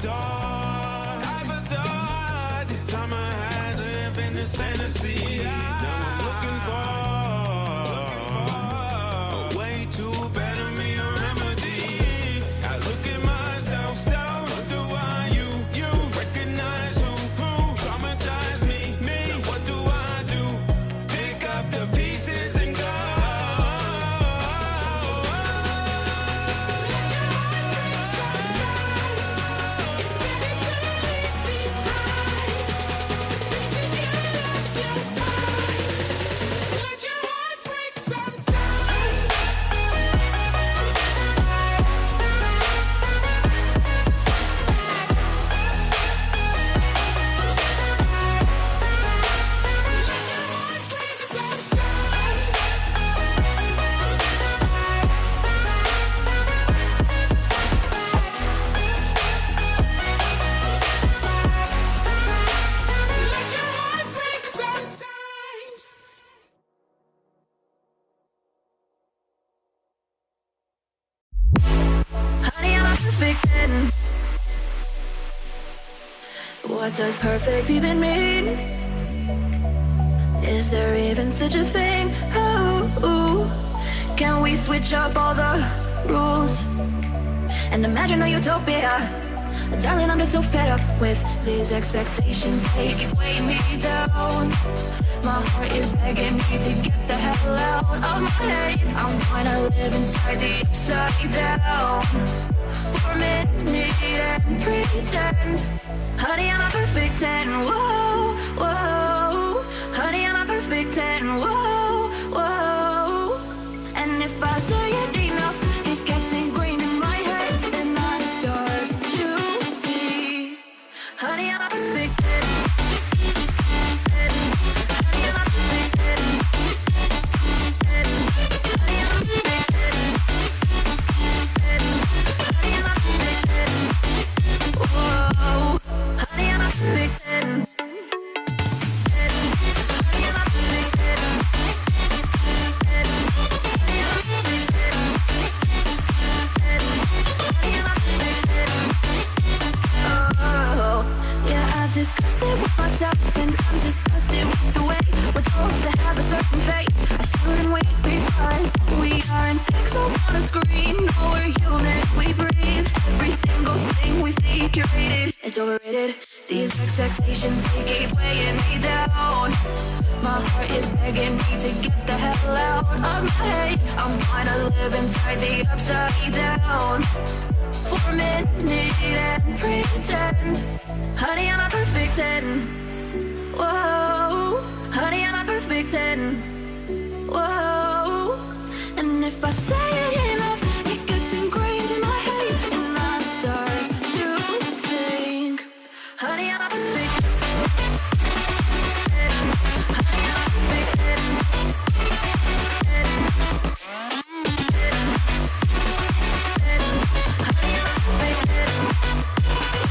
I've adored the time I had lived in this fantasy. Now I'm looking for a way to better me, a remedy. I look at myself, what do I, you recognize who traumatized me? Now what do I do? Pick up the pieces and go. What does perfect even mean? Is there even such a thing? Can we switch up all the rules and imagine a utopia? Darling, I'm just so fed up with these expectations. They keep weighing me down. My heart is begging me to get the hell out of my head. I'm gonna live inside the upside down for a minute and pretend. Honey, I'm a perfect 10, whoa, whoa. Honey, I'm a perfect 10, whoa, whoa. And if I say it enough, it gets ingrained in my head, and I start to see. Honey, I'm a perfect 10. Honey, I'm a perfect 10. Honey, I'm a perfect 10. Honey, I'm a perfect 10. Whoa. Honey, I'm a perfect 10. Honey, I'm a perfect 10. Honey, I'm a perfect 10. Honey, I'm a perfect 10. Oh, yeah, I've discussed it with myself, and I'm disgusted with the way we're told to have a certain face. I stood and wait because we aren't pixels on a screen. No, we're human, we breathe. Every single thing we see curated. It's overrated. These expectations, they keep weighing me down. My heart is begging me to get the hell out of my head. I'm trying to live inside the upside down for a minute and pretend. Honey, I'm a perfect 10. Whoa. Honey, I'm a perfect 10. Whoa. And if I say it enough, it gets ingrained in my head, and I start to think. Honey, I'm a perfect 10. Honey, I'm a perfect 10. Honey, I'm a perfect 10.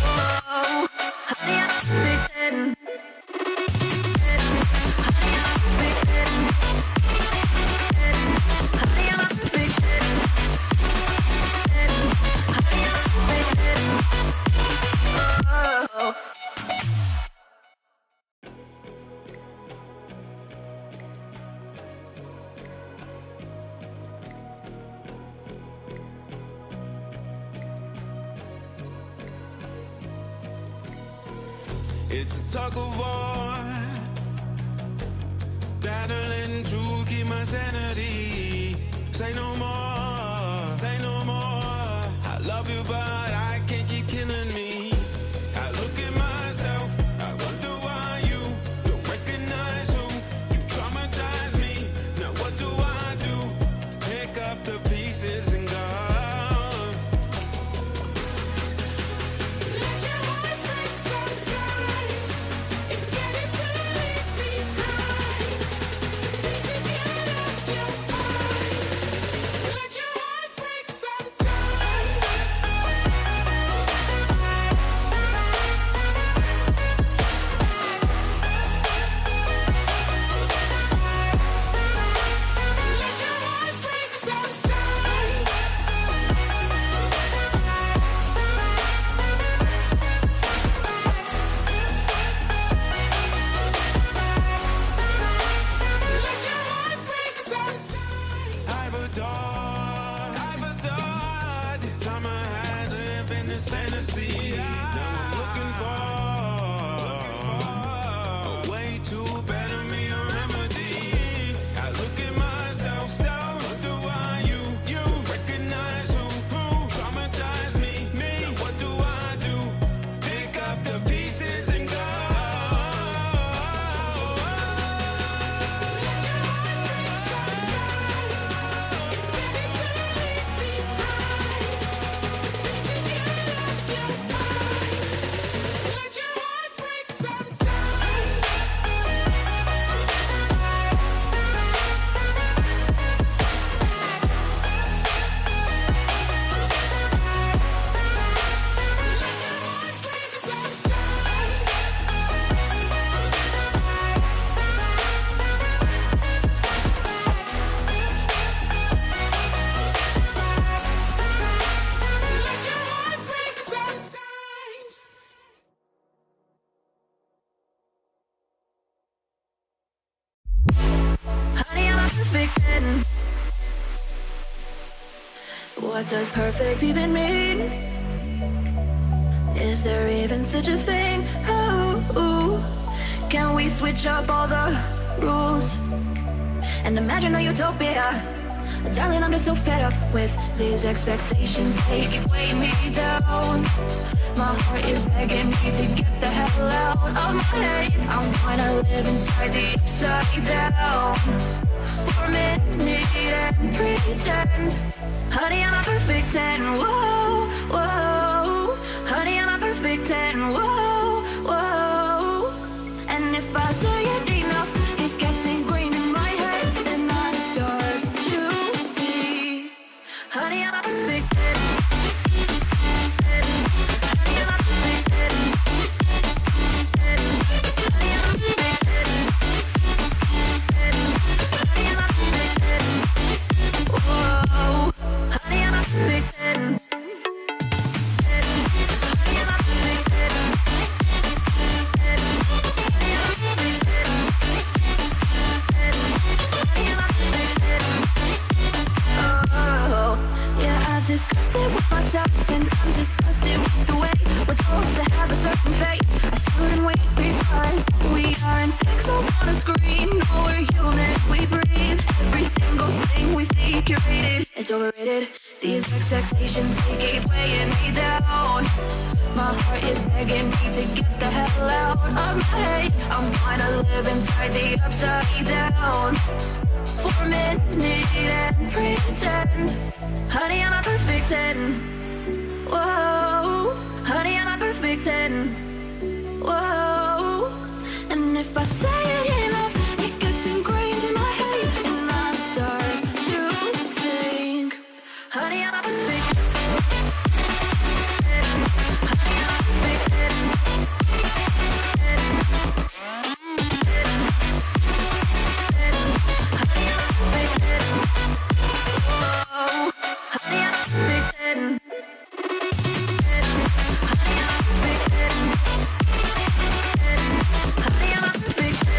Whoa. Honey, I'm a perfect 10. Honey, I'm a perfect 10. Honey, I'm a perfect 10. Honey, I'm a perfect 10. Oh. It's a tug of war, battling to keep my sanity. Say no more, say no more. I love you, but I can't keep killing me. I look at myself, I wonder why you don't recognize who you traumatize me. Now what do I do? Pick up the pieces and go. this fantasy. Now I'm looking for a way to better me, a remedy. I look at myself, so what do I you recognize who traumatized me? Now what do I do? Pick up the pieces and go. Honey, I'm a perfect 10. What does perfect even mean? Is there even such a thing? Oh, can we switch up all the rules and imagine a utopia? Darling, I'm just so fed up with these expectations. They keep weighing me down. My heart is begging me to get the hell out of my head. I'm trying to live inside the upside down for a minute and pretend. Honey, I'm a perfect 10. Whoa, whoa. Honey, I'm a perfect 10. Whoa, whoa. And if I say it enough, it gets ingrained in my head, and I start to see. Honey, I'm a perfect 10. Honey, I'm a perfect 10. Honey, I'm a perfect 10. Honey, I'm a perfect 10. Whoa. Honey, I'm a perfect 10. Honey, I'm a perfect 10. Disgusted with myself, and I'm disgusted with the way we're told to have a certain face. I stood and wait because we aren't pixels on a screen. No, we're human, we breathe. Every single thing we see curated, it's overrated. These expectations, they keep weighing me down. My heart is begging me to get the hell out of my head. I'm trying to live inside the upside down for a minute and pretend. Honey, I'm a perfect 10. Whoa. Honey, I'm a perfect 10. Whoa. And if I say it enough, it gets ingrained in my head, and I start to think. Honey, I'm a perfect 10. Honey, I'm a perfect 10. Honey, I'm a perfect 10. Whoa. Honey, I'm a perfect 10. Honey, I'm a perfect 10. Honey, I'm a perfect 10.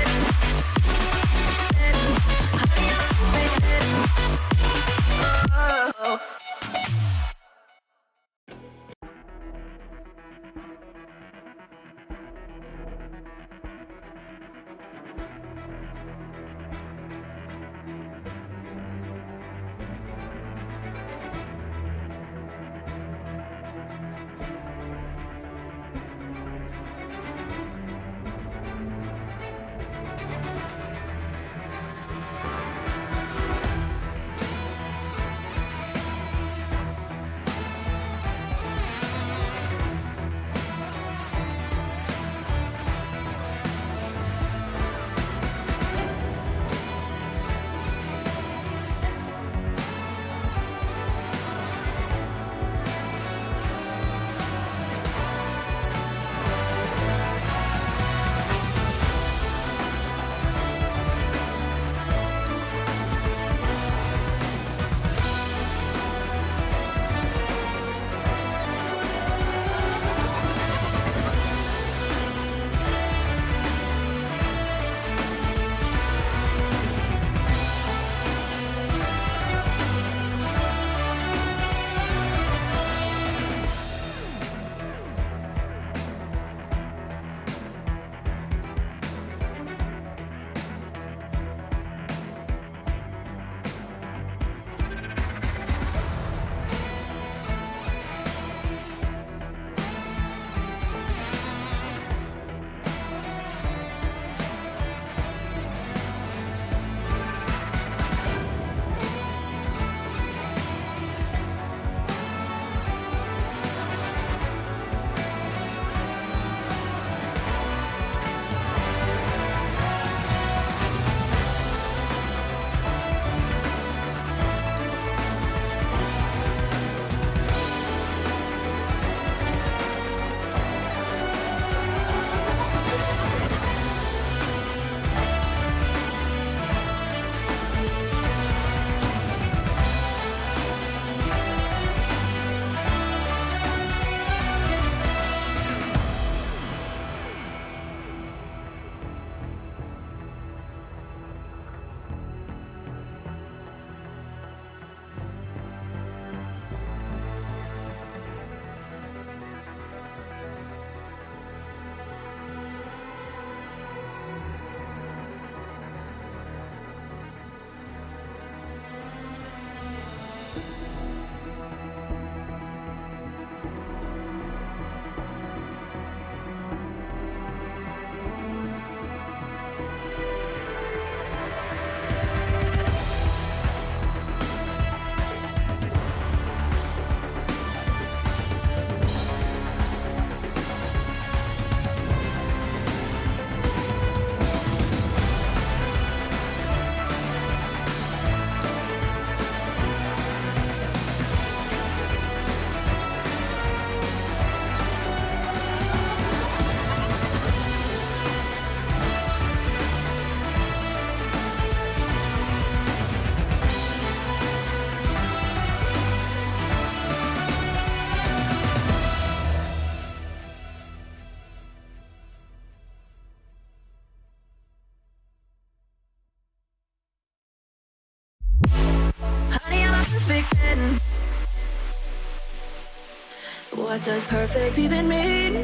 What does perfect even mean?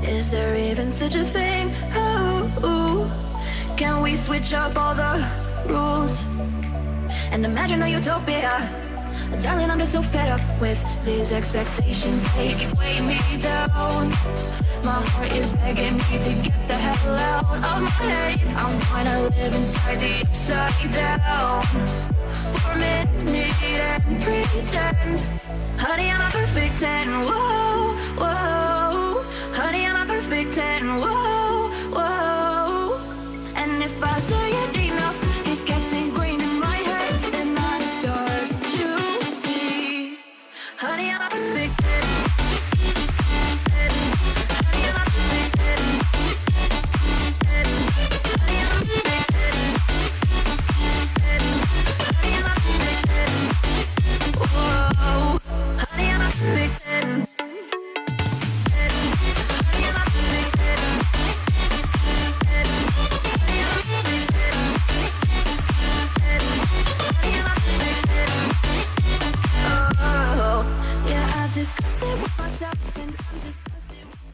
Is there even such a thing? Can we switch up all the rules and imagine a utopia? Darling, I'm just so fed up with these expectations. They weigh me down. My heart is begging me to get the hell out of my head. I wanna live inside the upside down for a minute and pretend. Honey, I'm a perfect 10. Whoa, whoa. Honey, I'm a perfect 10. Whoa, whoa. And if I say it enough, it gets ingrained in my head, and I start to see. Honey, I'm a perfect 10. Honey, I'm a perfect 10. Honey, I'm a perfect 10. Honey, I'm a perfect 10. Whoa. Honey, I'm a perfect 10. Honey, I'm a perfect 10.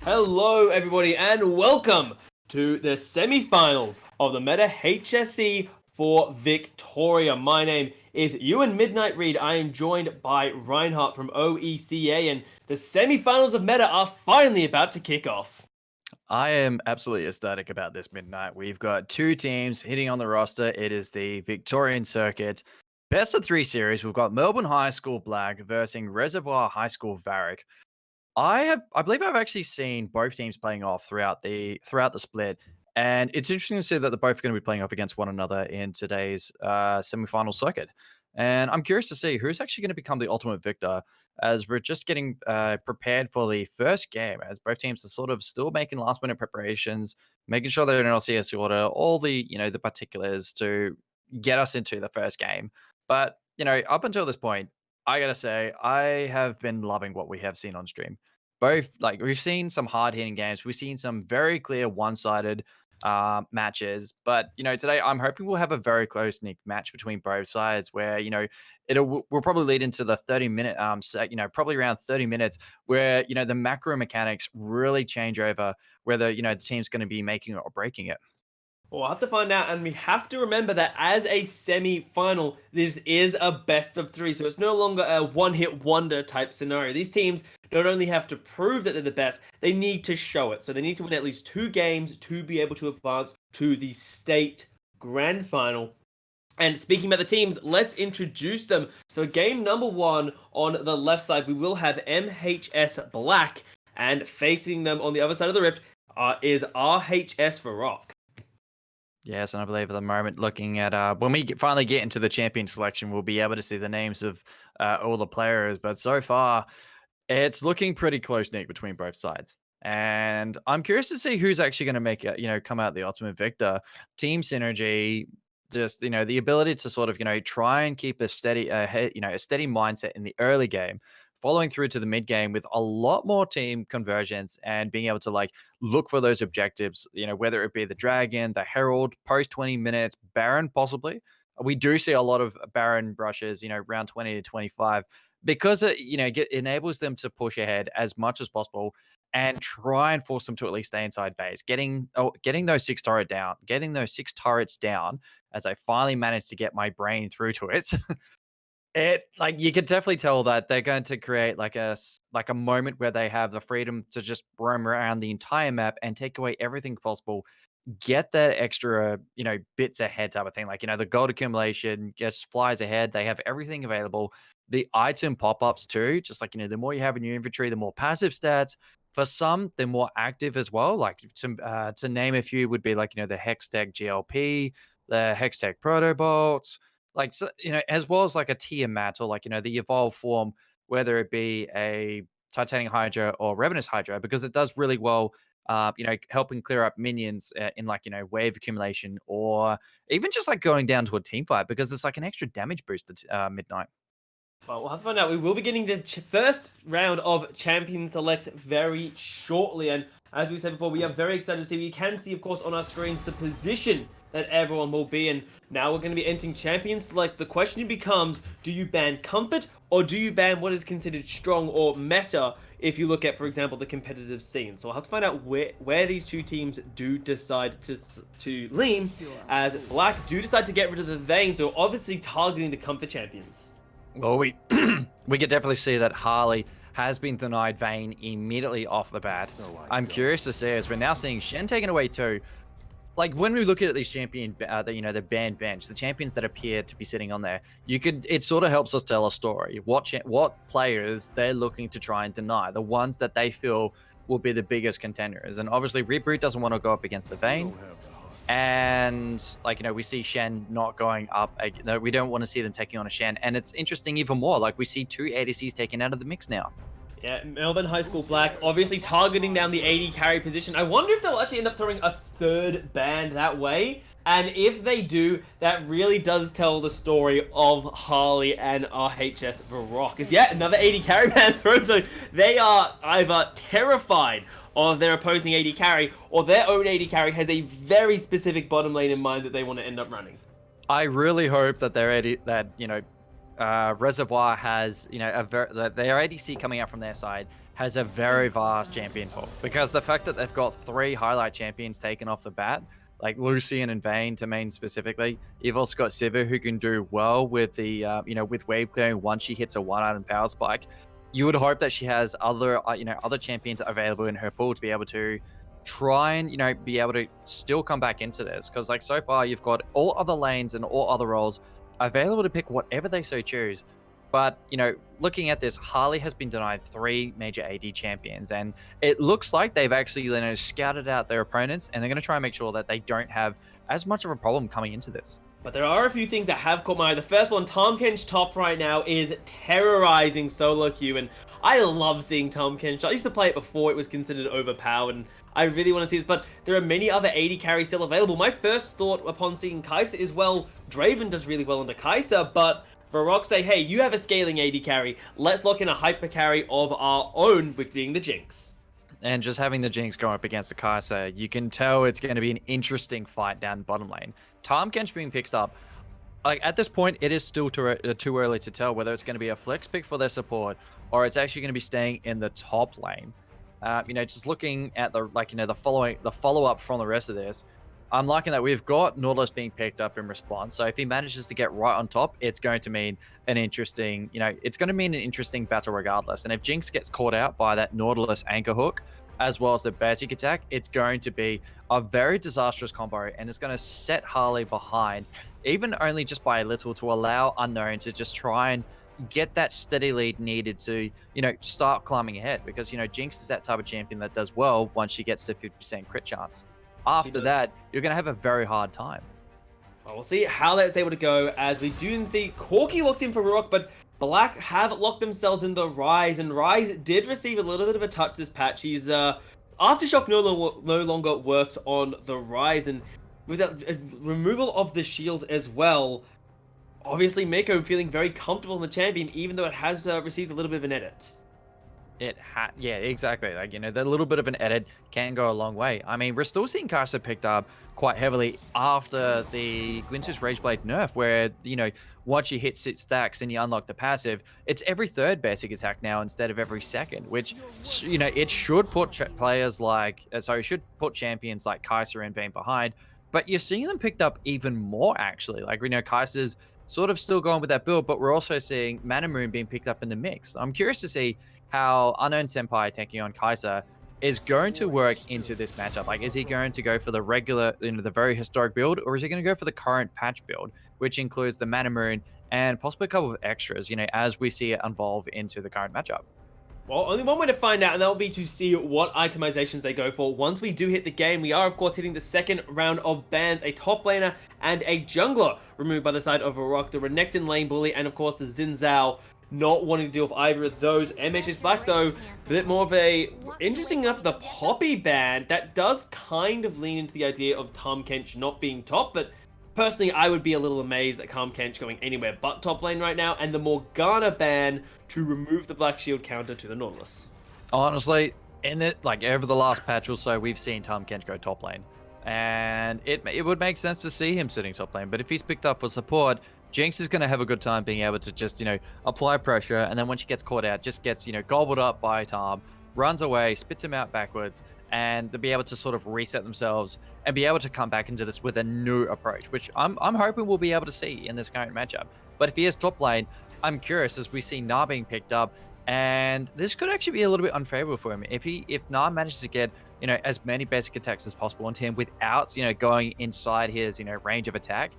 Hello everybody and welcome to the semi-finals of the Meta HSE for Victoria. My name is Ewan Midnight Reed. I am joined by Reinhardt from OECA, and the semi-finals of Meta are finally about to kick off. I am absolutely ecstatic about this midnight. We've got two teams hitting on the roster. It is the Victorian Circuit Best of 3 series. We've got Melbourne High School Black versus Reservoir High School Varrock. I believe I've actually seen both teams playing off throughout the split, and it's interesting to see that they're both going to be playing off against one another in today's semi-final circuit. And I'm curious to see who's actually going to become the ultimate victor, as we're just getting prepared for the first game, as both teams are sort of still making last-minute preparations, making sure they're in LCS order, all the the particulars to get us into the first game. But up until this point, I gotta say, I have been loving what we have seen on stream. Both, like, we've seen some hard hitting games, we've seen some very clear one sided matches, but today I'm hoping we'll have a very close knit match between both sides, where it will probably lead into the 30-minute set, probably around 30 minutes, where the macro mechanics really change over whether the team's going to be making it or breaking it. Well, we'll have to find out, and we have to remember that as a semi-final, this is a best of 3, so it's no longer a one-hit wonder type scenario. These teams don't only have to prove that they're the best, they need to show it. So they need to win at least 2 games to be able to advance to the state grand final. And speaking about the teams, let's introduce them. So game number 1 on the left side, we will have MHS Black, and facing them on the other side of the rift is RHS Varrock. Yes, and I believe at the moment, looking at when we finally get into the champion selection, we'll be able to see the names of all the players. But so far, it's looking pretty close knit between both sides, and I'm curious to see who's actually going to make it, come out the ultimate victor. Team synergy, just the ability to sort of try and keep a steady, a steady mindset in the early game, following through to the mid game with a lot more team conversions and being able to look for those objectives, whether it be the Dragon, the Herald, post 20 minutes, Baron possibly. We do see a lot of Baron brushes, round 20 to 25, because it, enables them to push ahead as much as possible and try and force them to at least stay inside base, getting those 6 turrets down, as I finally managed to get my brain through to it. You could definitely tell that they're going to create a moment where they have the freedom to just roam around the entire map and take away everything possible, get that extra, bits ahead type of thing. The gold accumulation just flies ahead. They have everything available. The item pop-ups too, just the more you have in your inventory, the more passive stats. For some, they're more active as well. To name a few would be the Hextech GLP, the Hextech Protobolts, as well as a Tiamat, or the evolved form, whether it be a Titanic Hydra or Revenus Hydra, because it does really well, helping clear up minions in wave accumulation, or even just going down to a team fight, because it's an extra damage boost at midnight. Well, we'll have to find out. We will be getting the first round of Champion Select very shortly, and as we said before, we are very excited to see. We can see, of course, on our screens the position that everyone will be in. Now we're going to be entering Champions Select. The question becomes, do you ban Comfort or do you ban what is considered strong or meta if you look at, for example, the competitive scene? So we'll have to find out where these two teams do decide to lean, as Black do decide to get rid of the Vayne, so obviously targeting the Comfort champions. Well, we we could definitely see that Harley has been denied Vayne immediately off the bat. I'm curious to see, as we're now seeing Shen taken away too. Like, when we look at these champion, the banned bench, the champions that appear to be sitting on there, it sort of helps us tell a story. What players they're looking to try and deny, the ones that they feel will be the biggest contenders. And obviously, Reboot doesn't want to go up against the Vayne. And, like, we see Shen not going up. We don't want to see them taking on a Shen. And it's interesting even more. Like, we see 2 ADCs taken out of the mix now. Yeah, Melbourne High School Black obviously targeting down the AD carry position. I wonder if they'll actually end up throwing a 3rd ban that way. And if they do, that really does tell the story of Harley and RHS Varrock. Is yet another AD carry ban thrown. So they are either terrified of their opposing AD carry, or their own AD carry has a very specific bottom lane in mind that they want to end up running. I really hope that their Reservoir has, their ADC coming out from their side has a very vast champion pool, because the fact that they've got 3 highlight champions taken off the bat, like Lucian and Vayne to main specifically. You've also got Sivir, who can do well with the, with wave clearing once she hits a 1-item power spike. You would hope that she has other champions available in her pool to be able to try and, be able to still come back into this. Because, like, so far you've got all other lanes and all other roles available to pick whatever they so choose. But, looking at this, Harley has been denied 3 major AD champions, and it looks like they've actually scouted out their opponents, and they're going to try and make sure that they don't have as much of a problem coming into this. But there are a few things that have caught my eye. The first one, Tahm Kench top right now is terrorizing solo queue, and I love seeing Tahm Kench. I used to play it before it was considered overpowered, and I really want to see this, but there are many other AD carries still available. My first thought upon seeing Kai'Sa is, well, Draven does really well under Kai'Sa, but Varrock say, hey, you have a scaling AD carry. Let's lock in a hyper carry of our own, with being the Jinx. And just having the Jinx go up against the Kai'Sa, you can tell it's going to be an interesting fight down the bottom lane. Tahm Kench being picked up, like, at this point, it is still too early to tell whether it's going to be a flex pick for their support or it's actually going to be staying in the top lane. Just looking at the follow-up from the rest of this, I'm liking that we've got Nautilus being picked up in response. So if he manages to get right on top, it's going to mean an interesting, battle regardless. And if Jinx gets caught out by that Nautilus anchor hook, as well as the basic attack, it's going to be a very disastrous combo, and it's going to set Harley behind, even only just by a little, to allow Unknown to just try and get that steady lead needed to, start climbing ahead. Because, Jinx is that type of champion that does well once she gets to 50% crit chance. After that, you're going to have a very hard time. Well, we'll see how that's able to go, as we do see Corki locked in for Varrock, but Black have locked themselves in the Rise, and Rise did receive a little bit of a touch this patch. He's, Aftershock no longer works on the Rise, and with that removal of the shield as well, obviously Mako feeling very comfortable in the champion, even though it has received a little bit of an edit. Yeah, exactly. Like, that little bit of an edit can go a long way. I mean, we're still seeing Kai'Sa picked up quite heavily after the Gwynter's Rageblade nerf, where, once you hit 6 stacks and you unlock the passive, it's every 3rd basic attack now instead of every 2nd, which, it should put champions like Kai'Sa and Vayne behind, but you're seeing them picked up even more, actually. Like, Kai'Sa's sort of still going with that build, but we're also seeing Mana Moon being picked up in the mix. I'm curious to see how Unknown Senpai taking on Kai'Sa is going to work into this matchup. Like, is he going to go for the regular, the very historic build, or is he going to go for the current patch build, which includes the Mana Moon and possibly a couple of extras, as we see it evolve into the current matchup? Well, only one way to find out, and that will be to see what itemizations they go for. Once we do hit the game, we are, of course, hitting the 2nd round of bans. A top laner and a jungler removed by the side of Varrock, the Renekton lane bully, and, of course, the Xin Zhao not wanting to deal with either of those. MHS Black, though, a bit more of a, interesting enough, the Poppy ban, that does kind of lean into the idea of Tahm Kench not being top, but personally, I would be a little amazed at Tahm Kench going anywhere but top lane right now, and the Morgana ban to remove the Black Shield counter to the Nautilus. Honestly, over the last patch or so, we've seen Tahm Kench go top lane. And it would make sense to see him sitting top lane. But if he's picked up for support, Jinx is going to have a good time being able to just, apply pressure. And then when she gets caught out, just gets, gobbled up by Tom, runs away, spits him out backwards, and to be able to sort of reset themselves and be able to come back into this with a new approach, which I'm hoping we'll be able to see in this current matchup. But if he is top lane, I'm curious as we see Na being picked up. And this could actually be a little bit unfavorable for him. If Na manages to get as many basic attacks as possible onto him without, going inside his, range of attack,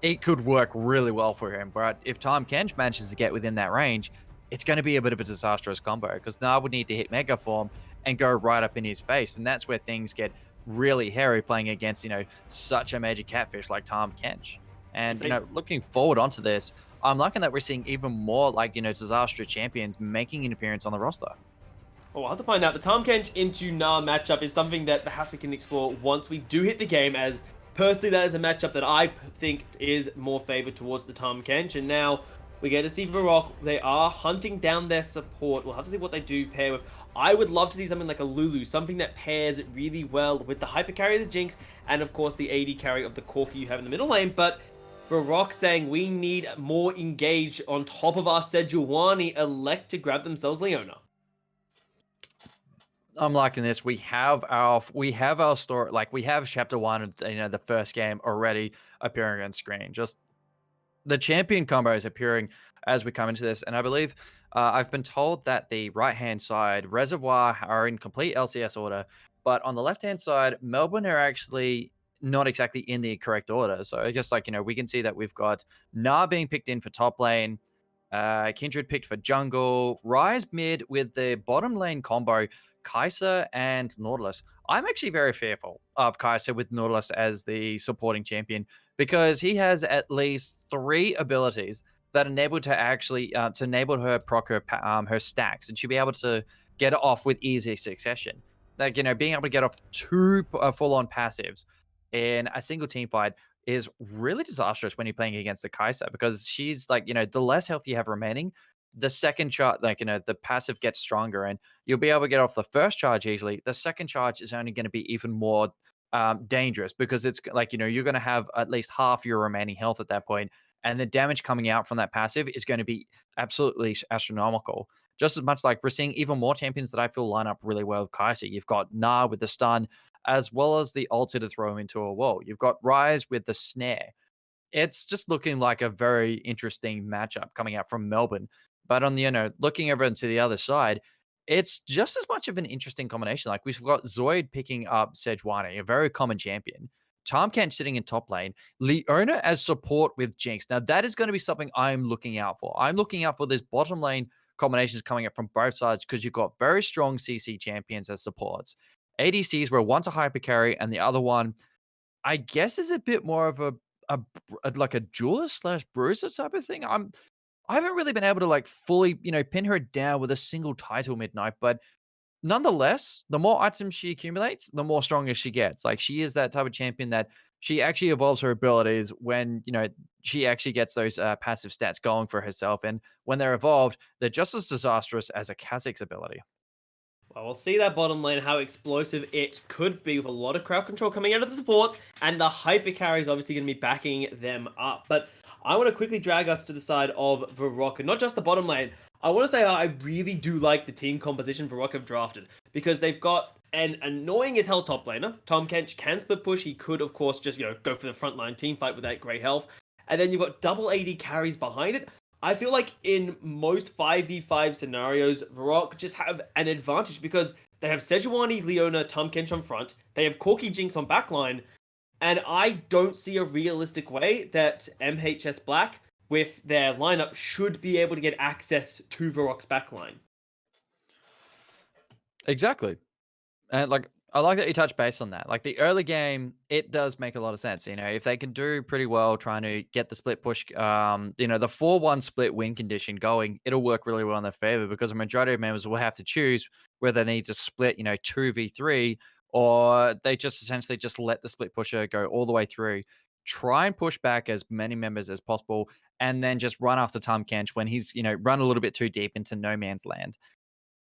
it could work really well for him. But if Tahm Kench manages to get within that range, it's going to be a bit of a disastrous combo because Na would need to hit Mega Form and go right up in his face. And that's where things get really hairy playing against, such a major catfish like Tahm Kench. And, looking forward onto this, I'm liking that we're seeing even more like, disastrous champions making an appearance on the roster. Well, we'll have to find out. The Tahm Kench into Na matchup is something that perhaps we can explore once we do hit the game, as personally that is a matchup that I think is more favored towards the Tahm Kench. And now we get to see Varrock. They are hunting down their support. We'll have to see what they do pair with. I would love to see something like a Lulu, something that pairs really well with the hyper carry of the Jinx and of course the AD carry of the Corki you have in the middle lane. But Varrock saying we need more engage on top of our Sejuani elect to grab themselves Leona. I'm liking this. We have our story, like we have chapter 1 of the first game already appearing on screen. Just the champion combos appearing as we come into this, and I believe I've been told that the right hand side Reservoir are in complete LCS order, but on the left hand side Melbourne are actually not exactly in the correct order. So I guess we can see that we've got Na being picked in for top lane, Kindred picked for jungle, Rise mid with the bottom lane combo, Kai'Sa and Nautilus. I'm actually very fearful of Kai'Sa with Nautilus as the supporting champion because he has at least 3 abilities that enable to actually to enable her proc her stacks, and she'll be able to get it off with easy succession. Like being able to get off 2 full-on passives in a single team fight is really disastrous when you're playing against the Kai'Sa because she's like, the less health you have remaining, the second charge, the passive gets stronger and you'll be able to get off the first charge easily. The second charge is only going to be even more dangerous because it's like, you're going to have at least half your remaining health at that point, and the damage coming out from that passive is going to be absolutely astronomical. Just as much like we're seeing even more champions that I feel line up really well with Kai'Sa. You've got Na with the stun, as well as the ulti to throw him into a wall. You've got Rise with the snare. It's just looking like a very interesting matchup coming out from Melbourne. But on the, looking over into the other side, it's just as much of an interesting combination. Like we've got Zoid picking up Sejuani, a very common champion. Tahm Kench sitting in top lane, Leona as support with Jinx. Now that is going to be something I'm looking out for. I'm looking out for this bottom lane combinations coming up from both sides because you've got very strong CC champions as supports. ADCs where one's a hyper carry and the other one, I guess, is a bit more of like a jeweler slash bruiser type of thing. I haven't really been able to like fully, pin her down with a single title midnight, but nonetheless, the more items she accumulates, the more stronger she gets. Like she is that type of champion that she actually evolves her abilities when, she actually gets those passive stats going for herself. And when they're evolved, they're just as disastrous as a Kazak's ability. Well, we'll see that bottom lane, how explosive it could be with a lot of crowd control coming out of the supports, and the hyper carry is obviously going to be backing them up. But I want to quickly drag us to the side of Varrock, and not just the bottom lane. I want to say I really do like the team composition Varrock have drafted, because they've got an annoying as hell top laner. Tahm Kench can split push. He could, of course, just go for the frontline team fight with that great health. And then you've got double AD carries behind it. I feel like in most 5v5 scenarios, Varrock just have an advantage because they have Sejuani, Leona, Tahm Kench on front, they have Corki Jinx on backline, and I don't see a realistic way that MHS Black, with their lineup, should be able to get access to Varrock's backline. Exactly. And I like that you touched base on that. Like the early game, it does make a lot of sense. If they can do pretty well trying to get the split push, the 4-1 split win condition going, it'll work really well in their favor because the majority of members will have to choose whether they need to split, 2v3, or they just essentially just let the split pusher go all the way through, try and push back as many members as possible, and then just run after Tahm Kench when he's, run a little bit too deep into no man's land.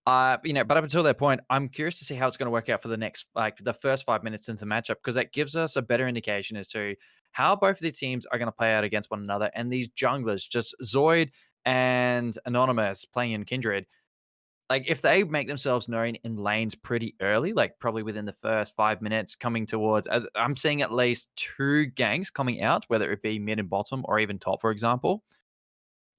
But up until that point, I'm curious to see how it's going to work out for the next, like the first 5 minutes into the matchup, because that gives us a better indication as to how both of the teams are going to play out against one another. And these junglers, just Zoid and Anonymous playing in Kindred, like if they make themselves known in lanes pretty early, like probably within the first 5 minutes, coming towards, as I'm seeing at least two ganks coming out, whether it be mid and bottom or even top, for example,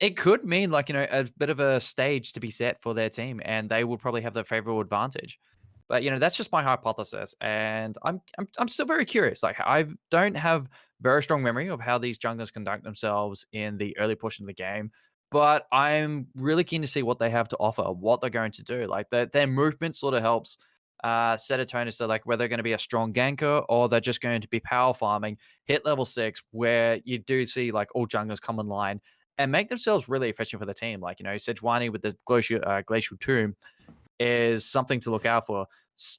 it could mean like, a bit of a stage to be set for their team, and they will probably have the favorable advantage. But, that's just my hypothesis, and I'm still very curious. Like, I don't have very strong memory of how these junglers conduct themselves in the early portion of the game, but I'm really keen to see what they have to offer, what they're going to do. Like, their movement sort of helps set a tone as to like whether they're going to be a strong ganker or they're just going to be power farming, hit level 6, where you do see like all junglers come online and make themselves really efficient for the team. Like, Sejuani with the Glacial Tomb is something to look out for.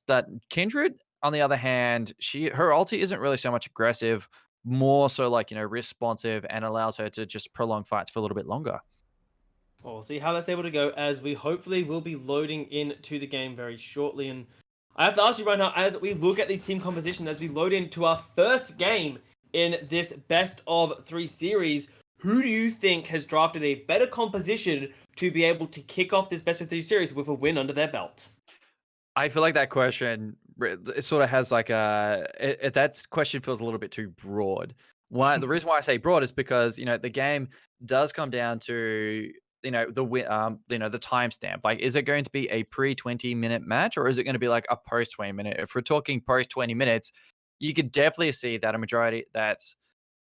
But Kindred, on the other hand, her ulti isn't really so much aggressive, more so like, responsive, and allows her to just prolong fights for a little bit longer. Well, we'll see how that's able to go as we hopefully will be loading into the game very shortly. And I have to ask you right now, as we look at these team compositions, as we load into our first game in this best of 3 series, who do you think has drafted a better composition to be able to kick off this best of 3 series with a win under their belt? I feel like that question, it sort of has like that question feels a little bit too broad. Why the reason why I say broad is because the game does come down to the timestamp. Like, is it going to be a pre 20-minute match, or is it going to be like a post 20-minute? If we're talking post 20 minutes, you could definitely see that a majority that's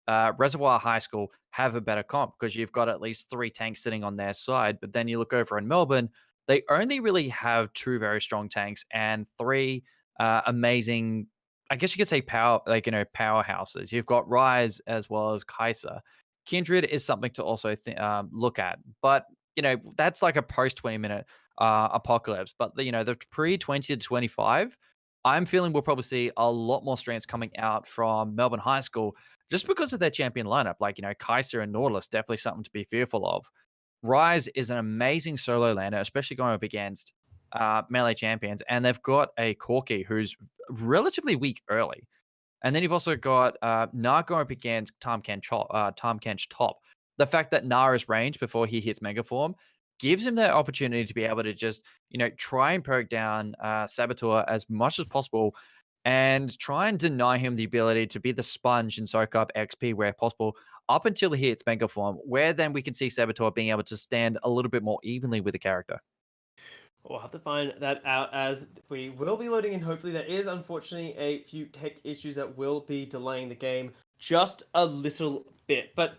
Reservoir High School have a better comp because you've got at least 3 tanks sitting on their side. But then you look over in Melbourne, they only really have 2 very strong tanks and 3 amazing, I guess you could say powerhouses. You've got Rise as well as Kaiser. Kindred is something to also look at, but that's like a post 20-minute apocalypse. But the pre 20 to 25, I'm feeling we'll probably see a lot more strengths coming out from Melbourne High School just because of their champion lineup. Like, Kaiser and Nautilus, definitely something to be fearful of. Rise is an amazing solo laner, especially going up against melee champions. And they've got a Corki who's relatively weak early. And then you've also got Na going up against Tom Kench top. The fact that Na is ranged before he hits Megaform gives him that opportunity to be able to just, try and poke down Saboteur as much as possible and try and deny him the ability to be the sponge and soak up XP where possible up until he hits Megaform, where then we can see Saboteur being able to stand a little bit more evenly with the character. We'll have to find that out as we will be loading in. Hopefully, there is unfortunately a few tech issues that will be delaying the game just a little bit. But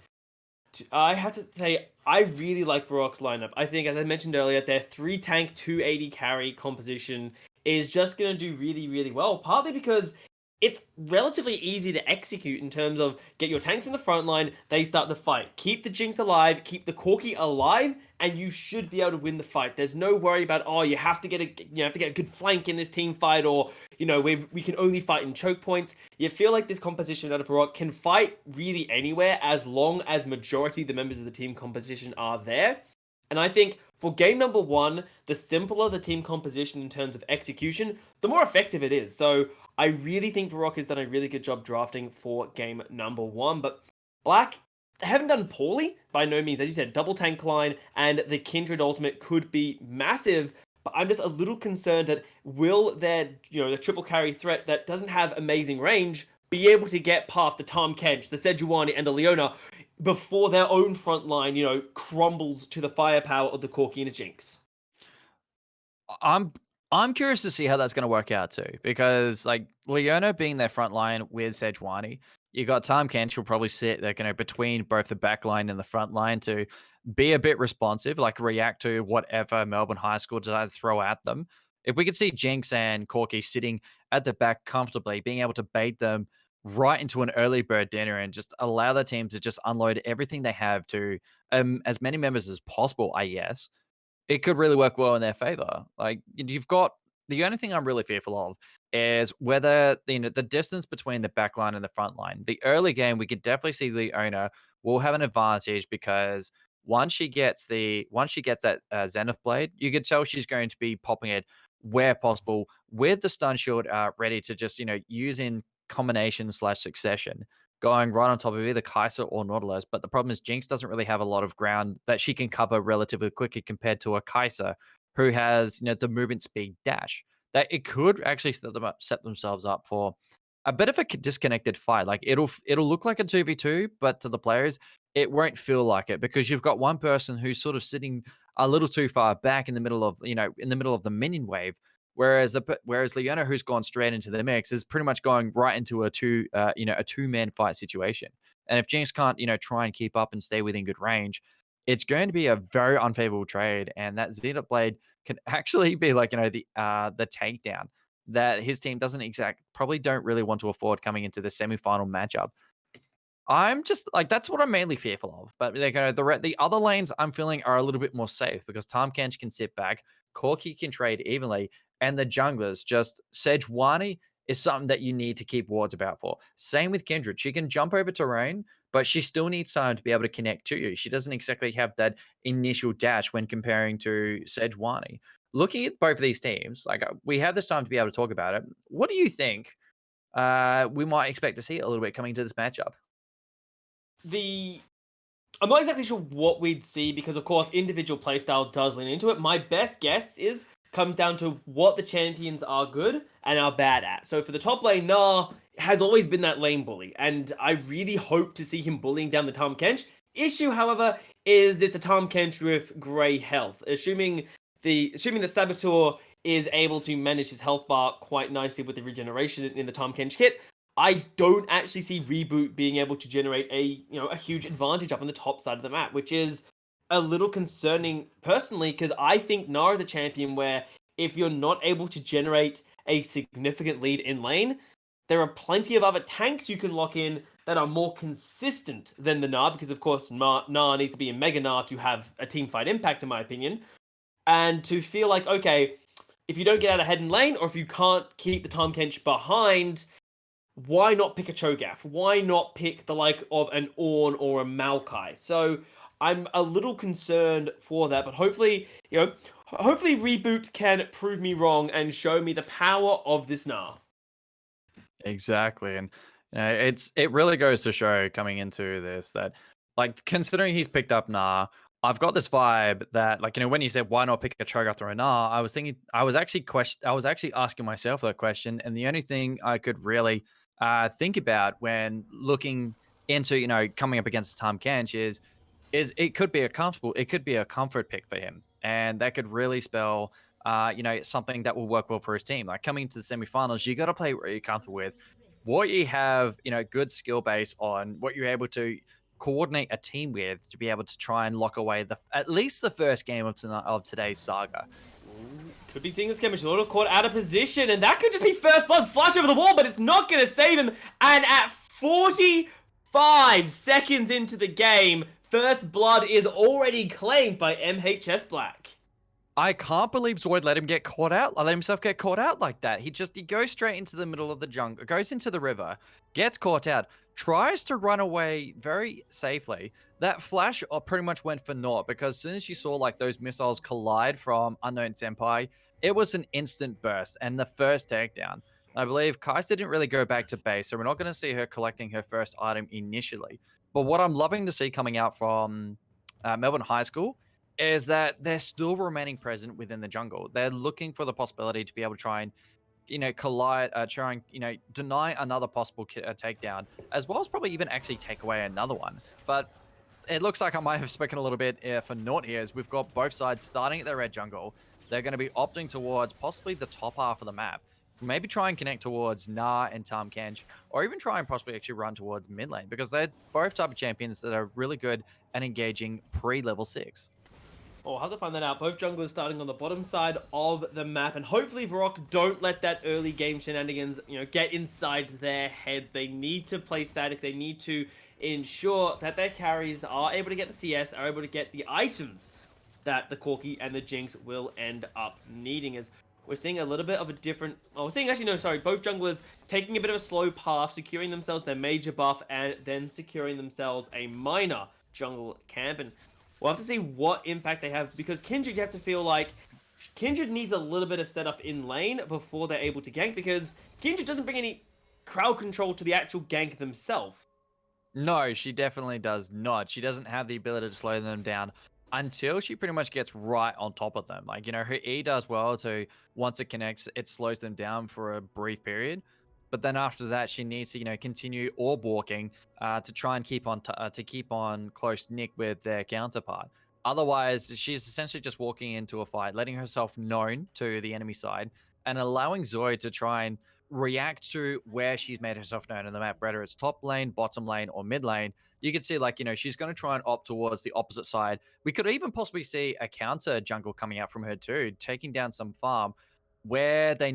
I have to say, I really like Varrock's lineup. I think, as I mentioned earlier, their 3 tank, 280 carry composition is just going to do really, really well. Partly because it's relatively easy to execute in terms of get your tanks in the front line, they start the fight. Keep the Jinx alive, keep the Corki alive, and you should be able to win the fight. There's no worry about, oh, you have to get a good flank in this team fight, or we can only fight in choke points. You feel like this composition out of Varrock can fight really anywhere as long as majority of the members of the team composition are there. And I think for game number 1, the simpler the team composition in terms of execution, the more effective it is. So I really think Varrock has done a really good job drafting for game number 1. But Black, they haven't done poorly by no means. As you said, double tank line and the Kindred ultimate could be massive. But I'm just a little concerned that will their, the triple carry threat that doesn't have amazing range be able to get past the Tom Kench, the Sejuani, and the Leona before their own front line, crumbles to the firepower of the Corki and the Jinx. I'm curious to see how that's going to work out too, because like Leona being their front line with Sejuani, you got Tom Kench who'll probably sit there, between both the back line and the front line to be a bit responsive, like react to whatever Melbourne High School decides to throw at them. If we could see Jinx and Corki sitting at the back comfortably, being able to bait them right into an early bird dinner and just allow the team to just unload everything they have to as many members as possible, I guess it could really work well in their favor. Like you've got the only thing I'm really fearful of is whether the distance between the back line and the front line. The early game, we could definitely see the owner will have an advantage because once she gets that Zenith Blade, you can tell she's going to be popping it where possible with the stun shield ready to just, use in combination slash succession, going right on top of either Kai'Sa or Nautilus. But the problem is Jinx doesn't really have a lot of ground that she can cover relatively quickly compared to a Kai'Sa who has, the movement speed dash. That it could actually set themselves up for a bit of a disconnected fight. Like it'll look like a 2v2, but to the players, it won't feel like it because you've got one person who's sort of sitting a little too far back in the middle of, in the middle of the minion wave. Whereas Leona, who's gone straight into the mix, is pretty much going right into a two-man fight situation. And if Jinx can't, try and keep up and stay within good range, it's going to be a very unfavorable trade. And that Zenith Blade can actually be like, the takedown that his team probably don't really want to afford coming into the semifinal matchup. I'm just like that's what I'm mainly fearful of. But the other lanes I'm feeling are a little bit more safe because Tahm Kench can sit back, Corki can trade evenly, and the junglers just Sejuani is something that you need to keep wards about for. Same with Kindred. She can jump over terrain, but she still needs time to be able to connect to you. She doesn't exactly have that initial dash when comparing to Sejuani. Looking at both of these teams, we have this time to be able to talk about it. What do you think we might expect to see a little bit coming to this matchup? I'm not exactly sure what we'd see because, of course, individual playstyle does lean into it. My best guess comes down to what the champions are good and are bad at. So for the top lane, Nah has always been that lane bully, and I really hope to see him bullying down the Tahm Kench. Issue, however, is it's a Tahm Kench with grey health. Assuming that Saboteur is able to manage his health bar quite nicely with the regeneration in the Tahm Kench kit, I don't actually see Reboot being able to generate a huge advantage up on the top side of the map, which is a little concerning personally, because I think Gnar is a champion where if you're not able to generate a significant lead in lane, there are plenty of other tanks you can lock in that are more consistent than the Gnar, because of course Gnar needs to be a Mega Gnar to have a team fight impact, in my opinion. And to feel like, okay, if you don't get out ahead in lane, or if you can't keep the Tahm Kench behind, why not pick a Cho'Gath? Why not pick the like of an Ornn or a Maokai? So I'm a little concerned for that, but hopefully Reboot can prove me wrong and show me the power of this Gnar. Exactly, and it really goes to show coming into this that considering he's picked up Gnar, I've got this vibe that when you said why not pick a Cho'Gath or a Gnar, I was actually asking myself that question, and the only thing I could really think about when looking into coming up against Tahm Kench is it could be a comfort pick for him, and that could really spell something that will work well for his team. Like coming into the semifinals, you got to play what you're comfortable with, what you have, good skill base on, what you're able to coordinate a team with to be able to try and lock away at least the first game of today's saga. Could be seeing a skirmish, a little caught out of position, and that could just be first blood flash over the wall, but it's not going to save him. And at 45 seconds into the game, first blood is already claimed by MHS Black. I can't believe Zoid let himself get caught out like that. He goes straight into the middle of the jungle, goes into the river, gets caught out, tries to run away very safely. That flash pretty much went for naught because as soon as you saw those missiles collide from Unknown Senpai, it was an instant burst and the first takedown. I believe Kai'Sa didn't really go back to base, so we're not going to see her collecting her first item initially. But what I'm loving to see coming out from Melbourne High School is that they're still remaining present within the jungle. They're looking for the possibility to be able to try and, collide, deny another possible takedown, as well as probably even actually take away another one. But it looks like I might have spoken a little bit for naught here, as we've got both sides starting at their red jungle. They're going to be opting towards possibly the top half of the map. Maybe try and connect towards Gnar and Tahm Kench, or even try and possibly actually run towards mid lane, because they're both type of champions that are really good at engaging pre-level 6. I'll have to find that out. Both junglers starting on the bottom side of the map, and hopefully Varrock don't let that early game shenanigans, get inside their heads. They need to play static. They need to ensure that their carries are able to get the CS, are able to get the items that the Corki and the Jinx will end up needing. As we're seeing a little bit of a different... both junglers taking a bit of a slow path, securing themselves their major buff, and then securing themselves a minor jungle camp. And We'll have to see what impact they have, because Kindred, you have to feel like Kindred needs a little bit of setup in lane before they're able to gank, because Kindred doesn't bring any crowd control to the actual gank themselves. No, she definitely does not. She doesn't have the ability to slow them down until she pretty much gets right on top of them. Like, her E does well to, once it connects, it slows them down for a brief period. But then after that, she needs to, continue orb walking to try and keep on close nick with their counterpart. Otherwise, she's essentially just walking into a fight, letting herself known to the enemy side, and allowing Zoe to try and react to where she's made herself known in the map, whether it's top lane, bottom lane, or mid lane. You can see, she's going to try and opt towards the opposite side. We could even possibly see a counter jungle coming out from her too, taking down some farm where they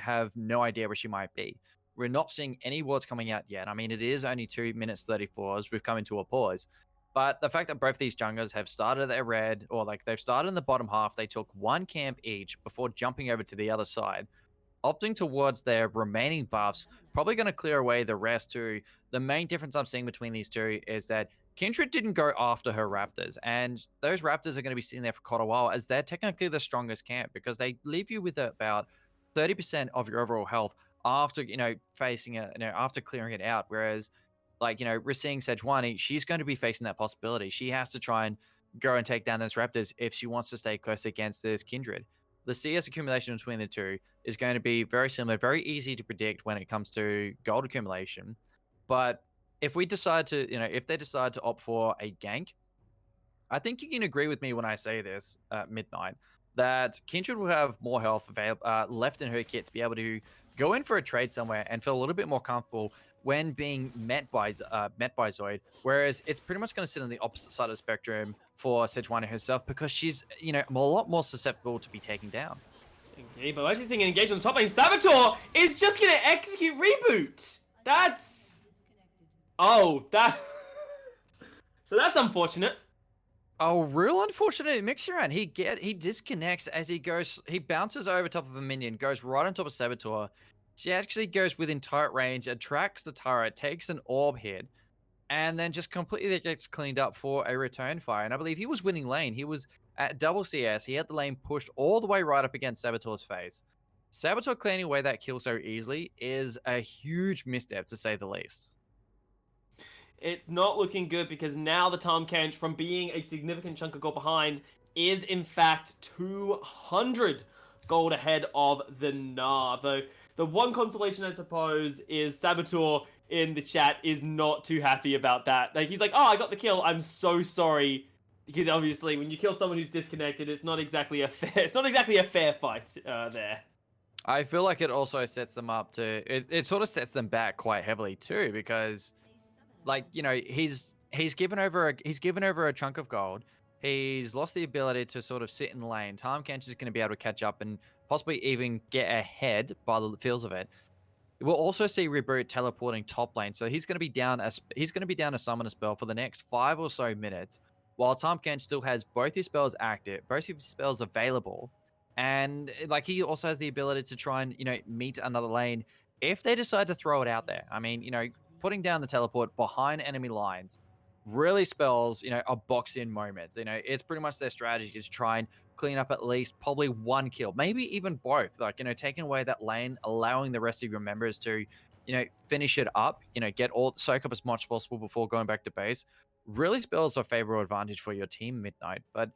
have no idea where she might be. We're not seeing any wards coming out yet. I mean, it is only 2 minutes 34 as we've come into a pause. But the fact that both these junglers have started their red, or they've started in the bottom half, they took one camp each before jumping over to the other side, opting towards their remaining buffs, probably going to clear away the rest too. The main difference I'm seeing between these two is that Kindred didn't go after her Raptors, and those Raptors are going to be sitting there for quite a while, as they're technically the strongest camp, because they leave you with about 30% of your overall health after facing it, after clearing it out. Whereas, we're seeing Sejuani, she's going to be facing that possibility. She has to try and go and take down those Raptors if she wants to stay close against this Kindred. The CS accumulation between the two is going to be very similar, very easy to predict when it comes to gold accumulation. But if we decide to, if they decide to opt for a gank, I think you can agree with me when I say this at Midnight, that Kindred will have more health left in her kit to be able to go in for a trade somewhere and feel a little bit more comfortable when being met by Zoid, whereas it's pretty much going to sit on the opposite side of the spectrum for Sejuani herself, because she's a lot more susceptible to be taken down. Okay, but we're actually seeing an engage on the top lane. Saboteur is just going to execute reboot. So that's unfortunate. Oh, real unfortunate mix around. He disconnects as he bounces over top of a minion, goes right on top of Saboteur. She actually goes within turret range, attracts the turret, takes an orb hit, and then just completely gets cleaned up for a return fire. And I believe he was winning lane. He was at double CS. He had the lane pushed all the way right up against Saboteur's face. Saboteur clearing away that kill so easily is a huge misstep, to say the least. It's not looking good, because now the Tahm Kench, from being a significant chunk of gold behind, is in fact 200 gold ahead of the Gnar. Though the one consolation, I suppose, is Saboteur in the chat is not too happy about that. He's like, oh, I got the kill, I'm so sorry. Because obviously when you kill someone who's disconnected, it's not exactly a fair fight there. I feel like it also sets them up to, it sort of sets them back quite heavily too, because he's given over a chunk of gold. He's lost the ability to sort of sit in the lane. Tahm Kench is going to be able to catch up and possibly even get ahead by the feels of it. We'll also see Reboot teleporting top lane, so he's going to be down a summoner spell for the next 5 or so minutes, while Tahm Kench still has both his spells active, both his spells available, and he also has the ability to try and meet another lane if they decide to throw it out there. I mean, putting down the teleport behind enemy lines really spells, a box-in moment. It's pretty much their strategy to try and clean up at least probably one kill, maybe even both. Taking away that lane, allowing the rest of your members to, finish it up, soak up as much as possible before going back to base, really spells a favorable advantage for your team, Midnight. But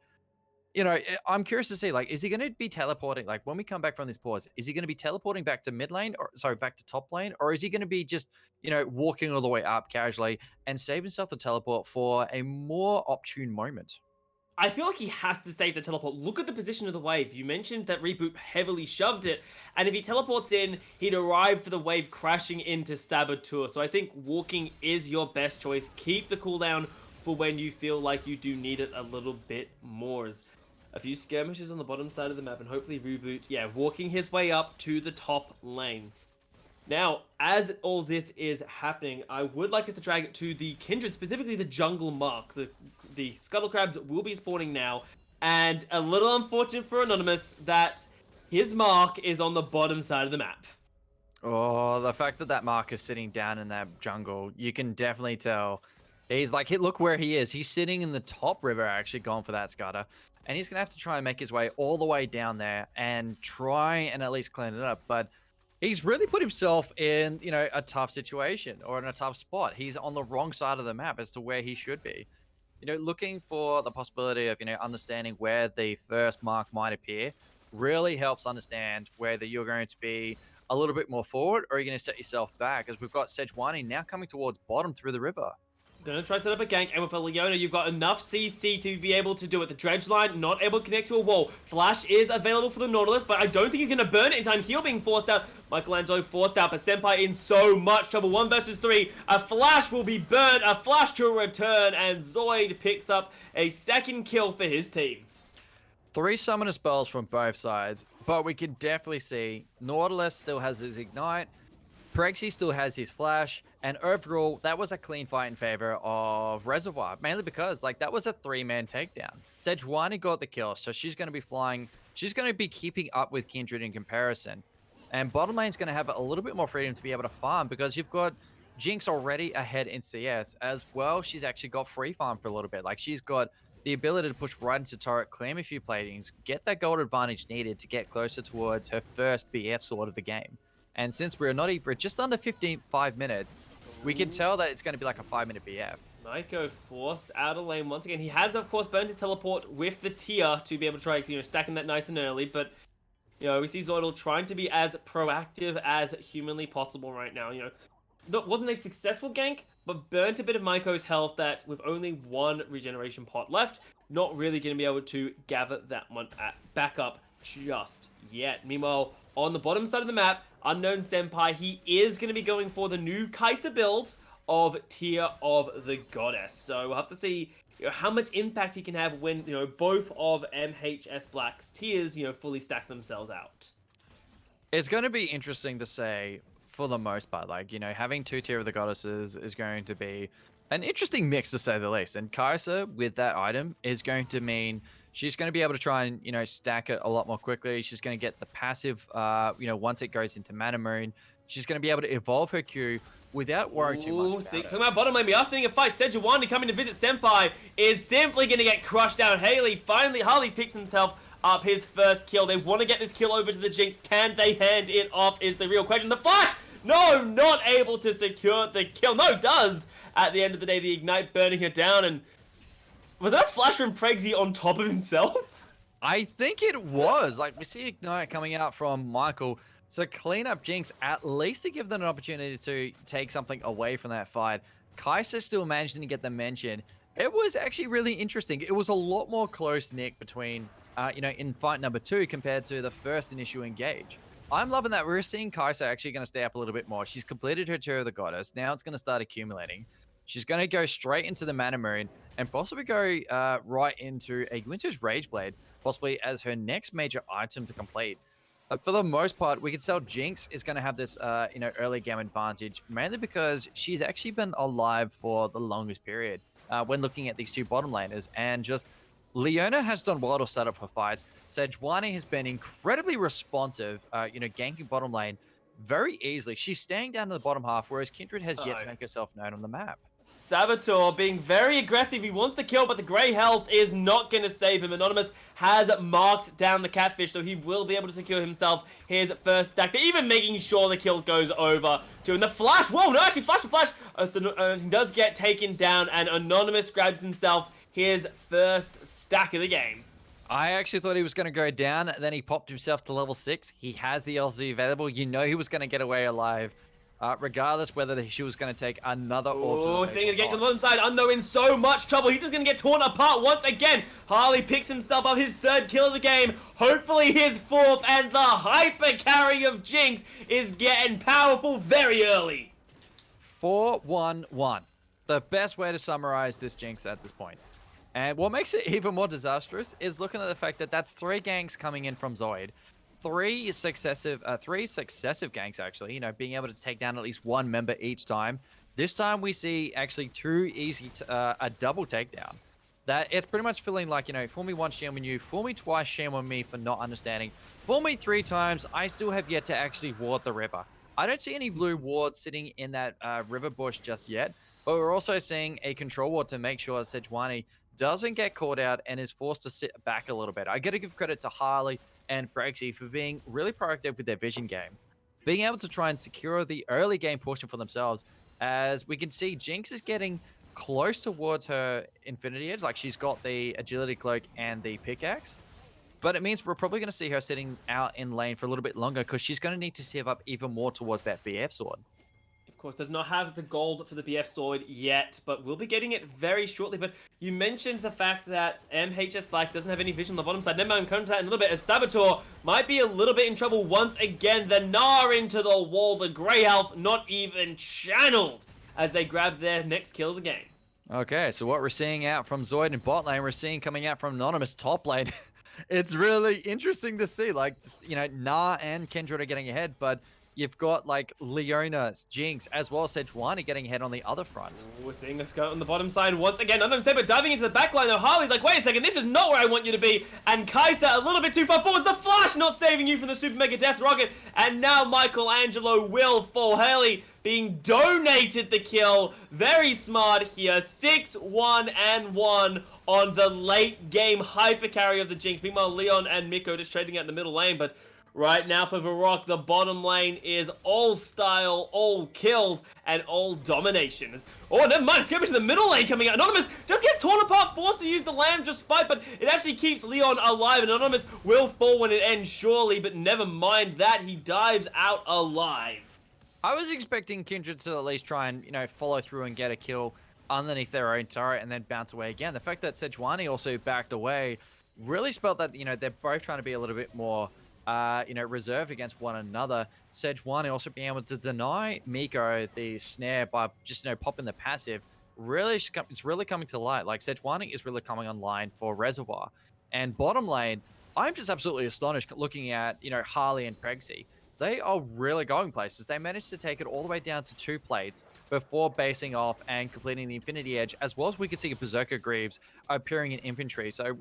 I'm curious to see, is he going to be teleporting? When we come back from this pause, is he going to be teleporting back to mid lane, back to top lane? Or is he going to be just, walking all the way up casually and save himself the teleport for a more opportune moment? I feel like he has to save the teleport. Look at the position of the wave. You mentioned that Reboot heavily shoved it, and if he teleports in, he'd arrive for the wave crashing into Saboteur. So I think walking is your best choice. Keep the cooldown for when you feel like you do need it a little bit more. A few skirmishes on the bottom side of the map, and hopefully Reboot, walking his way up to the top lane. Now, as all this is happening, I would like us to drag it to the Kindred, specifically the jungle marks. The Scuttle Crabs will be spawning now, and a little unfortunate for Anonymous that his mark is on the bottom side of the map. Oh, the fact that mark is sitting down in that jungle, you can definitely tell He's like, look where he is. He's sitting in the top river, actually going for that scatter. And he's going to have to try and make his way all the way down there and try and at least clean it up. But he's really put himself in, a tough situation or in a tough spot. He's on the wrong side of the map as to where he should be. Looking for the possibility of, understanding where the first mark might appear really helps understand whether you're going to be a little bit more forward or you're going to set yourself back, as we've got Sejuani now coming towards bottom through the river. Gonna try to set up a gank, and with a Leona, you've got enough CC to be able to do it. The dredge line not able to connect to a wall. Flash is available for the Nautilus, but I don't think you're gonna burn it in time. Heal being forced out. Michelangelo forced out, but Senpai in so much trouble. 1 versus 3. A flash will be burned. A flash to return, and Zoid picks up a second kill for his team. 3 summoner spells from both sides, but we can definitely see Nautilus still has his Ignite, Prexy still has his Flash, and overall, that was a clean fight in favor of Reservoir, mainly because, that was a 3-man takedown. Sejuani got the kill, so she's going to be flying, she's going to be keeping up with Kindred in comparison. And bottom lane's going to have a little bit more freedom to be able to farm, because you've got Jinx already ahead in CS, as well she's actually got free farm for a little bit. She's got the ability to push right into turret, claim a few platings, get that gold advantage needed to get closer towards her first BF sword of the game. And since we're not even just under 55 minutes, we can tell that it's going to be like a 5-minute BF. Maiko forced out of lane once again. He has, of course, burned his teleport with the tier to be able to try, stacking that nice and early. But, we see Zoidal trying to be as proactive as humanly possible right now. That wasn't a successful gank, but burnt a bit of Maiko's health that with only 1 regeneration pot left, not really going to be able to gather that one back up just yet. Meanwhile, on the bottom side of the map, Unknown Senpai, he is going to be going for the new Kai'Sa build of Tear of the Goddess. So we'll have to see how much impact he can have when both of MHS Black's tiers fully stack themselves out. It's going to be interesting to say, for the most part, having 2 Tear of the Goddesses is going to be an interesting mix, to say the least. And Kai'Sa, with that item, is going to mean she's going to be able to try and, stack it a lot more quickly. She's going to get the passive, once it goes into Mana Moon. She's going to be able to evolve her Q without worrying too much about it. Talking about bottom lane, we are seeing a fight. Sejuani coming to visit Senpai is simply going to get crushed down. Harley picks himself up his first kill. They want to get this kill over to the Jinx. Can they hand it off is the real question. The Flash! No, not able to secure the kill. No, does. At the end of the day, the Ignite burning her down, and was that a flash from Pregsy on top of himself? I think it was. We see Ignite coming out from Michael. So clean up Jinx, at least to give them an opportunity to take something away from that fight. Kai'Sa still managing to get the mention. It was actually really interesting. It was a lot more close, Nick, between, in fight number 2 compared to the first initial engage. I'm loving that we're seeing Kai'Sa actually going to stay up a little bit more. She's completed her Tear of the Goddess. Now it's going to start accumulating. She's going to go straight into the Mana Moon and possibly go right into a Winter's Rageblade, possibly as her next major item to complete. For the most part, we can tell Jinx is going to have this, early game advantage, mainly because she's actually been alive for the longest period when looking at these 2 bottom laners. And just Leona has done well to set up her fights. Sejuani has been incredibly responsive, ganking bottom lane very easily. She's staying down in the bottom half, whereas Kindred has yet to make herself known on the map. Saboteur being very aggressive. He wants to kill, but the grey health is not going to save him. Anonymous has marked down the catfish, so he will be able to secure himself his first stack. They're even making sure the kill goes over to him. The flash. Whoa, no, actually, flash. He does get taken down, and Anonymous grabs himself his first stack of the game. I actually thought he was going to go down, then he popped himself to level 6. He has the LZ available. He was going to get away alive. Regardless whether she was going to take another orb. Oh, seeing it again to the bottom side. Unknown in so much trouble. He's just going to get torn apart once again. Harley picks himself up his 3rd kill of the game. Hopefully his 4th. And the hyper carry of Jinx is getting powerful very early. 4-1-1. The best way to summarize this Jinx at this point. And what makes it even more disastrous is looking at the fact that that's 3 ganks coming in from Zoid. 3 successive ganks, actually, being able to take down at least 1 member each time. This time we see actually 2 easy, a double takedown. That it's pretty much feeling like, fool me once, shame on you. Fool me twice, shame on me for not understanding. Fool me 3 times, I still have yet to actually ward the river. I don't see any blue wards sitting in that river bush just yet. but we're also seeing a control ward to make sure Sejuani doesn't get caught out and is forced to sit back a little bit. I got to give credit to Harley and Brexy for being really proactive with their vision game, being able to try and secure the early game portion for themselves. As we can see, Jinx is getting close towards her Infinity Edge. Like, she's got the Agility Cloak and the Pickaxe. But it means we're probably going to see her sitting out in lane for a little bit longer because she's going to need to save up even more towards that BF sword. Of course, does not have the gold for the BF sword yet, but we'll be getting it very shortly. But you mentioned the fact that MHS Black doesn't have any vision on the bottom side. Never mind, come to that in a little bit, as Saboteur might be a little bit in trouble once again. The Gnar into the wall, the Grey Elf not even channeled as they grab their next kill of the game. Okay, so what we're seeing out from Zoid in bot lane, we're seeing coming out from Anonymous top lane. It's really interesting to see, like, you know, Gnar and Kindred are getting ahead, but you've got, like, Leona, Jinx, as well as Sejuani getting ahead on the other front. We're seeing us go on the bottom side once again. None of them said, but diving into the back line, though. Harley's like, wait a second, this is not where I want you to be. And Kai'Sa a little bit too far forward. The flash not saving you from the Super Mega Death Rocket. And now Michelangelo will fall. Haley being donated the kill. Very smart here. 6-1-1 on the late game hyper carry of the Jinx. Meanwhile, Leon and Miko just trading out in the middle lane, but right now for Varrock, the bottom lane is all style, all kills, and all dominations. Oh, never mind, skirmish in the middle lane coming out. Anonymous just gets torn apart, forced to use the Lamb just spite, but it actually keeps Leon alive, and Anonymous will fall when it ends surely, but never mind that, he dives out alive. I was expecting Kindred to at least try and, you know, follow through and get a kill underneath their own turret and then bounce away again. The fact that Sejuani also backed away really spelled that, you know, they're both trying to be a little bit more you know, reserved against one another. Sejuani also being able to deny Miko the snare by just, you know, popping the passive. Really, it's really coming to light. Like, Sejuani is really coming online for Reservoir. And bottom lane, I'm just absolutely astonished looking at, you know, Harley and Pregsy. They are really going places. They managed to take it all the way down to 2 plates before basing off and completing the Infinity Edge, as well as we could see a Berserker Greaves appearing in infantry. So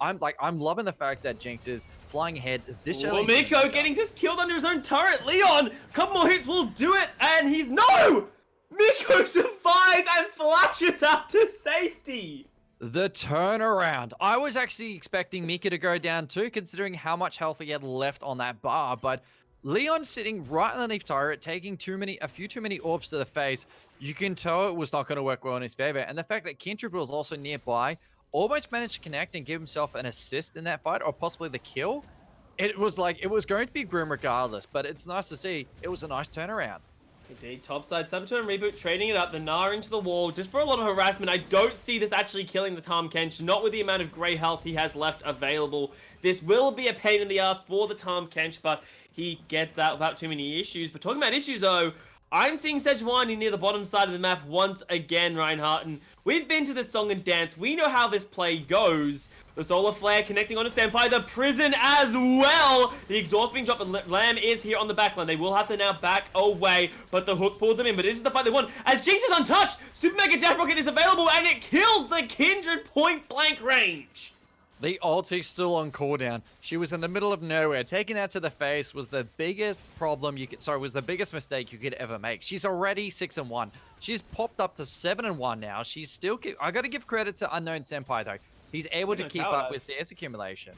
I'm loving the fact that Jinx is flying ahead this early. Well, Miko getting this killed under his own turret. Leon, a couple more hits will do it, and he's no! Miko survives and flashes out to safety. The turnaround. I was actually expecting Mika to go down too, considering how much health he had left on that bar, but Leon sitting right underneath turret, taking a few too many orbs to the face. You can tell it was not going to work well in his favor. And the fact that Kindred was also nearby, almost managed to connect and give himself an assist in that fight, or possibly the kill. It was like, it was going to be grim regardless, but it's nice to see. It was a nice turnaround. Indeed, topside, Saboteur and Reboot trading it up, the Gnar into the wall, just for a lot of harassment. I don't see this actually killing the Tahm Kench, not with the amount of grey health he has left available. This will be a pain in the ass for the Tahm Kench, but he gets out without too many issues. But talking about issues, though, I'm seeing Sejuani near the bottom side of the map once again, Reinhardt, and we've been to this song and dance. We know how this play goes. The Solar Flare connecting onto Senpai, the prison as well. The exhaust being dropped, and Lamb is here on the backline. They will have to now back away, but the hook pulls them in. But this is the fight they want. As Jinx is untouched, Super Mega Death Rocket is available, and it kills the Kindred point blank range. The ulti's still on cooldown. She was in the middle of nowhere. Taking that to the face was the biggest was the biggest mistake you could ever make. She's already 6-1. She's popped up to 7-1 now. She's still, I gotta give credit to Unknown Senpai though. He's able to keep up with CS accumulation.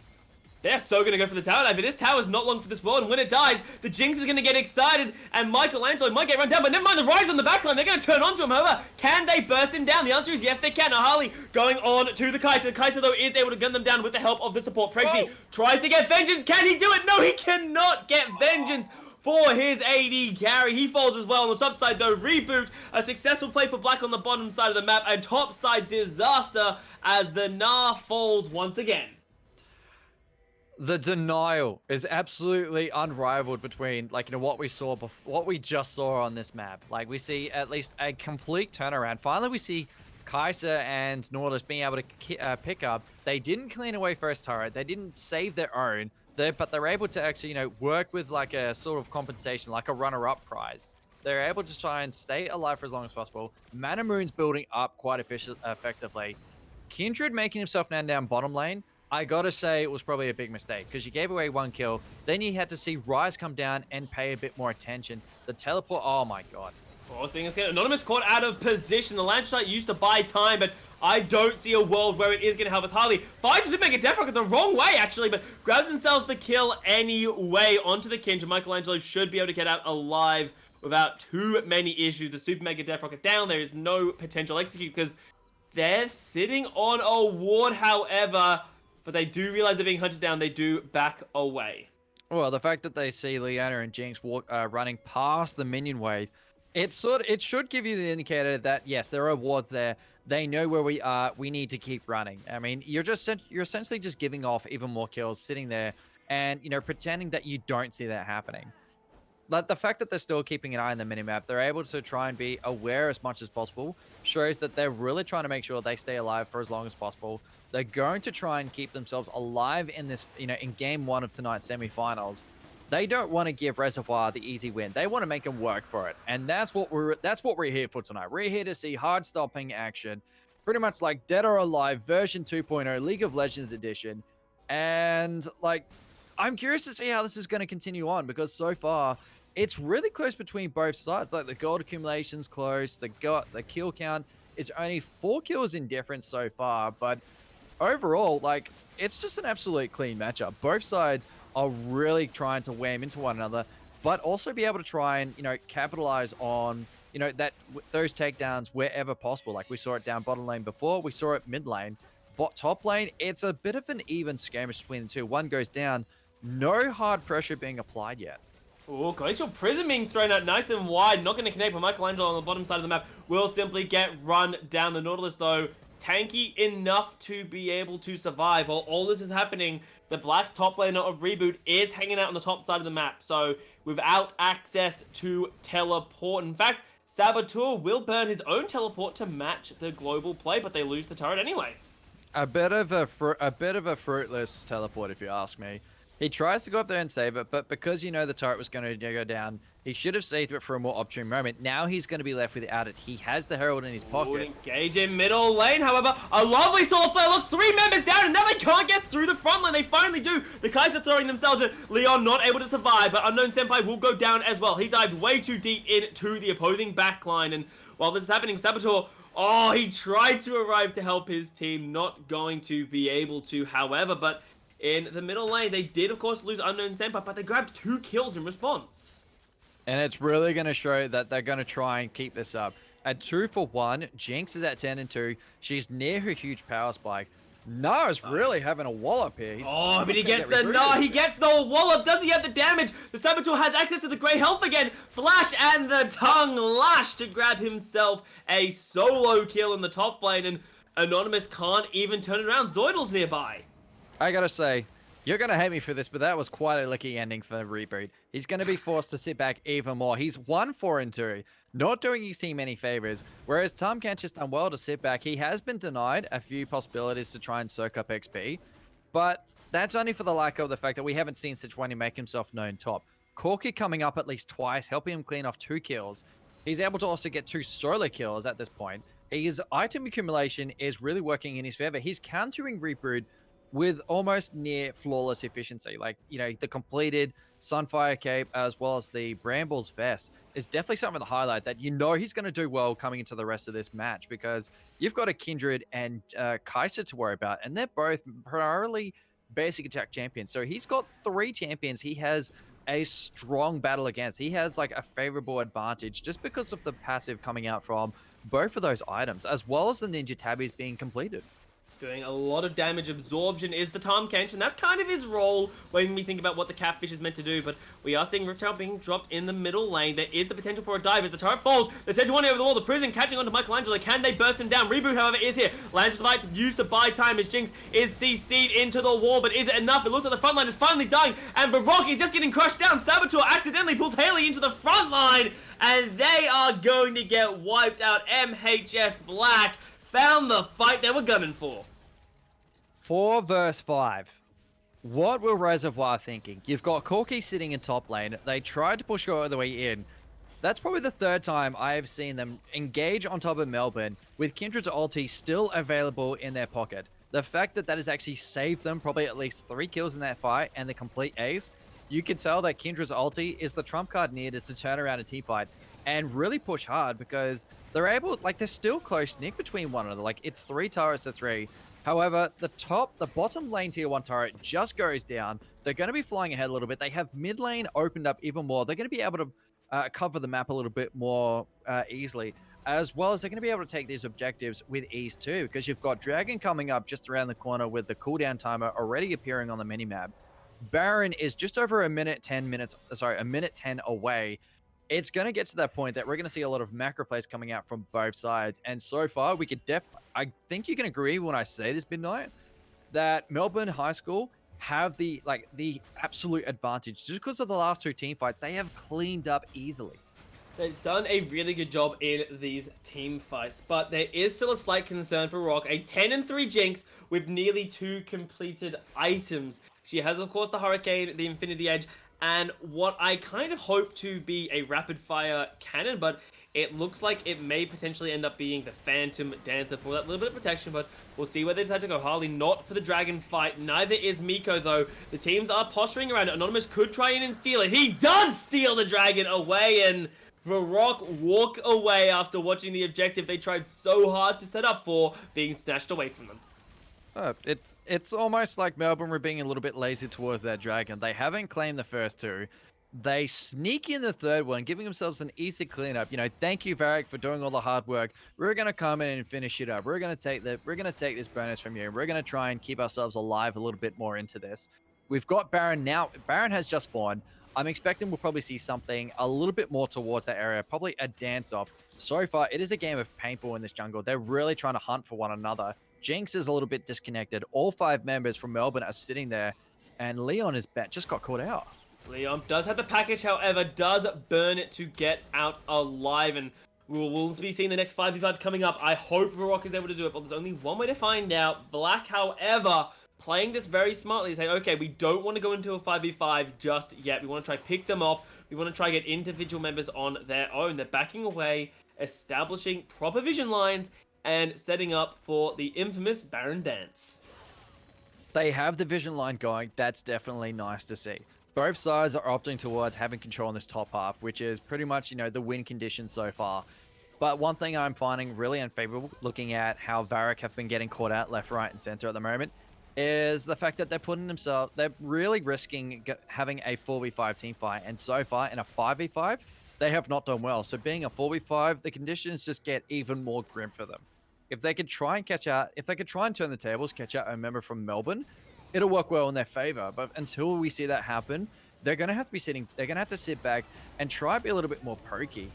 They're so going to go for the tower dive, but this tower is not long for this world, and when it dies, the Jinx is going to get excited, and Michelangelo might get run down, but never mind the Rise on the backline, they're going to turn onto him, however, can they burst him down? The answer is yes, they can. Now Harley going on to the Kai'Sa. Kai'Sa, though, is able to gun them down with the help of the support. Prexy tries to get vengeance. Can he do it? No, he cannot get vengeance for his AD carry. He falls as well on the top side, though. Reboot, a successful play for Black on the bottom side of the map, and top side disaster as the Gnar falls once again. The denial is absolutely unrivaled between, like, you know, what we just saw on this map. Like, we see at least a complete turnaround. Finally, we see Kai'Sa and Nautilus being able to pick up. They didn't clean away first turret. They didn't save their own. But they're able to actually, you know, work with like a sort of compensation, like a runner-up prize. They're able to try and stay alive for as long as possible. Manamoon's building up quite effectively. Kindred making himself now down bottom lane. I gotta say it was probably a big mistake because you gave away 1 kill. Then you had to see Rise come down and pay a bit more attention. The teleport, oh my god. Oh, seeing us get Anonymous caught out of position. The Lance Strike used to buy time, but I don't see a world where it is going to help us. Harley finds to make a Death Rocket the wrong way, actually, but grabs themselves the kill anyway onto the Kindred. Michelangelo should be able to get out alive without too many issues. The Super Mega Death Rocket down. There is no potential execute because they're sitting on a ward, however, but they do realize they're being hunted down. They do back away. Well, the fact that they see Leona and Jinx running past the minion wave, it should give you the indicator that yes, there are wards there. They know where we are. We need to keep running. I mean, you're essentially just giving off even more kills, sitting there, and pretending that you don't see that happening. Like the fact that they're still keeping an eye on the minimap, they're able to try and be aware as much as possible, shows that they're really trying to make sure they stay alive for as long as possible. They're going to try and keep themselves alive in this, in game 1 of tonight's semifinals. They don't want to give Reservoir the easy win. They want to make them work for it, and that's what we're here for tonight. We're here to see hard stopping action, pretty much like Dead or Alive version 2.0, League of Legends edition, and like I'm curious to see how this is going to continue on because so far it's really close between both sides. Like the gold accumulation's close, the kill count is only 4 kills in difference so far, but overall, like, it's just an absolute clean matchup. Both sides are really trying to wham into one another, but also be able to try and, capitalize on, those takedowns wherever possible. Like we saw it down bottom lane before, we saw it mid lane. Top lane, it's a bit of an even skirmish between the two. One goes down, no hard pressure being applied yet. Oh, Glacial Prison being thrown out nice and wide. Not going to connect, but Michelangelo on the bottom side of the map will simply get run down. The Nautilus, though, tanky enough to be able to survive. While all this is happening, the black top laner of Reboot is hanging out on the top side of the map. So, without access to teleport. In fact, Saboteur will burn his own teleport to match the global play, but they lose the turret anyway. A bit of a fruitless teleport, if you ask me. He tries to go up there and save it, but because the turret was going to go down, he should have saved it for a more opportune moment. Now he's going to be left without it. He has the Herald in his pocket. Engage in middle lane, however, a lovely solar flare looks 3 members down, and now they can't get through the front line. They finally do. The Kaiser throwing themselves at Leon, not able to survive, but Unknown Senpai will go down as well. He dived way too deep into the opposing backline, and while this is happening, Saboteur, he tried to arrive to help his team, not going to be able to, however, but in the middle lane, they did, of course, lose Unknown Senpai, but they grabbed 2 kills in response. And it's really going to show that they're going to try and keep this up. At 2 for 1, Jinx is at 10 and 2. She's near her huge power spike. Nara's really having a wallop here. But he gets he gets the wallop. Does he have the damage? The Saboteur has access to the great health again. Flash and the tongue lash to grab himself a solo kill in the top lane, and Anonymous can't even turn it around. Zoidal's nearby. I gotta say, you're gonna hate me for this, but that was quite a lucky ending for Reboot. He's gonna be forced to sit back even more. He's 1-4-2, not doing his team any favors, whereas Tom Kench has done well to sit back. He has been denied a few possibilities to try and soak up XP, but that's only for the lack of the fact that we haven't seen Sejuani make himself known top. Corki coming up at least twice, helping him clean off 2 kills. He's able to also get 2 solo kills at this point. His item accumulation is really working in his favor. He's countering Reboot with almost near flawless efficiency. Like, the completed Sunfire Cape as well as the Brambles Vest is definitely something to highlight that he's going to do well coming into the rest of this match because you've got a Kindred and Kaiser to worry about, and they're both primarily basic attack champions. So he's got 3 champions he has a strong battle against. He has like a favorable advantage just because of the passive coming out from both of those items, as well as the Ninja Tabbies being completed. Doing a lot of damage. Absorption is the Tom Kench, and that's kind of his role when we think about what the Catfish is meant to do, but we are seeing Riptail being dropped in the middle lane. There is the potential for a dive as the turret falls. The Sejuani over the wall, the Prison catching onto Michelangelo. Can they burst him down? Reboot, however, is here. Lands the fight to use to buy time as Jinx is CC'd into the wall, but is it enough? It looks like the front line is finally dying, and Varrock is just getting crushed down. Saboteur accidentally pulls Haley into the front line, and they are going to get wiped out. MHS Black found the fight they were gunning for. 4 versus 5. What were Reservoir thinking? You've got Corki sitting in top lane. They tried to push all the way in. That's probably the 3rd time I have seen them engage on top of Melbourne with Kindred's ulti still available in their pocket. The fact that has actually saved them probably at least 3 kills in that fight and the complete ace, you can tell that Kindred's ulti is the trump card needed to turn around a team fight. and really push hard because they're able, like, there's still close nick between one another. Like, it's 3 turrets to 3. However, the bottom lane tier 1 turret just goes down. They're going to be flying ahead a little bit. They have mid lane opened up even more. They're going to be able to cover the map a little bit more easily, as well as they're going to be able to take these objectives with ease too, because you've got Dragon coming up just around the corner with the cooldown timer already appearing on the minimap. Baron is just over a minute 10 away. It's going to get to that point that we're going to see a lot of macro plays coming out from both sides. And so far, we could I think you can agree when I say this, Midnight, that Melbourne High School have the absolute advantage. Just because of the last 2 team fights, they have cleaned up easily. They've done a really good job in these team fights, but there is still a slight concern for Rock. A 10-3 Jinx with nearly 2 completed items. She has, of course, the Hurricane, the Infinity Edge, and what I kind of hope to be a rapid-fire cannon, but it looks like it may potentially end up being the Phantom Dancer for that little bit of protection, but we'll see where they decide to go. Harley not for the Dragon fight. Neither is Miko, though. The teams are posturing around it. Anonymous could try in and steal it. He does steal the Dragon away, and Varrock walk away after watching the objective they tried so hard to set up for being snatched away from them. It's almost like Melbourne were being a little bit lazy towards that Dragon. They haven't claimed the first 2. They sneak in the 3rd one, giving themselves an easy cleanup. Thank you, Varrock, for doing all the hard work. We're gonna come in and finish it up. We're gonna take this bonus from you. We're gonna try and keep ourselves alive a little bit more into this. We've got Baron now. Baron has just spawned. I'm expecting we'll probably see something a little bit more towards that area, probably a dance-off. So far, it is a game of paintball in this jungle. They're really trying to hunt for one another. Jinx is a little bit disconnected. All 5 members from Melbourne are sitting there, and Leon just got caught out. Leon does have the package, however, does burn it to get out alive, and we'll be seeing the next 5v5 coming up. I hope Varrock is able to do it, but there's only one way to find out. Black, however, playing this very smartly, saying, okay, we don't want to go into a 5v5 just yet. We want to try pick them off. We want to try get individual members on their own. They're backing away, establishing proper vision lines, and setting up for the infamous Baron Dance. They have the vision line going. That's definitely nice to see. Both sides are opting towards having control in this top half, which is pretty much, the win condition so far. But one thing I'm finding really unfavorable, looking at how Varrock have been getting caught out left, right, and center at the moment, is the fact that they're really risking having a 4v5 team fight. And so far, in a 5v5, they have not done well. So being a 4v5, the conditions just get even more grim for them. If they could try and turn the tables, catch out a member from Melbourne, it'll work well in their favor. But until we see that happen, they're going to have to sit back and try to be a little bit more pokey.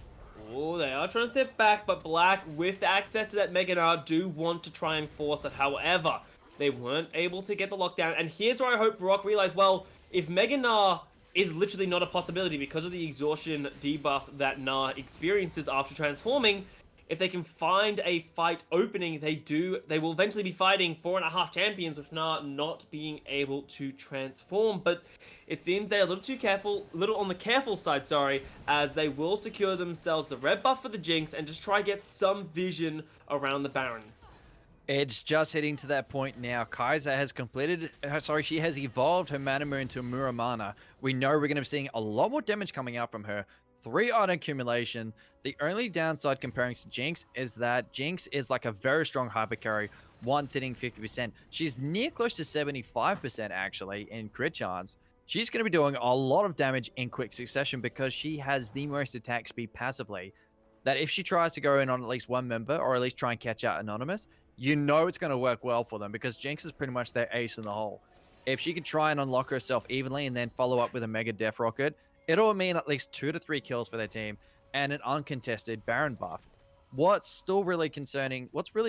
Oh, they are trying to sit back, but Black, with access to that Mega Gnar, do want to try and force it. However, they weren't able to get the lockdown. And here's where I hope Varrock realized, well, if Mega Gnar is literally not a possibility because of the exhaustion debuff that Gnar experiences after transforming, if they can find a fight opening, they will eventually be fighting 4.5 champions with Gnar not being able to transform. But it seems they're a little on the careful side, as they will secure themselves the red buff for the Jinx and just try to get some vision around the Baron. It's just heading to that point now. Kaiser has she has evolved her Manamune into Muramana. We know we're going to be seeing a lot more damage coming out from her. 3 item accumulation. The only downside comparing to Jinx is that Jinx is like a very strong hyper carry, once hitting 50%. She's near close to 75% actually in crit chance. She's going to be doing a lot of damage in quick succession because she has the most attack speed passively. That if she tries to go in on at least one member or at least try and catch out Anonymous, it's going to work well for them because Jinx is pretty much their ace in the hole. If she could try and unlock herself evenly and then follow up with a Mega Death Rocket, it'll mean at least 2 to 3 kills for their team and an uncontested Baron buff. What's really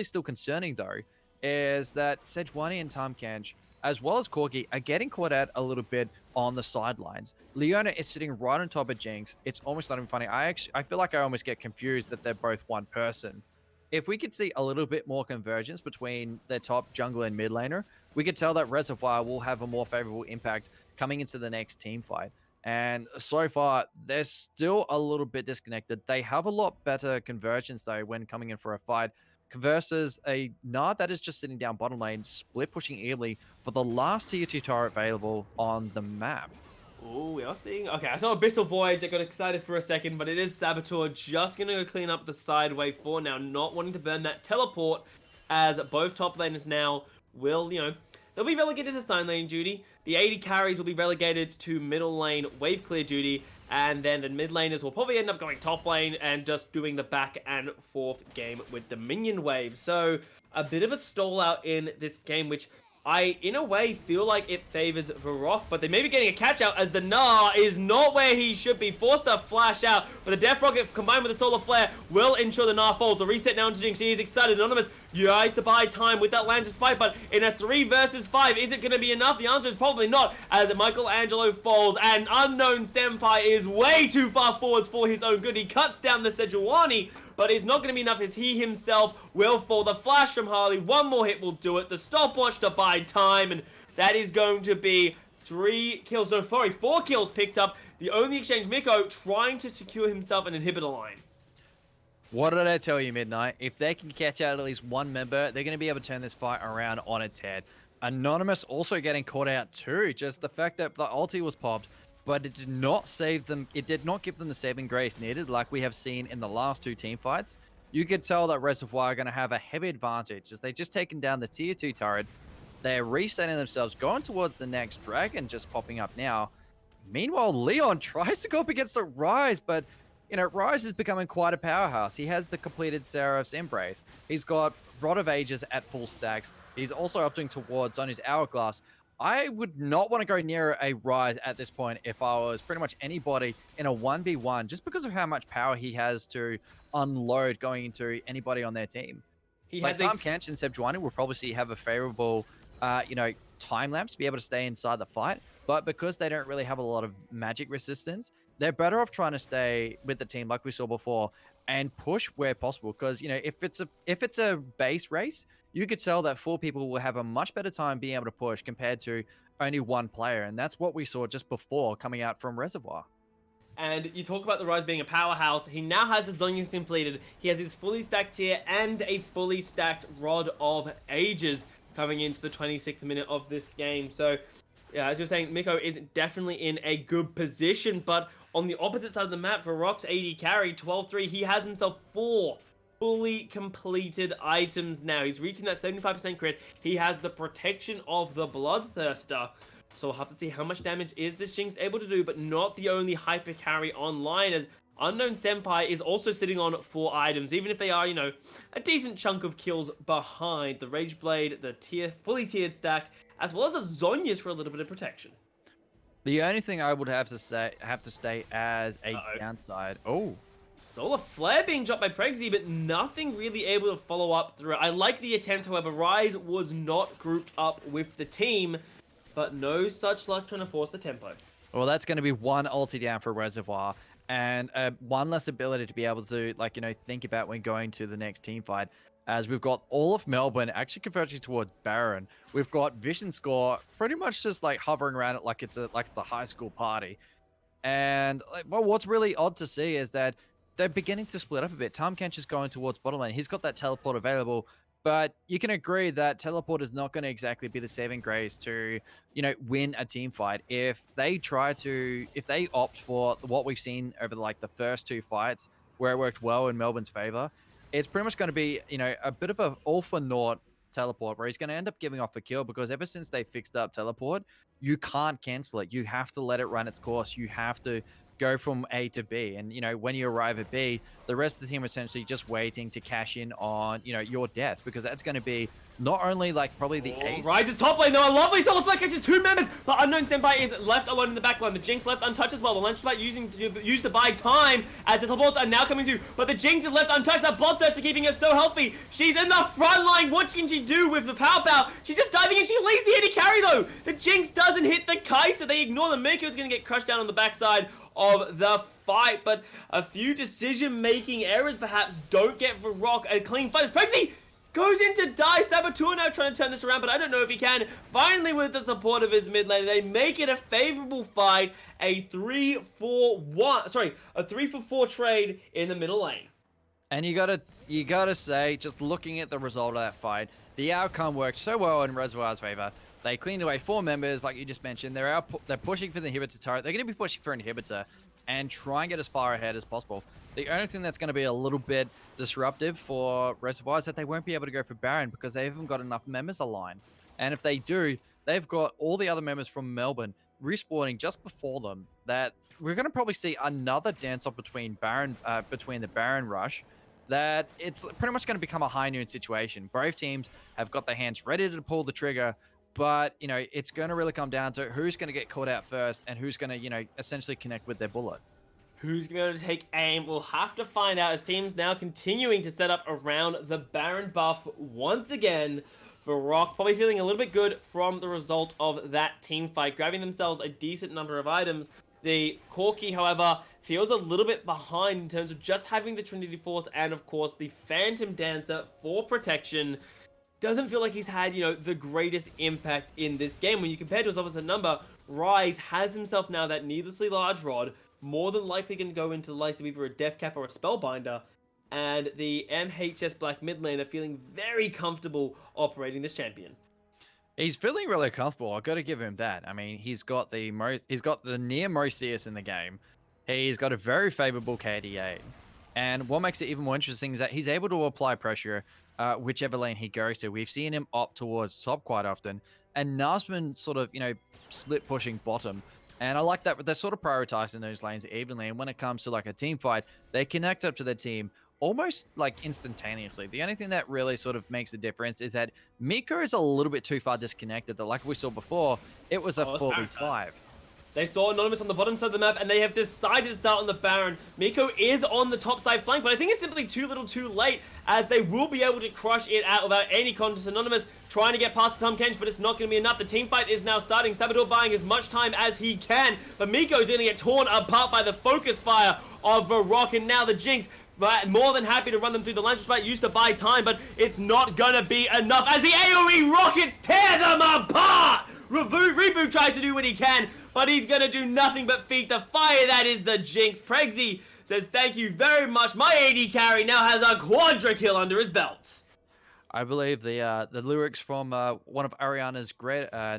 still concerning though, is that Sejuani and Tamkench, as well as Corgi, are getting caught out a little bit on the sidelines. Leona is sitting right on top of Jinx. It's almost not even funny. I feel like I almost get confused that they're both one person. If we could see a little bit more convergence between their top jungler and mid laner, we could tell that Reservoir will have a more favorable impact coming into the next team fight. And so far, they're still a little bit disconnected. They have a lot better convergence, though, when coming in for a fight, versus a Gnar that is just sitting down bottom lane, split pushing evenly for the last tier 2 turret available on the map. Oh, we are seeing. Okay, I saw Abyssal Voyage. I got excited for a second, but it is Saboteur just going to go clean up the sideway for now, not wanting to burn that teleport, as both top laners now will, they'll be relegated to sign lane duty. The 80 carries will be relegated to middle lane wave clear duty, and then the mid laners will probably end up going top lane and just doing the back and forth game with the minion wave. So a bit of a stall out in this game, which I, in a way, feel like it favors Varrock, but they may be getting a catch-out as the Gnar is not where he should be. Forced to flash out, but the Death Rocket combined with the Solar Flare will ensure the Gnar falls. The reset now into Jinx. He is excited. Anonymous tries to buy time with that Lantis fight, but in a 3 versus 5, is it going to be enough? The answer is probably not, as Michelangelo falls, and Unknown Senpai is way too far forwards for his own good. He cuts down the Sejuani, but it's not going to be enough as he himself will fall. The flash from Harley, one more hit will do it. The stopwatch to buy time, and that is going to be 4 kills picked up. The only exchange, Miko trying to secure himself an inhibitor line. What did I tell you, Midnight? If they can catch out at least one member, they're going to be able to turn this fight around on its head. Anonymous also getting caught out too. Just the fact that the ulti was popped, but it did not save them. It did not give them the saving grace needed, like we have seen in the last 2 team fights. You could tell that Reservoir are going to have a heavy advantage as they just taken down the tier 2 turret. They're resetting themselves, going towards the next dragon just popping up now. Meanwhile, Leon tries to go up against the Rise, but Rise is becoming quite a powerhouse. He has the completed Seraph's Embrace. He's got Rod of Ages at full stacks. He's also opting towards on his Hourglass. I would not want to go near a Rise at this point if I was pretty much anybody in a 1v1, just because of how much power he has to unload going into anybody on their team. Like Tom Kench and Sejuani will probably see have a favorable, time lapse to be able to stay inside the fight. But because they don't really have a lot of magic resistance, they're better off trying to stay with the team like we saw before and push where possible. Because, if it's a base race, you could tell that 4 people will have a much better time being able to push compared to only 1 player. And that's what we saw just before coming out from Reservoir. And you talk about the Rise being a powerhouse. He now has the Zhonya's completed. He has his fully stacked tier and a fully stacked Rod of Ages coming into the 26th minute of this game. So, yeah, as you're saying, Miko is definitely in a good position. But on the opposite side of the map, Varrock's AD carry, 12-3, he has himself 4 fully completed items now. He's reaching that 75% crit. He has the protection of the Bloodthirster. So we'll have to see how much damage is this Jinx able to do, but not the only hyper carry online, as Unknown Senpai is also sitting on 4 items, even if they are, a decent chunk of kills behind. The Rage Blade, the fully tiered stack, as well as a Zhonya's for a little bit of protection. The only thing I would have to state as a downside. Oh. Solar Flare being dropped by Pregsy, but nothing really able to follow up through it. I like the attempt, however. Rise was not grouped up with the team, but no such luck trying to force the tempo. Well, that's going to be 1 ulti down for Reservoir, and 1 less ability to be able to, think about when going to the next team fight. As we've got all of Melbourne actually converging towards Baron. We've got Vision Score pretty much just hovering around it like it's a high school party. And what's really odd to see is that they're beginning to split up a bit. Tom Kench is going towards bottom lane. He's got that teleport available, but you can agree that teleport is not going to exactly be the saving grace to, win a team fight. If they opt for what we've seen over the first 2 fights where it worked well in Melbourne's favor, it's pretty much going to be, a bit of a all for naught teleport where he's going to end up giving off a kill, because ever since they fixed up teleport, you can't cancel it. You have to let it run its course. You have to go from A to B. And, when you arrive at B, the rest of the team are essentially just waiting to cash in on, your death, because that's going to be not only probably the ace. Rise is top lane though. A lovely Solar Flare catches 2 members, but Unknown Senpai is left alone in the back line. The Jinx left untouched as well. The Lunch Light used to buy time as the teleports are now coming through, but the Jinx is left untouched. That Bloodthirster keeping her so healthy. She's in the front line. What can she do with the power? She's just diving in. She leaves the AD carry though. The Jinx doesn't hit the Kai'Sa. They ignore the Miko's going to get crushed down on the backside of the fight, but a few decision-making errors perhaps don't get Varrock a clean fight. As Pregsy goes into die. Saboteur now trying to turn this around, but I don't know if he can. Finally, with the support of his mid lane, they make it a favorable fight. A 3-for-4 trade in the middle lane. And you gotta say, just looking at the result of that fight, the outcome worked so well in Reservoir's favor. They cleaned away 4 members, like you just mentioned. They're pushing for the inhibitor turret. They're going to be pushing for an inhibitor and try and get as far ahead as possible. The only thing that's going to be a little bit disruptive for Reservoir is that they won't be able to go for Baron because they haven't got enough members aligned. And if they do, they've got all the other members from Melbourne respawning just before them. That we're going to probably see another dance off between the Baron rush. That it's pretty much going to become a high noon situation. Both teams have got their hands ready to pull the trigger, but it's going to really come down to who's going to get caught out first and who's going to essentially connect with their bullet. Who's going to take aim? We'll have to find out as teams now continuing to set up around the Baron buff once again. Varrock probably feeling a little bit good from the result of that team fight, grabbing themselves a decent number of items. The Corki, however, feels a little bit behind in terms of just having the Trinity Force and, of course, the Phantom Dancer for protection. Doesn't feel like he's had, the greatest impact in this game. When you compare to his opposite number, Rise has himself now that needlessly large rod, more than likely going to go into the likes of either a Death Cap or a Spellbinder. And the MHS Black mid lane are feeling very comfortable operating this champion. He's feeling really comfortable. I've got to give him that. I mean, he's got the near most CS in the game. He's got a very favorable KDA. And what makes it even more interesting is that he's able to apply pressure whichever lane he goes to. We've seen him opt towards top quite often. And Nasman sort of, split pushing bottom. And I like that they're sort of prioritizing those lanes evenly. And when it comes to like a team fight, they connect up to their team almost like instantaneously. The only thing that really sort of makes the difference is that Miko is a little bit too far disconnected. That, like we saw before, it was a 4v5. They saw Anonymous on the bottom side of the map, and they have decided to start on the Baron. Miko is on the top side flank, but I think it's simply too little too late, as they will be able to crush it out without any contest. Anonymous trying to get past the Tom Kench, but it's not going to be enough. The team fight is now starting. Sabador buying as much time as he can, but Miko's going to get torn apart by the focus fire of Varrock, and now the Jinx. But more than happy to run them through the lunch fight, used to buy time, but it's not gonna be enough as the AoE rockets tear them apart! Reboot tries to do what he can, but he's gonna do nothing but feed the fire. That is the Jinx. Pregsy says, thank you very much. My AD carry now has a quadra kill under his belt. I believe the lyrics from one of Ariana's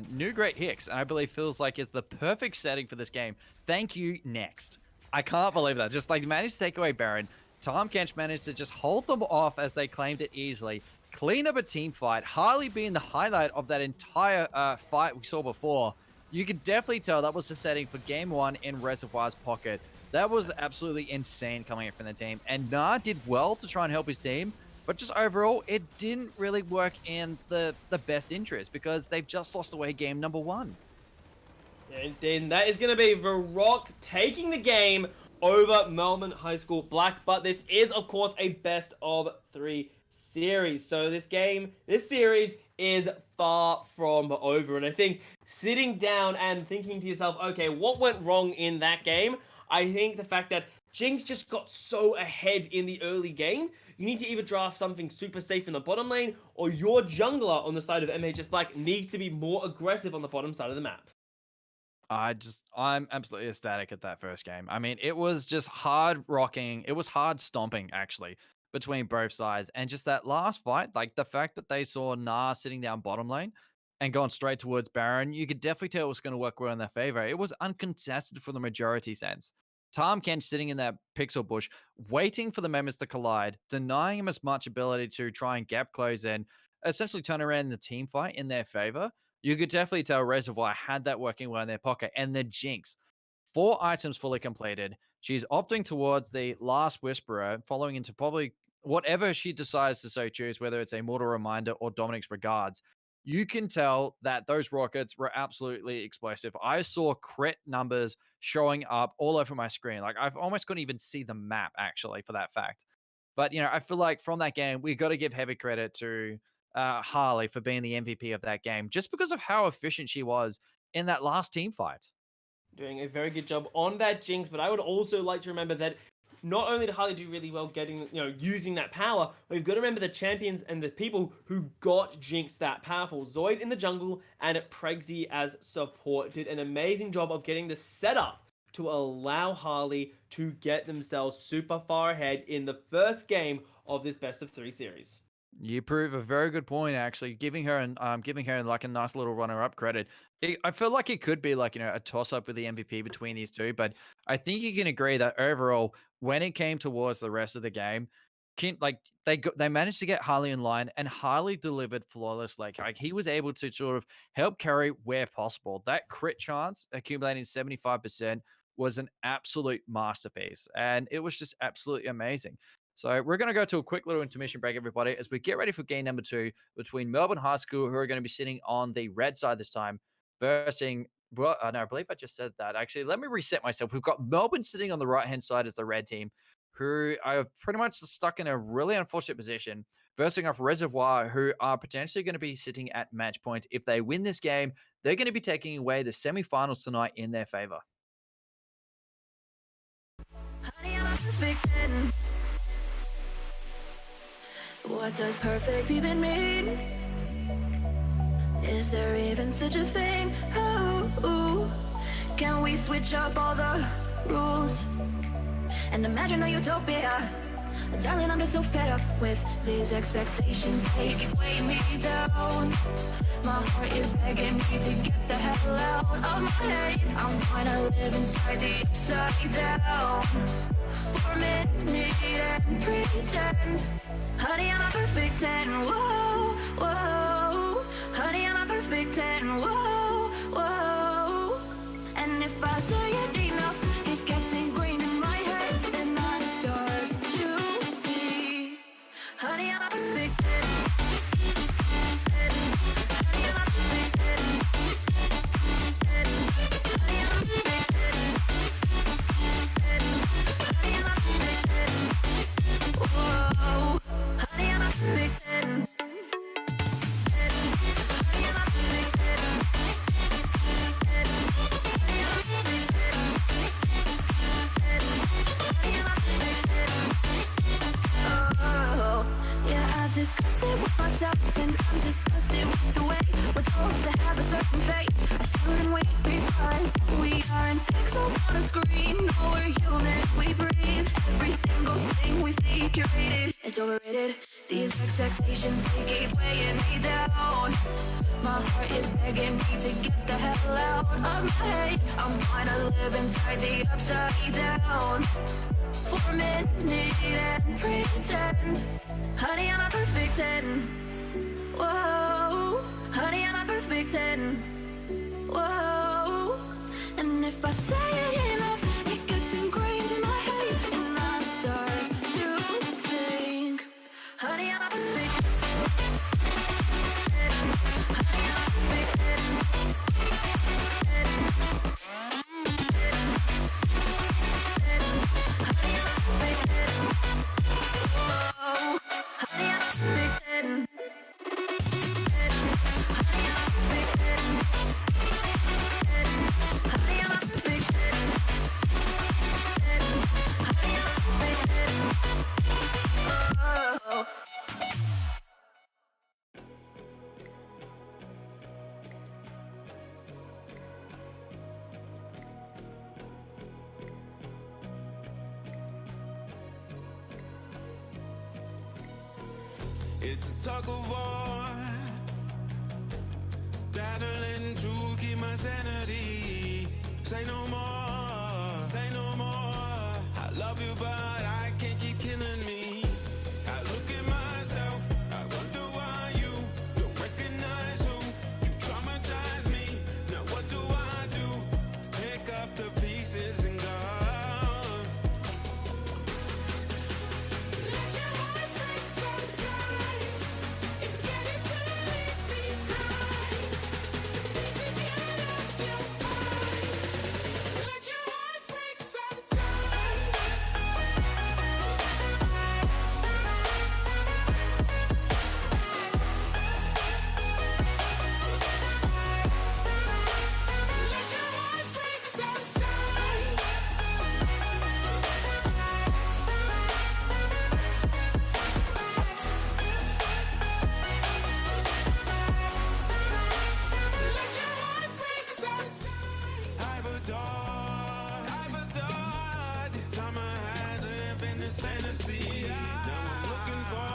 new great hits, I believe feels like is the perfect setting for this game. Thank you, next. I can't believe that. Just like managed to take away Baron. Tom Kench managed to just hold them off as they claimed it easily. Clean up a team fight. Harley being the highlight of that entire fight we saw before. You could definitely tell that was the setting for game 1 in Reservoir's pocket. That was absolutely insane coming in from the team. And Nah did well to try and help his team. But just overall, it didn't really work in the best interest because they've just lost away game number 1. And then that is going to be Varrock taking the game over Melbourne High School Black, but this is, of course, a best of 3 series. So this series is far from over. And I think sitting down and thinking to yourself, okay, what went wrong in that game? I think the fact that Jinx just got so ahead in the early game. You need to either draft something super safe in the bottom lane, or your jungler on the side of MHS Black needs to be more aggressive on the bottom side of the map. I'm absolutely ecstatic at that first game. I mean, it was just hard rocking. It was hard stomping, actually, between both sides. And just that last fight, like the fact that they saw Nah sitting down bottom lane and going straight towards Baron, you could definitely tell it was going to work well in their favor. It was uncontested for the majority sense. Tom Kench sitting in that pixel bush, waiting for the members to collide, denying him as much ability to try and gap close and essentially turn around the team fight in their favor. You could definitely tell Reservoir had that working well in their pocket. And the Jinx, 4 items fully completed. She's opting towards the Last Whisperer, following into probably whatever she decides to so choose, whether it's a Mortal Reminder or Dominic's Regards. You can tell that those rockets were absolutely explosive. I saw crit numbers showing up all over my screen. Like, I've almost couldn't even see the map, actually, for that fact. But, I feel like from that game, we got to give heavy credit to Harley for being the MVP of that game, just because of how efficient she was in that last team fight. Doing a very good job on that Jinx, but I would also like to remember that not only did Harley do really well getting, using that power, but we've got to remember the champions and the people who got Jinx that powerful. Zoid in the jungle and Pregsy as support did an amazing job of getting the setup to allow Harley to get themselves super far ahead in the first game of this best of 3 series. You prove a very good point, actually. Giving her like a nice little runner-up credit. I feel like it could be like a toss-up with the MVP between these two, but I think you can agree that overall, when it came towards the rest of the game, they managed to get Harley in line, and Harley delivered flawless. Like he was able to sort of help carry where possible. That crit chance accumulating 75% was an absolute masterpiece, and it was just absolutely amazing. So we're going to go to a quick little intermission break, everybody, as we get ready for game number 2 between Melbourne High School, who are going to be sitting on the red side this time, versus. Well, no, I believe I just said that. Actually, let me reset myself. We've got Melbourne sitting on the right-hand side as the red team, who are pretty much stuck in a really unfortunate position, versing off Reservoir, who are potentially going to be sitting at match point. If they win this game, they're going to be taking away the semifinals tonight in their favor. Honey, I'm a perfect 10. What does perfect even mean? Is there even such a thing? Oh, can we switch up all the rules and imagine a utopia? Darling, I'm just so fed up with these expectations. They keep weighing me down. My heart is begging me to get the hell out of my head. I'm trying to live inside the upside down for a minute and pretend. Honey, I'm a perfect 10. Whoa, whoa. Honey, I'm a perfect 10. Whoa, whoa. And if I say it enough, it gets ingrained in my head, and I start to see. Honey, I'm a perfect 10. Honey, I'm a perfect 10. Honey, I'm a perfect 10. Honey, I'm a perfect 10. Whoa. Honey, I'm a perfect 10. Disgusted with myself, and I'm disgusted with the way we're told to have a certain face. I stood and wait because we aren't pixels on a screen. No, we're human, we breathe. Every single thing we see curated, it's overrated. These expectations, they keep weighing me down. My heart is begging me to get the hell out of my head. I'm trying to live inside the upside down for a minute and pretend. Honey, I'm a perfect 10. Whoa. Honey, I'm a perfect 10. Whoa. And if I say it enough, it gets ingrained in my head, and I start to think. Honey, I'm a perfect 10. Honey, I'm a perfect 10. Honey, I'm a perfect 10. Whoa. Honey, I'm a perfect 10. Honey, I'm a perfect 10. Honey, I'm a perfect 10. Honey, I'm a perfect 10. Oh. It's a tug of war, battling to keep my sanity. Say no more, say no more. I love you, but I can't keep killing me. I look at myself, I wonder why you don't recognize who you traumatize me. Now what do I do? Pick up the pieces and go. I've adored the time I had living this fantasy. Now I'm looking for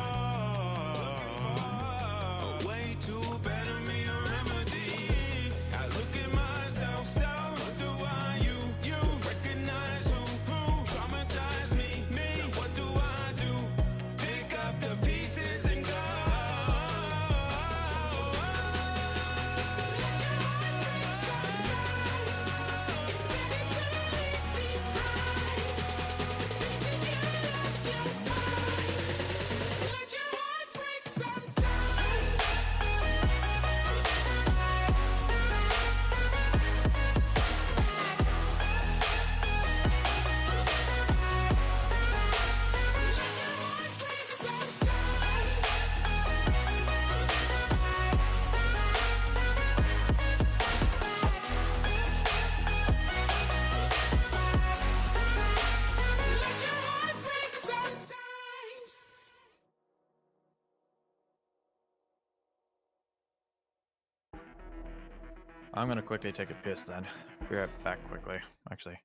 I'm gonna quickly take a piss then. Be right back quickly, actually.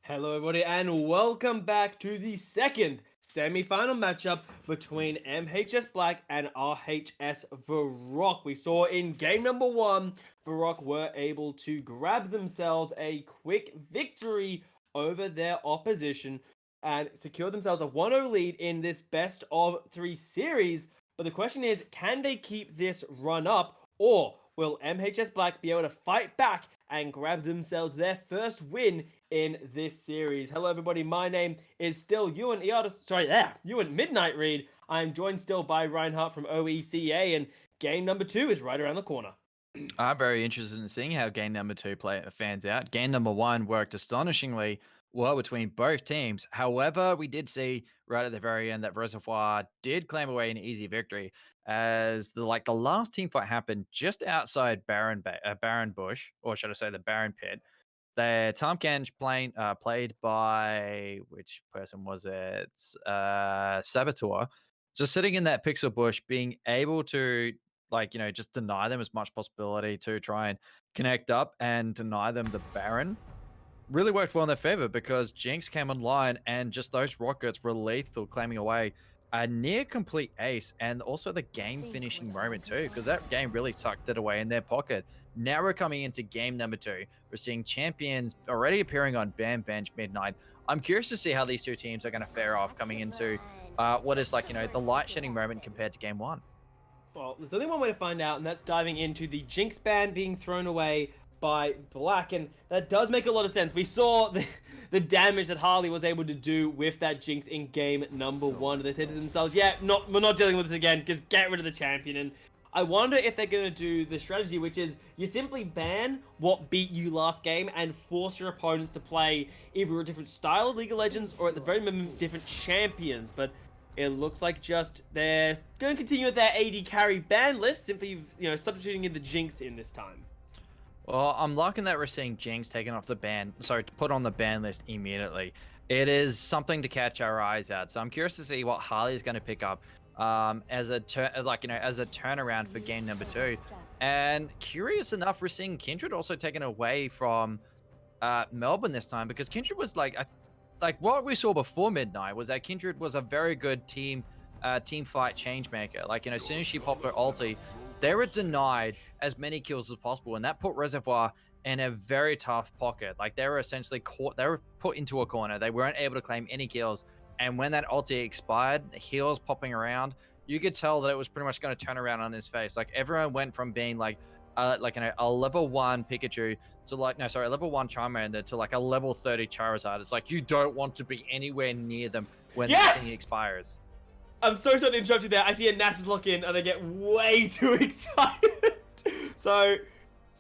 Hello, everybody, and welcome back to the second semi-final matchup between MHS Black and RHS Varrock. We saw in game number 1, Varrock were able to grab themselves a quick victory over their opposition and secure themselves a 1-0 lead in this best of 3 series. But the question is, can they keep this run up, or will MHS Black be able to fight back and grab themselves their first win in this series? Hello, everybody. My name is still Ewan Midnight Read. I'm joined still by Reinhardt from OECA, and game number 2 is right around the corner. I'm very interested in seeing how game number 2 fans out. Game number 1 worked astonishingly well between both teams. However, we did see right at the very end that Reservoir did claim away an easy victory, as the last team fight happened just outside Baron Bush, or should I say the Baron Pit. The Tom Kench played by, which person was it? Saboteur. Just sitting in that pixel bush, being able to just deny them as much possibility to try and connect up and deny them the Baron really worked well in their favor, because Jinx came online and just those rockets were lethal, claiming away a near complete ace, and also the game finishing moment too, because that game really tucked it away in their pocket. Now we're coming into game number 2. We're seeing champions already appearing on Bam Bench Midnight. I'm curious to see how these two teams are going to fare off coming into what is the light shedding moment compared to game 1. Well, there's only one way to find out, and that's diving into the Jinx ban being thrown away by Black, and that does make a lot of sense. We saw the damage that Harley was able to do with that Jinx in game number 1. They said to themselves, yeah, we're not dealing with this again, just get rid of the champion. And I wonder if they're going to do the strategy, which is you simply ban what beat you last game and force your opponents to play either a different style of League of Legends or at the very minimum different champions. But it looks like just they're going to continue with their AD carry ban list, simply substituting in the Jinx in this time. Well, I'm liking that we're seeing Jinx taken off the put on the ban list immediately. It is something to catch our eyes at. So I'm curious to see what Harley is going to pick up as a turnaround for game number 2. And curious enough, we're seeing Kindred also taken away from Melbourne this time, because Kindred was like what we saw before Midnight was that Kindred was a very good team fight change maker. As soon as she popped her ulti, they were denied as many kills as possible, and that put Reservoir in a very tough pocket. They were essentially caught, they were put into a corner. They weren't able to claim any kills, and when that ulti expired, the heals popping around, you could tell that it was pretty much going to turn around on his face. Everyone went from being a level 1 Pikachu to a level 1 Charmander to a level 30 Charizard. It's you don't want to be anywhere near them when that thing expires. I'm so sorry to interrupt you there. I see a Nasus lock in and I get way too excited. So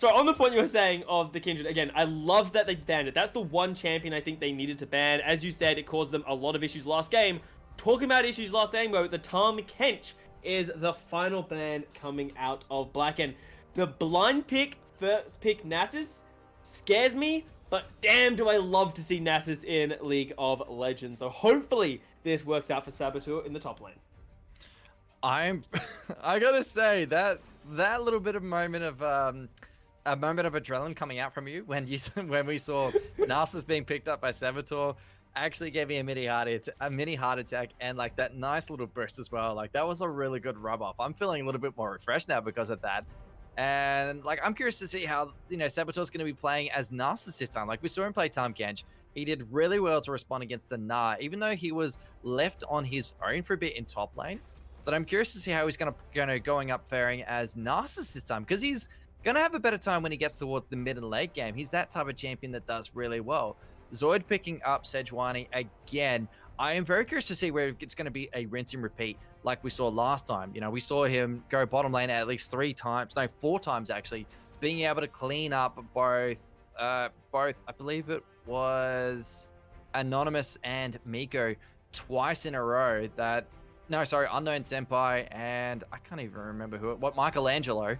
on the point you were saying of the Kindred, again, I love that they banned it. That's the one champion I think they needed to ban. As you said, it caused them a lot of issues last game. Talking about issues last game, though, the Tom Kench is the final ban coming out of Black. And the blind pick, first pick Nasus, scares me, but damn do I love to see Nasus in League of Legends. So hopefully this works out for Saboteur in the top lane. I gotta say that little bit of moment of a moment of adrenaline coming out from you when we saw Nasus being picked up by Saboteur actually gave me a mini heart attack, and that nice little burst as well. That was a really good rub off. I'm feeling a little bit more refreshed now because of that. And I'm curious to see how Saboteur's going to be playing as Nasus this time. We saw him play Tahm Kench. He did really well to respond against the Gnar, even though he was left on his own for a bit in top lane. But I'm curious to see how he's going up faring as Nasus this time, because he's going to have a better time when he gets towards the mid and late game. He's that type of champion that does really well. Zoid picking up Sejuani again. I am very curious to see where it's going to be a rinse and repeat like we saw last time. We saw him go bottom lane at least 4 times actually, being able to clean up both, I believe it was Anonymous and Miko twice in a row. Unknown Senpai and I can't even remember Michelangelo,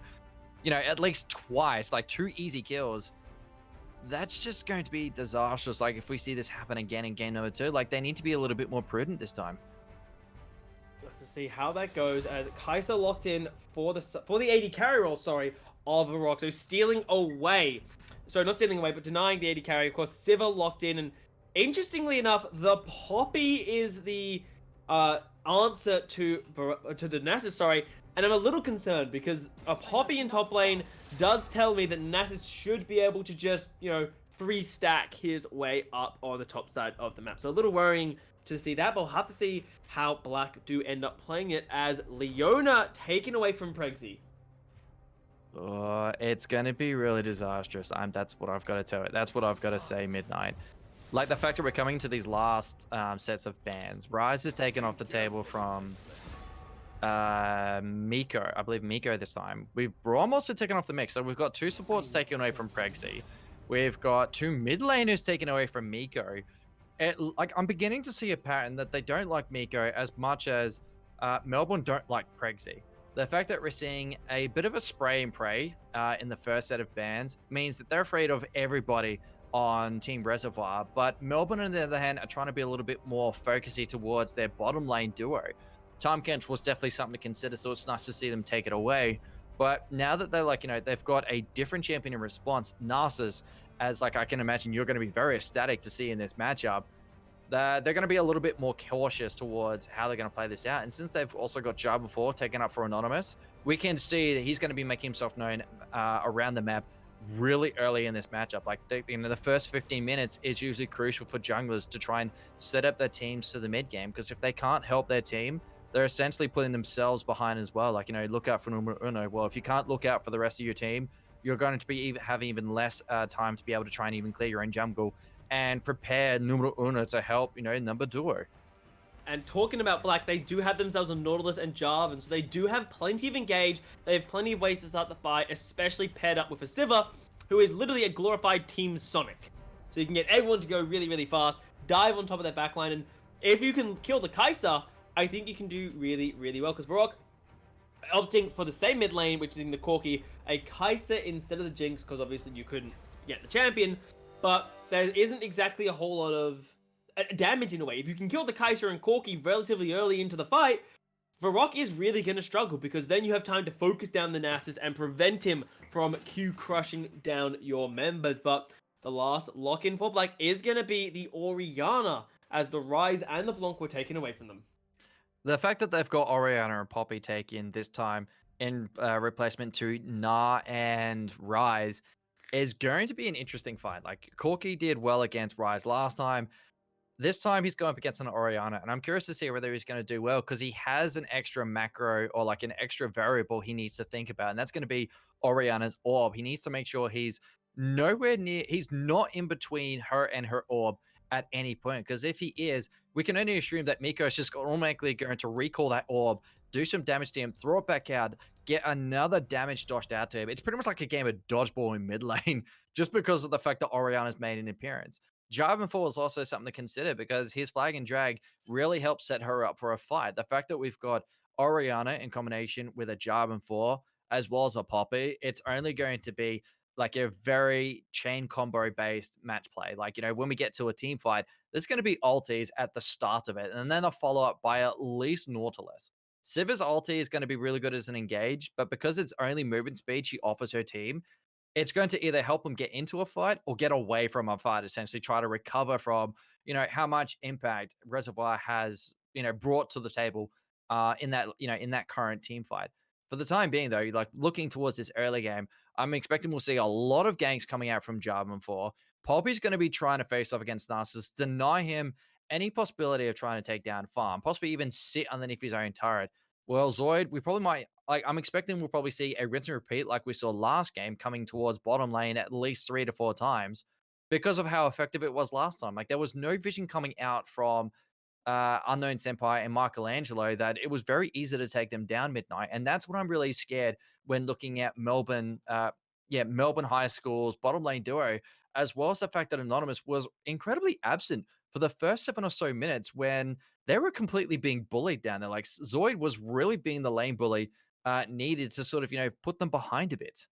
at least twice, 2 easy kills. That's just going to be disastrous. If we see this happen again in game number 2, they need to be a little bit more prudent this time. to see how that goes as Kaiser locked in for the AD carry role, sorry, of Varrock. So stealing away. Sorry, not stealing away, but denying the AD carry. Of course, Siva locked in, and interestingly enough, the Poppy is the answer to the Nasus, sorry. And I'm a little concerned because a Poppy in top lane does tell me that Nasus should be able to just, you know, free stack his way up on the top side of the map. So a little worrying to see that, but we'll have to see how Black do end up playing it as Leona taken away from Pregsy. It's going to be really disastrous. That's what I've got to tell it. That's what I've got to say, Midnight. Like the fact that we're coming to these last sets of bans. Rise is taken off the table from Miko. I believe Miko this time. We're almost taken off the mix. So we've got 2 supports taken away from Pregsy. We've got 2 mid laners taken away from Miko. I'm beginning to see a pattern that they don't like Miko as much as Melbourne don't like Pregsy. The fact that we're seeing a bit of a spray and pray in the first set of bans means that they're afraid of everybody on Team Reservoir, but Melbourne, on the other hand, are trying to be a little bit more focusy towards their bottom lane duo. Time Kench was definitely something to consider, so it's nice to see them take it away. But now that they're they've got a different champion in response, Narcissus, as I can imagine you're going to be very ecstatic to see in this matchup, they're going to be a little bit more cautious towards how they're going to play this out. And since they've also got Java 4 taken up for Anonymous, we can see that he's going to be making himself known around the map really early in this matchup. The first 15 minutes is usually crucial for junglers to try and set up their teams to the mid game, because if they can't help their team, they're essentially putting themselves behind as well. Look out for numero uno. Well, if you can't look out for the rest of your team, you're going to be having even less time to be able to try and even clear your own jungle and prepare numero uno to help, number duo. And talking about Black, they do have themselves a Nautilus and Jarvan, so they do have plenty of engage. They have plenty of ways to start the fight, especially paired up with a Siva, who is literally a glorified Team Sonic. So you can get everyone to go really, really fast, dive on top of their backline, and if you can kill the Kai'Sa, I think you can do really, really well, because Varrock opting for the same mid lane, which is in the Corki, a Kai'Sa instead of the Jinx, because obviously you couldn't get the champion, but there isn't exactly a whole lot of damage in a way. If you can kill the Kai'Sa and Corki relatively early into the fight, Varrock is really going to struggle, because then you have time to focus down the Nasus and prevent him from Q crushing down your members. But the last lock-in for Black is going to be the Orianna, as the Rise and the Blanc were taken away from them. The fact that they've got Orianna and Poppy taken this time in replacement to Na and Rise is going to be an interesting fight. Corki did well against Rise last time. This time he's going up against an Orianna, and I'm curious to see whether he's going to do well, because he has an extra macro or an extra variable he needs to think about, and that's going to be Orianna's orb. He needs to make sure he's not in between her and her orb at any point, because if he is, we can only assume that Miko is just automatically going to recall that orb, do some damage to him, throw it back out, get another damage doshed out to him. It's pretty much like a game of dodgeball in mid lane, just because of the fact that Orianna's made an appearance. Jarvan 4 is also something to consider, because his flag and drag really helps set her up for a fight. The fact that we've got Orianna in combination with a Jarvan 4 as well as a Poppy, it's only going to be a very chain combo based match play. When we get to a team fight, there's going to be ultis at the start of it, and then a follow up by at least Nautilus. Siva's ulti is going to be really good as an engage, but because it's only movement speed she offers her team, it's going to either help them get into a fight or get away from a fight, essentially try to recover from, how much impact Reservoir has, brought to the table in that current team fight. For the time being, though, looking towards this early game, I'm expecting we'll see a lot of ganks coming out from Jarvan 4. Poppy's going to be trying to face off against Narcissus, deny him any possibility of trying to take down farm, possibly even sit underneath his own turret. Well, Zoid, we probably might, I'm expecting we'll probably see a rinse and repeat like we saw last game, coming towards bottom lane at least 3 to 4 times, because of how effective it was last time. There was no vision coming out from Unknown Senpai and Michelangelo that it was very easy to take them down Midnight. And that's what I'm really scared when looking at Melbourne High School's bottom lane duo, as well as the fact that Anonymous was incredibly absent for the first 7 or so minutes when they were completely being bullied down there. Zoid was really being the lane bully needed to sort of, put them behind a bit.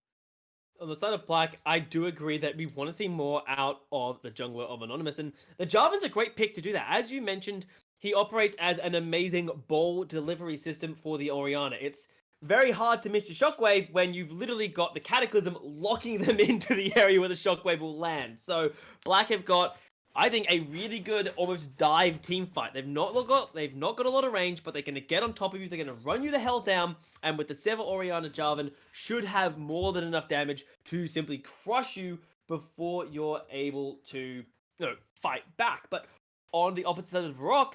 On the side of Black, I do agree that we want to see more out of the jungler of Anonymous, and the Jarvan's a great pick to do that. As you mentioned, he operates as an amazing ball delivery system for the Orianna. It's very hard to miss a shockwave when you've literally got the Cataclysm locking them into the area where the shockwave will land. So Black have got, I think, a really good almost dive team fight. They've not got a lot of range, but they're going to get on top of you. They're going to run you the hell down, and with the Seva Orianna Jarvan, should have more than enough damage to simply crush you before you're able to, fight back. But on the opposite side of Varrock,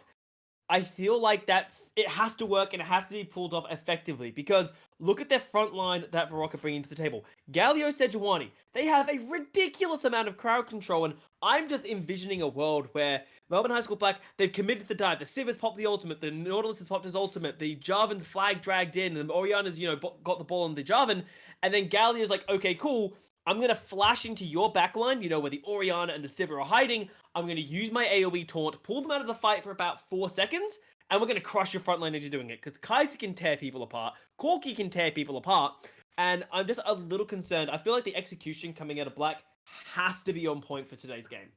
I feel like it has to work and it has to be pulled off effectively, because look at their front line that Varrock are bringing to the table. Galio, Sejuani, they have a ridiculous amount of crowd control, and I'm just envisioning a world where Melbourne High School Black, they've committed to the dive, the Civ has popped the ultimate, the Nautilus has popped his ultimate, the Jarvan's flag dragged in, and the Orianna's, got the ball on the Jarvan, and then Galio's like, okay, cool, I'm going to flash into your backline, where the Orianna and the Civ are hiding. I'm going to use my AoE taunt, pull them out of the fight for about 4 seconds, and we're going to crush your front line as you're doing it. Because Kaiser can tear people apart, Corki can tear people apart, and I'm just a little concerned. I feel like the execution coming out of Black has to be on point for today's game.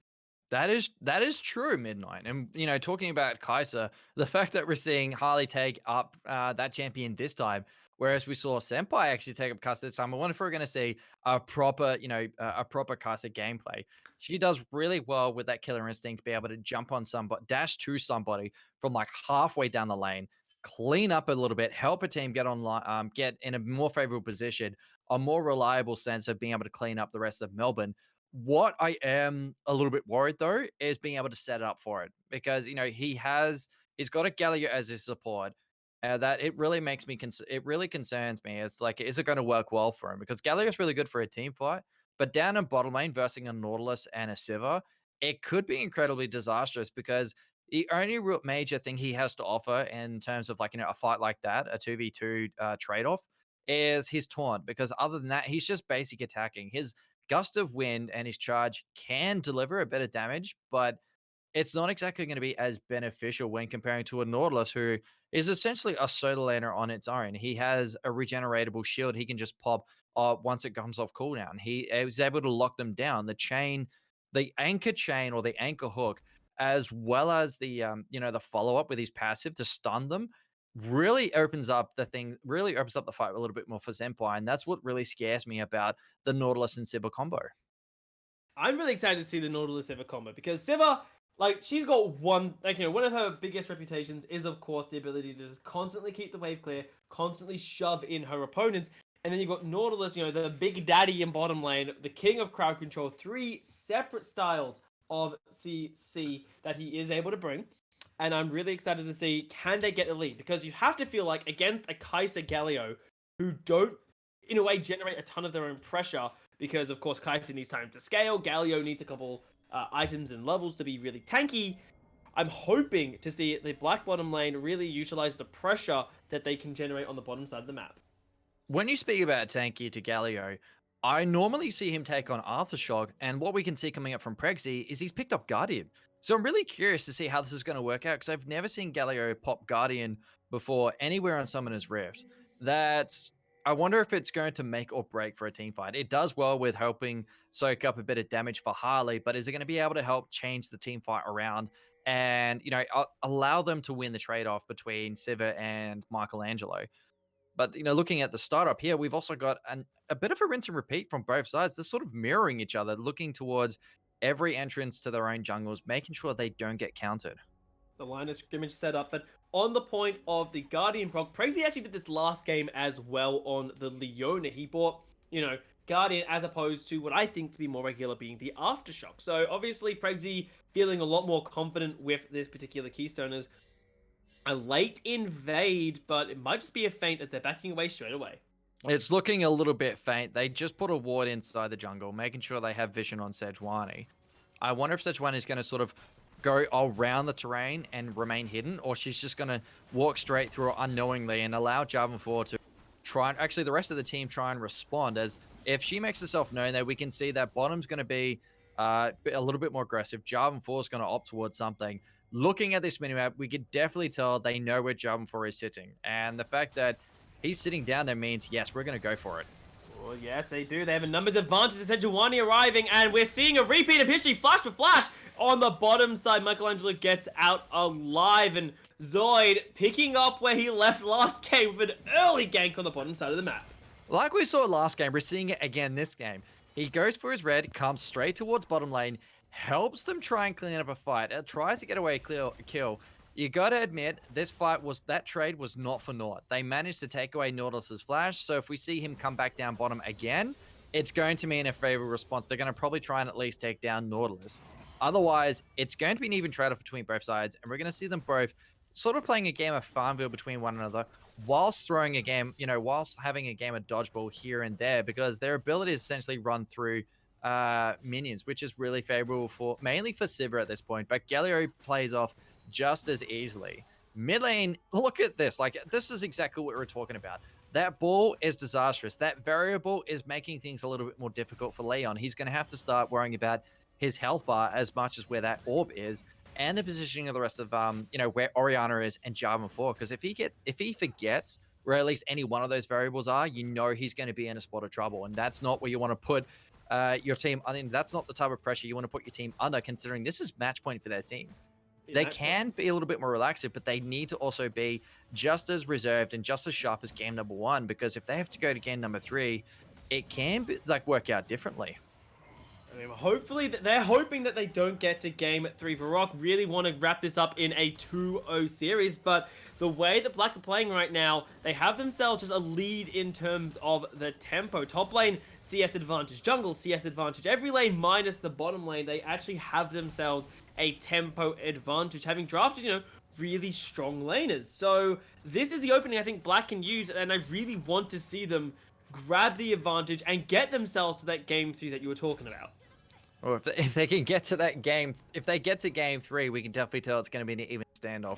That is true, Midnight. And talking about Kaiser, the fact that we're seeing Harley take up that champion this time, whereas we saw Senpai actually take up Kaiser this time, I wonder if we're going to see a proper, a proper Kaiser gameplay. She does really well with that killer instinct to be able to jump on somebody, dash to somebody from like halfway down the lane, clean up a little bit, help a team get online, get in a more favorable position, a more reliable sense of being able to clean up the rest of Melbourne. What I am a little bit worried though is being able to set it up for it, because he's got a Galio as his support. That it really makes me it really concerns me. It's like, is it going to work well for him? Because Galio is really good for a team fight, but down in bottom lane versing a Nautilus and a Sivir, it could be incredibly disastrous, because the only real major thing he has to offer in terms of a fight like that, a 2v2 trade-off, is his taunt. Because other than that, he's just basic attacking. His gust of wind and his charge can deliver a bit of damage, but it's not exactly going to be as beneficial when comparing to a Nautilus, who is essentially a solo laner on its own. He has a regeneratable shield he can just pop once it comes off cooldown. He is able to lock them down. The anchor chain or the anchor hook, as well as the the follow-up with his passive to stun them, really opens up the fight a little bit more for Senpai, and that's what really scares me about the Nautilus and Sivir combo. I'm really excited to see the Nautilus Sivir combo, because Sivir, she's got one of her biggest reputations is, of course, the ability to just constantly keep the wave clear, constantly shove in her opponents. And then you've got Nautilus, the big daddy in bottom lane, the king of crowd control, 3 separate styles of CC that he is able to bring. And I'm really excited to see, can they get the lead? Because you have to feel like against a Kaiser Galio, who don't, in a way, generate a ton of their own pressure, because, of course, Kaiser needs time to scale, Galio needs a couple items and levels to be really tanky. I'm hoping to see the Black bottom lane really utilize the pressure that they can generate on the bottom side of the map. When you speak about tanky to Galio, I normally see him take on Aftershock, and what we can see coming up from Prexy is he's picked up Guardian. So I'm really curious to see how this is going to work out, because I've never seen Galio pop Guardian before anywhere on Summoner's Rift. I wonder if it's going to make or break for a team fight. It does well with helping soak up a bit of damage for Harley, but is it going to be able to help change the team fight around and, allow them to win the trade-off between Sivir and Michelangelo? But, looking at the startup here, we've also got a bit of a rinse and repeat from both sides. They're sort of mirroring each other, looking towards every entrance to their own jungles, making sure they don't get countered. The line of scrimmage set up, but on the point of the Guardian proc, Prexy actually did this last game as well on the Leona. He bought, Guardian as opposed to what I think to be more regular being the Aftershock. So obviously Prexy feeling a lot more confident with this particular Keystone as a late invade, but it might just be a feint as they're backing away straight away. It's looking a little bit faint. They just put a ward inside the jungle, making sure they have vision on Sejuani. I wonder if Sejuani is going to sort of go around the terrain and remain hidden, or she's just going to walk straight through it unknowingly and allow Jarvan 4 to try and actually the rest of the team try and respond. As if she makes herself known there, we can see that bottom's going to be a little bit more aggressive. Jarvan 4 is going to opt towards something. Looking at this minimap, we could definitely tell they know where Jarvan 4 is sitting. And the fact that he's sitting down there means, yes, we're going to go for it. Well, yes, they do. They have a numbers advantage. Sejuani arriving, and we're seeing a repeat of history, flash for flash. on the bottom side. Michelangelo gets out alive, and Zoid picking up where he left last game with an early gank on the bottom side of the map. Like we saw last game, we're seeing it again this game. He goes for his red, comes straight towards bottom lane, helps them try and clean up a fight, tries to get away a kill. You gotta admit, that trade was not for naught. They managed to take away Nautilus's flash, so if we see him come back down bottom again, it's going to mean a favorable response. They're going to probably try and at least take down Nautilus. Otherwise, it's going to be an even trade-off between both sides, and we're going to see them both sort of playing a game of Farmville between one another, whilst throwing a game, whilst having a game of dodgeball here and there, because their ability is essentially run through minions, which is really favorable mainly for Sivir at this point, but Galio plays off just as easily. Mid lane, look at this. Like, this is exactly what we were talking about. That ball is disastrous. That variable is making things a little bit more difficult for Leon. He's going to have to start worrying about his health bar as much as where that orb is, and the positioning of the rest of where Orianna is and Jarvan 4. Because if he forgets where at least any one of those variables are, he's going to be in a spot of trouble, and that's not where you want to put your team. I mean, that's not the type of pressure you want to put your team under, considering this is match point for their team. They can be a little bit more relaxed, but they need to also be just as reserved and just as sharp as game number 1, because if they have to go to game number 3, it can work out differently. I mean, hopefully, they're hoping that they don't get to game 3. Varrock really want to wrap this up in a 2-0 series, but the way that Black are playing right now, they have themselves just a lead in terms of the tempo. Top lane, CS advantage. Jungle, CS advantage. Every lane minus the bottom lane, they actually have themselves a tempo advantage, having drafted, really strong laners. So this is the opening I think Black can use, and I really want to see them grab the advantage and get themselves to that game 3 that you were talking about. Or if they can get to that game, if they get to game 3, we can definitely tell it's going to be an even standoff.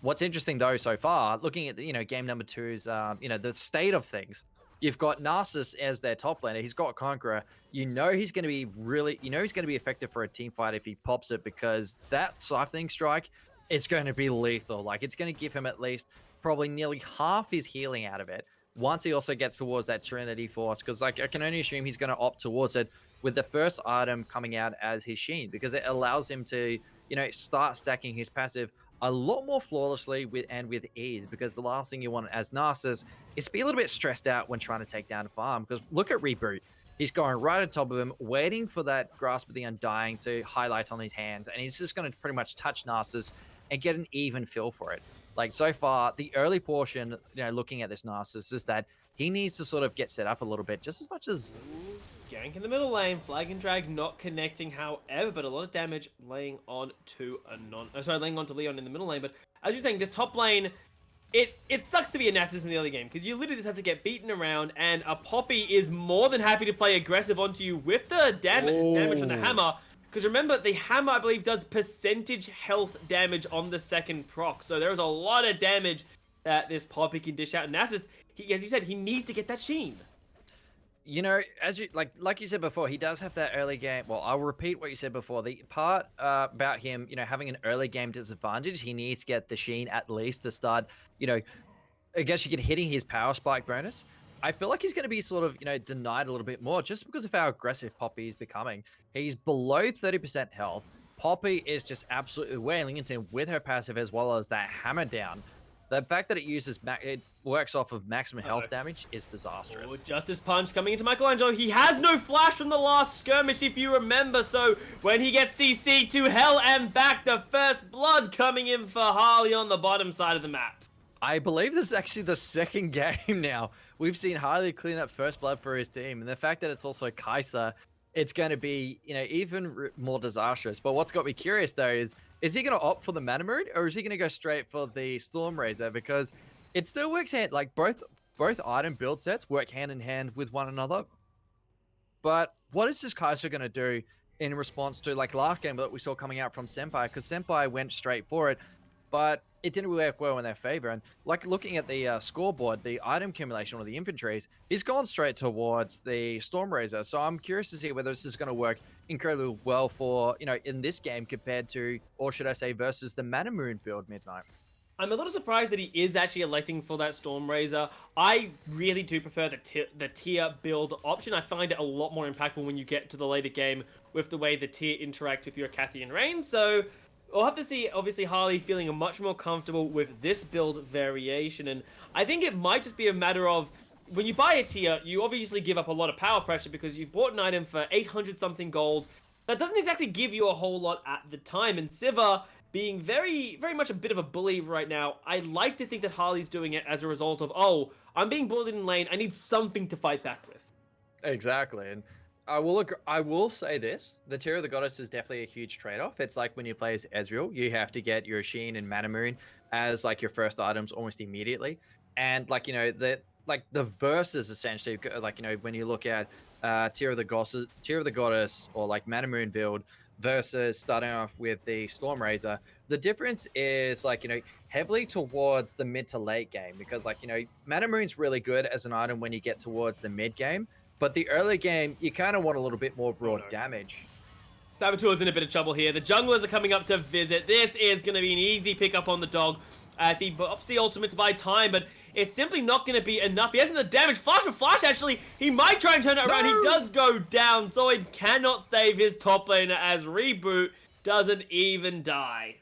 What's interesting though so far, looking at game number 2's the state of things. You've got Narcissus as their top laner. He's got Conqueror. He's going to be he's going to be effective for a team fight if he pops it, because that siphoning strike is going to be lethal. Like, it's going to give him at least probably nearly half his healing out of it once he also gets towards that Trinity Force, because I can only assume he's going to opt towards it with the first item coming out as his Sheen, because it allows him to start stacking his passive a lot more flawlessly with ease, because the last thing you want as Narcissus is to be a little bit stressed out when trying to take down a farm, because look at Reboot. He's going right on top of him, waiting for that Grasp of the Undying to highlight on his hands, and he's just going to pretty much touch Narcissus and get an even feel for it. Like, so far, the early portion, looking at this Narcissus, is that he needs to sort of get set up a little bit, just as much as... Gank in the middle lane, flag and drag not connecting, however, but a lot of damage laying on to laying on to Leon in the middle lane. But as you're saying, this top lane, it sucks to be a Nasus in the early game, because you literally just have to get beaten around, and a Poppy is more than happy to play aggressive onto you with the damage on the hammer. Because remember, the hammer, I believe, does percentage health damage on the second proc. So there's a lot of damage that this Poppy can dish out. And Nasus, as you said, he needs to get that Sheen. As you like you said before, he does have that early game. Well, I'll repeat what you said before. The part about him, having an early game disadvantage, he needs to get the Sheen at least to start, I guess you get hitting his power spike bonus. I feel like he's going to be sort of, denied a little bit more just because of how aggressive Poppy is becoming. He's below 30% health. Poppy is just absolutely wailing into him with her passive, as well as that hammer down. The fact that it works off of maximum health damage is disastrous. Oh, Justice Punch coming into Michelangelo. He has no flash from the last skirmish, if you remember. So when he gets CC to hell and back, the first blood coming in for Harley on the bottom side of the map. I believe this is actually the second game now. We've seen Harley clean up first blood for his team. And the fact that it's also Kai'Sa, it's going to be, even more disastrous. But what's got me curious, though, is he going to opt for the Mana Moon, or is he going to go straight for the Storm Razor? Because it still works both item build sets work hand in hand with one another. But what is this Kai'Sa going to do in response to, like, last game that we saw coming out from Senpai? Because Senpai went straight for it, but it didn't really work well in their favor. And like looking at the scoreboard, the item accumulation or the inventories, he's gone straight towards the Storm Razor. So I'm curious to see whether this is going to work incredibly well for, in this game compared to, or should I say, versus the Mana Moon build Midnight. I'm a little surprised that he is actually electing for that Storm Razor. I really do prefer the tier build option. I find it a lot more impactful when you get to the later game with the way the tier interacts with your Cathy and Rain. So we'll have to see. Obviously, Harley feeling much more comfortable with this build variation, and I think it might just be a matter of when you buy a tier, you obviously give up a lot of power pressure because you've bought an item for 800 something gold. That doesn't exactly give you a whole lot at the time, and Siva being very much a bit of a bully right now, I like to think that Harley's doing it as a result of, oh, I'm being bullied in lane, I need something to fight back with. Exactly, and I will say this: the tier of the goddess is definitely a huge trade-off. It's like when you play as Ezreal, you have to get your Sheen and Mana Moon as like your first items almost immediately, and like the verses essentially, like when you look at tier of the goddess or like Mana Moon build versus starting off with the Storm Razor, the difference is like heavily towards the mid to late game, because like Mana Moon's really good as an item when you get towards the mid game, but the early game you kind of want a little bit more broad damage. Saboteur's in a bit of trouble here. The junglers are coming up to visit. This is going to be an easy pickup on the dog as he pops the ultimate to buy time, but it's simply not going to be enough. He hasn't the damage. Flash for Flash, actually. He might try and turn it around. He does go down. Zoid cannot save his top laner as Reboot doesn't even die.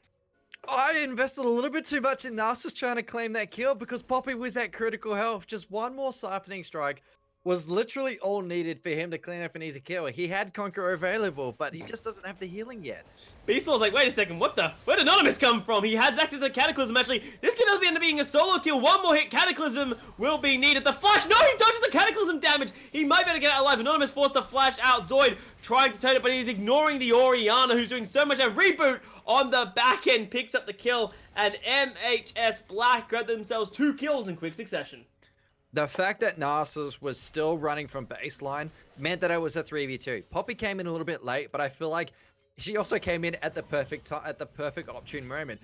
I invested a little bit too much in Narcissus trying to claim that kill because Poppy was at critical health. Just one more siphoning strike was literally all needed for him to clean up an easy kill. He had Conqueror available, but he just doesn't have the healing yet. Beastlaw's like, wait a second, what the? Where did Anonymous come from? He has access to Cataclysm, actually. This could end up being a solo kill. One more hit, Cataclysm will be needed. The flash, no, he dodges the Cataclysm damage. He might be able to get out alive. Anonymous forced to flash out. Zoid trying to turn it, but he's ignoring the Orianna, who's doing so much. A Reboot on the back end picks up the kill, and MHS Black grab themselves 2 kills in quick succession. The fact that Narcissus was still running from baseline meant that it was a 3v2. Poppy came in a little bit late, but I feel like she also came in at the perfect time, at the perfect opportune moment.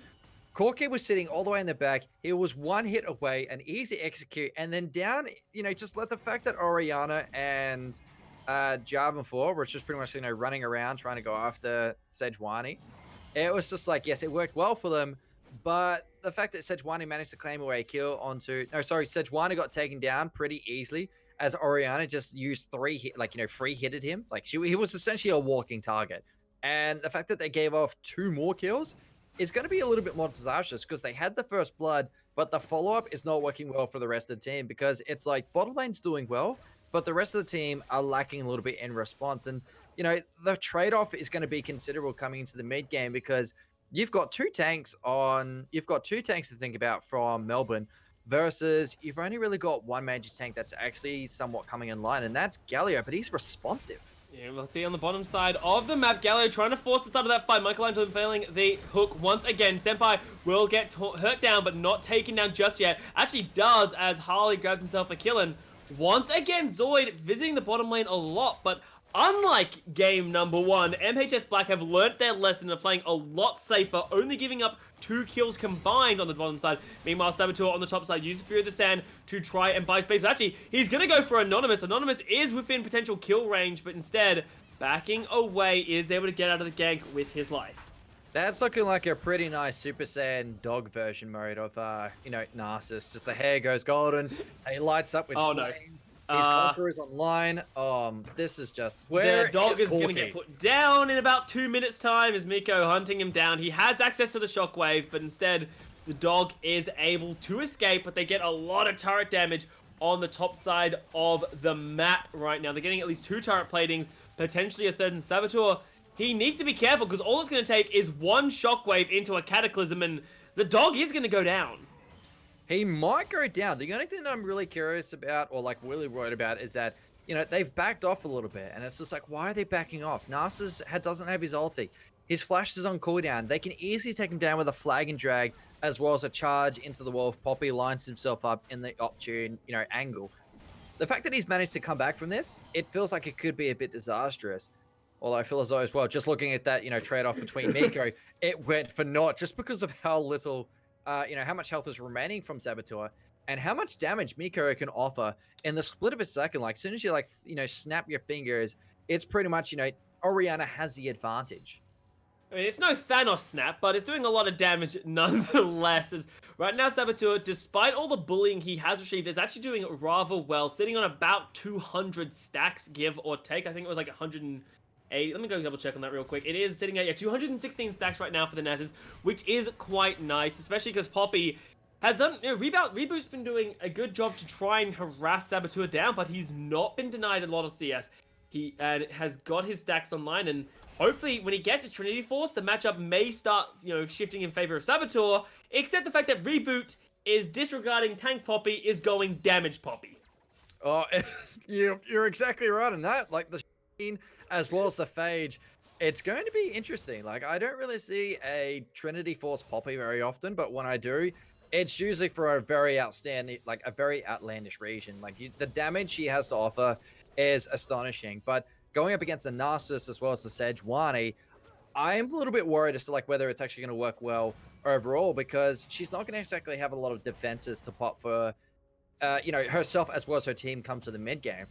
Corki was sitting all the way in the back. He was one hit away, an easy execute, and then down, just let the fact that Orianna and Jarvan 4 were just pretty much, running around trying to go after Sejuani. It was just like, yes, it worked well for them, but the fact that Sejuani managed to claim away a kill onto... No, sorry, Sejuani got taken down pretty easily as Orianna just used free hitted him. Like, he was essentially a walking target. And the fact that they gave off 2 more kills is going to be a little bit more disastrous because they had the first blood, but the follow-up is not working well for the rest of the team because it's like bottom lane's doing well, but the rest of the team are lacking a little bit in response. And, the trade-off is going to be considerable coming into the mid game because you've got 2 tanks to think about from Melbourne versus you've only really got 1 major tank that's actually somewhat coming in line, and that's Galio, but he's responsive. Yeah, we'll see on the bottom side of the map, Galio trying to force the start of that fight. Michelangelo failing the hook once again. Senpai will get hurt down, but not taken down just yet. Actually does as Harley grabs himself a kill. And once again, Zoid visiting the bottom lane a lot, but unlike game number 1, MHS Black have learnt their lesson and are playing a lot safer, only giving up 2 kills combined on the bottom side. Meanwhile, Saboteur on the top side uses Fury of the Sand to try and buy space. But actually, he's going to go for Anonymous. Anonymous is within potential kill range, but instead, backing away, is able to get out of the gank with his life. That's looking like a pretty nice Super Saiyan dog version mode of, Narcissus. Just the hair goes golden, he lights up with flame. His Conqueror is online. This is just... The dog is going to get put down in about 2 minutes' time as Miko hunting him down. He has access to the shockwave, but instead, the dog is able to escape, but they get a lot of turret damage on the top side of the map right now. They're getting at least 2 turret platings, potentially a 3rd, and Saboteur, he needs to be careful because all it's going to take is 1 shockwave into a Cataclysm, and the dog is going to go down. He might go down. The only thing that I'm really curious about, or like really worried about, is that, they've backed off a little bit. And it's just like, why are they backing off? Narcissus doesn't have his ulti. His flash is on cooldown. They can easily take him down with a flag and drag, as well as a charge into the wall if Poppy lines himself up in the opportune, angle. The fact that he's managed to come back from this, it feels like it could be a bit disastrous. Although I feel as though as well, just looking at that, trade-off between Miko, it went for naught just because of how little... how much health is remaining from Saboteur and how much damage Miko can offer in the split of a second. Like, as soon as you, snap your fingers, it's pretty much, Orianna has the advantage. I mean, it's no Thanos snap, but it's doing a lot of damage nonetheless. As right now, Saboteur, despite all the bullying he has received, is actually doing rather well, sitting on about 200 stacks, give or take. I think it was like 100 Let me go double check on that real quick. It is sitting at 216 stacks right now for the Nasus, which is quite nice, especially because Poppy has done, Reboot's been doing a good job to try and harass Saboteur down, but he's not been denied a lot of CS. He has got his stacks online, and hopefully when he gets his Trinity Force, the matchup may start, shifting in favor of Saboteur, except the fact that Reboot is disregarding Tank Poppy, is going Damage Poppy. Oh, you're exactly right on that. Like the Sheen as well as the Phage, it's going to be interesting. Like I don't really see a Trinity Force Poppy very often, but when I do, it's usually for a very outstanding, like a very outlandish region. Like the damage he has to offer is astonishing. But going up against the Nasus as well as the Sejuani, I'm a little bit worried as to like whether it's actually going to work well overall, because she's not going to exactly have a lot of defenses to pop for, herself as well as her team come to the mid game.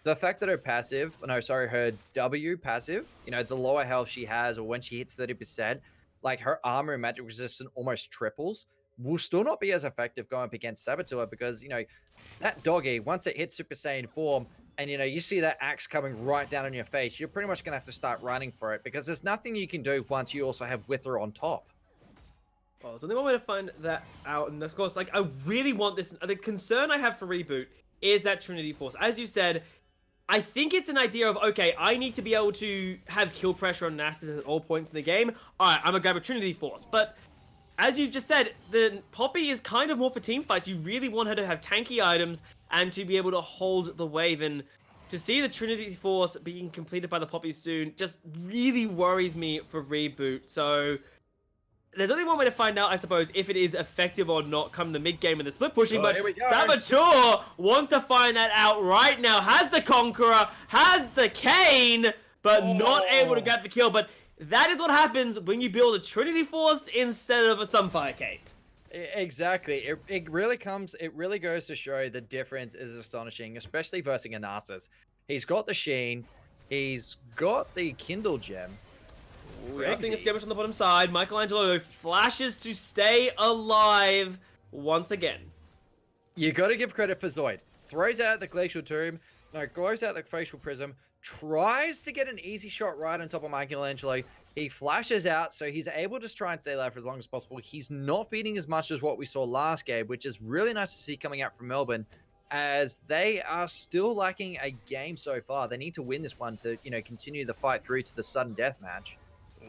The fact that her W passive, the lower health she has, or when she hits 30%, like her armor and magic resistance almost triples, will still not be as effective going up against Saboteur, because, that doggy, once it hits Super Saiyan form, and, you see that axe coming right down on your face, you're pretty much going to have to start running for it, because there's nothing you can do once you also have Wither on top. Well, there's only one way to find that out, and of course, like, I really want this. The concern I have for Reboot is that Trinity Force. As you said, I think it's an idea of, okay, I need to be able to have kill pressure on Nasus at all points in the game. Alright, I'm gonna grab a Trinity Force. But as you've just said, the Poppy is kind of more for team fights. You really want her to have tanky items and to be able to hold the wave. And to see the Trinity Force being completed by the Poppy soon just really worries me for Reboot. So there's only one way to find out, I suppose, if it is effective or not come the mid-game and the split pushing, but Saboteur wants to find that out right now. Has the Conqueror, has the Kane, but not able to grab the kill. But that is what happens when you build a Trinity Force instead of a Sunfire Cape. Exactly. It really goes to show the difference is astonishing, especially versus a Nasus. He's got the Sheen, he's got the Kindle Gem. We are seeing a skirmish on the bottom side. Michelangelo flashes to stay alive once again. You got to give credit for Zoid. Throws out the Glacial Tomb, goes out the Facial Prism, tries to get an easy shot right on top of Michelangelo. He flashes out, so he's able to try and stay alive for as long as possible. He's not feeding as much as what we saw last game, which is really nice to see coming out from Melbourne, as they are still lacking a game so far. They need to win this one to, continue the fight through to the sudden death match.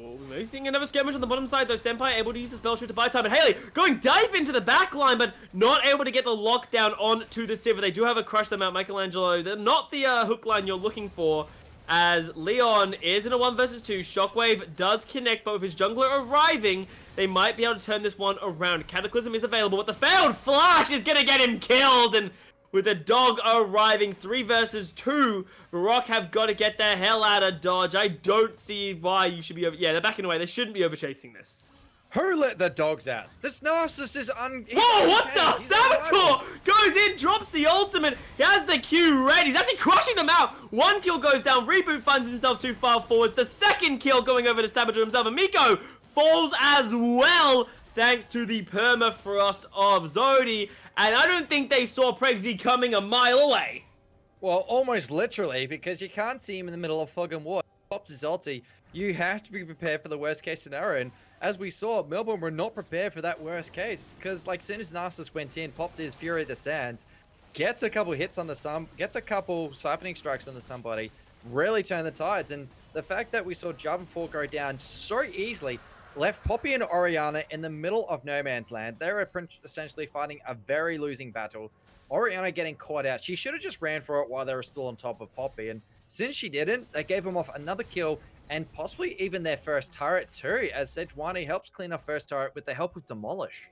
Oh, we're seeing another skirmish on the bottom side, though. Senpai able to use the spell shoot to buy time. And Haley going deep into the back line, but not able to get the lockdown onto the Sivir. They do have a crush them out, Michelangelo. They're not the hook line you're looking for, as Leon is in a 1 versus 2. Shockwave does connect, but with his jungler arriving, they might be able to turn this one around. Cataclysm is available, but the failed flash is going to get him killed, and with the dog arriving, 3 versus 2, Varrock have got to get the hell out of Dodge. I don't see why you should be over... Yeah, they're backing away. They shouldn't be over-chasing this. Who let the dogs out? This Narcissus is Whoa, what the? Saboteur goes in, drops the ultimate. He has the Q ready. He's actually crushing them out. 1 kill goes down. Reboot finds himself too far forwards. The 2nd kill going over to Saboteur himself. And Miko falls as well, thanks to the permafrost of Zodi. And I don't think they saw Pregsy coming a mile away. Well, almost literally, because you can't see him in the middle of fog and water. Pops his ulti. You have to be prepared for the worst case scenario. And as we saw, Melbourne were not prepared for that worst case. Because, as soon as Narcissus went in, popped his Fury of the Sands, gets a couple hits on the sun, gets a couple siphoning strikes onto somebody, really turned the tides. And the fact that we saw Java 4 go down so easily left Poppy and Oriana in the middle of no man's land. They were essentially fighting a very losing battle. Oriana getting caught out. She should have just ran for it while they were still on top of Poppy. And since she didn't, they gave him off another kill and possibly even their first turret too, as Sejuani helps clean up first turret with the help of Demolish.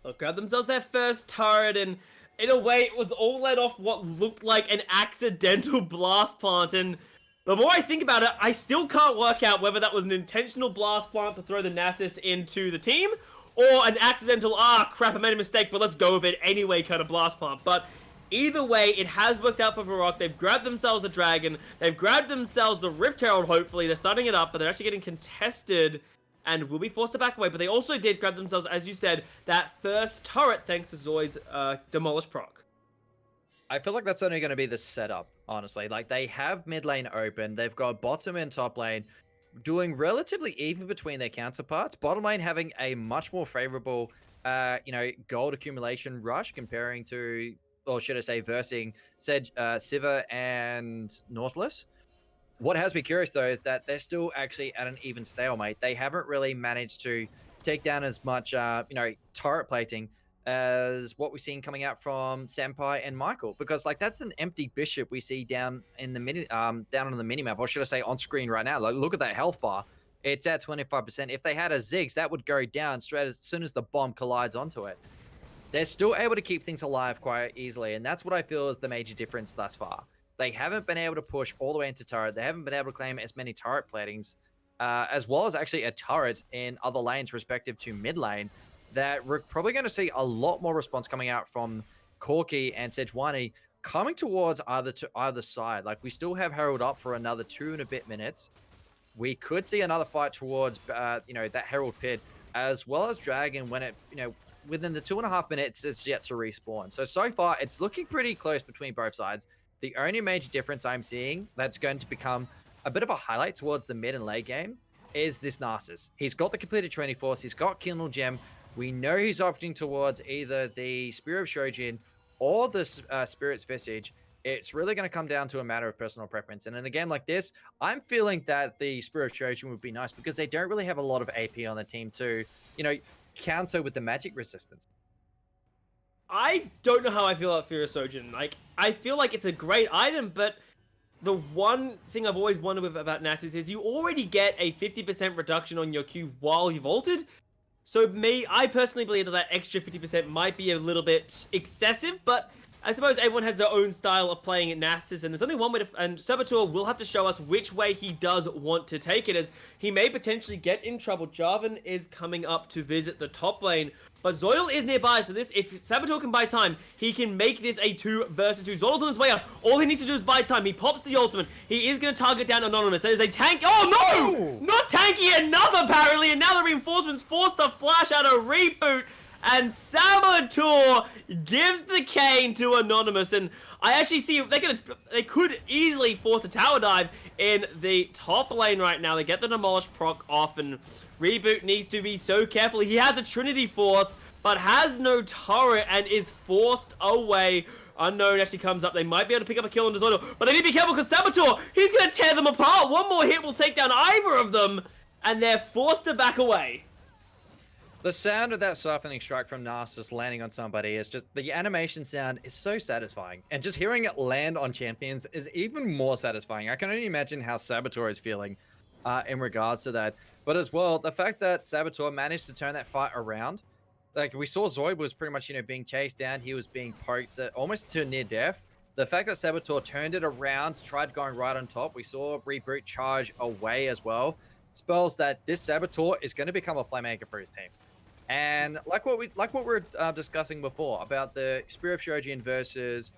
They'll grab themselves their first turret, and in a way it was all led off what looked like an accidental blast plant. And the more I think about it, I still can't work out whether that was an intentional blast plant to throw the Nasus into the team, or an accidental, crap, I made a mistake, but let's go with it anyway kind of blast plant. But either way, it has worked out for Varrock. They've grabbed themselves the Dragon. They've grabbed themselves the Rift Herald, hopefully. They're starting it up, but they're actually getting contested and will be forced to back away. But they also did grab themselves, as you said, that first turret thanks to Zoid's Demolish proc. I feel like that's only going to be the setup. honestly. Like, they have mid lane open, they've got bottom and top lane doing relatively even between their counterparts. Bottom lane having a much more favorable, gold accumulation rush comparing to, or should I say, versing Sivir and Nautilus. What has me curious though is that they're still actually at an even stalemate. They haven't really managed to take down as much, turret plating as what we've seen coming out from Senpai and Michael, because like that's an empty bishop we see down in the down on the mini map, or should I say on screen right now. Like, look at that health bar; it's at 25%. If they had a Ziggs, that would go down straight as soon as the bomb collides onto it. They're still able to keep things alive quite easily, and that's what I feel is the major difference thus far. They haven't been able to push all the way into turret. They haven't been able to claim as many turret platings, as well as actually a turret in other lanes respective to mid lane, that we're probably going to see a lot more response coming out from Corki and Sejuani coming towards either side. Like, we still have Herald up for another 2 and a bit minutes. We could see another fight towards, that Herald pit, as well as Dragon when it, within the 2.5 minutes, it's yet to respawn. So far, it's looking pretty close between both sides. The only major difference I'm seeing that's going to become a bit of a highlight towards the mid and late game is this Narcissus. He's got the completed training force. He's got Kindle Gem. We know he's opting towards either the Spear of Shojin or the Spirit's Visage. It's really going to come down to a matter of personal preference. And in a game like this, I'm feeling that the Spear of Shojin would be nice because they don't really have a lot of AP on the team to, counter with the magic resistance. I don't know how I feel about Fear of Sojin. Like, I feel like it's a great item, but the one thing I've always wondered about Nasus is you already get a 50% reduction on your Q while you've ulted. So I personally believe that extra 50% might be a little bit excessive, but I suppose everyone has their own style of playing at Nasus, and there's only one way to, and Saboteur will have to show us which way he does want to take it, as he may potentially get in trouble. Jarvan is coming up to visit the top lane, but Zoidal is nearby, so if Saboteur can buy time, he can make this a 2 versus 2. Zoidal's on his way up. All he needs to do is buy time. He pops the ultimate. He is going to target down Anonymous. That is a tank. Oh, no! Not tanky enough, apparently, and now the reinforcements force the flash out of reboot, and Saboteur gives the cane to Anonymous, and I actually see they could easily force a tower dive in the top lane right now. They get the Demolish proc off, and Reboot needs to be so careful. He has a Trinity Force, but has no turret and is forced away. Unknown actually comes up. They might be able to pick up a kill on Zoidal, but they need to be careful because Saboteur, he's going to tear them apart. One more hit will take down either of them, and they're forced to back away. The sound of that softening strike from Narcissus landing on somebody is just, the animation sound is so satisfying. And just hearing it land on champions is even more satisfying. I can only imagine how Saboteur is feeling in regards to that. But as well, the fact that Saboteur managed to turn that fight around. Like, we saw Zoid was pretty much, being chased down. He was being poked almost to near death. The fact that Saboteur turned it around, tried going right on top. We saw Reboot charge away as well. Spells that this Saboteur is going to become a playmaker for his team. And like what we were discussing before about the Spirit of Shojin versus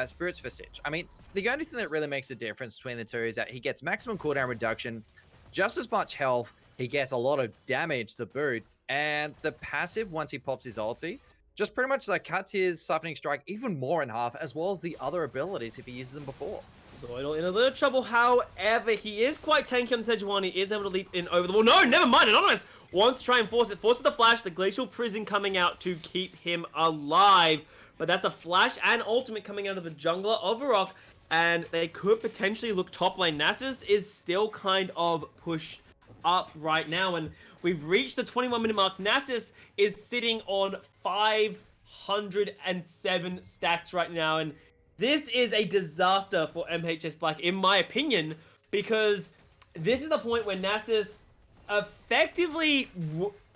Spirit's Visage. I mean, the only thing that really makes a difference between the two is that he gets maximum cooldown reduction, just as much health, he gets a lot of damage to boot, and the passive, once he pops his ulti, just pretty much like cuts his siphoning strike even more in half, as well as the other abilities if he uses them before. Zoidal in a little trouble, however, he is quite tanky on Sejuani. He is able to leap in over the wall. No, never mind, Anonymous wants to try and force it. Forces the flash, the Glacial Prison coming out to keep him alive. But that's a flash and ultimate coming out of the jungler of Varrock, and they could potentially look top lane. Nasus is still kind of pushed up right now, and we've reached the 21-minute mark. Nasus is sitting on 507 stacks right now, and this is a disaster for MHS Black, in my opinion, because this is the point where Nasus effectively,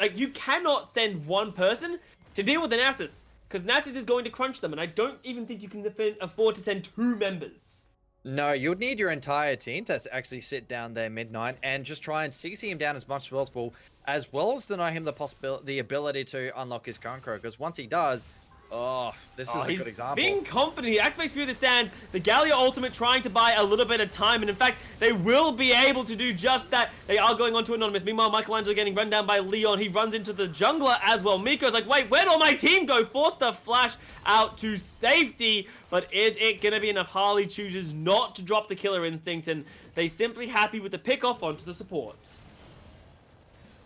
like, you cannot send one person to deal with the Nasus, because Nasus is going to crunch them, and I don't even think you can afford to send 2 members. No, you would need your entire team to actually sit down there midnight and just try and CC him down as much as possible, as well as deny him the ability to unlock his Conqueror, because once he does, Oh, this is a He's good example. being confident. He activates Fury of the Sands. The Galio ultimate trying to buy a little bit of time. And in fact, they will be able to do just that. They are going on to Anonymous. Meanwhile, Michelangelo getting run down by Leon. He runs into the jungler as well. Miko's like, wait, where'd all my team go? Forced the flash out to safety. But is it going to be enough? Harley chooses not to drop the killer instinct. And they simply happy with the pick off onto the support.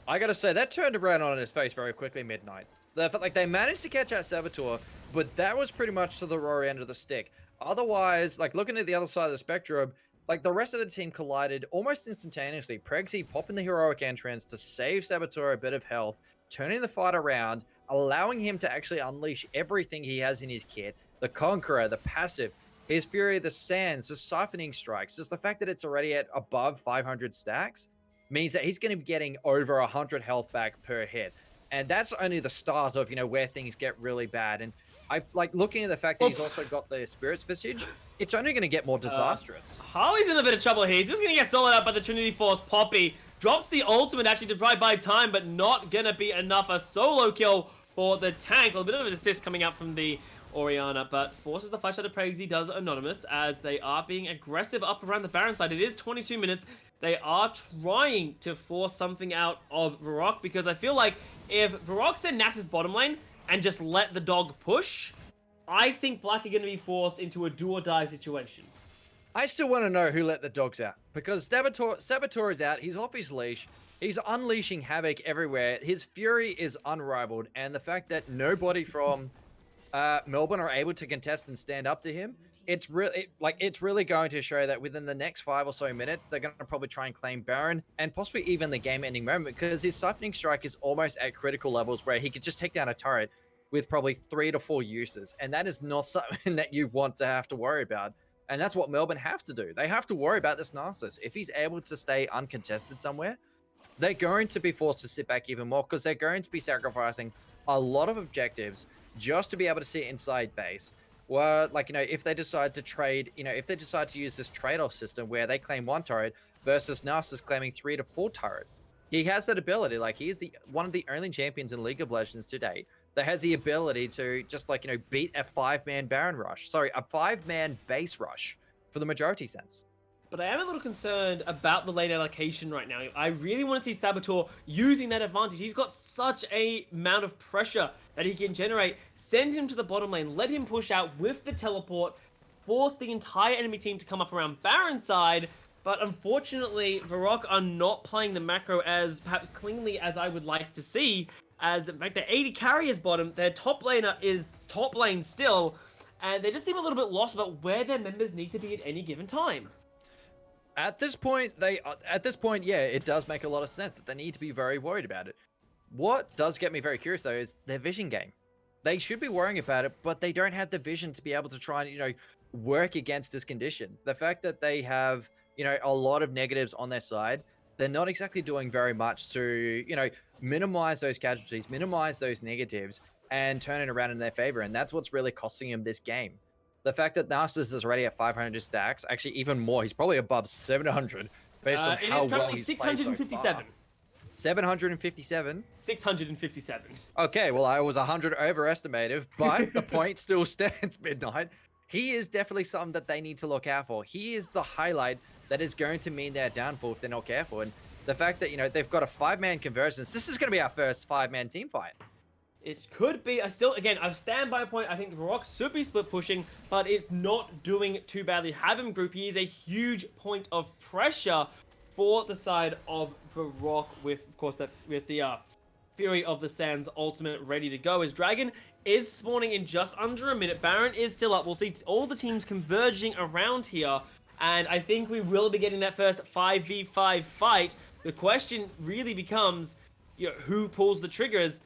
I gotta say, that turned around on his face very quickly midnight. Like, they managed to catch out Saboteur, but that was pretty much to the raw end of the stick. Otherwise, like, looking at the other side of the spectrum, like, the rest of the team collided almost instantaneously. Pregsy popping the heroic entrance to save Saboteur a bit of health, turning the fight around, allowing him to actually unleash everything he has in his kit. The Conqueror, the passive, his Fury of the Sands, the siphoning strikes. Just the fact that it's already at above 500 stacks means that he's going to be getting over 100 health back per hit. And that's only the start of, where things get really bad. And I like looking at the fact that he's also got the Spirit's Visage, it's only going to get more disastrous. Harley's in a bit of trouble here. He's just going to get soloed out by the Trinity Force. Poppy drops the ultimate actually to try buy time, but not going to be enough. A solo kill for the tank. A little bit of an assist coming out from the Orianna, but forces the flash out of Pregsy, does Anonymous, as they are being aggressive up around the Baron side. It is 22 minutes. They are trying to force something out of Varrock, because I feel like if Varrock said Nass's bottom lane and just let the dog push, I think Black are going to be forced into a do-or-die situation. I still want to know who let the dogs out, because Saboteur is out. He's off his leash. He's unleashing havoc everywhere. His fury is unrivaled, and the fact that nobody from Melbourne are able to contest and stand up to him, it's really going to show that within the next 5 or so minutes, they're going to probably try and claim Baron and possibly even the game-ending moment, because his siphoning strike is almost at critical levels where he could just take down a turret with probably 3 to 4 uses, and that is not something that you want to have to worry about. And that's what Melbourne have to do. They have to worry about this Narcissus. If he's able to stay uncontested somewhere, they're going to be forced to sit back even more, because they're going to be sacrificing a lot of objectives just to be able to sit inside base. Well, if they decide to trade, if they decide to use this trade-off system where they claim 1 turret versus Narcissus claiming 3 to 4 turrets, he has that ability. Like, he is one of the only champions in League of Legends to date that has the ability to just beat a 5-man Baron rush. Sorry, a 5-man base rush for the majority sense. But I am a little concerned about the late allocation right now. I really want to see Saboteur using that advantage. He's got such a amount of pressure that he can generate. Send him to the bottom lane, let him push out with the teleport, force the entire enemy team to come up around Baron's side. But unfortunately, Varrock are not playing the macro as perhaps cleanly as I would like to see. As in fact, their 80 carriers bottom, their top laner is top lane still, and they just seem a little bit lost about where their members need to be at any given time. At this point, yeah, it does make a lot of sense that they need to be very worried about it. What does get me very curious, though, is their vision game. They should be worrying about it, but they don't have the vision to be able to try and, work against this condition. The fact that they have, a lot of negatives on their side, they're not exactly doing very much to, minimize those casualties, minimize those negatives, and turn it around in their favor. And that's what's really costing him this game. The fact that Narcissus is already at 500 stacks, actually even more, he's probably above 700 based on how well he's played so far. 757? 657. Okay, well, I was 100 overestimated, but the point still stands, Midnight. He is definitely something that they need to look out for. He is the highlight that is going to mean their downfall if they're not careful. And the fact that, they've got a 5-man convergence, this is going to be our first 5-man team fight. It could be. I stand by a point. I think Varrock should be split pushing, but it's not doing too badly. Have him group. He is a huge point of pressure for the side of Varrock with, of course, with the Fury of the Sands ultimate ready to go. His Dragon is spawning in just under a minute. Baron is still up. We'll see all the teams converging around here, and I think we will be getting that first 5v5 fight. The question really becomes, who pulls the triggers?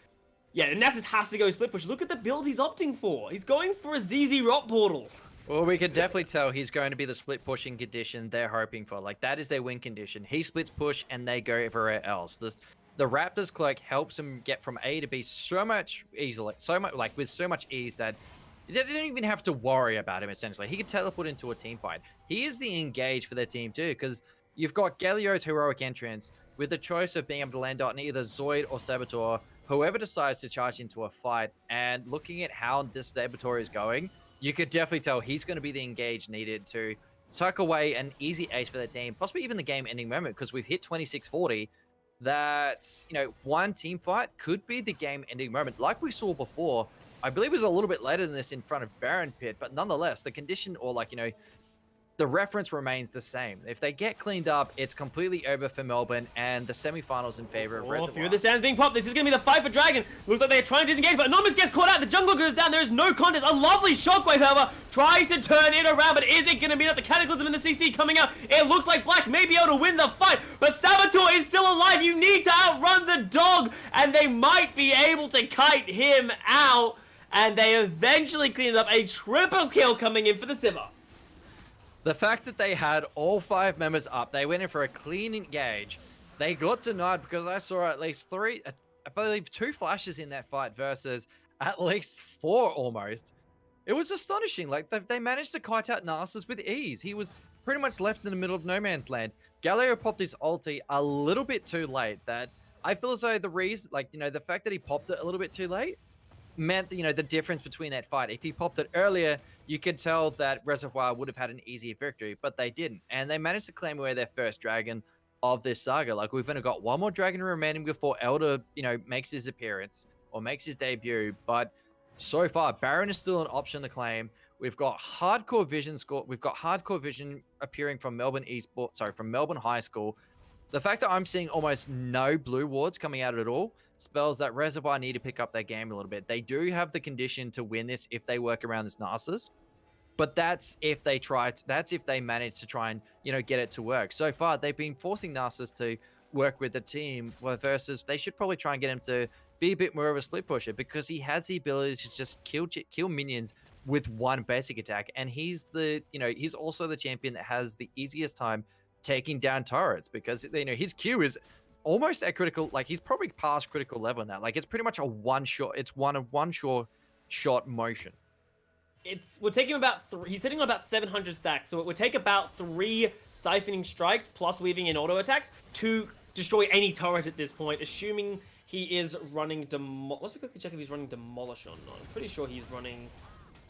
Yeah, and Nasus has to go split push. Look at the build he's opting for. He's going for a ZZ Rot Portal. Well, we could definitely tell he's going to be the split pushing condition they're hoping for. Like, that is their win condition. He splits push and they go everywhere else. The Raptors cloak helps him get from A to B with so much ease that they don't even have to worry about him, essentially. He can teleport into a team fight. He is the engage for their team too, because you've got Galio's heroic entrance with the choice of being able to land on either Zoid or Saboteur, whoever decides to charge into a fight. And looking at how this Saboteur is going, you could definitely tell he's going to be the engage needed to tuck away an easy ace for the team, possibly even the game-ending moment, because we've hit 26-40. That, one team fight could be the game-ending moment. Like we saw before, I believe it was a little bit later than this in front of Baron Pit, but nonetheless, the condition or the reference remains the same. If they get cleaned up, it's completely over for Melbourne and the semifinals in favor of Reservoir. A few of the sands being popped. This is going to be the fight for Dragon. Looks like they're trying to disengage, but Anonymous gets caught out. The jungle goes down. There is no contest. A lovely shockwave, however, tries to turn it around, but is it going to be the Cataclysm and the CC coming out? It looks like Black may be able to win the fight, but Saboteur is still alive. You need to outrun the dog, and they might be able to kite him out, and they eventually cleaned up a triple kill coming in for the Sivir. The fact that they had all 5 members up, they went in for a clean engage. They got denied because I saw at least 3, I believe 2 flashes in that fight versus at least 4 almost. It was astonishing. Like, they managed to kite out Narcissus with ease. He was pretty much left in the middle of no man's land. Galio popped his ulti a little bit too late. That I feel as though the reason, the fact that he popped it a little bit too late meant, the difference between that fight. If he popped it earlier, you could tell that Reservoir would have had an easier victory, but they didn't. And they managed to claim away their first dragon of this saga. Like, we've only got 1 more dragon remaining before Elder, makes his appearance or makes his debut. But so far, Baron is still an option to claim. We've got Hardcore Vision appearing from Melbourne from Melbourne High School. The fact that I'm seeing almost no blue wards coming out at all spells that Reservoir need to pick up their game a little bit. They do have the condition to win this if they work around this Narcissus, but that's if they manage to try and, get it to work. So far, they've been forcing Narcissus to work with the team versus they should probably try and get him to be a bit more of a split pusher because he has the ability to just kill minions with 1 basic attack. And he's he's also the champion that has the easiest time taking down turrets because his Q is almost at critical, he's probably past critical level now. It's pretty much a one shot motion. We're taking about 3. He's sitting on about 700 stacks, so it would take about 3 siphoning strikes plus weaving in auto attacks to destroy any turret at this point, assuming he is running let's quickly check if he's running Demolish or not. I'm pretty sure he's running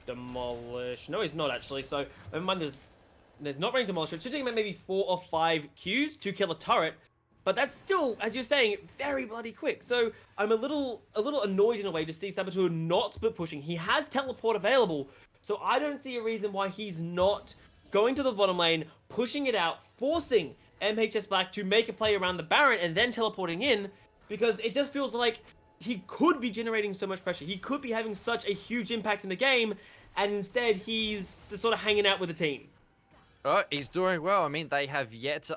Demolish. No, he's not actually. So never mind. There's not running Demolish. It should take about maybe 4 or 5 Qs to kill a turret. But that's still, as you're saying, very bloody quick. So I'm a little annoyed in a way to see Saboteur not split pushing. He has teleport available, so I don't see a reason why he's not going to the bottom lane, pushing it out, forcing MHS Black to make a play around the Baron and then teleporting in, because it just feels like he could be generating so much pressure. He could be having such a huge impact in the game, and instead he's just sort of hanging out with the team. Oh, he's doing well. I mean, they have yet to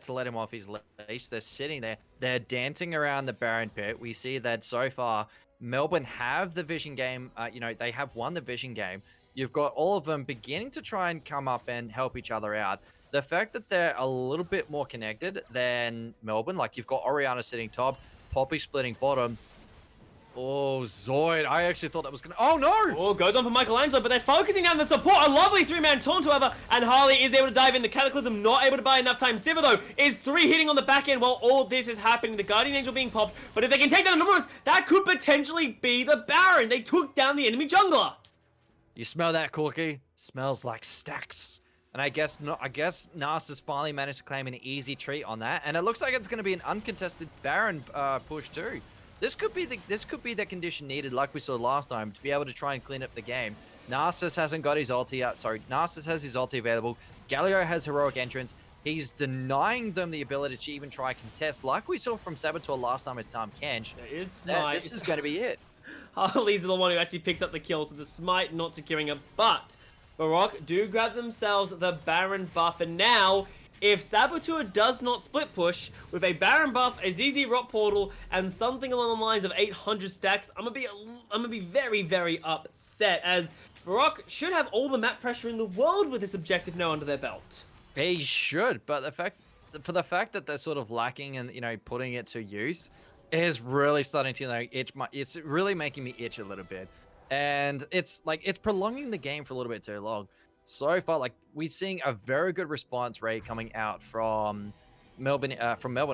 let him off his leash. They're sitting there. They're dancing around the Baron Pit. We see that so far, Melbourne have the vision game. They have won the vision game. You've got all of them beginning to try and come up and help each other out. The fact that they're a little bit more connected than Melbourne, you've got Oriana sitting top, Poppy splitting bottom. Oh, Zoid. I actually thought that was going to... Oh, no! Oh, goes on for Michelangelo, but they're focusing down the support. A lovely 3-man taunt, however, and Harley is able to dive in. The Cataclysm not able to buy enough time. Sivir, though, is 3 hitting on the back end while all this is happening. The Guardian Angel being popped, but if they can take down Anonymous, that could potentially be the Baron. They took down the enemy jungler. You smell that, Corky? Smells like stacks. And I guess Narcissus finally managed to claim an easy treat on that, and it looks like it's going to be an uncontested Baron push, too. This could be the condition needed, like we saw last time, to be able to try and clean up the game. Narcissus hasn't got his ulti out. Sorry, Narcissus has his ulti available. Galio has heroic entrance. He's denying them the ability to even try contest, like we saw from Saboteur last time with Tahm Kench. This is going to be it. Harley's the one who actually picks up the kill, so the smite not securing it. But Varrock do grab themselves the Baron buff, and now, if Saboteur does not split push with a Baron buff, a ZZ Rock Portal, and something along the lines of 800 stacks, I'm gonna be very, very upset, as Varrock should have all the map pressure in the world with this objective now under their belt. He should, but the fact that they're sort of lacking and putting it to use is really starting to it's really making me itch a little bit, and it's prolonging the game for a little bit too long. so far, like, we're seeing a very good response rate coming out from Melbourne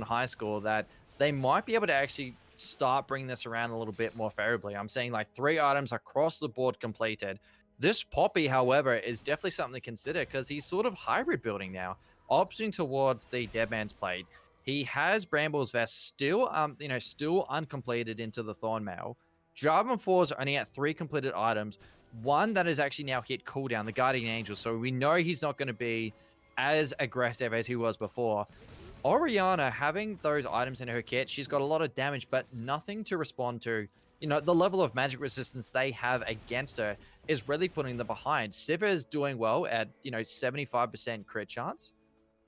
High School, that they might be able to actually start bringing this around a little bit more favorably. I'm seeing like 3 items across the board completed. This Poppy, however, is definitely something to consider because he's sort of hybrid building now, opting towards the Deadman's Plate. He has Bramble's Vest still, still uncompleted into the Thornmail. Jarvan 4 is only at 3 completed items. One that has actually now hit cooldown, the Guardian Angel. So we know he's not going to be as aggressive as he was before. Oriana, having those items in her kit, she's got a lot of damage, but nothing to respond to. The level of magic resistance they have against her is really putting them behind. Siva is doing well at, 75% crit chance.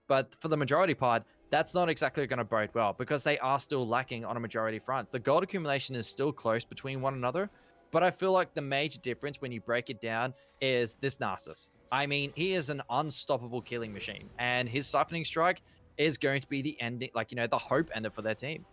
But for the majority part, that's not exactly going to bode well because they are still lacking on a majority fronts. The gold accumulation is still close between one another, but I feel like the major difference when you break it down is this Narcissus. I mean, he is an unstoppable killing machine, and his Siphoning Strike is going to be the ending, the hope ender for their team.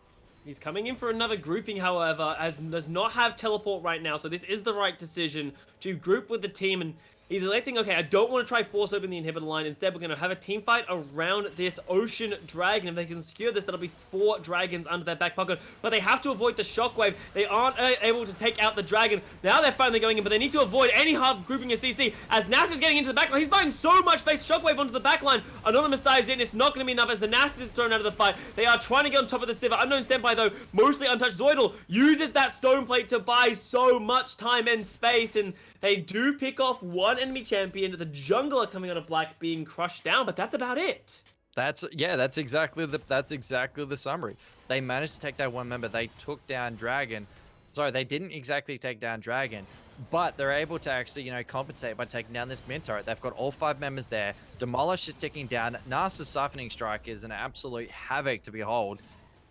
He's coming in for another grouping, however, as does not have teleport right now, so this is the right decision to group with the team, and he's electing, okay, I don't want to try force open the inhibitor line. Instead, we're going to have a team fight around this Ocean Dragon. If they can secure this, that'll be 4 dragons under their back pocket. But they have to avoid the Shockwave. They aren't able to take out the dragon. Now they're finally going in, but they need to avoid any hard grouping of CC. As Nass is getting into the backline, he's buying so much space. Shockwave onto the backline. Anonymous dives in. It's not going to be enough as the Nass is thrown out of the fight. They are trying to get on top of the Siva. Unknown Senpai, though, mostly untouched. Zoidal uses that stone plate to buy so much time and space, and they do pick off one enemy champion. The jungler coming out of black being crushed down, but that's about it. That's exactly the summary. They managed to take down one member. They took down Dragon. Sorry, they didn't exactly take down Dragon, but they're able to actually, compensate by taking down this mid turret. They've got all 5 members there. Demolish is ticking down. Narcissus Siphoning Strike is an absolute havoc to behold.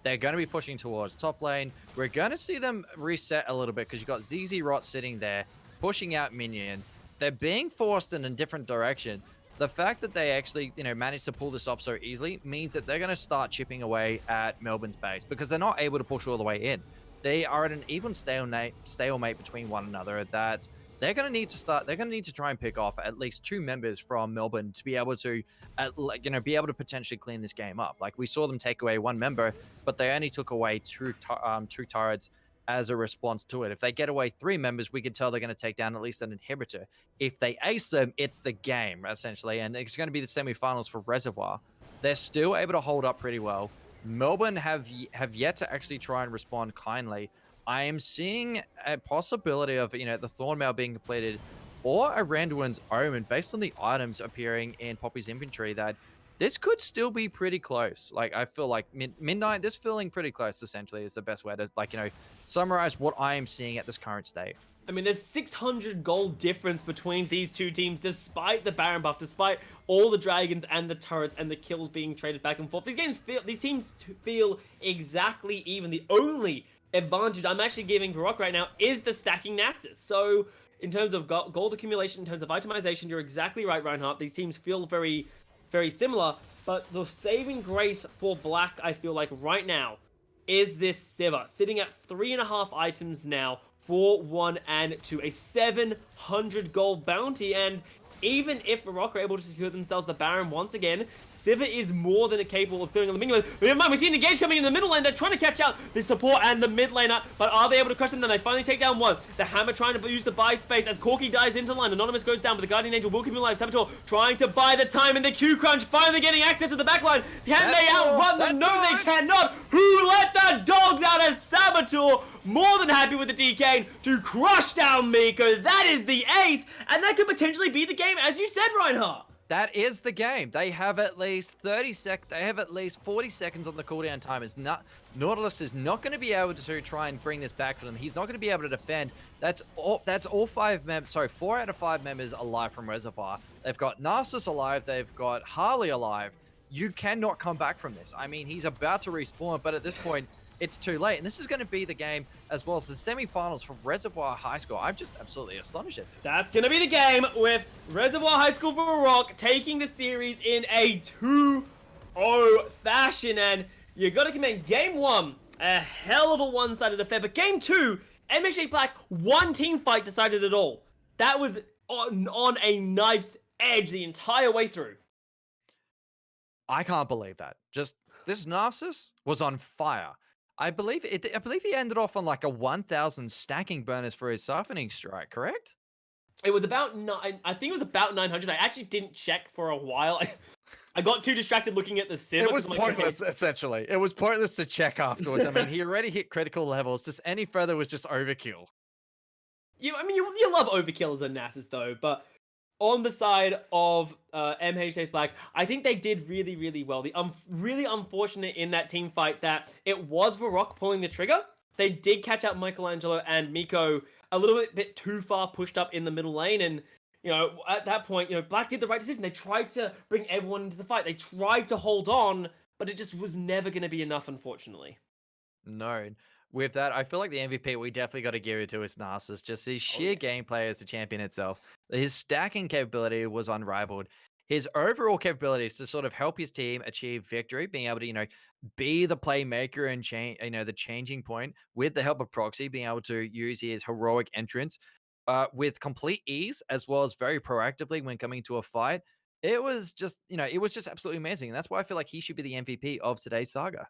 They're going to be pushing towards top lane. We're going to see them reset a little bit because you've got ZZ Rot sitting there, pushing out minions. They're being forced in a different direction. The fact that they actually, managed to pull this off so easily means that they're going to start chipping away at Melbourne's base because they're not able to push all the way in. They are at an even stalemate between one another that they're going to need to try and pick off at least 2 members from Melbourne to be able to, potentially clean this game up. Like, we saw them take away 1 member, but they only took away 2 turrets as a response to it. If they get away 3 members, we could tell they're going to take down at least an inhibitor. If they ace them, it's the game, essentially, and it's going to be the semifinals for Reservoir. They're still able to hold up pretty well. Melbourne have yet to actually try and respond kindly. I am seeing a possibility of, the Thornmail being completed or a Randuin's Omen based on the items appearing in Poppy's inventory, that this could still be pretty close. Like, I feel like midnight, this feeling pretty close, essentially, is the best way to, summarize what I am seeing at this current state. I mean, there's 600 gold difference between these 2 teams, despite the Baron buff, despite all the dragons and the turrets and the kills being traded back and forth. These teams feel exactly even. The only advantage I'm actually giving Varrock right now is the stacking Naxxus. So, in terms of gold accumulation, in terms of itemization, you're exactly right, Reinhardt. These teams feel very, very similar, but the saving grace for Black, I feel like right now, is this Siva, sitting at 3.5 items now, 4, 1, and 2, a 700 gold bounty, and even if Varrock are able to secure themselves the Baron once again, Siva is more than capable of clearing on the minion. We see an engage coming in the middle lane. They're trying to catch out the support and the mid laner, but are they able to crush them? Then they finally take down one. The Hammer trying to use the buy space as Corki dives into line. Anonymous goes down, but the Guardian Angel will keep him alive. Saboteur trying to buy the time in the Q crunch, finally getting access to the backline. Can they outrun them? No, they cannot. Who let the dogs out as Saboteur? More than happy with the DK to crush down Miko. That is the ace, and that could potentially be the game, as you said, Reinhardt. That is the game. They have at least 40 seconds on the cooldown time. Nautilus is not going to be able to try and bring this back for them. He's not going to be able to defend. That's all 5 members. Sorry, 4 out of 5 members alive from Reservoir. They've got Narcissus alive. They've got Harley alive. You cannot come back from this. I mean, he's about to respawn, but at this point, it's too late. And this is going to be the game as well as the semifinals for Reservoir High School. I'm just absolutely astonished at this. That's going to be the game with Reservoir High School for Varrock taking the series in a 2-0 fashion. And you got to commend game 1, a hell of a one-sided affair. But game 2, MHS Black, one team fight decided it all. That was on a knife's edge the entire way through. I can't believe that. Just this Narcissus was on fire. I believe he ended off on like a 1,000 stacking bonus for his siphoning strike, correct? It was about I think it was about 900. I actually didn't check for a while. I got too distracted looking at the sim. It was pointless, essentially. It was pointless to check afterwards. I mean, he already hit critical levels. Just any further was just overkill. You love overkill as a Nasus though, but on the side of MHS Black, I think they did really, really well. The really unfortunate in that team fight that it was Varrock pulling the trigger. They did catch out Michelangelo and Miko a little bit too far pushed up in the middle lane, and at that point, Black did the right decision. They tried to bring everyone into the fight. They tried to hold on, but it just was never going to be enough, unfortunately. No. With that, I feel like the MVP we definitely got to give it to is Narcissus. Just his sheer gameplay as the champion itself. His stacking capability was unrivaled. His overall capabilities to sort of help his team achieve victory, being able to, be the playmaker and change, the changing point with the help of Proxy, being able to use his heroic entrance with complete ease, as well as very proactively when coming to a fight. It was just, it was just absolutely amazing. And that's why I feel like he should be the MVP of today's saga.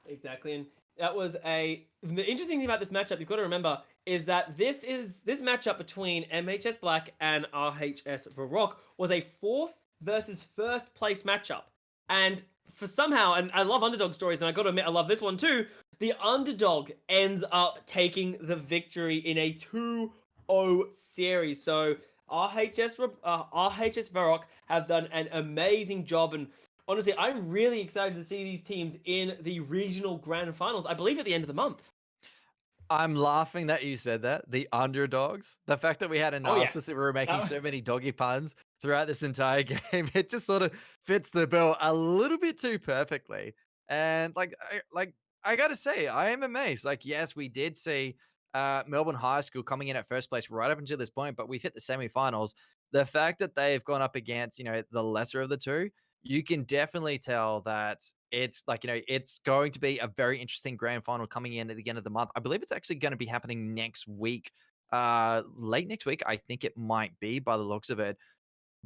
Exactly. And that was the interesting thing about this matchup, you've got to remember, is that this matchup between MHS Black and RHS Varrock was a 4th versus 1st place matchup. And for somehow, and I love underdog stories, and I got to admit, I love this one too, the underdog ends up taking the victory in a 2-0 series. So RHS Varrock have done an amazing job, and honestly, I'm really excited to see these teams in the regional grand finals, I believe at the end of the month. I'm laughing that you said that. The underdogs. The fact that we had a Narcissus that we were making so many doggy puns throughout this entire game, it just sort of fits the bill a little bit too perfectly. And I gotta say, I am amazed. Like, yes, we did see Melbourne High School coming in at first place right up until this point, but we've hit the semifinals. The fact that they've gone up against, the lesser of the two, you can definitely tell that it's it's going to be a very interesting grand final coming in at the end of the month. I believe it's actually going to be happening next week, late next week. I think it might be by the looks of it.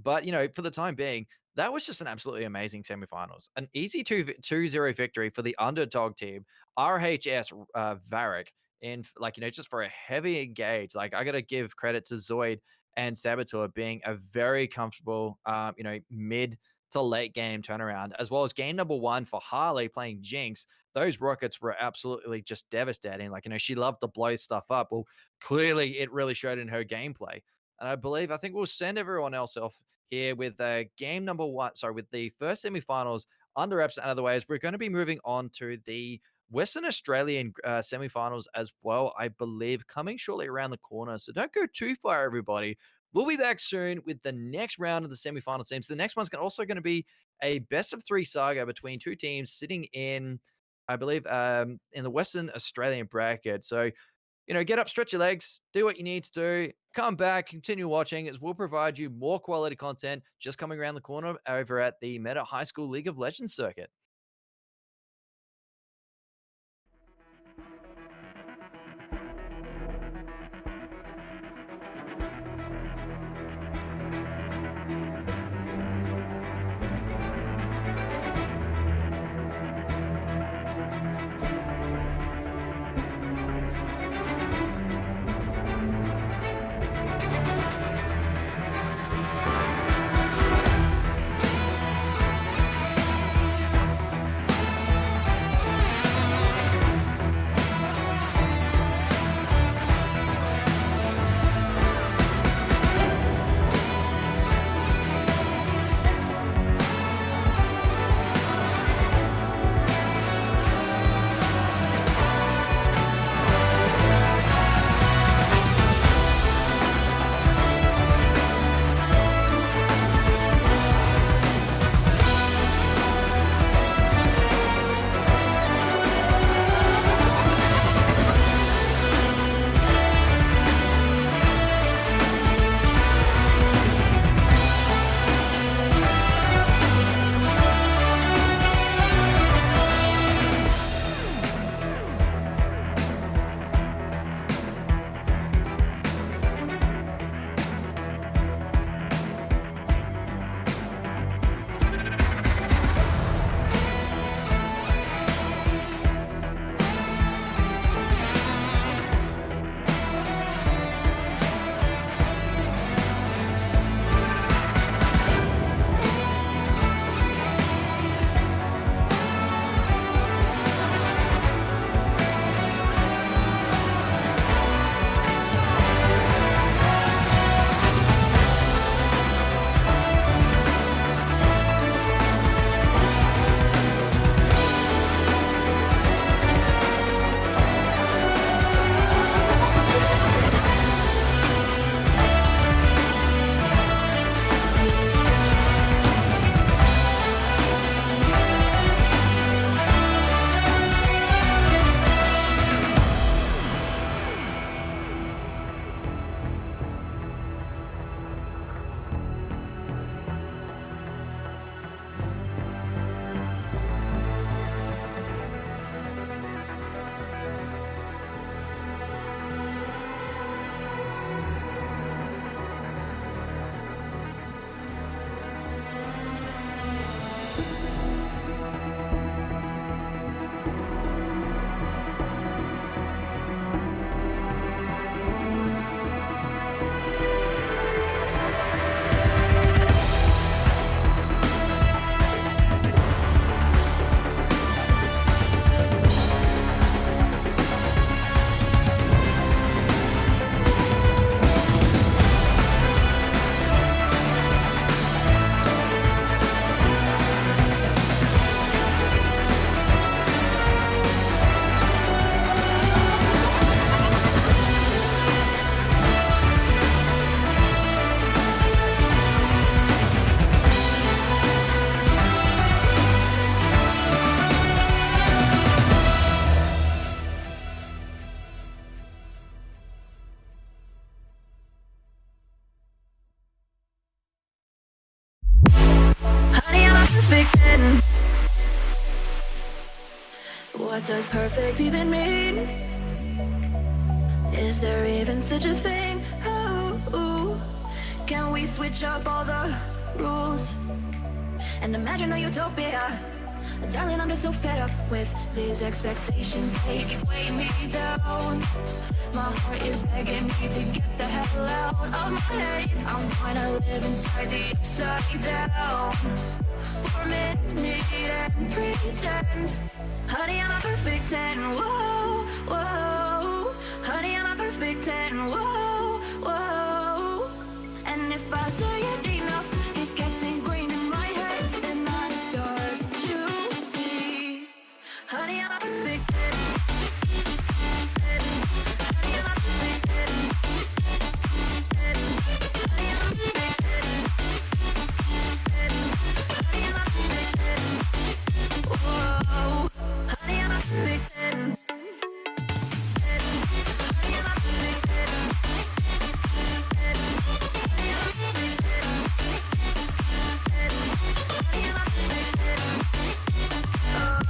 But, for the time being, that was just an absolutely amazing semifinals. An easy 2-0 victory for the underdog team, RHS Varrock, in just for a heavy engage. Like, I got to give credit to Zoid and Saboteur being a very comfortable, mid to late game turnaround, as well as game number 1 for Harley playing Jinx. Those rockets were absolutely just devastating. She loved to blow stuff up. Well, clearly it really showed in her gameplay. And I think we'll send everyone else off here with game number 1. Sorry, with the first semifinals under wraps out of the way, as we're going to be moving on to the Western Australian semifinals as well, I believe, coming shortly around the corner. So don't go too far, everybody. We'll be back soon with the next round of the semifinal teams. The next one's also going to be a best of 3 saga between 2 teams sitting in, I believe, in the Western Australian bracket. So, get up, stretch your legs, do what you need to do, come back, continue watching, as we'll provide you more quality content just coming around the corner over at the Meta High School League of Legends circuit. perfect 10? What does perfect even mean? Is there even such a thing? Oh, can we switch up all the rules and imagine a utopia? Darling, I'm just so fed up with these expectations. They keep weighing me down. My heart is begging me to get the hell out of my head. I'm trying to live inside the upside down for a minute and pretend. Honey, I'm a perfect 10. Whoa, whoa. Honey, I'm a perfect 10. Whoa, whoa. And if I say it enough, it gets ingrained in my head, and I start to see. Honey, I'm a perfect 10. Honey, I'm a perfect 10. Honey, I'm a perfect 10. Honey, I'm a perfect 10. Whoa. Honey, I'm a perfect 10. Honey, I'm a perfect 10.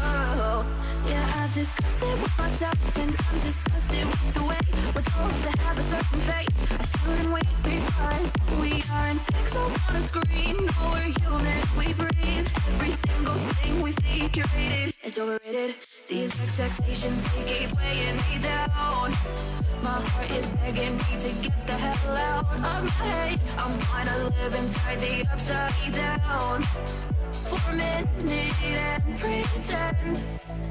Oh, yeah, I've discussed it with myself, and I'm disgusted with the way we're told to have a certain face. I stood and wait because we aren't pixels on a screen. No, we're human, we breathe. Every single thing we see curated, it's overrated. These expectations, they keep weighing me down. My heart is begging me to get the hell out of my head. I'm trying to live inside the upside down for a minute and pretend.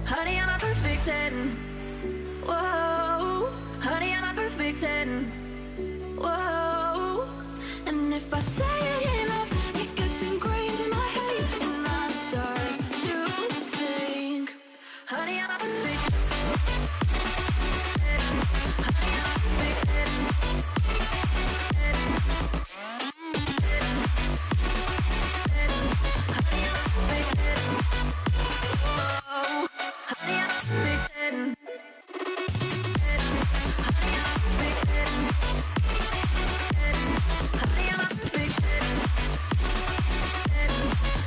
Honey, I'm a perfect 10. Whoa, honey, I'm a perfect 10. Whoa, and if I say it enough, it gets ingrained in my head, and I start to think. Honey, I'm a perfect 10. Honey, I'm a perfect 10. Honey, I'm a perfect 10. Whoa, honey, I'm a perfect 10. Honey, I'm a perfect 10. Honey, I'm a perfect 10.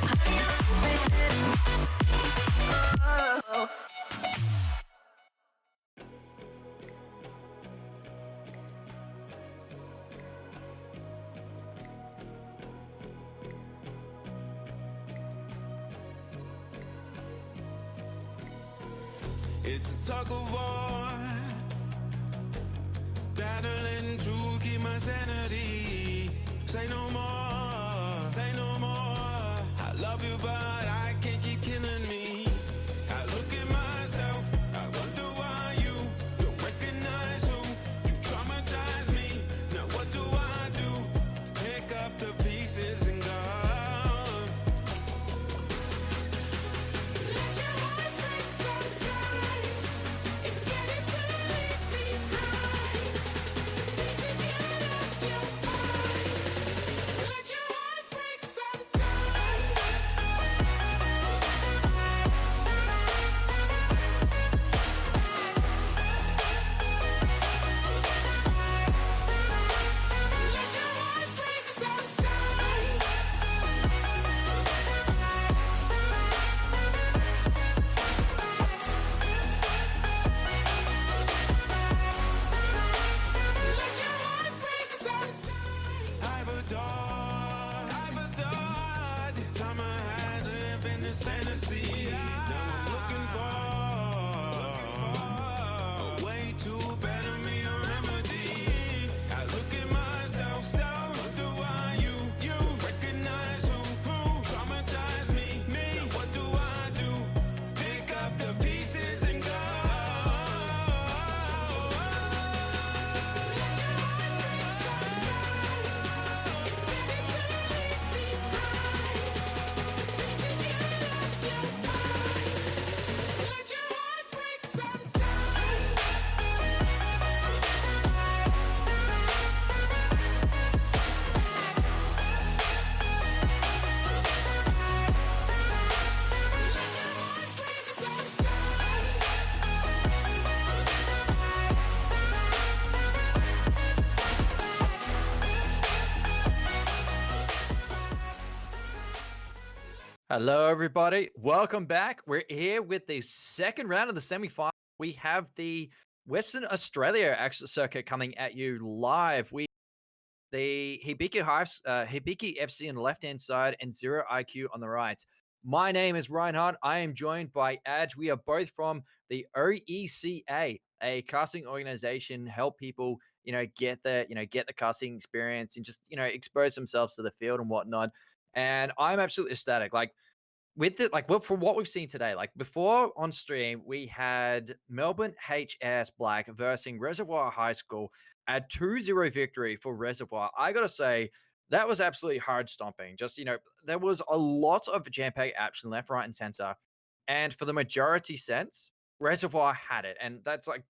Honey, I'm a perfect 10. Oh. It's a tug of war, battling to keep my sanity. Say no more, say no more. I love you, but I can't keep killing me. I look at myself, I wonder why you don't recognize who you traumatize me. Now what do I do? Pick up the pieces and go. Hello, everybody. Welcome back. We're here with the second round of the semi-final. We have the Western Australia circuit coming at you live. The Hibiki FC on the left-hand side and Zero IQ on the right. My name is Reinhardt. I am joined by Adj. We are both from the OECA, a casting organization, help people, get the casting experience and just, expose themselves to the field and whatnot. And I'm absolutely ecstatic. From what we've seen today, like before on stream, we had Melbourne HS Black versus Reservoir High School, a 2-0 victory for Reservoir. I gotta say, that was absolutely hard stomping. Just, there was a lot of jam-packed action left, right, and center. And for the majority sense, Reservoir had it. And that's like,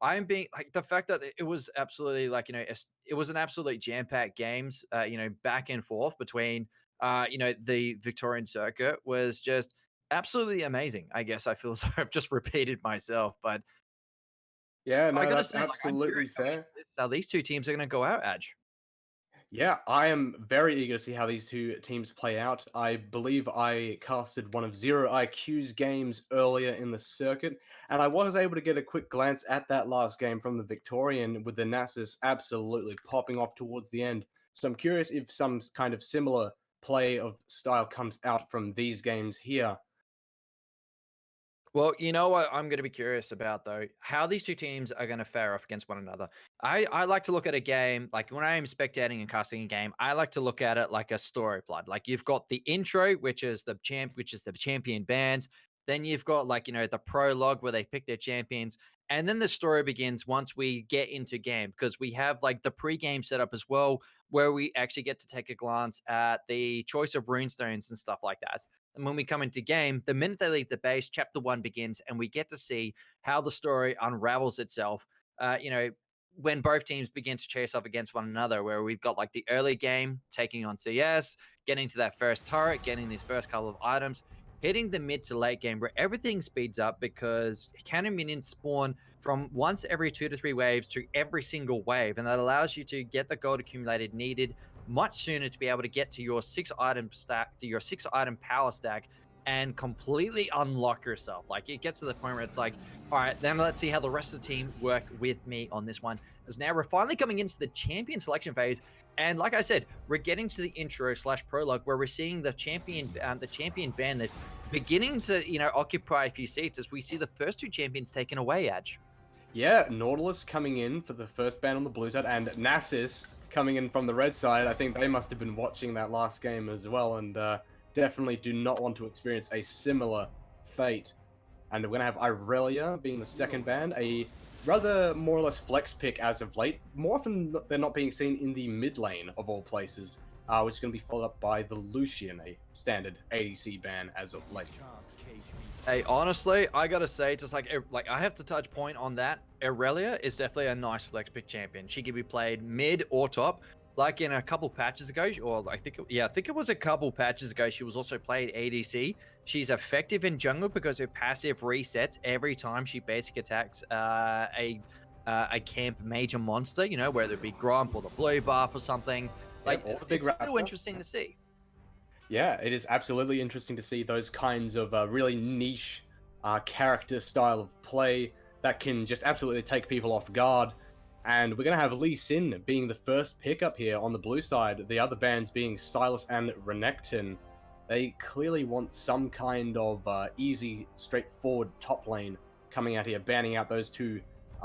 I'm being like the fact that it was absolutely it was an absolutely jam-packed games, back and forth between the Victorian circuit was just absolutely amazing. I guess I feel so I've just repeated myself, but Yeah, I no, gotta that's say, I'm absolutely curious how these two teams are gonna go out, Adj. Yeah, I am very eager to see how these two teams play out. I believe I casted one of Zero IQ's games earlier in the circuit, and I was able to get a quick glance at that last game from the Victorian with the Nasus absolutely popping off towards the end. So I'm curious if some kind of similar play of style comes out from these games here. Well, you know what I'm going to be curious about though, how these two teams are going to fare off against one another. I like to look at a game like when I am spectating and casting a game, I like to look at it like a story plot. Like you've got the intro, which is the champion bands. Then you've got the prologue where they pick their champions, and then the story begins once we get into game because we have like the pre-game setup as well, where we actually get to take a glance at the choice of runestones and stuff like that. And when we come into game, the minute they leave the base, chapter 1 begins, and we get to see how the story unravels itself. When both teams begin to chase off against one another, where we've got like the early game taking on CS, getting to that first turret, getting these first couple of items, hitting the mid to late game where everything speeds up because cannon minions spawn from once every 2 to 3 waves to every single wave, and that allows you to get the gold accumulated needed much sooner to be able to get to your 6-item stack, to your 6-item power stack, and completely unlock yourself. Like it gets to the point where it's like, all right, then let's see how the rest of the team work with me on this one. As now we're finally coming into the champion selection phase, and like I said, we're getting to the intro / prologue where we're seeing the champion ban list beginning to occupy a few seats as we see the first two champions taken away. Adj. Yeah, Nautilus coming in for the first ban on the blue side, and Nasus coming in from the red side. I think they must have been watching that last game as well, and definitely do not want to experience a similar fate. And we're going to have Irelia being the second ban, a rather more or less flex pick as of late. More often they're not being seen in the mid lane of all places, which is going to be followed up by the Lucian, a standard ADC ban as of late. Hey, honestly, I gotta say, just like I have to touch point on that. Irelia is definitely a nice flex pick champion. She can be played mid or top. Like in a couple patches ago, or I think it was a couple patches ago, she was also played ADC. She's effective in jungle because her passive resets every time she basic attacks a camp major monster. Whether it be Gromp or the blue buff or something. Like it's still interesting to see. Yeah, it is absolutely interesting to see those kinds of really niche character style of play that can just absolutely take people off guard. And we're going to have Lee Sin being the first pickup here on the blue side, the other bans being Silas and Renekton. They clearly want some kind of easy, straightforward top lane coming out here, banning out those two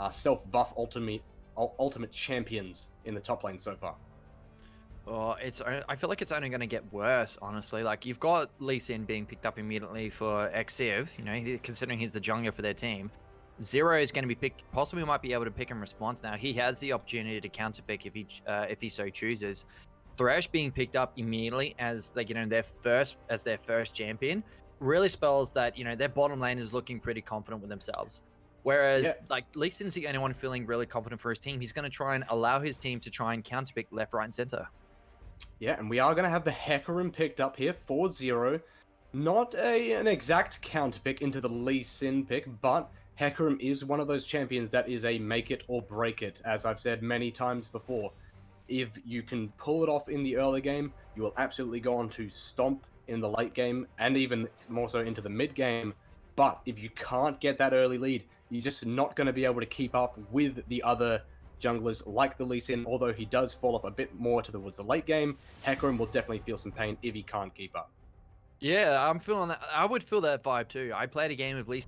self-buff ultimate champions in the top lane so far. Oh, I feel like it's only going to get worse, honestly. Like, you've got Lee Sin being picked up immediately for Exiv, considering he's the jungler for their team. Zero is going to be picked, possibly might be able to pick in response now. He has the opportunity to counter pick if he so chooses. Thresh being picked up immediately as their first champion really spells that their bottom lane is looking pretty confident with themselves. Whereas Lee Sin's the only one feeling really confident for his team. He's going to try and allow his team to try and counter pick left, right, and center. Yeah, and we are going to have the Hecarim picked up here for Zero. Not an exact counter pick into the Lee Sin pick, but Hecarim is one of those champions that is a make it or break it, as I've said many times before. If you can pull it off in the early game, you will absolutely go on to stomp in the late game and even more so into the mid game. But if you can't get that early lead, you're just not going to be able to keep up with the other junglers like the Lee Sin. Although he does fall off a bit more towards the late game, Hecarim will definitely feel some pain if he can't keep up. Yeah, I'm feeling that. I would feel that vibe too. I played a game of Lee.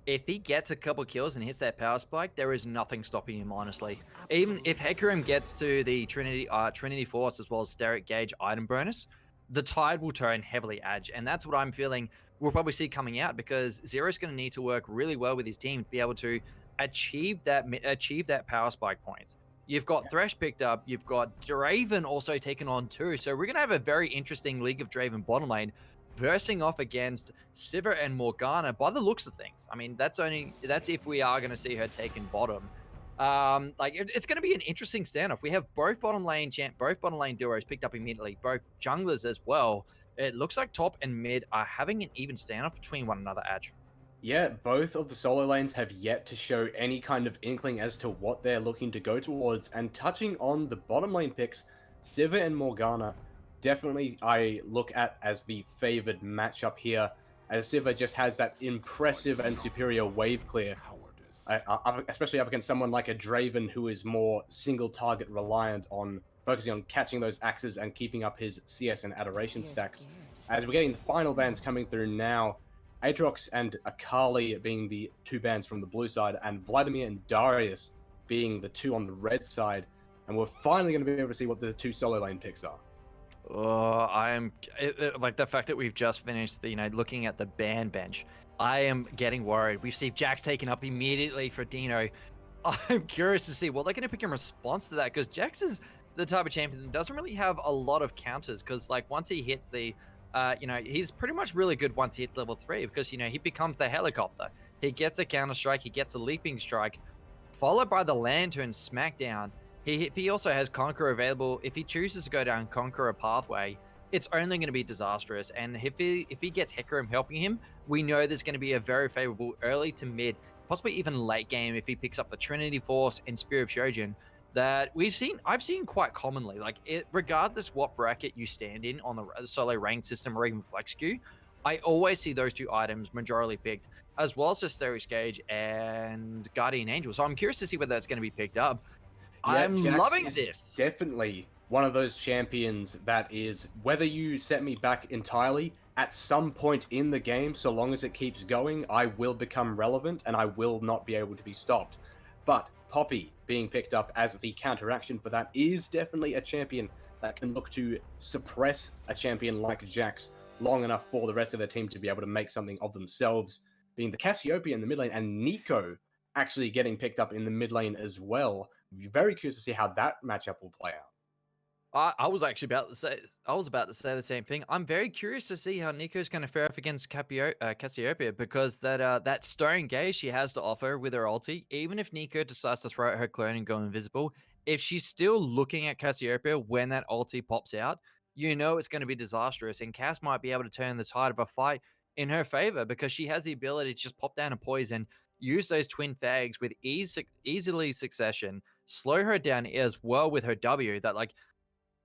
If he gets a couple kills and hits that power spike, there is nothing stopping him, honestly. Even if Hecarim gets to the Trinity Force as well as Steric Gauge item bonus, the tide will turn heavily edge. And that's what I'm feeling we'll probably see coming out, because Zero's going to need to work really well with his team to be able to achieve that power spike point. You've got Thresh picked up, you've got Draven also taken on too. So we're going to have a very interesting League of Draven bottom lane versing off against Sivir and Morgana by the looks of things. I mean, that's if we are going to see her taken bottom. It's going to be an interesting standoff. We have both bottom lane duos picked up immediately, both junglers as well. It looks like top and mid are having an even standoff between one another, Edge. Yeah, both of the solo lanes have yet to show any kind of inkling as to what they're looking to go towards. And touching on the bottom lane picks, Sivir and Morgana, definitely I look at as the favored matchup here, as Sivir just has that impressive and superior wave clear, especially up against someone like a Draven who is more single target reliant on focusing on catching those axes and keeping up his CS and adoration stacks. As we're getting the final bans coming through now, Aatrox and Akali being the two bans from the blue side, and Vladimir and Darius being the two on the red side. And we're finally going to be able to see what the two solo lane picks are. Oh, like the fact that we've just finished, looking at the ban bench. I am getting worried. We see Jax taken up immediately for Dino. I'm curious to see what they're going to pick in response to that, because Jax is the type of champion that doesn't really have a lot of counters, because once he hits the he's pretty much really good once he hits level 3, because he becomes the helicopter. He gets a counter strike, he gets a leaping strike, followed by the lantern smackdown. He also has Conqueror available. If he chooses to go down Conqueror pathway, it's only going to be disastrous. And if he gets Hecarim helping him, we know there's going to be a very favorable early to mid, possibly even late game if he picks up the Trinity Force and Spear of Shojin that I've seen quite commonly. Regardless what bracket you stand in on the solo rank system or even flex queue, I always see those two items majorly picked, as well as Asterisk Gauge and Guardian Angel. So I'm curious to see whether that's going to be picked up. Yeah, I'm Jax loving is this. Definitely one of those champions that is, whether you set me back entirely, at some point in the game, so long as it keeps going, I will become relevant and I will not be able to be stopped. But Poppy being picked up as the counteraction for that is definitely a champion that can look to suppress a champion like Jax long enough for the rest of their team to be able to make something of themselves, being the Cassiopeia in the mid lane and Nico actually getting picked up in the mid lane as well. Very curious to see how that matchup will play out. I was about to say the same thing. I'm very curious to see how Nico's going to fare up against Cassiopeia, because that stone gaze she has to offer with her ulti, even if Nico decides to throw out her clone and go invisible, if she's still looking at Cassiopeia when that ulti pops out, it's going to be disastrous. And Cass might be able to turn the tide of a fight in her favor, because she has the ability to just pop down a poison, use those twin fags with easily succession, slow her down as well with her W. That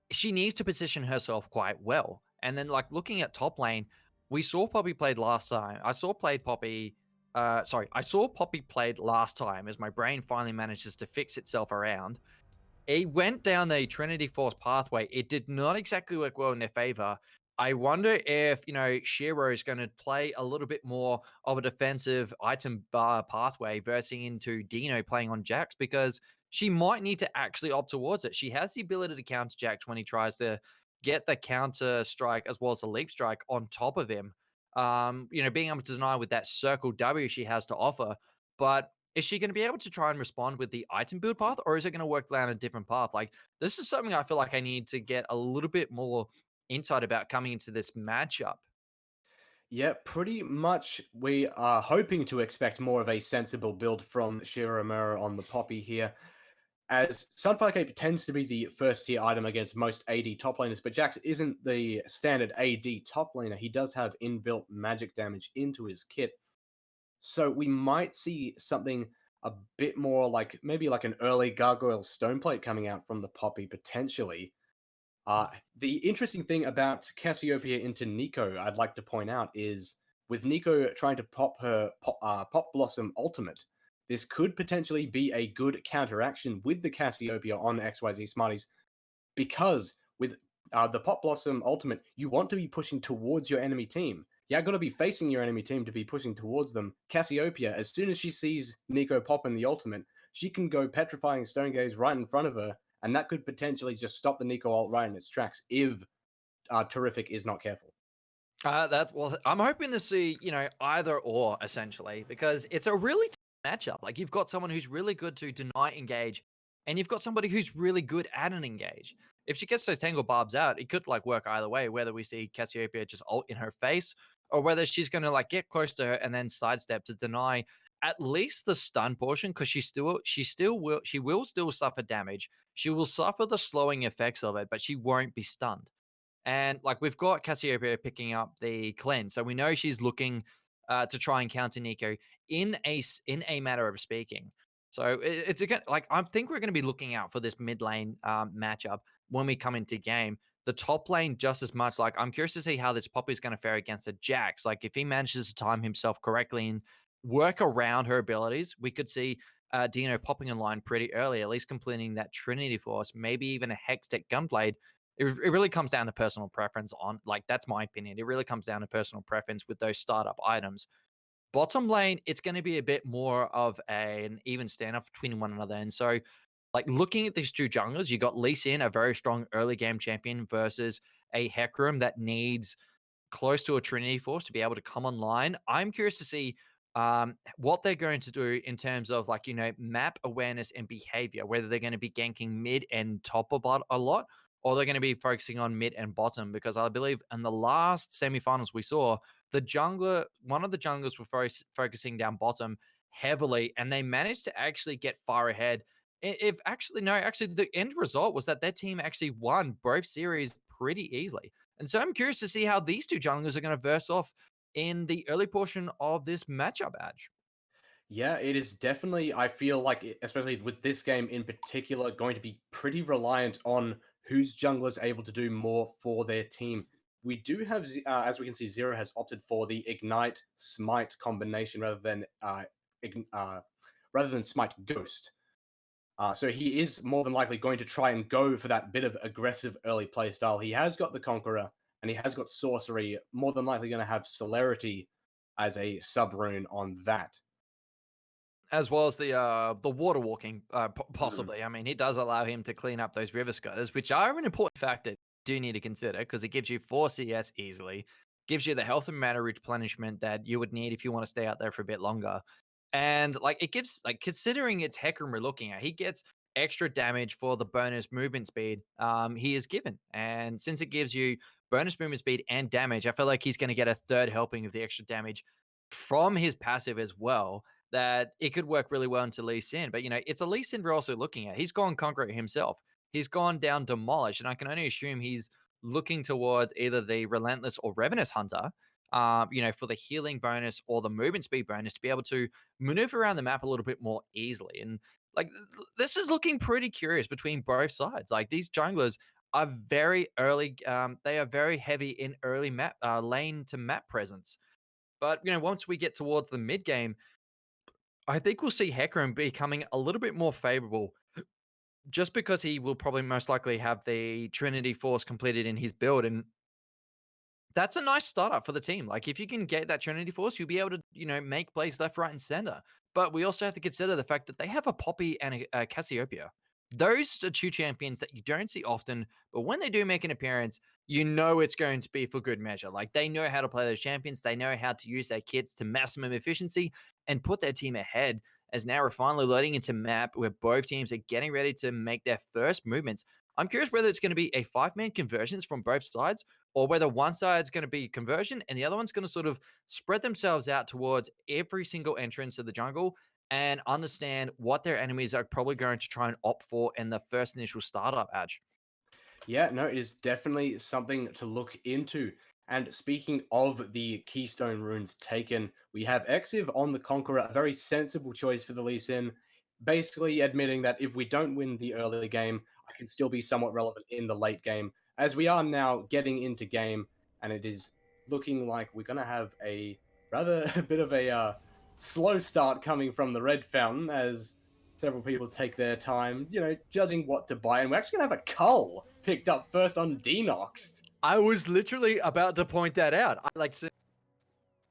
she needs to position herself quite well. And then looking at top lane, we saw Poppy played last time. I saw Poppy played last time, as my brain finally manages to fix itself around. It went down the Trinity Force pathway. It did not exactly work well in their favor. I wonder if, Shiro is going to play a little bit more of a defensive item bar pathway versus into Dino playing on Jax, because she might need to actually opt towards it. She has the ability to counter Jax when he tries to get the counter strike as well as the leap strike on top of him. Being able to deny with that circle W she has to offer. But is she going to be able to try and respond with the item build path, or is it going to work down a different path? This is something I feel like I need to get a little bit more insight about coming into this matchup. Yeah, pretty much. We are hoping to expect more of a sensible build from Shiramura on the Poppy here, as Sunfire Cape tends to be the first tier item against most AD top laners, but Jax isn't the standard AD top laner. He does have inbuilt magic damage into his kit. So we might see something a bit more maybe like an early Gargoyle Stoneplate coming out from the Poppy potentially. The interesting thing about Cassiopeia into Nico, I'd like to point out, is with Nico trying to pop Blossom ultimate, this could potentially be a good counteraction with the Cassiopeia on XYZ Smarties, because with the Pop Blossom ultimate, you want to be pushing towards your enemy team. You're going to be facing your enemy team to be pushing towards them. Cassiopeia, as soon as she sees Nico pop in the ultimate, she can go Petrifying Stone Gaze right in front of her, and that could potentially just stop the Nico ult right in its tracks if Terrific is not careful. I'm hoping to see, either or essentially, because it's a really tough matchup. Like you've got someone who's really good to deny engage, and you've got somebody who's really good at an engage. If she gets those tangle barbs out, it could like work either way, whether we see Cassiopeia just ult in her face, or whether she's gonna like get close to her and then sidestep to deny at least the stun portion, because she will still suffer damage. She will suffer the slowing effects of it, but she won't be stunned. And like we've got Cassiopeia picking up the cleanse, so we know she's looking to try and counter Nico in a matter of speaking. So it's again like I think we're going to be looking out for this mid lane matchup when we come into game. The top lane just as much. Like I'm curious to see how this Poppy is going to fare against a Jax. Like if he manages to time himself correctly and work around her abilities, we could see Dino popping in line pretty early, at least completing that Trinity Force, maybe even a Hextech Gunblade. It really comes down to personal preference on, like, that's my opinion. It really comes down to personal preference with those startup items. Bottom lane, it's going to be a bit more of an even standoff between one another. And so, like, looking at these two junglers, you got Lee Sin, a very strong early game champion, versus a Hecarim that needs close to a Trinity Force to be able to come online. I'm curious to see what they're going to do in terms of like, map awareness and behavior, whether they're going to be ganking mid and top a lot, or they're going to be focusing on mid and bottom, because I believe in the last semifinals we saw, one of the junglers were focusing down bottom heavily, and they managed to actually get far ahead. If actually, no, actually, the end result was that their team actually won both series pretty easily. And so I'm curious to see how these two junglers are going to verse off in the early portion of this matchup, Adge. Yeah, it is definitely, I feel like, especially with this game in particular, going to be pretty reliant on whose jungler is able to do more for their team. We do have, as we can see, Zero has opted for the Ignite Smite combination rather than Smite Ghost. So he is more than likely going to try and go for that bit of aggressive early playstyle. He has got the Conqueror, and he has got Sorcery, more than likely going to have Celerity as a sub rune on that. As well as the water walking, possibly. I mean, it does allow him to clean up those river scutters, which are an important factor you do need to consider, because it gives you 4 CS easily, gives you the health and mana replenishment that you would need if you want to stay out there for a bit longer. And like it gives, like, considering it's Hecarim we're looking at, he gets extra damage for the bonus movement speed he is given. And since it gives you bonus movement speed and damage, I feel like he's going to get a third helping of the extra damage from his passive as well, that it could work really well into Lee Sin. But, it's a Lee Sin we're also looking at. He's gone Conqueror himself. He's gone down Demolish, and I can only assume he's looking towards either the Relentless or Revenous Hunter, for the healing bonus or the movement speed bonus to be able to maneuver around the map a little bit more easily. And, like, this is looking pretty curious between both sides. Like, these junglers are very early. They are very heavy in early map lane to map presence. But, once we get towards the mid game, I think we'll see Hecarim becoming a little bit more favorable, just because he will probably most likely have the Trinity Force completed in his build. And that's a nice startup for the team. Like, if you can get that Trinity Force, you'll be able to, make plays left, right, and center. But we also have to consider the fact that they have a Poppy and a Cassiopeia. Those are two champions that you don't see often, but when they do make an appearance, it's going to be for good measure. Like, they know how to play those champions. They know how to use their kits to maximum efficiency and put their team ahead. As now we're finally loading into map where both teams are getting ready to make their first movements. I'm curious whether it's going to be a 5-man conversions from both sides, or whether one side's going to be conversion and the other one's going to sort of spread themselves out towards every single entrance of the jungle and understand what their enemies are probably going to try and opt for in the first initial startup, Edge. Yeah, no, it is definitely something to look into. And speaking of the Keystone runes taken, we have Exiv on the Conqueror, a very sensible choice for the Lee Sin, basically admitting that if we don't win the early game, I can still be somewhat relevant in the late game. as we are now getting into game, and it is looking like we're going to have a bit of a slow start coming from the Red Fountain, as several people take their time, judging what to buy. And we're actually going to have a Cull picked up first on Denoxed. I was literally about to point that out. I like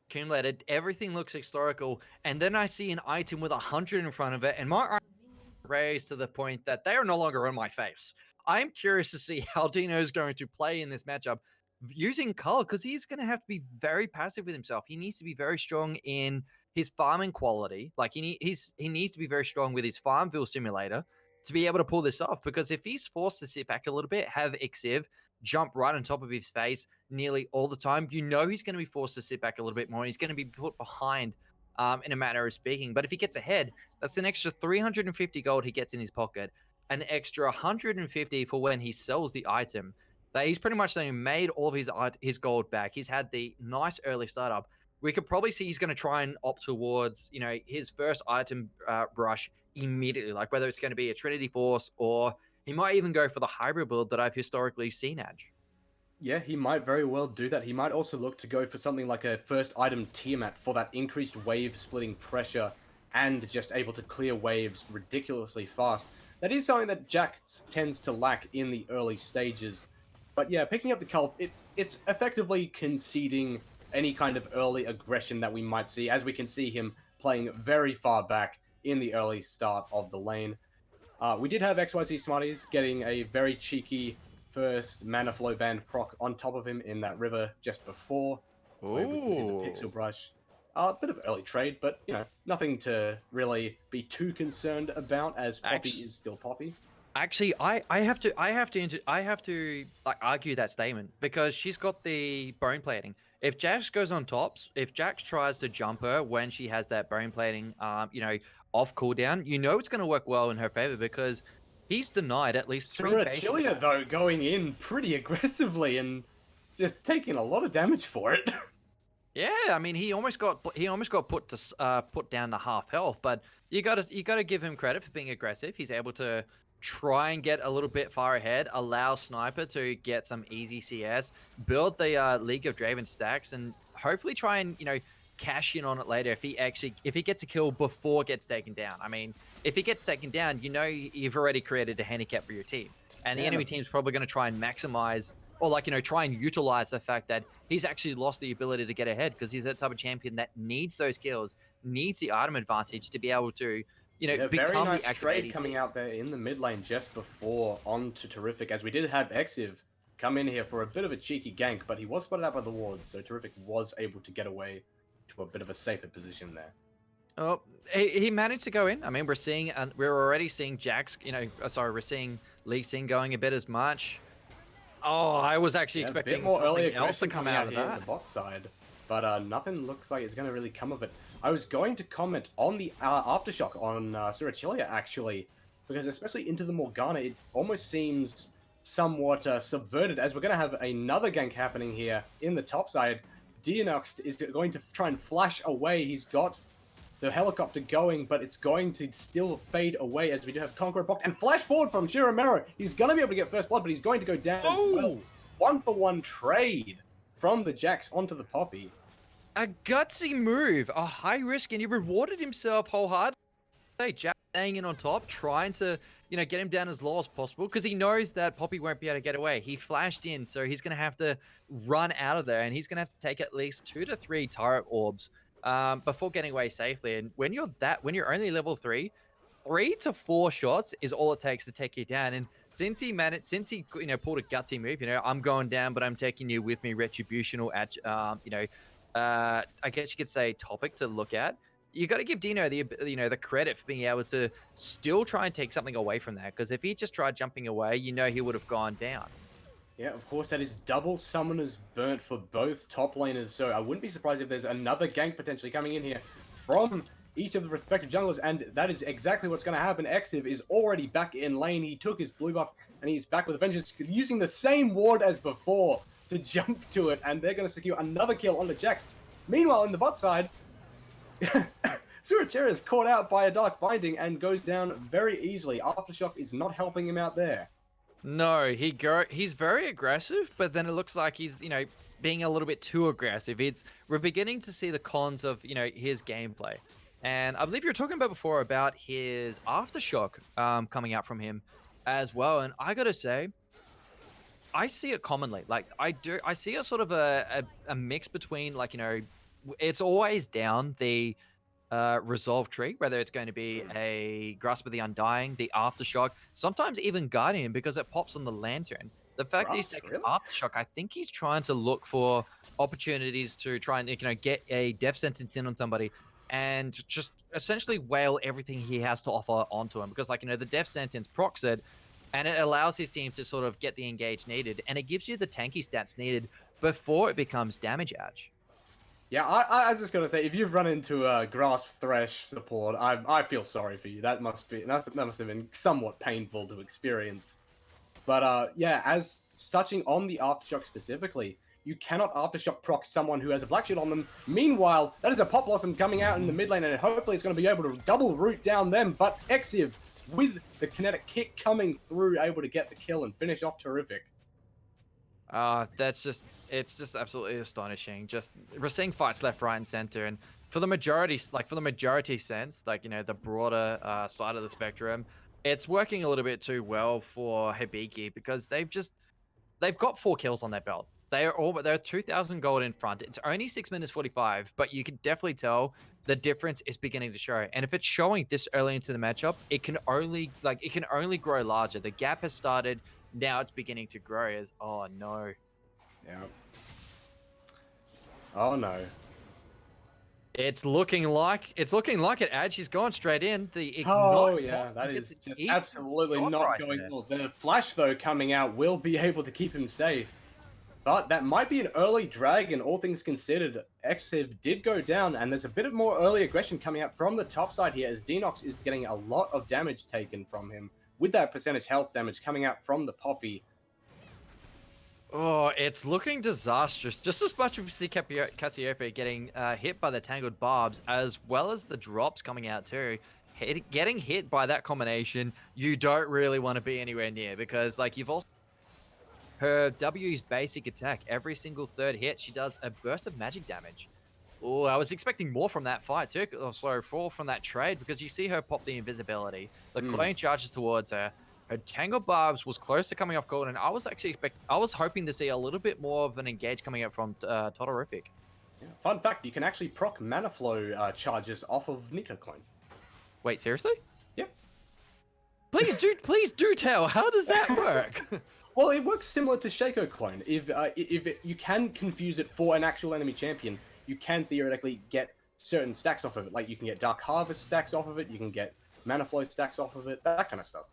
accumulated, everything looks historical, and then I see an item with 100 in front of it, and my eyes raised to the point that they are no longer on my face. I'm curious to see how Dino is going to play in this matchup using Cull, because he's going to have to be very passive with himself. He needs to be very strong in his farming quality. Like he needs to be very strong with his Farmville simulator to be able to pull this off, because if he's forced to sit back a little bit, have Ixiv jump right on top of his face nearly all the time, he's going to be forced to sit back a little bit more. He's going to be put behind in a manner of speaking. But if he gets ahead, that's an extra 350 gold he gets in his pocket, an extra 150 for when he sells the item. That he's pretty much made all of his gold back. He's had the nice early startup. We could probably see he's going to try and opt towards, his first item rush immediately, like whether it's going to be a Trinity Force, or he might even go for the hybrid build that I've historically seen Edge. Yeah, he might very well do that. He might also look to go for something like a first item Tiamat for that increased wave splitting pressure and just able to clear waves ridiculously fast. That is something that Jax tends to lack in the early stages. But yeah, picking up the Cull, it's effectively conceding any kind of early aggression that we might see, as we can see him playing very far back in the early start of the lane. We did have XYZ Smarties getting a very cheeky first mana flow band proc on top of him in that river just before. Where we can see the Pixel Brush. A bit of early trade, but nothing to really be too concerned about, as Poppy is still Poppy. Actually, I have to like argue that statement, because she's got the bone plating. If Jax goes on tops, if Jax tries to jump her when she has that bone plating, off cooldown, it's going to work well in her favor, because he's denied at least 3 Chilia, though, going in pretty aggressively and just taking a lot of damage for it. Yeah, I mean, he almost got put down to half health, but you got to give him credit for being aggressive. He's able to try and get a little bit far ahead, allow Sniper to get some easy CS, build the League of Draven stacks, and hopefully try and cash in on it later if he gets a kill before it gets taken down. I mean, if he gets taken down, you've already created a handicap for your team, and the enemy team's probably going to try and maximize, or try and utilize the fact that he's actually lost the ability to get ahead, because he's that type of champion that needs those kills, needs the item advantage to be able to become very nice the trade ADC. coming out there in the mid lane just before onto Terrific, as we did have Exiv come in here for a bit of a cheeky gank, but he was spotted out by the wards, so Terrific was able to get away to a bit of a safer position there. Oh, he managed to go in. I mean, we're already seeing Jax, we're seeing Lee Sin going a bit as much. Oh, I was actually expecting something else to come out of that. On the bot side, but nothing looks like it's going to really come of it. I was going to comment on the Aftershock on Sirachilia, actually, because especially into the Morgana, it almost seems somewhat subverted, as we're going to have another gank happening here in the top side. Denox is going to try and flash away. He's got the helicopter going, but it's going to still fade away, as we do have Conqueror blocked. And flash forward from Shiramero. He's going to be able to get first blood, but he's going to go down as well. 1-for-1 trade from the Jax onto the Poppy. A gutsy move, a high risk, and he rewarded himself wholeheartedly. Jax staying in on top, trying to, get him down as low as possible, because he knows that Poppy won't be able to get away. He flashed in, so he's going to have to run out of there, and he's going to have to take at least 2 to 3 turret orbs before getting away safely. And when you're only level 3, 3 to 4 shots is all it takes to take you down. And since he pulled a gutsy move, I'm going down, but I'm taking you with me, retributional I guess you could say topic to look at. You got to give Dino the credit for being able to still try and take something away from that, because if he just tried jumping away, he would have gone down. Yeah, of course, that is double summoners burnt for both top laners, so I wouldn't be surprised if there's another gank potentially coming in here from each of the respective junglers, and that is exactly what's going to happen. Exiv is already back in lane. He took his blue buff, and he's back with a vengeance, using the same ward as before to jump to it, and they're going to secure another kill on the Jax. Meanwhile, in the bot side, Surachera is caught out by a Dark Binding and goes down very easily. Aftershock is not helping him out there. No, he's very aggressive, but then it looks like he's, being a little bit too aggressive. We're beginning to see the cons of, his gameplay. And I believe you were talking about before about his aftershock coming out from him as well. And I gotta say, I see it commonly. Like I see a sort of a mix between like, it's always down the resolve tree, whether it's going to be a Grasp of the Undying, the Aftershock, sometimes even Guardian because it pops on the Lantern. The fact that he's taking Aftershock, I think he's trying to look for opportunities to try and get a death sentence in on somebody and just essentially whale everything he has to offer onto him because the death sentence procs it and it allows his team to sort of get the engage needed and it gives you the tanky stats needed before it becomes damage edge. Yeah, I was just gonna say, if you've run into a Grasp Thresh support, I feel sorry for you. That must have been somewhat painful to experience. But yeah, as touching on the Aftershock specifically, you cannot Aftershock proc someone who has a Black Shield on them. Meanwhile, that is a Pop Blossom coming out in the mid lane, and hopefully it's going to be able to double root down them. But Exiv, with the kinetic kick coming through, able to get the kill and finish off Terrific. It's just absolutely astonishing. Just we're seeing fights left, right, and center, and for the majority sense, the broader side of the spectrum, it's working a little bit too well for Hibiki because they've got 4 kills on their belt. They're 2,000 gold in front. It's only 6 minutes 45, but you can definitely tell the difference is beginning to show. And if it's showing this early into the matchup, it can only grow larger. The gap has started. Now it's beginning to grow as, oh no. Yeah. Oh no. It's looking like it, Ad. She's gone straight in. The Ignite that is just absolutely not going well. The flash, though, coming out will be able to keep him safe. But that might be an early drag, and all things considered, Exiv did go down, and there's a bit of more early aggression coming out from the top side here, as Denox is getting a lot of damage taken from him, with that percentage health damage coming out from the Poppy. Oh, it's looking disastrous. Just as much as we see Cassiopeia getting hit by the Tangled Barbs, as well as the drops coming out too. Getting hit by that combination, you don't really want to be anywhere near, because you've also... Her W's basic attack, every single third hit, she does a burst of magic damage. Oh, I was expecting more from that fight too, from that trade, because you see her pop the invisibility. The clone charges towards her. Her Tangled Barbs was close to coming off gold, and I was hoping to see a little bit more of an engage coming up from Todorific. Yeah. Fun fact, you can actually proc mana flow charges off of Nico Clone. Wait, seriously? Yep. Please do tell. How does that work? Well, it works similar to Shaco Clone. If you can confuse it for an actual enemy champion, you can theoretically get certain stacks off of it. Like you can get Dark Harvest stacks off of it, you can get Mana Flow stacks off of it, that kind of stuff.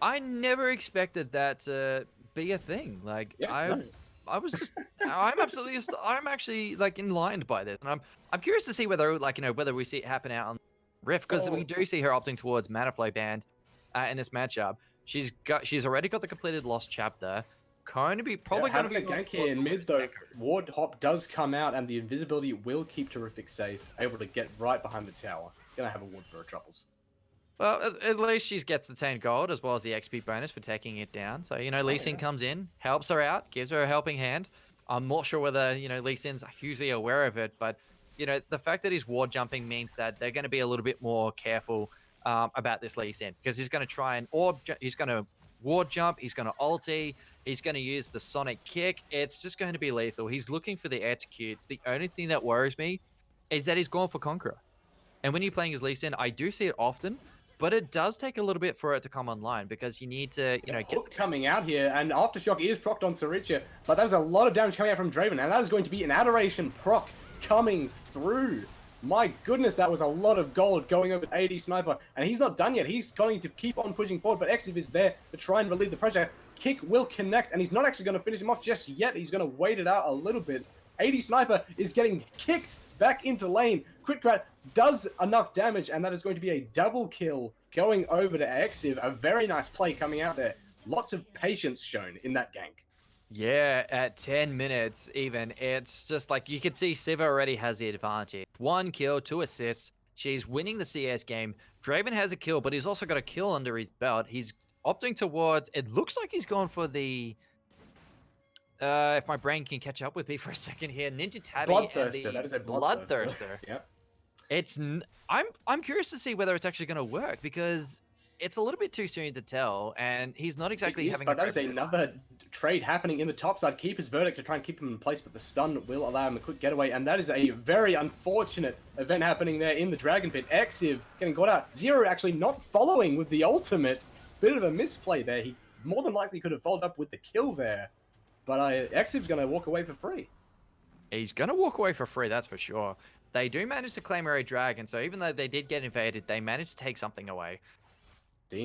I never expected that to be a thing. I was just, I'm actually enlightened by this, and I'm curious to see whether whether we see it happen out on Rift, because we do see her opting towards Mana Flow band in this matchup. She's already got the completed Lost Chapter. Probably going to be a gank here in mid though. Ward Hop does come out, and the invisibility will keep Terrific safe, able to get right behind the tower. Gonna have a ward for her troubles. Well, at least she gets the 10 gold as well as the XP bonus for taking it down. So Lee Sin comes in, helps her out, gives her a helping hand. I'm not sure whether Lee Sin's hugely aware of it, but the fact that he's ward jumping means that they're going to be a little bit more careful about this Lee Sin, because he's going to try and he's going to ward jump, he's going to ulti, he's going to use the sonic kick. It's just going to be lethal. He's looking for the executes. The only thing that worries me is that he's gone for Conqueror. And when you're playing as Lee Sin, I do see it often, but it does take a little bit for it to come online, because you need to, get Hook coming out here, and Aftershock is procced on Saricha, but there's a lot of damage coming out from Draven, and that is going to be an Adoration proc coming through. My goodness, that was a lot of gold going over to AD Sniper, and he's not done yet. He's going to keep on pushing forward, but Exiv is there to try and relieve the pressure. Kick will connect, and he's not actually going to finish him off just yet. He's going to wait it out a little bit. AD Sniper is getting kicked back into lane. Quitcrat does enough damage, and that is going to be a double kill going over to Exiv. A very nice play coming out there. Lots of patience shown in that gank. Yeah, at 10 minutes even, it's just you can see Siva already has the advantage. 1 kill, 2 assists. She's winning the CS game. Draven has a kill, but he's also got a kill under his belt. He's opting towards. It looks like he's gone for the. If my brain can catch up with me for a second here, Ninja Tabby and the Bloodthirster. That is a Bloodthirster. Yep. I'm curious to see whether it's actually going to work because it's a little bit too soon to tell, and he's not exactly having. But that is another trade happening in the top side. Keep his verdict to try and keep him in place, but the stun will allow him a quick getaway, and that is a very unfortunate event happening there in the Dragon Pit. Exiv getting caught out. Zero actually not following with the ultimate. Bit of a misplay there. He more than likely could have followed up with the kill there, but Exiv's going to walk away for free. He's going to walk away for free, that's for sure. They do manage to claim a dragon, so even though they did get invaded, they managed to take something away.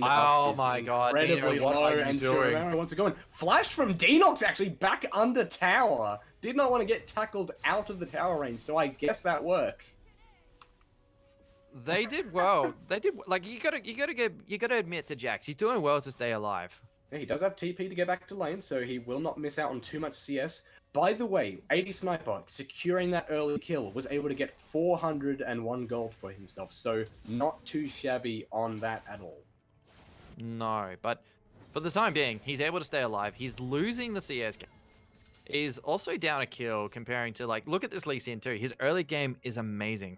Oh my god, incredibly Dino, what low, are you and doing? Shiromaro wants to go in. Flash from Dinox actually back under tower. Did not want to get tackled out of the tower range, so I guess that works. They did well. They did like you gotta admit to Jax, he's doing well to stay alive. Yeah, he does have TP to get back to lane, so he will not miss out on too much CS. By the way, 80 Sniper, securing that early kill, was able to get 401 gold for himself, so not too shabby on that at all. No, but for the time being, he's able to stay alive. He's losing the CS game. He's also down a kill comparing to, like, look at this Lee Sin too. His early game is amazing.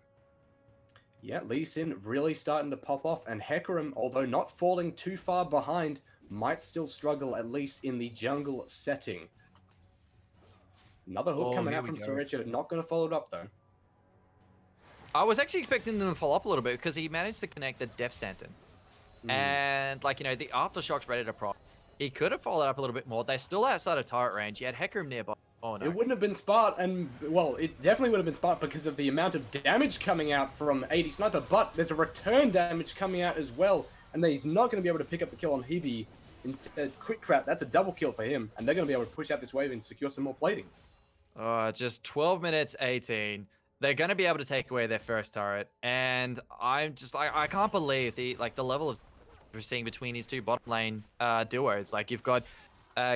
Yeah, Lee Sin really starting to pop off, and Hecarim, although not falling too far behind, might still struggle, at least in the jungle setting. Another hook coming out from Sorcha, not going to follow it up though. I was actually expecting them to follow up a little bit because he managed to connect the Death Sentence. And, like, you know, the Aftershock's ready to prop. He could have followed up a little bit more. They're still outside of turret range. He had Hecarim nearby. Oh, no. It wouldn't have been smart, and, well, it definitely would have been smart because of the amount of damage coming out from 80 Sniper, but there's a return damage coming out as well, and he's not going to be able to pick up the kill on Hibby. Instead, Quick Crap, that's a double kill for him, and they're going to be able to push out this wave and secure some more platings. Just 12 minutes, 18. They're going to be able to take away their first turret, and I'm just like, I can't believe the level of we're seeing between these two bottom lane duos. Like, you've got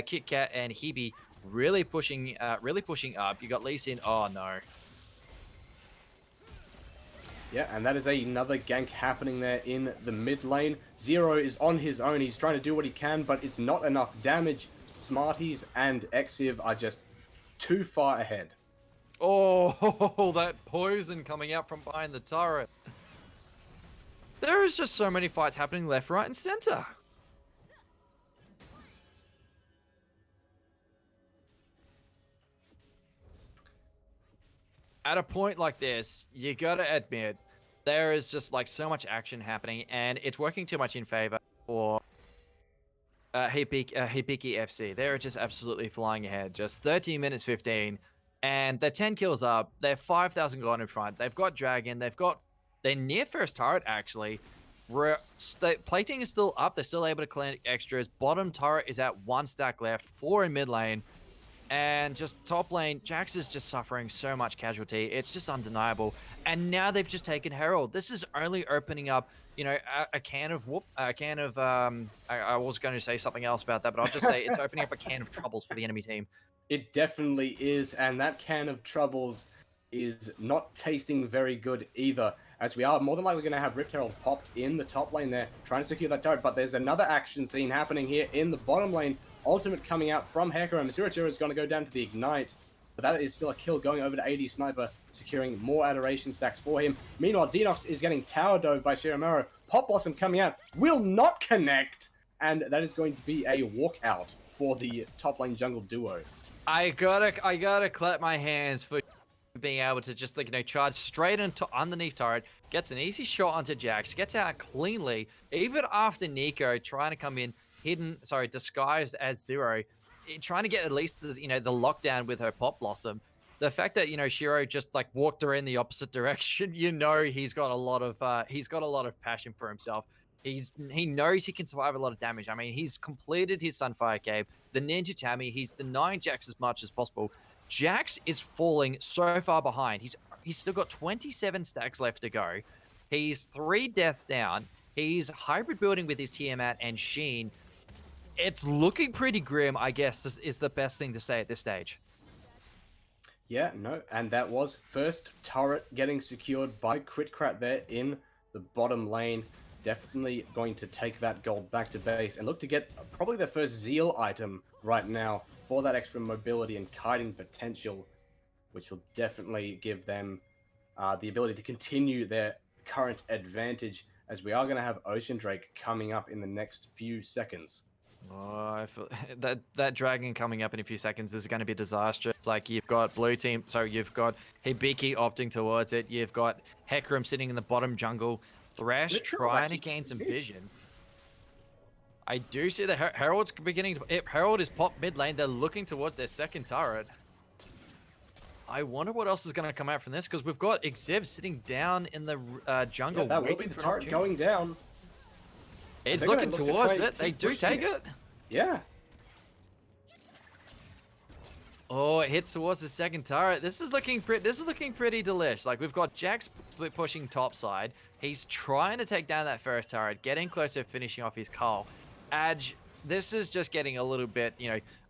Kit Kat and Hebe really pushing up. You got Lee Sin. Oh no. Yeah, and that is another gank happening there in the mid lane. Zero is on his own. He's trying to do what he can, but it's not enough damage. Smarties and Exiv are just too far ahead. Oh, that poison coming out from behind the turret. There is just so many fights happening left, right, and center. At a point like this, you gotta admit, there is just like so much action happening, and it's working too much in favor for Hibiki FC. They're just absolutely flying ahead. Just 13 minutes 15, and they're 10 kills up. They're 5,000 gold in front. They've got Dragon. They're near first turret, actually. Plating is still up. They're still able to collect extras. Bottom turret is at 1 stack left. 4 in mid lane. And just top lane, Jax is just suffering so much casualty. It's just undeniable. And now they've just taken Herald. This is only opening up, you know, a can of I was going to say something else about that, but I'll just say it's opening up a can of troubles for the enemy team. It definitely is, and that can of troubles is not tasting very good either, as we are more than likely going to have Rift Herald popped in the top lane there, trying to secure that turret, but there's another action scene happening here in the bottom lane. Ultimate coming out from Hecarim. Zero is going to go down to the Ignite, but that is still a kill going over to 80 Sniper, securing more Adoration stacks for him. Meanwhile, Dinox is getting tower dove by Shiromaro. Pop Blossom coming out, will not connect, and that is going to be a walkout for the top lane jungle duo. I gotta clap my hands for being able to just, like, you know, charge straight into underneath turret, gets an easy shot onto Jax, gets out cleanly, even after Nico trying to come in disguised as Zero, trying to get at least the, you know, the lockdown with her Pop Blossom. The fact that, you know, Shiro just like walked her in the opposite direction, you know, he's got a lot of passion for himself. He knows he can survive a lot of damage. I mean, he's completed his Sunfire Cave, the Ninja Tammy. He's denying Jax as much as possible. Jax is falling so far behind. He's still got 27 stacks left to go. He's 3 deaths down. He's hybrid building with his Tiamat and Sheen. It's looking pretty grim, I guess, is the best thing to say at this stage. Yeah, no, and that was first turret getting secured by Critcrat there in the bottom lane. definitely going to take that gold back to base and look to get probably their first Zeal item right now for that extra mobility and kiting potential, which will definitely give them the ability to continue their current advantage, as we are going to have Ocean Drake coming up in the next few seconds. Oh, I feel that dragon coming up in a few seconds is going to be disastrous. Like you've got blue team, so you've got Hibiki opting towards it. You've got Hecarim sitting in the bottom jungle. Thresh trying to gain some vision. I do see the Herald's beginning to... Herald is popped mid lane. They're looking towards their second turret. I wonder what else is going to come out from this, because we've got Exib sitting down in the jungle. Yeah, that will be the turret going down. It's looking towards it. They do take it. Yeah. Oh, it hits towards the second turret. This is looking pretty delish. Like, we've got Jax split pushing top side. He's trying to take down that first turret, getting close to finishing off his cull. Adge, this is just getting a little bit,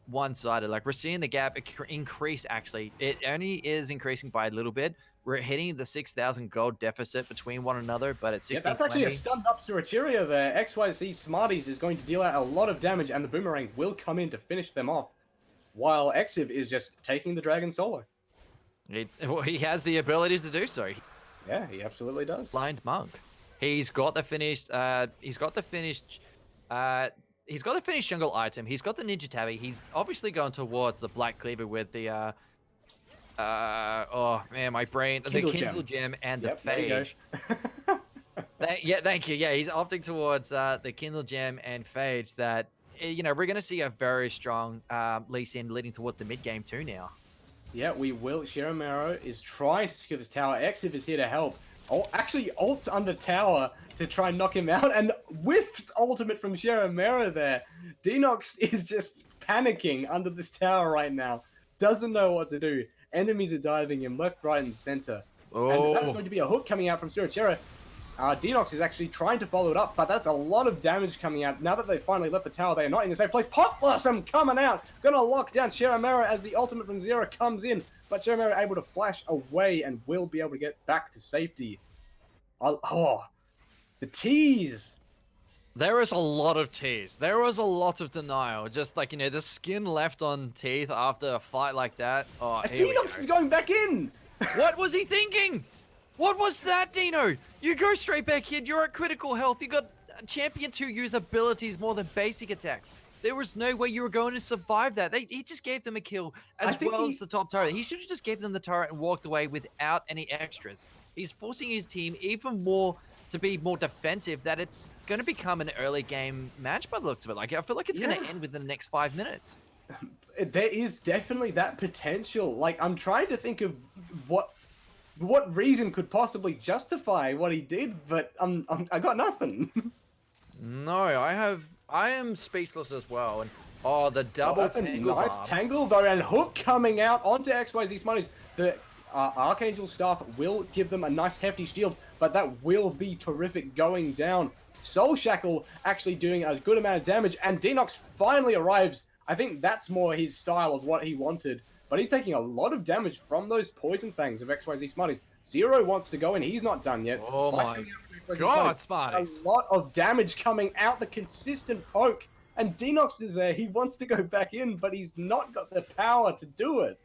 one-sided. Like, we're seeing the gap increase, actually. It only is increasing by a little bit. We're hitting the 6,000 gold deficit between one another, but it's 16. Yeah, that's actually a stunned up Surachiria there. XYZ Smarties is going to deal out a lot of damage, and the Boomerang will come in to finish them off, while Exiv is just taking the dragon solo. He has the abilities to do so. Yeah, he absolutely does. Blind Monk. He's got the finished jungle item. He's got the Ninja Tabby. He's obviously going towards the Black Cleaver with the oh man, my brain. Kindle the Kindle Gem and the Phage. Yeah, thank you. Yeah, he's opting towards the Kindle Gem and Phage. That we're going to see a very strong Lee Sin leading towards the mid game too now. Yeah, we will. Shiramaro is trying to secure this tower. Exiv is here to help. Oh, actually, ults under tower to try and knock him out, and whiffed ultimate from Shiramaro there. Denox is just panicking under this tower right now. Doesn't know what to do. Enemies are diving him left, right, and center. Oh. And that's going to be a hook coming out from Surachiria. Denox is actually trying to follow it up, but that's a lot of damage coming out. Now that they finally left the tower, they are not in the safe place. Pot Blossom coming out. Gonna lock down Shiramaro as the ultimate from Zero comes in. But Shiramaro able to flash away and will be able to get back to safety. Oh, the tease. There is a lot of tease. There was a lot of denial. Just like, the skin left on teeth after a fight like that. Oh, here Denox is going back in. What was he thinking? What was that, Dino? You go straight back in. You're at critical health. You got champions who use abilities more than basic attacks. There was no way you were going to survive that. He just gave them a kill as well as the top turret. He should have just gave them the turret and walked away without any extras. He's forcing his team even more to be more defensive, that it's going to become an early game match by the looks of it. Like, I feel like it's going to end within the next 5 minutes. There is definitely that potential. Like, I'm trying to think of what reason could possibly justify what he did, but I got nothing. No, I am speechless as well. And the double tangle nice bomb. Tangle though, and hook coming out onto XYZ Smarties. The Archangel staff will give them a nice hefty shield, but that will be terrific going down. Soul Shackle actually doing a good amount of damage, and Denox finally arrives. I think that's more his style of what he wanted. But he's taking a lot of damage from those Poison Fangs of XYZ Smarties. Zero wants to go in. He's not done yet. Oh my god, Smarties. A lot of damage coming out, the consistent poke. And Denox is there. He wants to go back in, but he's not got the power to do it.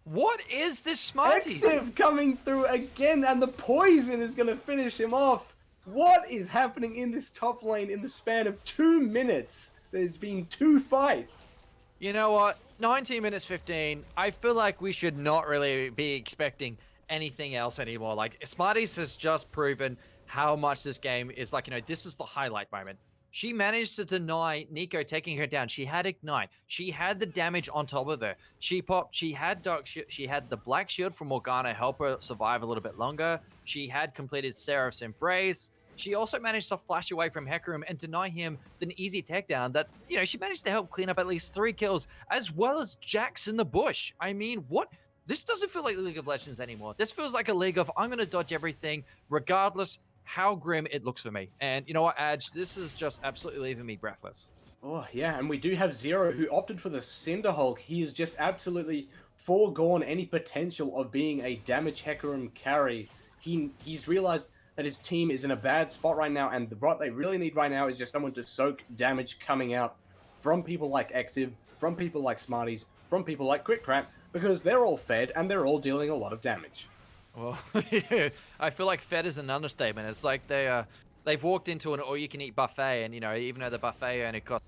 What is this Smarties? Exiv coming through again, and the poison is going to finish him off. What is happening in this top lane in the span of 2 minutes? There's been 2 fights. You know what? 19 minutes 15. I feel like we should not really be expecting anything else anymore. Like, Smarties has just proven how much this game is like, this is the highlight moment. She managed to deny Nico taking her down. She had Ignite. She had the damage on top of her. She popped. She had Dark Shield. She had the Black Shield from Morgana help her survive a little bit longer. She had completed Seraph's Embrace. She also managed to flash away from Hecarim and deny him an easy takedown that, she managed to help clean up at least 3 kills, as well as Jax in the bush. I mean, what? This doesn't feel like League of Legends anymore. This feels like a league of, I'm going to dodge everything, regardless how grim it looks for me. And you know what, Adge? This is just absolutely leaving me breathless. Oh, yeah, and we do have Zero, who opted for the Cinderhulk. He has just absolutely foregone any potential of being a damage Hecarim carry. He's realized that his team is in a bad spot right now, and what they really need right now is just someone to soak damage coming out from people like Exiv, from people like Smarties, from people like QuickCrap, because they're all fed and they're all dealing a lot of damage. Well, yeah, I feel like fed is an understatement. It's like they've walked into an all-you-can-eat buffet, and even though the buffet only cost,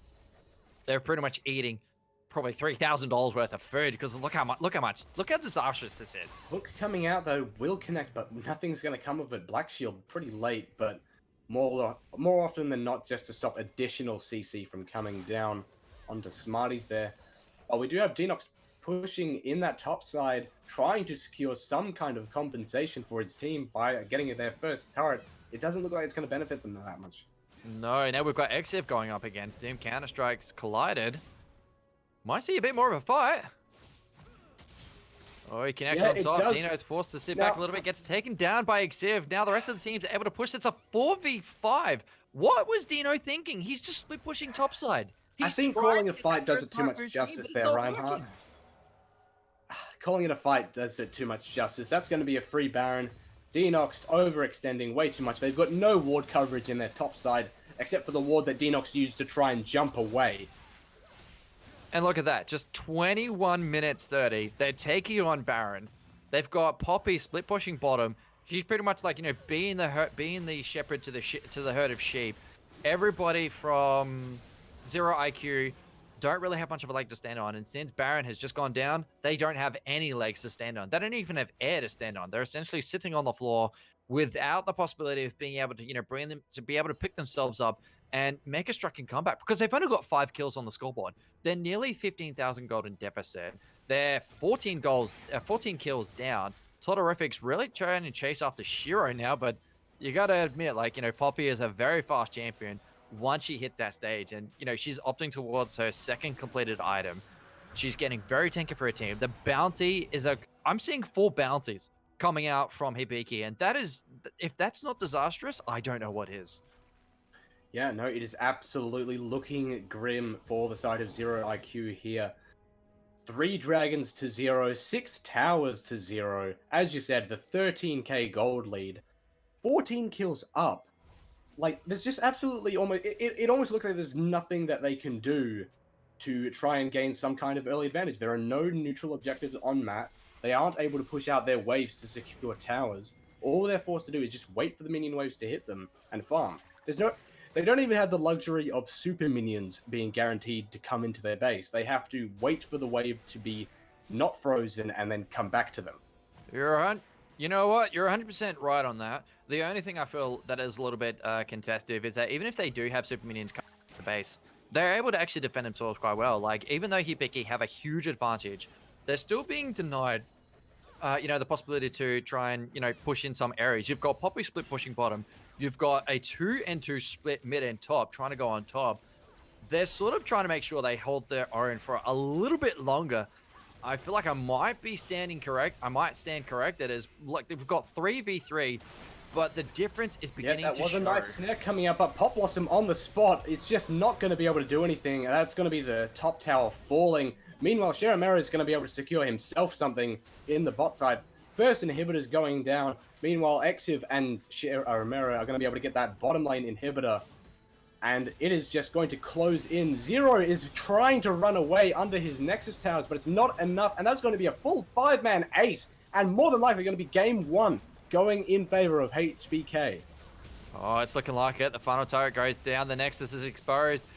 they're pretty much eating probably $3,000 worth of food because look how disastrous this is. Hook coming out though will connect, but nothing's going to come of it. Black Shield pretty late, but more often than not just to stop additional CC from coming down onto Smarties there. While we do have Denox pushing in that top side, trying to secure some kind of compensation for his team by getting their first turret, it doesn't look like it's going to benefit them that much. No, now we've got XF going up against him. Counter-Strikes collided. Might see a bit more of a fight. Oh, he connects on top. Dino's forced to sit back a little bit. Gets taken down by Exiv. Now the rest of the teams are able to push. It's a 4v5. What was Dino thinking? He's just split pushing topside. I think calling a fight does it too much justice there, Reinhardt. Calling it a fight does it too much justice. That's going to be a free Baron. Denox overextending way too much. They've got no ward coverage in their top side, except for the ward that Denox used to try and jump away. And look at that, just 21 minutes 30. They're taking on Baron. They've got Poppy split pushing bottom. She's pretty much like, being the shepherd to the herd of sheep. Everybody from 0 IQ don't really have much of a leg to stand on. And since Baron has just gone down, they don't have any legs to stand on. They don't even have air to stand on. They're essentially sitting on the floor without the possibility of being able to, bring them to be able to pick themselves up and make a striking comeback because they've only got 5 kills on the scoreboard. They're nearly 15,000 gold in deficit. They're 14 kills down. Todorific's really trying to chase after Shiro now, but you got to admit, Poppy is a very fast champion once she hits that stage. And, she's opting towards her second completed item. She's getting very tanky for her team. The bounty is I'm seeing 4 bounties coming out from Hibiki, and that is, if that's not disastrous, I don't know what is. Yeah, no, it is absolutely looking grim for the side of 0 IQ here. 3 dragons to 0, 6 towers to 0. As you said, the 13k gold lead. 14 kills up. There's just absolutely it almost looks like there's nothing that they can do to try and gain some kind of early advantage. There are no neutral objectives on map. They aren't able to push out their waves to secure towers. All they're forced to do is just wait for the minion waves to hit them and farm. They don't even have the luxury of super minions being guaranteed to come into their base. They have to wait for the wave to be not frozen and then come back to them. You know what? You're 100% right on that. The only thing I feel that is a little bit contested is that even if they do have super minions come to the base, they're able to actually defend themselves quite well. Even though Hibiki have a huge advantage, they're still being denied the possibility to try and, push in some areas. You've got Poppy split pushing bottom. You've got a 2-and-2 split mid and top trying to go on top. They're sort of trying to make sure they hold their own for a little bit longer. I feel like I might be standing correct. I might stand corrected as they've got 3v3, but the difference is beginning to show. That was a nice snare coming up, but Pop Blossom on the spot. It's just not going to be able to do anything. That's going to be the top tower falling. Meanwhile, Shiramera is going to be able to secure himself something in the bot side. First inhibitor's going down. Meanwhile, Exiv and Shiramera are going to be able to get that bottom lane inhibitor. And it is just going to close in. Zero is trying to run away under his Nexus towers, but it's not enough. And that's going to be a full 5-man ace. And more than likely going to be game 1 going in favor of HBK. Oh, it's looking like it. The final turret goes down. The Nexus is exposed.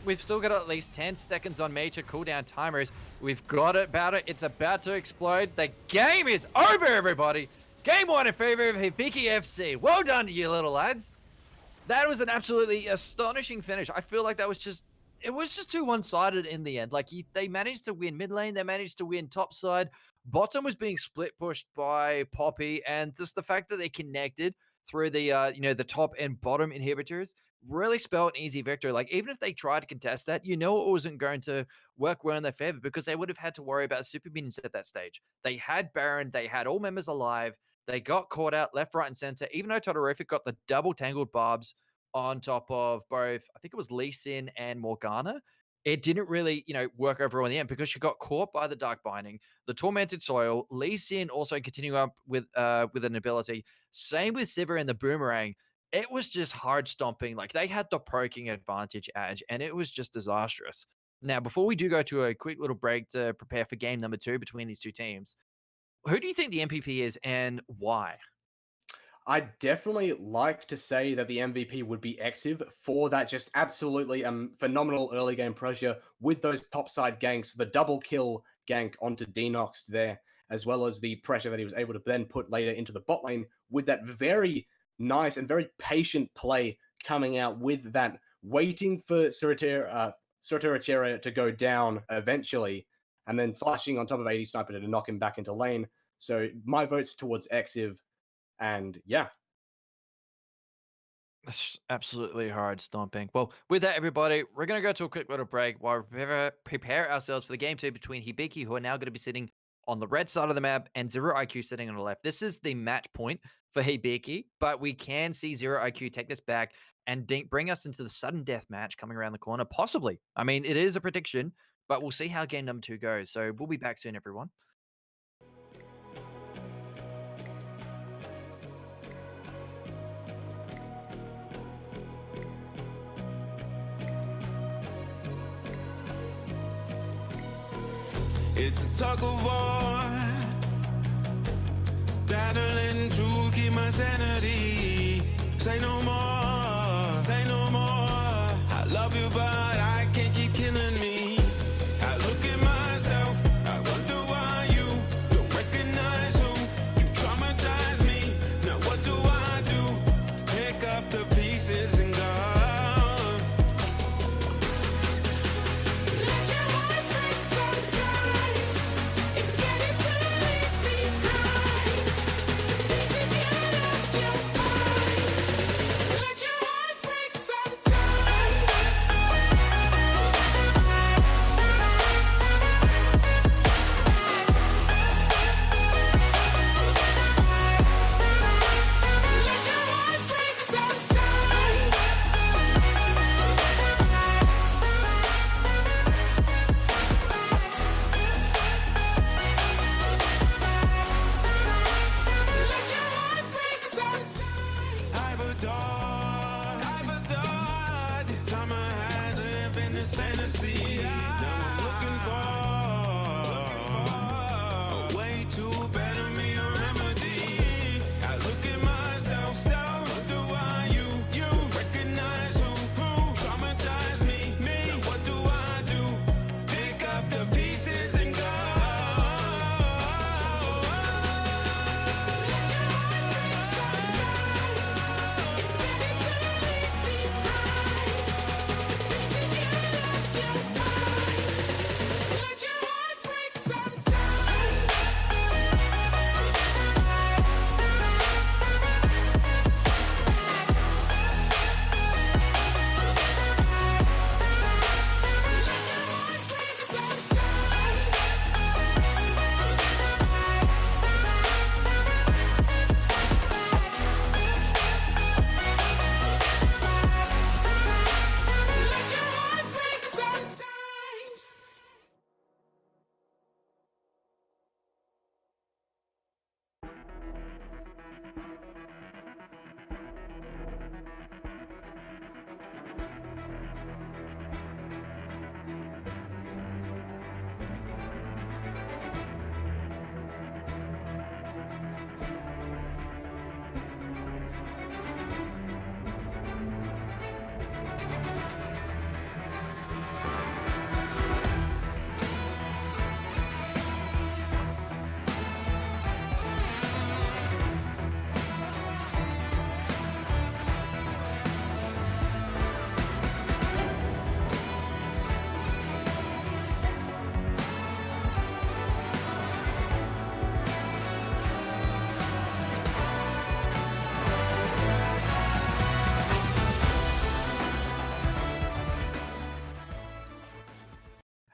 We've still got at least 10 seconds on major cooldown timers. We've got it about it. It's about to explode. The game is over, everybody. Game 1 in favor of Hibiki FC. Well done to you, little lads. That was an absolutely astonishing finish. I feel like it was just too one-sided in the end. They managed to win mid lane. They managed to win top side. Bottom was being split pushed by Poppy, and just the fact that they connected through the the top and bottom inhibitors really spelled an easy victory. Even if they tried to contest that, it wasn't going to work well in their favor because they would have had to worry about super minions at that stage. They had Baron, they had all members alive, they got caught out left, right, and center. Even though Todorific got the double tangled barbs on top of both, I think it was Lee Sin and Morgana, it didn't really, work overall in the end because she got caught by the Dark Binding, the Tormented Soil. Lee Sin also continuing up with an ability. Same with Sivir and the Boomerang. It was just hard stomping. Like they had the proking advantage edge, and it was just disastrous. Now, before we do go to a quick little break to prepare for game number 2 between these two teams, who do you think the MVP is and why? I'd definitely like to say that the MVP would be Exiv for that just absolutely phenomenal early game pressure with those topside ganks, the double kill gank onto Denox there, as well as the pressure that he was able to then put later into the bot lane with that very nice and very patient play coming out with that, waiting for Surturicera to go down eventually, and then flashing on top of 80 Sniper to knock him back into lane. So my vote's towards Exiv. And yeah. That's absolutely hard stomping. Well, with that, everybody, we're going to go to a quick little break while we prepare ourselves for the game 2 between Hibiki, who are now going to be sitting on the red side of the map, and Zero IQ sitting on the left. This is the match point for Hibiki, but we can see Zero IQ take this back and bring us into the sudden death match coming around the corner, possibly. I mean, it is a prediction, but we'll see how game number 2 goes. So we'll be back soon, everyone. It's a tug of war, battling to keep my sanity. Say no more, say no more. I love you, but I can't keep killing me. I look at myself, I wonder why you don't recognize who you traumatize me. Now what do I do? Pick up the pieces and go.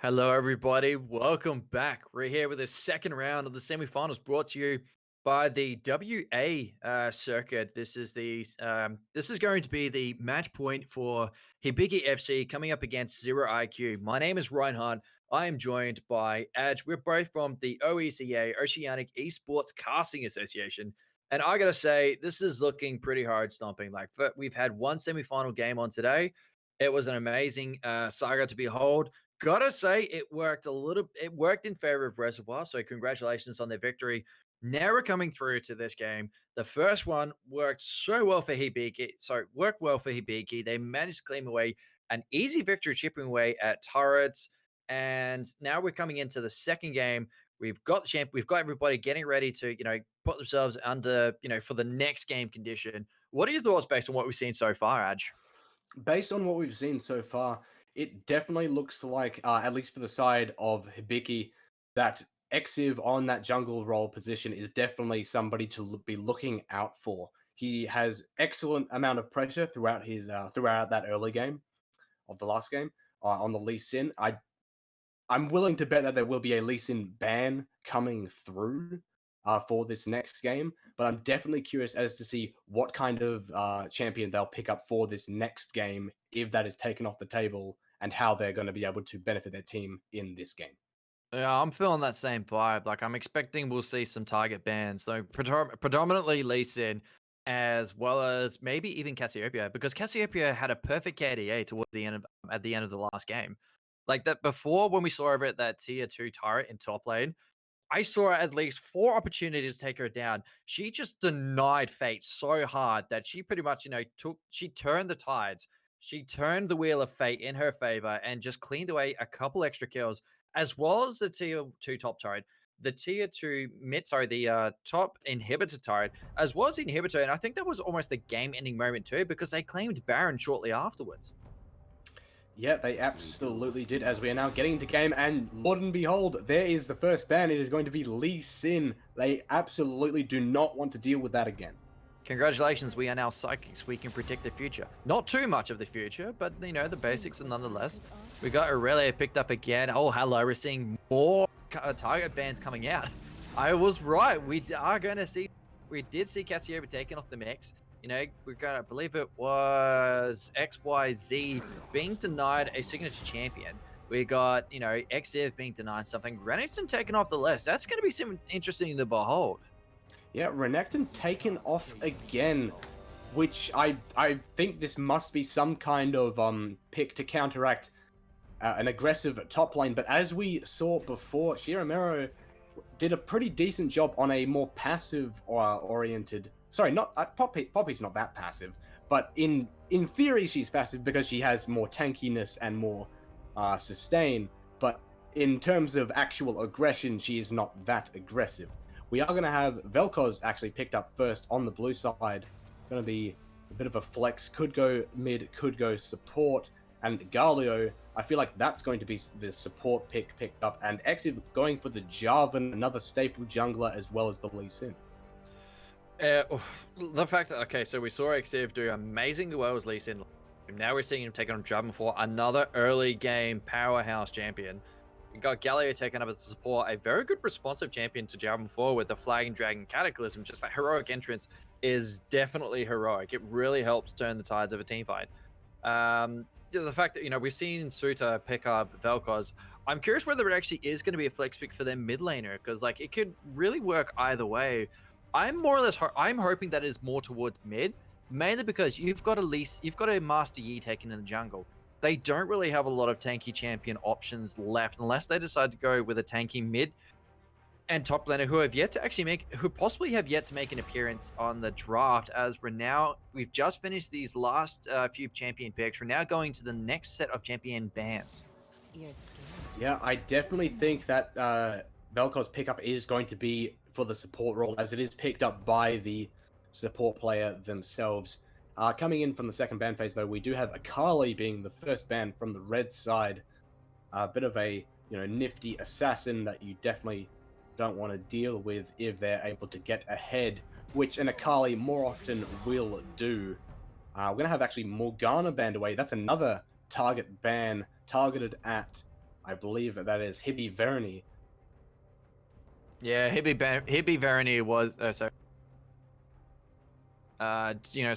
Hello, everybody. Welcome back. We're here with the second round of the semifinals brought to you By the WA circuit, this is going to be the match point for Hibiki FC coming up against Zero IQ. My name is Reinhardt. I am joined by Adge. We're both from the OECA, Oceanic Esports Casting Association. And I gotta say, this is looking pretty hard stomping. We've had one semifinal game on today. It was an amazing saga to behold. Gotta say, it worked in favor of Reservoir. So congratulations on their victory. Now we're coming through to this game. The first one worked so well for Hibiki. Worked well for Hibiki. They managed to claim away an easy victory, chipping away at turrets. And now we're coming into the second game. We've got the champ. We've got everybody getting ready to, put themselves under, for the next game condition. What are your thoughts based on what we've seen so far, Adge? Based on what we've seen so far, it definitely looks like, at least for the side of Hibiki, that Exiv on that jungle role position is definitely somebody to be looking out for. He has excellent amount of pressure throughout his throughout that early game of the last game on the Lee Sin. I'm willing to bet that there will be a Lee Sin ban coming through for this next game, but I'm definitely curious as to see what kind of champion they'll pick up for this next game if that is taken off the table, and how they're going to be able to benefit their team in this game. Yeah, I'm feeling that same vibe. Like, I'm expecting we'll see some target bans. So predominantly Lee Sin, as well as maybe even Cassiopeia, because Cassiopeia had a perfect KDA towards the end of at the end of the last game. Like that before, when we saw her at that tier 2 turret in top lane, I saw at least 4 opportunities to take her down. She just denied fate so hard that she pretty much, she turned the tides. She turned the wheel of fate in her favor and just cleaned away a couple extra kills, as well as the tier 2 top turret, the tier 2 the top inhibitor turret, as well as the inhibitor. And I think that was almost the game-ending moment too, because they claimed Baron shortly afterwards. Yeah, they absolutely did, as we are now getting into game, and Lord and behold, there is the first ban. It is going to be Lee Sin. They absolutely do not want to deal with that again. Congratulations, we are now psychics. We can predict the future. Not too much of the future, but, the basics are nonetheless. We got Aurelia picked up again. Oh, hello, we're seeing more target bans coming out. I was right. We did see Cassiopeia taken off the mix. We're going to believe it was XYZ being denied a signature champion. We got, XF being denied something. Renekton taken off the list. That's going to be something interesting to behold. Yeah, Renekton taken off again, which I think this must be some kind of pick to counteract an aggressive top lane. But as we saw before, Shiramero did a pretty decent job on a more passive oriented. Sorry, not Poppy's not that passive, but in theory she's passive because she has more tankiness and more sustain. But in terms of actual aggression, she is not that aggressive. We are going to have Vel'Koz actually picked up first on the blue side. Going to be a bit of a flex. Could go mid, could go support. And Galio, I feel like that's going to be the support pick picked up. And Exiv going for the Jarvan, another staple jungler, as well as the Lee Sin. The fact that, okay, so we saw Exiv do amazingly well as Lee Sin. Now we're seeing him take on Jarvan for another early game powerhouse champion. We got Galio taken up as a support, a very good responsive champion to Jarvan 4 with the Flag and Dragon Cataclysm. Just that heroic entrance is definitely heroic. It really helps turn the tides of a team fight. The fact that, we've seen Suta pick up Vel'Koz, I'm curious whether it actually is going to be a flex pick for their mid laner, because it could really work either way. I'm hoping that is more towards mid, mainly because you've got a Master Yi taken in the jungle. They don't really have a lot of tanky champion options left unless they decide to go with a tanky mid and top laner who possibly have yet to make an appearance on the draft, as we've just finished these last few champion picks. We're now going to the next set of champion bans. Yeah, I definitely think that Vel'Koz pickup is going to be for the support role, as it is picked up by the support player themselves. Coming in from the second ban phase, though, we do have Akali being the first ban from the red side. A bit of a nifty assassin that you definitely don't want to deal with if they're able to get ahead, which an Akali more often will do. We're going to have actually Morgana banned away. That's another target ban targeted at, I believe that is Hibi Verni. Yeah, Hibby Verani was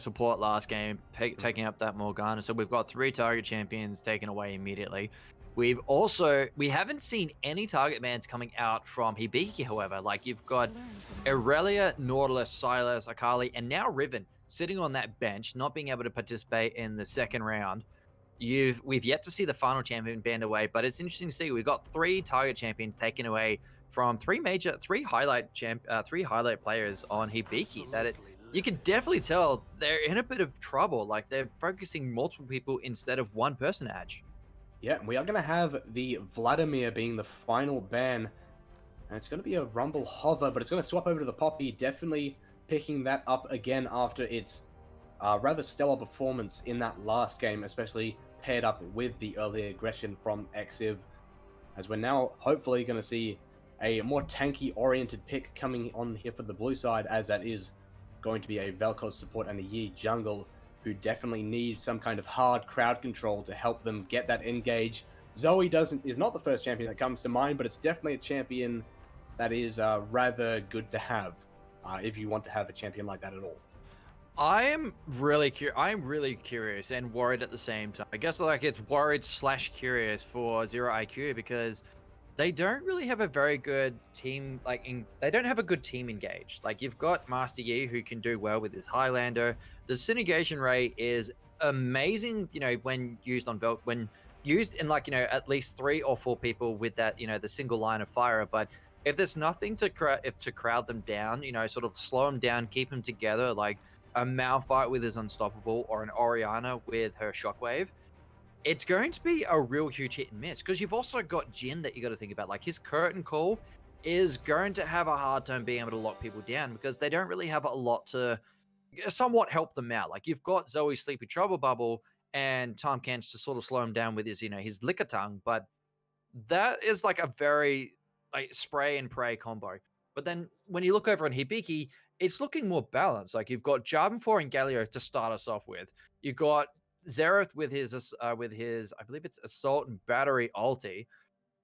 support last game, taking up that Morgana. So we've got 3 target champions taken away immediately. We haven't seen any target bans coming out from Hibiki, however. Like you've got Aurelia, Nautilus, Silas, Akali, and now Riven sitting on that bench, not being able to participate in the second round. We've yet to see the final champion banned away, but it's interesting to see we've got 3 target champions taken away from 3 highlight players on Hibiki. You can definitely tell they're in a bit of trouble. Like they're focusing multiple people instead of one person, Edge. Yeah, we are going to have the Vladimir being the final ban. And it's going to be a Rumble Hover, but it's going to swap over to the Poppy. Definitely picking that up again after its rather stellar performance in that last game, especially paired up with the early aggression from Exiv. As we're now hopefully going to see a more tanky-oriented pick coming on here for the blue side, as that is going to be a Vel'Koz support and a Yi jungle, who definitely need some kind of hard crowd control to help them get that engage. Zoe is not the first champion that comes to mind, but it's definitely a champion that is rather good to have if you want to have a champion like that at all. I'm really curious and worried at the same time. I guess like it's worried / curious for Zero IQ because they don't really have a very good team. They don't have a good team engaged. Like you've got Master Yi who can do well with his Highlander. The synergation rate is amazing. You know when used on when used in at least 3 or 4 people with that the single line of fire. But if there's nothing to crowd them down, sort of slow them down, keep them together, like a Malphite with his Unstoppable or an Orianna with her Shockwave, it's going to be a real huge hit and miss because you've also got Jin that you got to think about. Like his Curtain Call is going to have a hard time being able to lock people down because they don't really have a lot to somewhat help them out. Like you've got Zoe's Sleepy Trouble Bubble and Tom Kench to sort of slow him down with his Licker Tongue, but that is like a very spray and pray combo. But then when you look over on Hibiki, it's looking more balanced. Like you've got Jarvan 4 and Galio to start us off with. You've got Xerath with his I believe it's Assault and Battery ulti.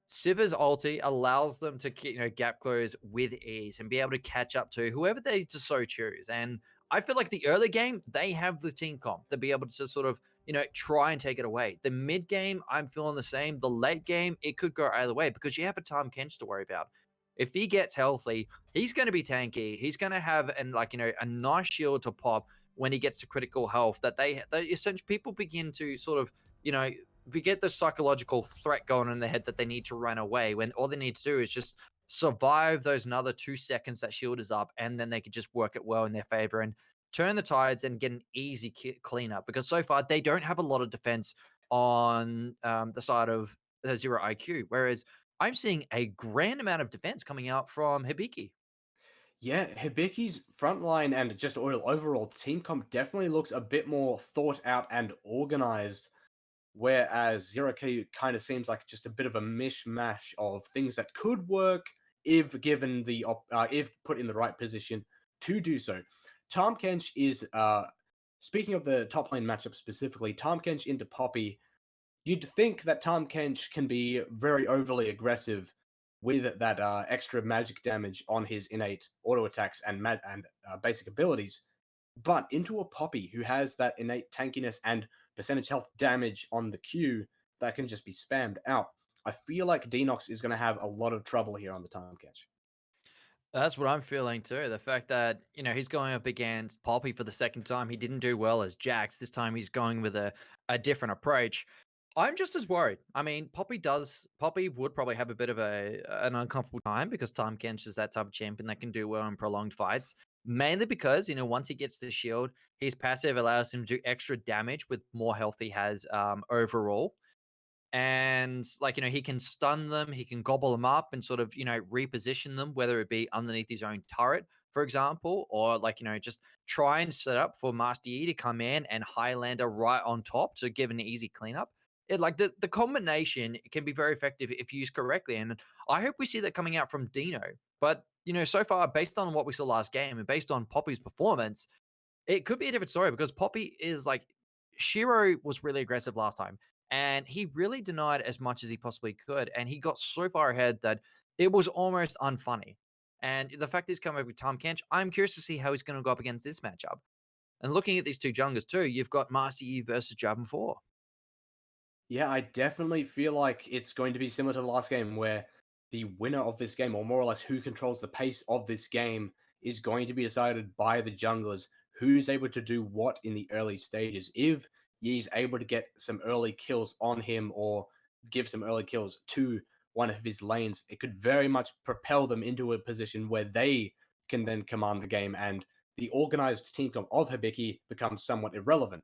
Siva's ulti allows them to gap close with ease and be able to catch up to whoever they just so choose. And I feel like the early game, they have the team comp to be able to sort of, try and take it away. The mid game, I'm feeling the same. The late game, it could go either way because you have a Tahm Kench to worry about. If he gets healthy, he's going to be tanky. He's going to have a nice shield to pop when he gets to critical health. That they essentially people begin to sort of we get the psychological threat going in their head that they need to run away when all they need to do is just survive those another 2 seconds that shield is up, and then they could just work it well in their favor and turn the tides and get an easy cleanup because so far they don't have a lot of defense on the side of Zero IQ, whereas I'm seeing a grand amount of defense coming out from Hibiki. Yeah, Hibiki's frontline and just overall team comp definitely looks a bit more thought out and organized, whereas Zero K kind of seems like just a bit of a mishmash of things that could work if given if put in the right position to do so. Tahm Kench is speaking of the top lane matchup specifically, Tahm Kench into Poppy. You'd think that Tahm Kench can be very overly aggressive with that extra magic damage on his innate auto attacks and basic abilities, but into a Poppy who has that innate tankiness and percentage health damage on the Q that can just be spammed out. I feel like Denox is going to have a lot of trouble here on the Tahm Kench. That's what I'm feeling too. The fact that, he's going up against Poppy for the second time. He didn't do well as Jax. This time he's going with a different approach. I'm just as worried. I mean, Poppy would probably have a bit of an uncomfortable time because Tahm Kench is that type of champion that can do well in prolonged fights. Mainly because, once he gets the shield, his passive allows him to do extra damage with more health he has overall. And he can stun them, he can gobble them up and sort of reposition them, whether it be underneath his own turret, for example, or just try and set up for Master Yi to come in and Highlander right on top to give an easy cleanup. The combination can be very effective if used correctly, and I hope we see that coming out from Dino. But so far, based on what we saw last game and based on Poppy's performance, it could be a different story because Poppy is Shiro was really aggressive last time, and he really denied as much as he possibly could, and he got so far ahead that it was almost unfunny. And the fact he's coming up with Tom Kench, I'm curious to see how he's going to go up against this matchup. And looking at these two junglers too, you've got Master Yi versus Javan 4. Yeah, I definitely feel like it's going to be similar to the last game where the winner of this game, or more or less who controls the pace of this game, is going to be decided by the junglers. Who's able to do what in the early stages. If Yi's able to get some early kills on him or give some early kills to one of his lanes, it could very much propel them into a position where they can then command the game and the organized team comp of Hibiki becomes somewhat irrelevant.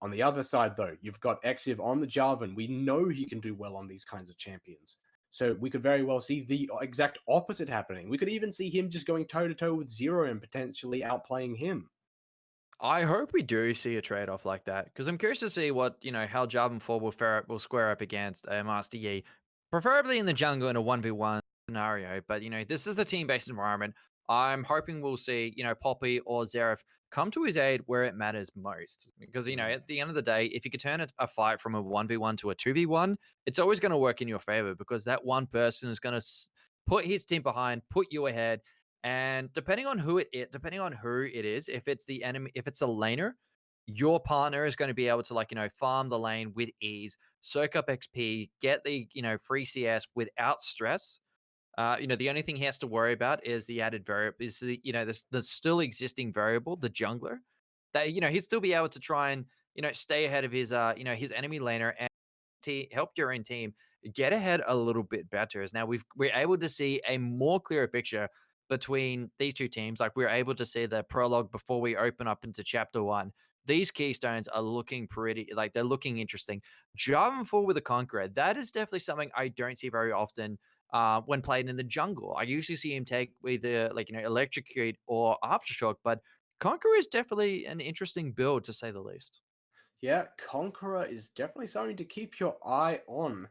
On the other side, though, you've got Exiv on the Jarvan. We know he can do well on these kinds of champions. So we could very well see the exact opposite happening. We could even see him just going toe to toe with Zero and potentially outplaying him. I hope we do see a trade off like that because I'm curious to see what how Javan 4 will square up against Master Yi, preferably in the jungle in a 1v1 scenario. But this is the team based environment. I'm hoping we'll see Poppy or Zeref come to his aid where it matters most. Because at the end of the day, if you could turn a fight from a 1v1 to a 2v1, it's always going to work in your favor because that one person is going to put his team behind, put you ahead, and depending on who it is, if it's the enemy, if it's a laner, your partner is going to be able to farm the lane with ease, soak up XP, get the free CS without stress. The only thing he has to worry about is the added variable, is the still existing variable, the jungler. That he'd still be able to try and stay ahead of his his enemy laner and help your own team get ahead a little bit better. As now we're able to see a more clearer picture between these two teams. Like we're able to see the prologue before we open up into chapter 1. These keystones are looking pretty, like they're looking interesting. Javan 4 with a Conqueror, that is definitely something I don't see very often when played in the jungle. I usually see him take either Electrocute or Aftershock, but Conqueror is definitely an interesting build to say the least. Yeah, Conqueror is definitely something to keep your eye on.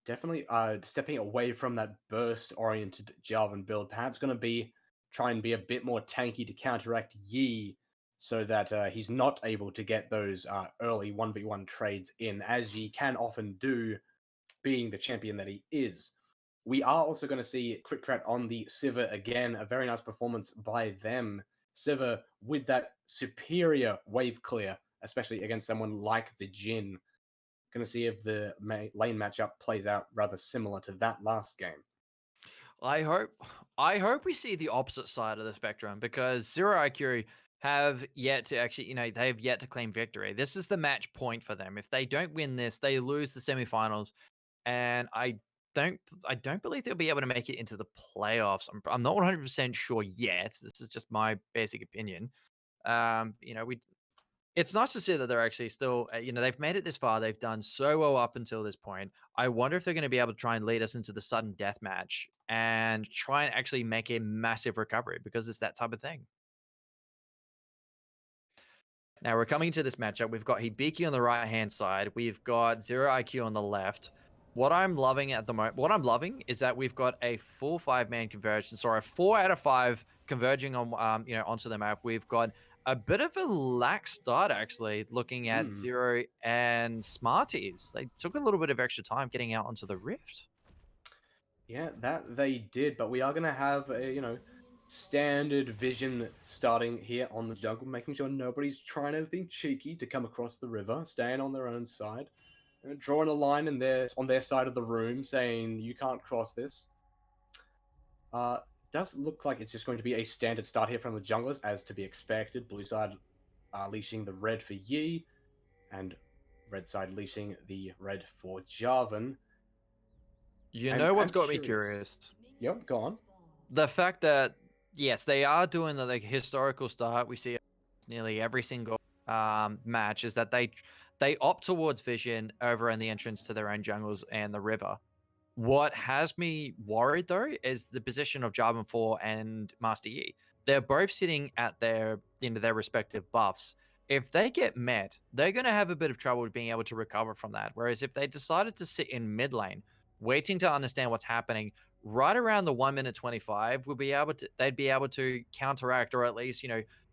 Definitely stepping away from that burst-oriented Jarvan build. Perhaps going to try and be a bit more tanky to counteract Yi so that he's not able to get those early 1v1 trades in, as Yi can often do, being the champion that he is. We are also going to see Critcrat on the Sivir again. A very nice performance by them. Sivir with that superior wave clear, especially against someone like the Jhin. Going to see if the lane matchup plays out rather similar to that last game. I hope we see the opposite side of the spectrum because Zero IQ have yet to actually, they've yet to claim victory. This is the match point for them. If they don't win this, they lose the semifinals, and don't I don't believe they'll be able to make it into the playoffs. I'm not 100% sure yet. This is just my basic opinion. We It's nice to see that they're actually still, they've made it this far. They've done so well up until this point. I wonder if they're going to be able to try and lead us into the sudden death match and try and actually make a massive recovery because it's that type of thing. Now we're coming to this matchup. We've got Hibiki on the right hand side. We've got Zero IQ on the left. What I'm loving is that we've got a full 5-man convergence, or a 4 out of 5 converging on onto the map. We've got a bit of a lax start actually, looking at Zero and Smarties. They took a little bit of extra time getting out onto the rift. Yeah, that they did, but we are going to have a, standard vision starting here on the jungle, making sure nobody's trying anything cheeky to come across the river, staying on their own side, drawing a line on their side of the room, saying you can't cross this. Does look like it's just going to be a standard start here from the junglers, as to be expected. Blue side leashing the red for Yi, and red side leashing the red for Jarvan. You know what's got me curious? Yep, go on. The fact that, yes, they are doing the historical start. We see nearly every single match is that they opt towards vision over in the entrance to their own jungles and the river. What has me worried though is the position of Jarvan 4 and Master Yi. They're both sitting at their their respective buffs. If they get met, they're going to have a bit of trouble being able to recover from that. Whereas if they decided to sit in mid lane, waiting to understand what's happening, right around the 1 minute 25, they'd be able to counteract, or at least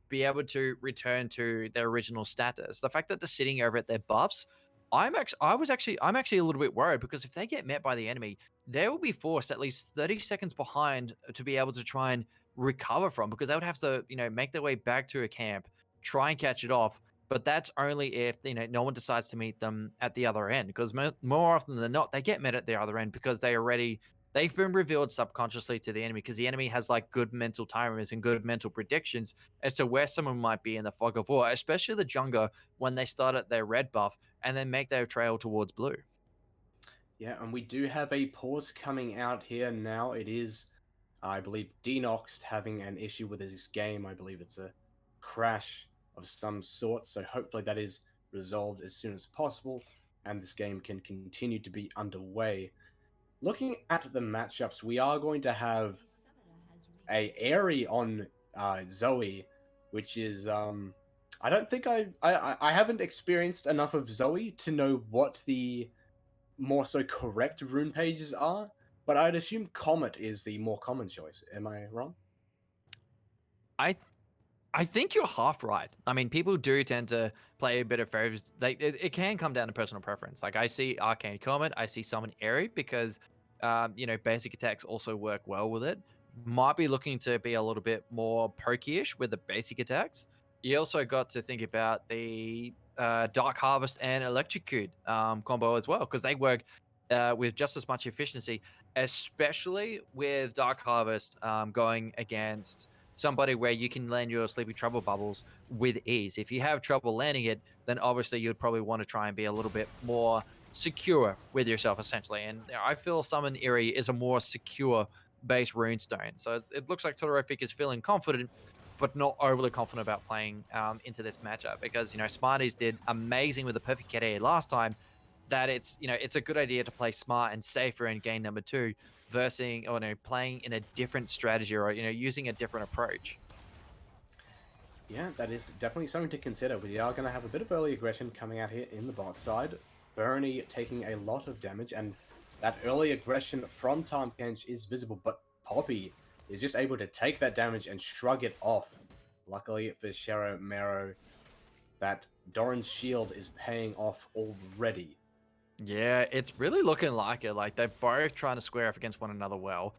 be able to return to their original status. The fact that they're sitting over at their buffs I'm actually a little bit worried because if they get met by the enemy, they will be forced at least 30 seconds behind to be able to try and recover from, because they would have to, make their way back to a camp, try and catch it off. But that's only if, no one decides to meet them at the other end, because more often than not, they get met at the other end because they've been revealed subconsciously to the enemy, because the enemy has like good mental timers and good mental predictions as to where someone might be in the fog of war, especially the jungler when they start at their red buff and then make their trail towards blue. Yeah, and we do have a pause coming out here now. It is, I believe, Denox having an issue with his game. I believe it's a crash of some sort, so hopefully that is resolved as soon as possible, and this game can continue to be underway. Looking at the matchups, we are going to have a Airy on Zoe, which is I don't think I haven't experienced enough of Zoe to know what the more so correct rune pages are, but I'd assume Comet is the more common choice. Am I wrong? I think you're half right. I mean, people do tend to play a bit of favorites. It can come down to personal preference. Like, I see Arcane Comet, I see Summon Airy because, basic attacks also work well with it. Might be looking to be a little bit more pokey-ish with the basic attacks. You also got to think about the Dark Harvest and Electrocute combo as well, because they work with just as much efficiency, especially with Dark Harvest going against somebody where you can land your Sleepy Trouble bubbles with ease. If you have trouble landing it, then obviously you'd probably want to try and be a little bit more secure with yourself, essentially. And I feel Summon Eerie is a more secure base runestone. So it looks like Todorokic is feeling confident, but not overly confident about playing into this matchup, because, Smarties did amazing with the perfect KDA last time, that it's a good idea to play smart and safer in game number 2 versus playing in a different strategy, or using a different approach. Yeah, that is definitely something to consider. We are going to have a bit of early aggression coming out here in the bot side. Bernie taking a lot of damage, and that early aggression from Tahm Kench is visible, but Poppy is just able to take that damage and shrug it off. Luckily for Shero Mero, that Doran's shield is paying off already. Yeah, it's really looking like it. Like, they're both trying to square off against one another well.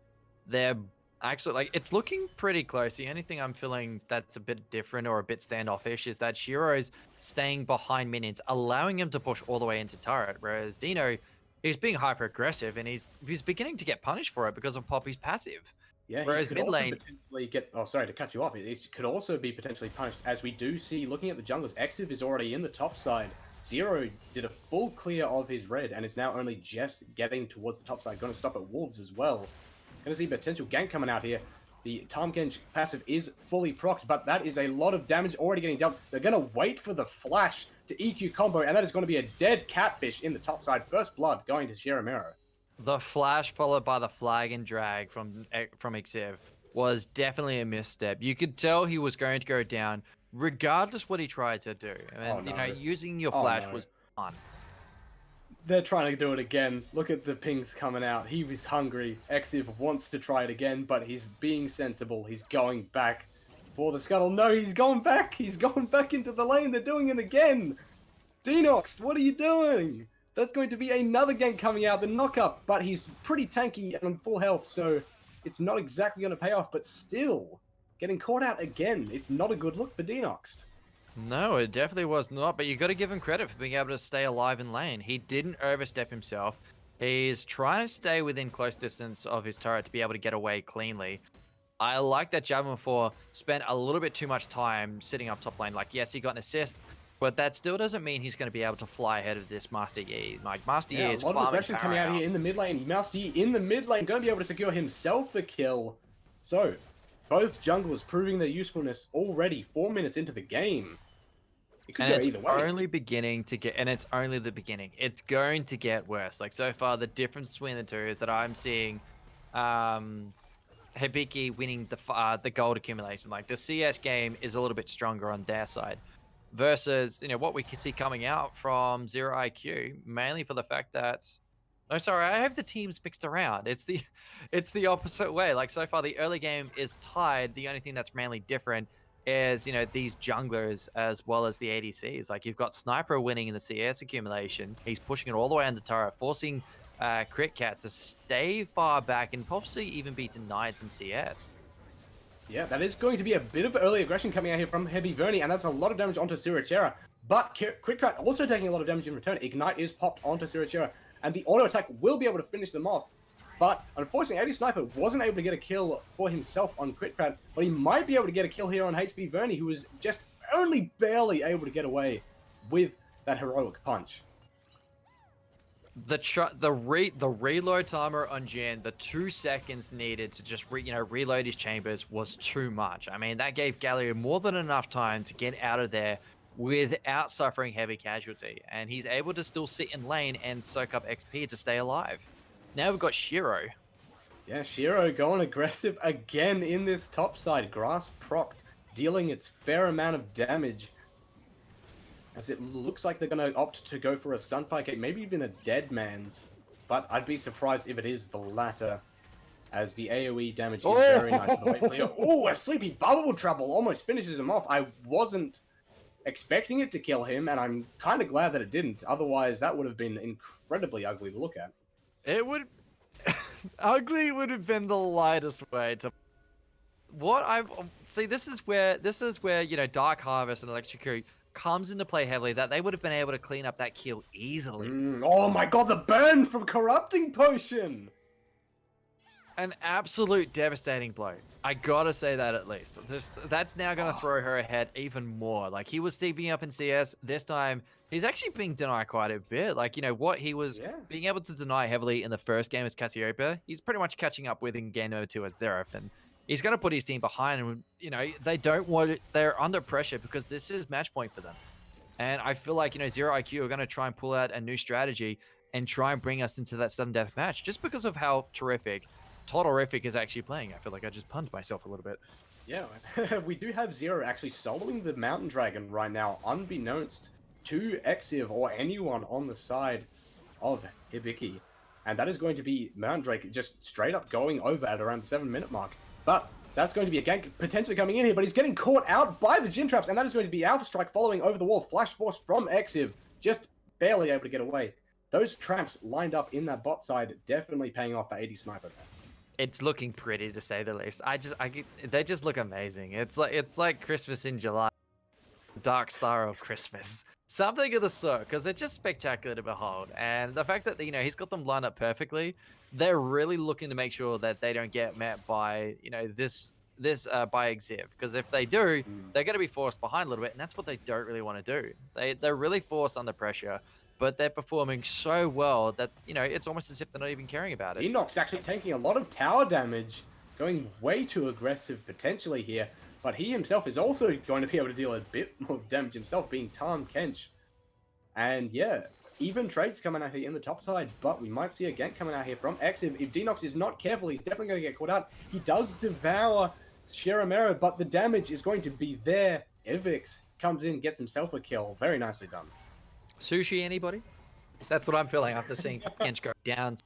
They're actually, like, it's looking pretty close. The only thing I'm feeling that's a bit different or a bit standoffish is that Shiro's staying behind minions, allowing him to push all the way into turret, whereas Dino, he's being hyper aggressive, and he's beginning to get punished for it because of Poppy's passive. Yeah, whereas he could mid also lane potentially get... Oh, sorry to cut you off. It could also be potentially punished, as we do see, looking at the junglers, Exiv is already in the top side. Zero did a full clear of his red and is now only just getting towards the top side. Going to stop at Wolves as well. Going to see potential gank coming out here. The Tahm Kench passive is fully procced, but that is a lot of damage already getting dealt. They're going to wait for the flash to EQ combo, and that is going to be a dead catfish in the top side. First blood going to Sheramero. The flash followed by the flag and drag from Exiv was definitely a misstep. You could tell he was going to go down, regardless what he tried to do. And, using your flash was fun. They're trying to do it again. Look at the pings coming out. He was hungry. Exiv wants to try it again, but he's being sensible. He's going back for the scuttle. No, he's going back. He's going back into the lane. They're doing it again. Denox, what are you doing? That's going to be another gank coming out, the knock-up, but he's pretty tanky and on full health, so it's not exactly going to pay off, but still, getting caught out again, it's not a good look for Denox. No, it definitely was not, but you got to give him credit for being able to stay alive in lane. He didn't overstep himself. He's trying to stay within close distance of his turret to be able to get away cleanly. I like that Javelin 4 spent a little bit too much time sitting up top lane. Like, yes, he got an assist, but that still doesn't mean he's going to be able to fly ahead of this Master Yi. Like, Master Yi is a lot of aggression coming out here in the mid lane. Master Yi in the mid lane, going to be able to secure himself the kill. So, both junglers proving their usefulness already 4 minutes into the game. It could go either way. Only beginning to get, and it's only the beginning. It's going to get worse. Like, so far, the difference between the two is that I'm seeing Hibiki winning the gold accumulation. Like, the CS game is a little bit stronger on their side, versus what we can see coming out from Zero IQ, mainly for the fact that I have the teams mixed around. It's the opposite way. Like, so far the early game is tied. The only thing that's mainly different is, these junglers as well as the ADCs. Like, you've got Sniper winning in the CS accumulation. He's pushing it all the way under turret, forcing CritCat to stay far back and possibly even be denied some CS. Yeah, that is going to be a bit of early aggression coming out here from Heavy Verni, and that's a lot of damage onto Sirachera. But CritCat also taking a lot of damage in return. Ignite is popped onto Sirachera, and the auto attack will be able to finish them off. But unfortunately, AD Sniper wasn't able to get a kill for himself on CritCat, but he might be able to get a kill here on HB Verni, who was just only barely able to get away with that heroic punch. The reload timer on Jin, the 2 seconds needed to just reload his chambers was too much. I mean, that gave Galio more than enough time to get out of there without suffering heavy casualty, and he's able to still sit in lane and soak up XP to stay alive. Now we've got Shiro. Yeah, Shiro going aggressive again in this top side. Grass proc dealing its fair amount of damage, as it looks like they're going to opt to go for a Sunfire Cape, maybe even a Dead Man's. But I'd be surprised if it is the latter, as the AoE damage is very nice for the way player. Oh, a Sleepy Bubble Trouble almost finishes him off. I wasn't expecting it to kill him, and I'm kind of glad that it didn't. Otherwise, that would have been incredibly ugly to look at. It would... ugly would have been the lightest way to... See, this is where, Dark Harvest and Electrocute comes into play heavily, that they would have been able to clean up that kill easily. Oh my god, the burn from Corrupting Potion! An absolute devastating blow. I gotta say that at least. That's now gonna throw her ahead even more. Like, he was steeping up in CS. This time, he's actually being denied quite a bit. Like, what he was being able to deny heavily in the first game as Cassiopeia, he's pretty much catching up with in game number 2 at Xerath. And he's gonna put his team behind, and, they don't want it. They're under pressure because this is match point for them. And I feel like, Zero IQ are gonna try and pull out a new strategy and try and bring us into that sudden death match just because of how Totterific is actually playing. I feel like I just punned myself a little bit. Yeah, we do have Zero actually soloing the Mountain Dragon right now, unbeknownst to Exiv or anyone on the side of Hibiki. And that is going to be Mountain Drake just straight up going over at around the 7-minute mark. But that's going to be a gank potentially coming in here, but he's getting caught out by the Jin Traps, and that is going to be Alpha Strike following over the wall. Flash Force from Exiv, just barely able to get away. Those traps lined up in that bot side definitely paying off for AD Sniper. It's looking pretty, to say the least. They just look amazing. It's like Christmas in July, Dark Star of Christmas, something of the sort, because they're just spectacular to behold. And the fact that he's got them lined up perfectly, they're really looking to make sure that they don't get met by this by Exiv, because if they do, they're going to be forced behind a little bit, and that's what they don't really want to do. They're really forced under pressure. But they're performing so well that, it's almost as if they're not even caring about it. Enoch's actually taking a lot of tower damage, going way too aggressive potentially here. But he himself is also going to be able to deal a bit more damage himself, being Tahm Kench. And yeah, even trades coming out here in the top side, but we might see a gank coming out here from Exiv. If Denox is not careful, he's definitely going to get caught out. He does devour Sheramero, but the damage is going to be there. Evix comes in, gets himself a kill. Very nicely done. Sushi, anybody? That's what I'm feeling after seeing Kench go down.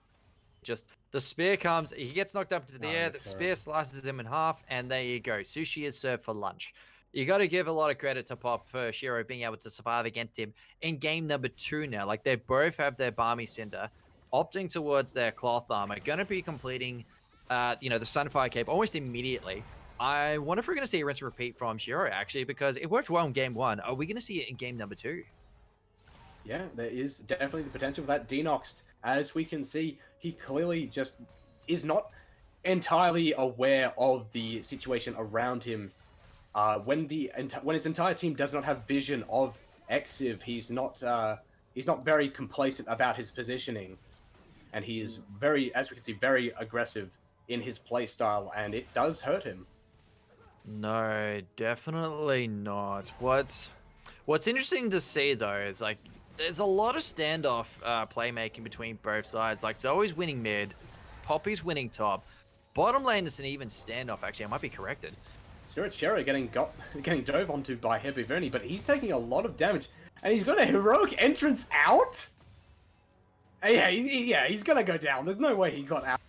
Just the spear comes, he gets knocked up into the air, the spear slices him in half, and there you go. Sushi is served for lunch. You got to give a lot of credit to Pop for Shiro being able to survive against him in game number 2 now. Like, they both have their Balmy Cinder, opting towards their Cloth Armor, going to be completing, the Sunfire Cape almost immediately. I wonder if we're going to see a rinse and repeat from Shiro, actually, because it worked well in game 1. Are we going to see it in game number 2? Yeah, there is definitely the potential for that. Denoxed, as we can see, he clearly just is not entirely aware of the situation around him. When his entire team does not have vision of Exiv, he's not very complacent about his positioning, and he is very, as we can see, very aggressive in his play style, and it does hurt him. No, definitely not. What's interesting to see though is, like, there's a lot of standoff playmaking between both sides. Like, Zoe's winning mid, Poppy's winning top. Bottom lane is an even standoff, actually. I might be corrected. Spirit Shero getting dove onto by Heavy Verni, but he's taking a lot of damage. And he's got a heroic entrance out? Yeah, he's gonna go down. There's no way he got out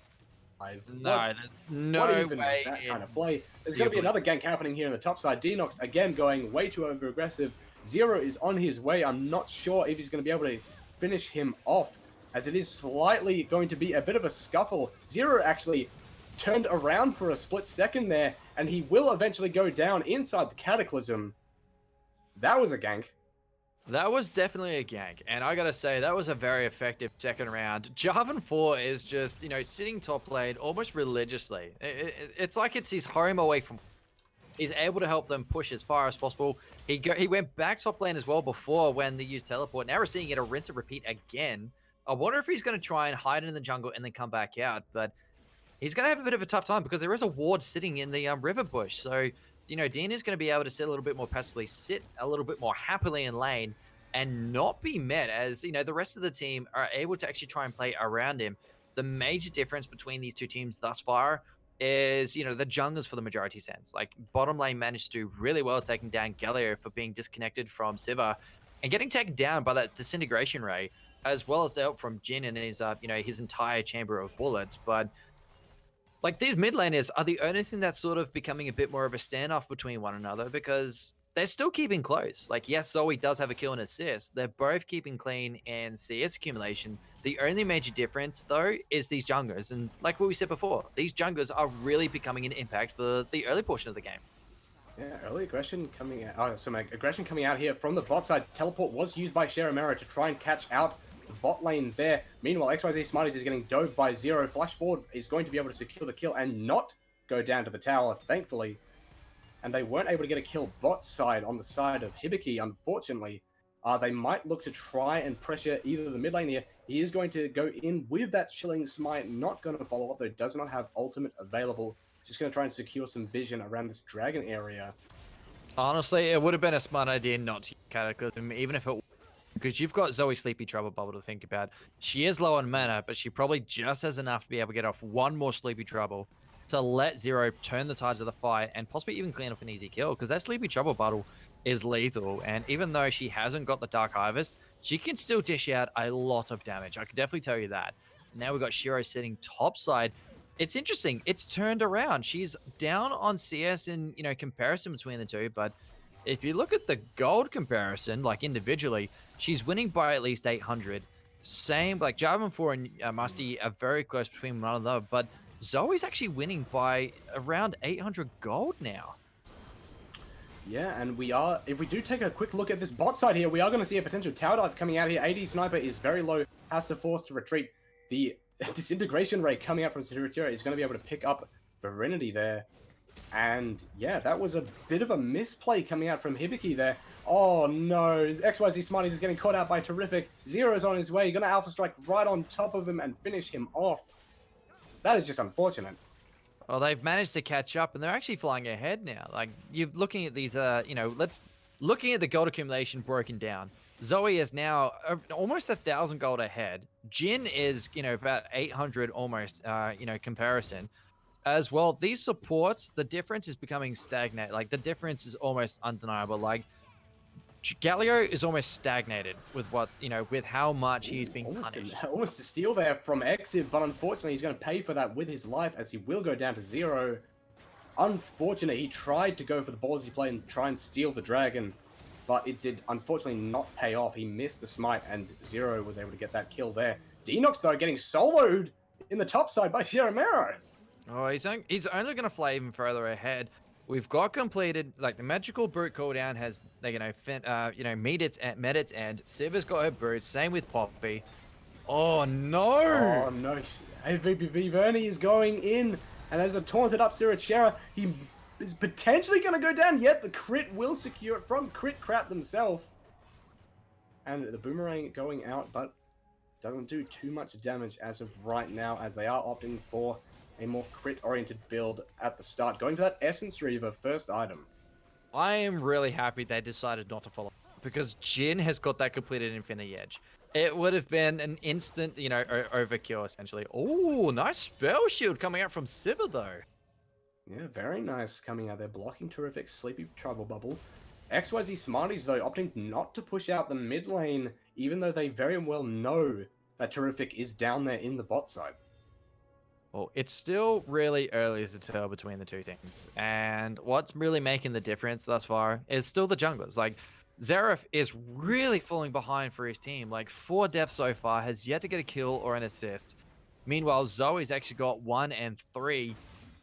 No, there's no what even way is that in kind of play? There's the going to be ability. another gank happening here in the top side. Denox again going way too over aggressive. Zero is on his way. I'm not sure if he's going to be able to finish him off, as it is slightly going to be a bit of a scuffle. Zero actually turned around for a split second there, and he will eventually go down inside the Cataclysm. That was a gank. That was definitely a gank, and I gotta say, that was a very effective second round. Jarvan 4 is just, sitting top lane almost religiously. It's like it's his home away from... He's able to help them push as far as possible. He went back top lane as well before when they used teleport. Now we're seeing it a rinse and repeat again. I wonder if he's going to try and hide in the jungle and then come back out, but he's going to have a bit of a tough time because there is a ward sitting in the river bush. So, Dean is going to be able to sit a little bit more passively, sit a little bit more happily in lane, and not be met as, the rest of the team are able to actually try and play around him. The major difference between these two teams thus far is, the junglers for the majority sense. Like, bottom lane managed to do really well taking down Galio for being disconnected from Sivir and getting taken down by that disintegration ray, as well as the help from Jhin and his, his entire chamber of bullets. But like, these mid laners are the only thing that's sort of becoming a bit more of a standoff between one another because they're still keeping close. Like, yes, Zoe does have a kill and assist. They're both keeping clean in CS accumulation. The only major difference, though, is these junglers. And like what we said before, these junglers are really becoming an impact for the early portion of the game. Yeah, early aggression coming out. Oh, some aggression coming out here from the bot side. Teleport was used by Sheramero to try and catch out the bot lane there. Meanwhile, XYZ Smarties is getting dove by Zero. Flash forward is going to be able to secure the kill and not go down to the tower, thankfully. And they weren't able to get a kill bot side on the side of Hibiki, unfortunately. They might look to try and pressure either the mid lane here. He is going to go in with that Chilling Smite, not going to follow up, though does not have ultimate available. Just going to try and secure some vision around this dragon area. Honestly, it would have been a smart idea not to Cataclysm, even if it... Because you've got Zoe Sleepy Trouble Bubble to think about. She is low on mana, but she probably just has enough to be able to get off one more Sleepy Trouble to let Zero turn the tides of the fight and possibly even clean up an easy kill, because that Sleepy Trouble Bottle is lethal, and even though she hasn't got the Dark Harvest, she can still dish out a lot of damage. I can definitely tell you that. Now we've got Shiro sitting topside. It's interesting. It's turned around. She's down on CS in, comparison between the two, but if you look at the gold comparison, like individually, she's winning by at least 800. Same, like Jarvan 4 and Musty are very close between one another, but Zoe's actually winning by around 800 gold now. Yeah, and if we do take a quick look at this bot side here, we are going to see a potential tower dive coming out here. AD Sniper is very low, has to force to retreat. The disintegration ray coming out from Siritura is going to be able to pick up Virinity there. And yeah, that was a bit of a misplay coming out from Hibiki there. Oh no, XYZ Smarties is getting caught out by Terrific. Zero's on his way, going to Alpha Strike right on top of him and finish him off. That is just unfortunate. Well, they've managed to catch up, and they're actually flying ahead now. Like, you're looking at these, looking at the gold accumulation broken down. Zoe is now almost 1,000 gold ahead. Jhin is, about 800 almost, comparison. As well, these supports, the difference is becoming stagnant. Like, the difference is almost undeniable. Like, Galio is almost stagnated with what, with how much he's being punished. Almost a steal there from Exif, but unfortunately he's going to pay for that with his life as he will go down to 0. Unfortunate, he tried to go for the ballsy play and try and steal the dragon, but it did unfortunately not pay off. He missed the smite and 0 was able to get that kill there. Denox though getting soloed in the top side by Sheramero. Oh, he's only going to fly even further ahead. We've got completed, like, the magical brute cooldown has, met its end. Siva's got her brute, same with Poppy. Oh no! Oh no, Vernie is going in, and there's a taunted up Sirichera. He is potentially going to go down, yet the crit will secure it from Crit Krat themselves. And the boomerang going out, but doesn't do too much damage as of right now, as they are opting for a more crit-oriented build at the start, going for that Essence Reaver first item. I am really happy they decided not to follow, because Jhin has got that completed Infinity Edge. It would have been an instant, overkill, essentially. Oh, nice spell shield coming out from Sivir, though. Yeah, very nice coming out there, blocking Terrific Sleepy Trouble Bubble. XYZ Smarties, though, opting not to push out the mid lane, even though they very well know that Terrific is down there in the bot side. Well, it's still really early to tell between the two teams. And what's really making the difference thus far is still the junglers. Like, Xerath is really falling behind for his team. Like, 4 deaths so far, has yet to get a kill or an assist. Meanwhile, Zoe's actually got 1 and 3.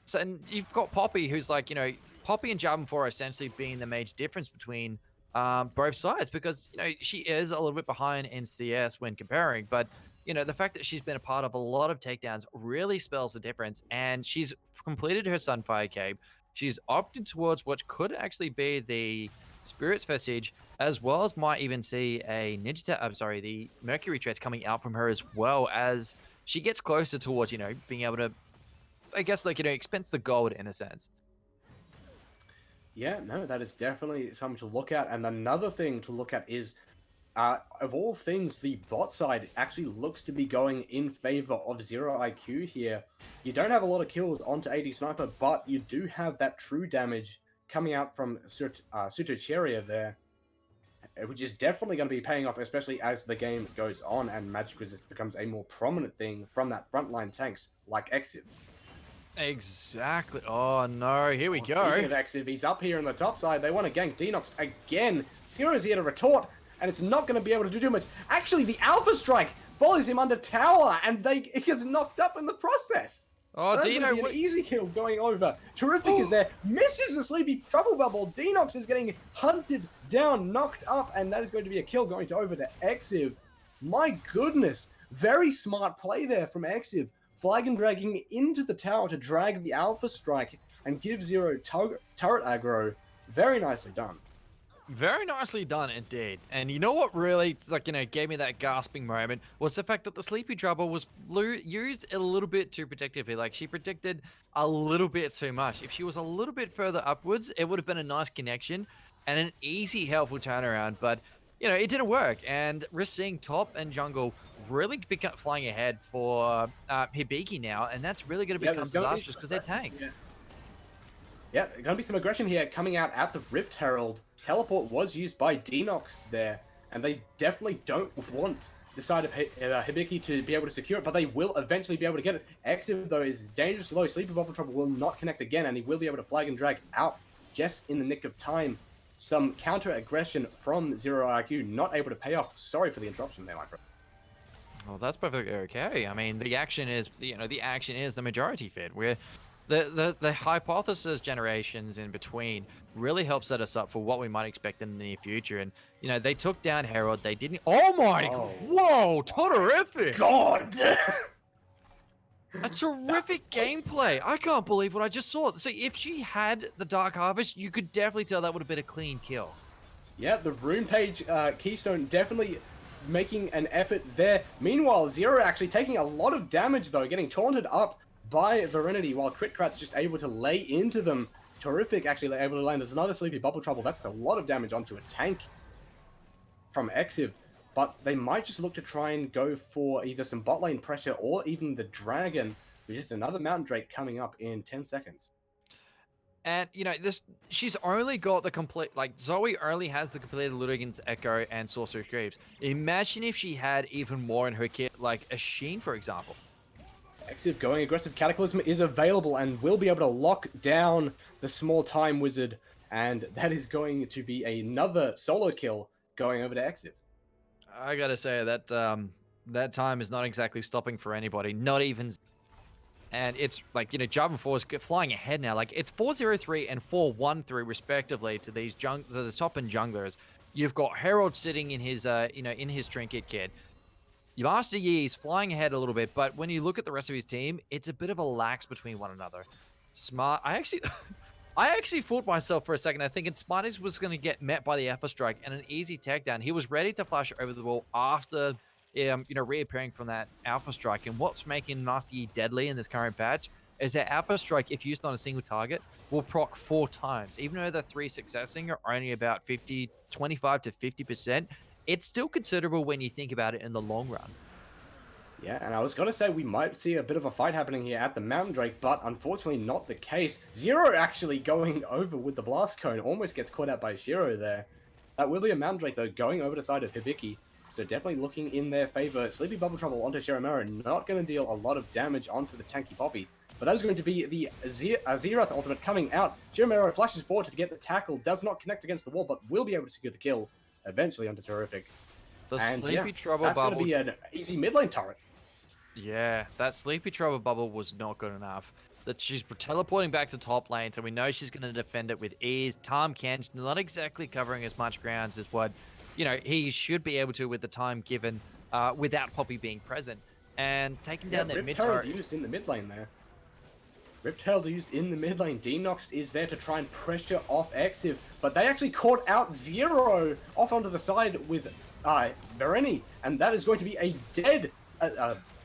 So, and you've got Poppy, who's like, Poppy and Jarvan 4 are essentially being the major difference between both sides because, she is a little bit behind in CS when comparing, but the fact that she's been a part of a lot of takedowns really spells the difference. And she's completed her Sunfire Cape. She's opted towards what could actually be the Spirit's Vestige, as well as might even see a the Mercury Treads coming out from her as well as she gets closer towards, being able to, I guess, expense the gold in a sense. Yeah, no, that is definitely something to look at. And another thing to look at is, of all things, the bot side actually looks to be going in favor of Zero IQ here. You don't have a lot of kills onto AD Sniper, but you do have that true damage coming out from Sutocheria there, which is definitely going to be paying off, especially as the game goes on and Magic Resist becomes a more prominent thing from that frontline tanks like Exiv. Exactly. Oh no, here we go. Speaking of Exiv, he's up here on the top side. They want to gank Denox again. Zero's here to retort, and it's not going to be able to do too much. Actually, the Alpha Strike follows him under tower, and he gets knocked up in the process. Oh, that's Dino, an easy kill going over. Terrific is there. Misses the Sleepy Trouble Bubble. Denox is getting hunted down, knocked up, and that is going to be a kill going over to Exiv. My goodness. Very smart play there from Exiv. Flag and dragging into the tower to drag the Alpha Strike and give Zero turret aggro. Very nicely done. Very nicely done indeed. And you know what really, gave me that gasping moment was the fact that the Sleepy Trouble was used a little bit too protectively. Like, she predicted a little bit too much. If she was a little bit further upwards, it would have been a nice connection and an easy, helpful turnaround. But, it didn't work. And we're seeing top and jungle really become flying ahead for Hibiki now. And that's really going to become disastrous because they're tanks. Yeah, going to be some aggression here coming out at the Rift Herald. Teleport was used by Denox there, and they definitely don't want the side of Hibiki to be able to secure it, but they will eventually be able to get it. Exiv, though, is dangerous low. Sleepy Bubble Trouble will not connect again, and he will be able to flag and drag out just in the nick of time. Some counter-aggression from Zero IQ, not able to pay off. Sorry for the interruption there, my friend. Well, that's perfectly okay. I mean, the action is, the majority fit. We're the hypothesis generations in between really help set us up for what we might expect in the near future. And, they took down Herald. They didn't. Oh my! Whoa! Terrific! God! A terrific gameplay. I can't believe what I just saw. So if she had the Dark Harvest, you could definitely tell that would have been a clean kill. Yeah, the Rune Page Keystone definitely making an effort there. Meanwhile, Zero actually taking a lot of damage, though, getting taunted up by Virinity, while Critkrat's just able to lay into them. Terrific, actually able to land. There's another Sleepy Bubble Trouble. That's a lot of damage onto a tank from Exiv. But they might just look to try and go for either some bot lane pressure or even the Dragon, which is another Mountain Drake coming up in 10 seconds. And, she's only got the complete, Zoe only has the completed Ludigan's Echo and Sorcerer's Greaves. Imagine if she had even more in her kit, like a Sheen, for example. Exiv going aggressive. Cataclysm is available and will be able to lock down the small time wizard. And that is going to be another solo kill going over to Exiv. I gotta say that that time is not exactly stopping for anybody, not even. And it's Jarvan 4 is flying ahead now. It's 4-0-3 and 4-1-3 respectively to these the top and junglers. You've got Herald sitting in his in his trinket kit. Master Yi is flying ahead a little bit, but when you look at the rest of his team, it's a bit of a lax between one another. Smart. I actually fooled myself for a second. I thinking Smarties was going to get met by the Alpha Strike and an easy takedown. He was ready to flash over the wall after, reappearing from that Alpha Strike. And what's making Master Yi deadly in this current patch is that Alpha Strike, if used on a single target, will proc 4 times. Even though the 3 successing are only about 25 to 50%, it's still considerable when you think about it in the long run. Yeah, and I was going to say we might see a bit of a fight happening here at the Mountain Drake, but unfortunately not the case. Zero actually going over with the Blast Cone, almost gets caught out by Shiro there. That will be a Mountain Drake, though, going over to the side of Hibiki. So definitely looking in their favor. Sleepy Bubble Trouble onto Sheramero, not going to deal a lot of damage onto the tanky Poppy. But that is going to be the Zeroth ultimate coming out. Sheramero flashes forward to get the tackle, does not connect against the wall, but will be able to secure the kill eventually onto Terrific. The And Sleepy Trouble that's going bubble. to be an easy mid lane turret. Yeah, that Sleepy Trouble bubble was not good enough. That she's teleporting back to top lane, so we know she's going to defend it with ease. Tahm Kench not exactly covering as much grounds as what, he should be able to with the time given without Poppy being present. And taking down that Rift mid Herald turret. used in the mid lane there. Rift Herald used in the mid lane. Denox is there to try and pressure off Exiv, but they actually caught out Zero off onto the side with Vereni, and that is going to be a dead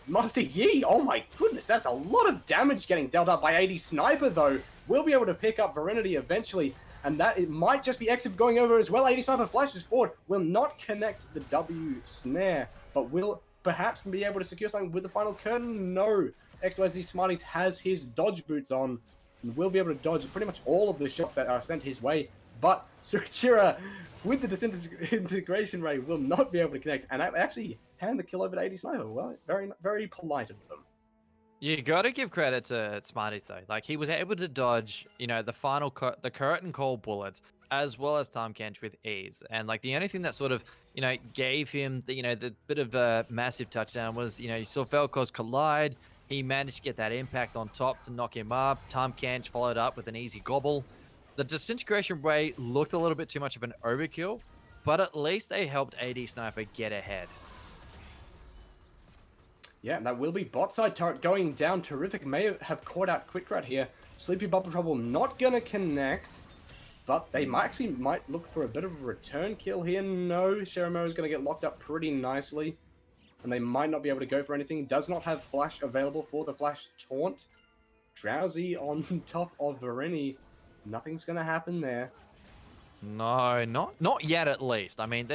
Master Yi. Oh my goodness, that's a lot of damage getting dealt out by AD Sniper though. We'll be able to pick up Verenity eventually, and that it might just be Exiv going over as well. AD Sniper flashes forward, will not connect the W snare, but will perhaps be able to secure something with the final curtain. No. XYZ Smarties has his dodge boots on and will be able to dodge pretty much all of the shots that are sent his way. But Surachira, with the disintegration ray, will not be able to connect and actually hand the kill over to AD Sniper. Well, very, very polite of them. You got to give credit to Smarties though. Like he was able to dodge, the final the curtain call bullets as well as Tahm Kench with ease. And like the only thing that sort of, gave him the bit of a massive touchdown was, you saw Vel'Koz collide. He managed to get that impact on top to knock him up. Tahm Kench followed up with an easy gobble. The disintegration ray looked a little bit too much of an overkill, but at least they helped AD Sniper get ahead. Yeah, and that will be bot side turret going down. Terrific may have caught out Quickrat here. Sleepy Bubble Trouble not gonna connect, but they might look for a bit of a return kill here. No, Sheramero is gonna get locked up pretty nicely, and they might not be able to go for anything. Does not have flash available for the flash taunt. Drowsy on top of Vereni. Nothing's gonna happen there. No, not yet at least. I mean,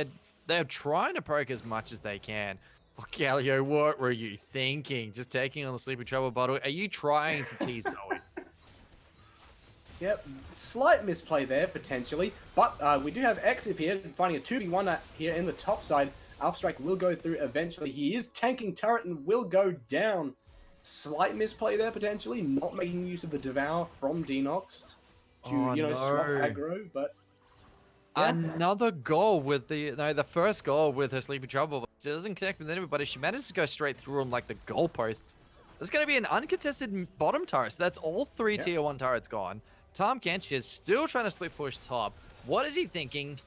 they're trying to poke as much as they can. Oh, Galio, what were you thinking? Just taking on the Sleepy Trouble bottle? Are you trying to tease Zoe? Yep, slight misplay there, potentially. But we do have Exiv here, finding a 2v1 here in the top side. Alpha Strike will go through eventually. He is tanking turret and will go down. Slight misplay there, potentially. Not making use of the Devour from Denox to, swap aggro, but... Yeah. Another goal with the first goal with her Sleepy Trouble. She doesn't connect with anybody. She manages to go straight through on like the goalposts. There's going to be an uncontested bottom turret. So that's all three tier 1 turrets gone. Tahm Kench is still trying to split push top. What is he thinking?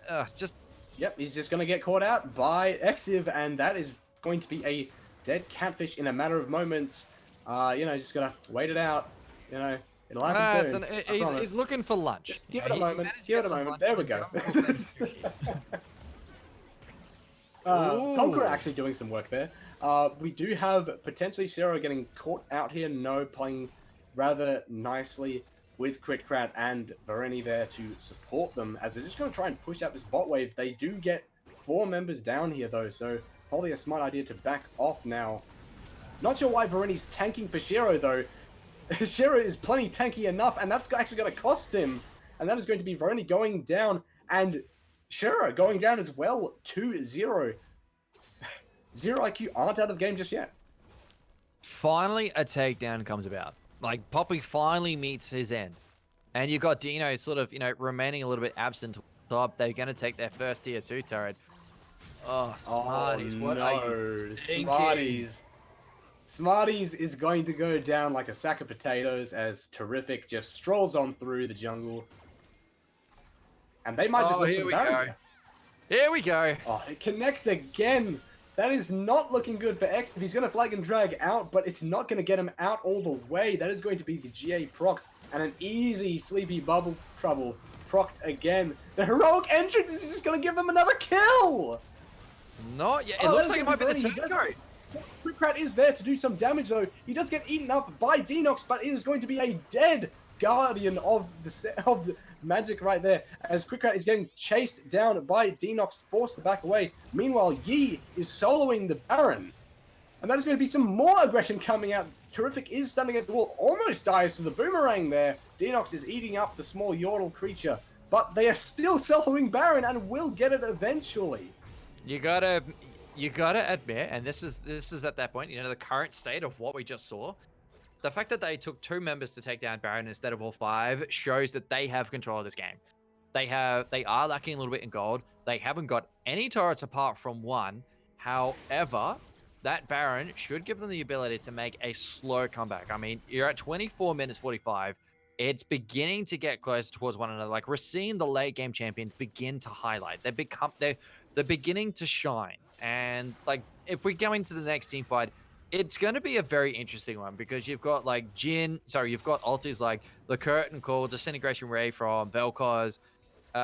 Yep, he's just going to get caught out by Exiv, and that is going to be a dead catfish in a matter of moments. Just got to wait it out. It'll happen soon. He's looking for lunch. Just give it a moment. Give it a moment. There we go. Conqueror actually doing some work there. We do have potentially Zero getting caught out here. No, playing rather nicely with Critcrat and Vereni there to support them as they're just going to try and push out this bot wave. They do get 4 members down here though, so probably a smart idea to back off now. Not sure why Vereni's tanking for Shiro though. Shiro is plenty tanky enough, and that's actually going to cost him. And that is going to be Vereni going down, and Shiro going down as well, 2-0. 0 IQ aren't out of the game just yet. Finally, a takedown comes about. Like, Poppy finally meets his end. And you've got Dino sort of, remaining a little bit absent top. They're going to take their first tier 2 turret. Oh, Smarties, what are you thinking? Smarties is going to go down like a sack of potatoes as Terrific just strolls on through the jungle. And they might just look for the Baron. Here we go. Oh, it connects again. That is not looking good for X. He's going to flag and drag out, but it's not going to get him out all the way. That is going to be the GA procced, and an easy Sleepy Bubble Trouble procced again. The heroic entrance is just going to give them another kill. Not yet. It looks like it might be the turret. Quickrat is there to do some damage though. He does get eaten up by Denox, but it is going to be a dead guardian of the magic right there, as Quickrat is getting chased down by Denox, forced to back away. Meanwhile, Yi is soloing the Baron, and that is going to be some more aggression coming out. Terrific is standing against the wall, almost dies to the boomerang there. Denox is eating up the small yordle creature, but they are still soloing Baron and will get it eventually. You gotta admit, and this is at that point, the current state of what we just saw. The fact that they took 2 members to take down Baron instead of all 5 shows that they have control of this game. They are lacking a little bit in gold. They haven't got any turrets apart from 1. However, that Baron should give them the ability to make a slow comeback. I mean, you're at 24 minutes 45. It's beginning to get closer towards one another. Like, we're seeing the late game champions begin to highlight. They're beginning to shine. And like, if we go into the next team fight, it's going to be a very interesting one because you've got like you've got ultis like the Curtain Call, Disintegration Ray from Vel'Koz,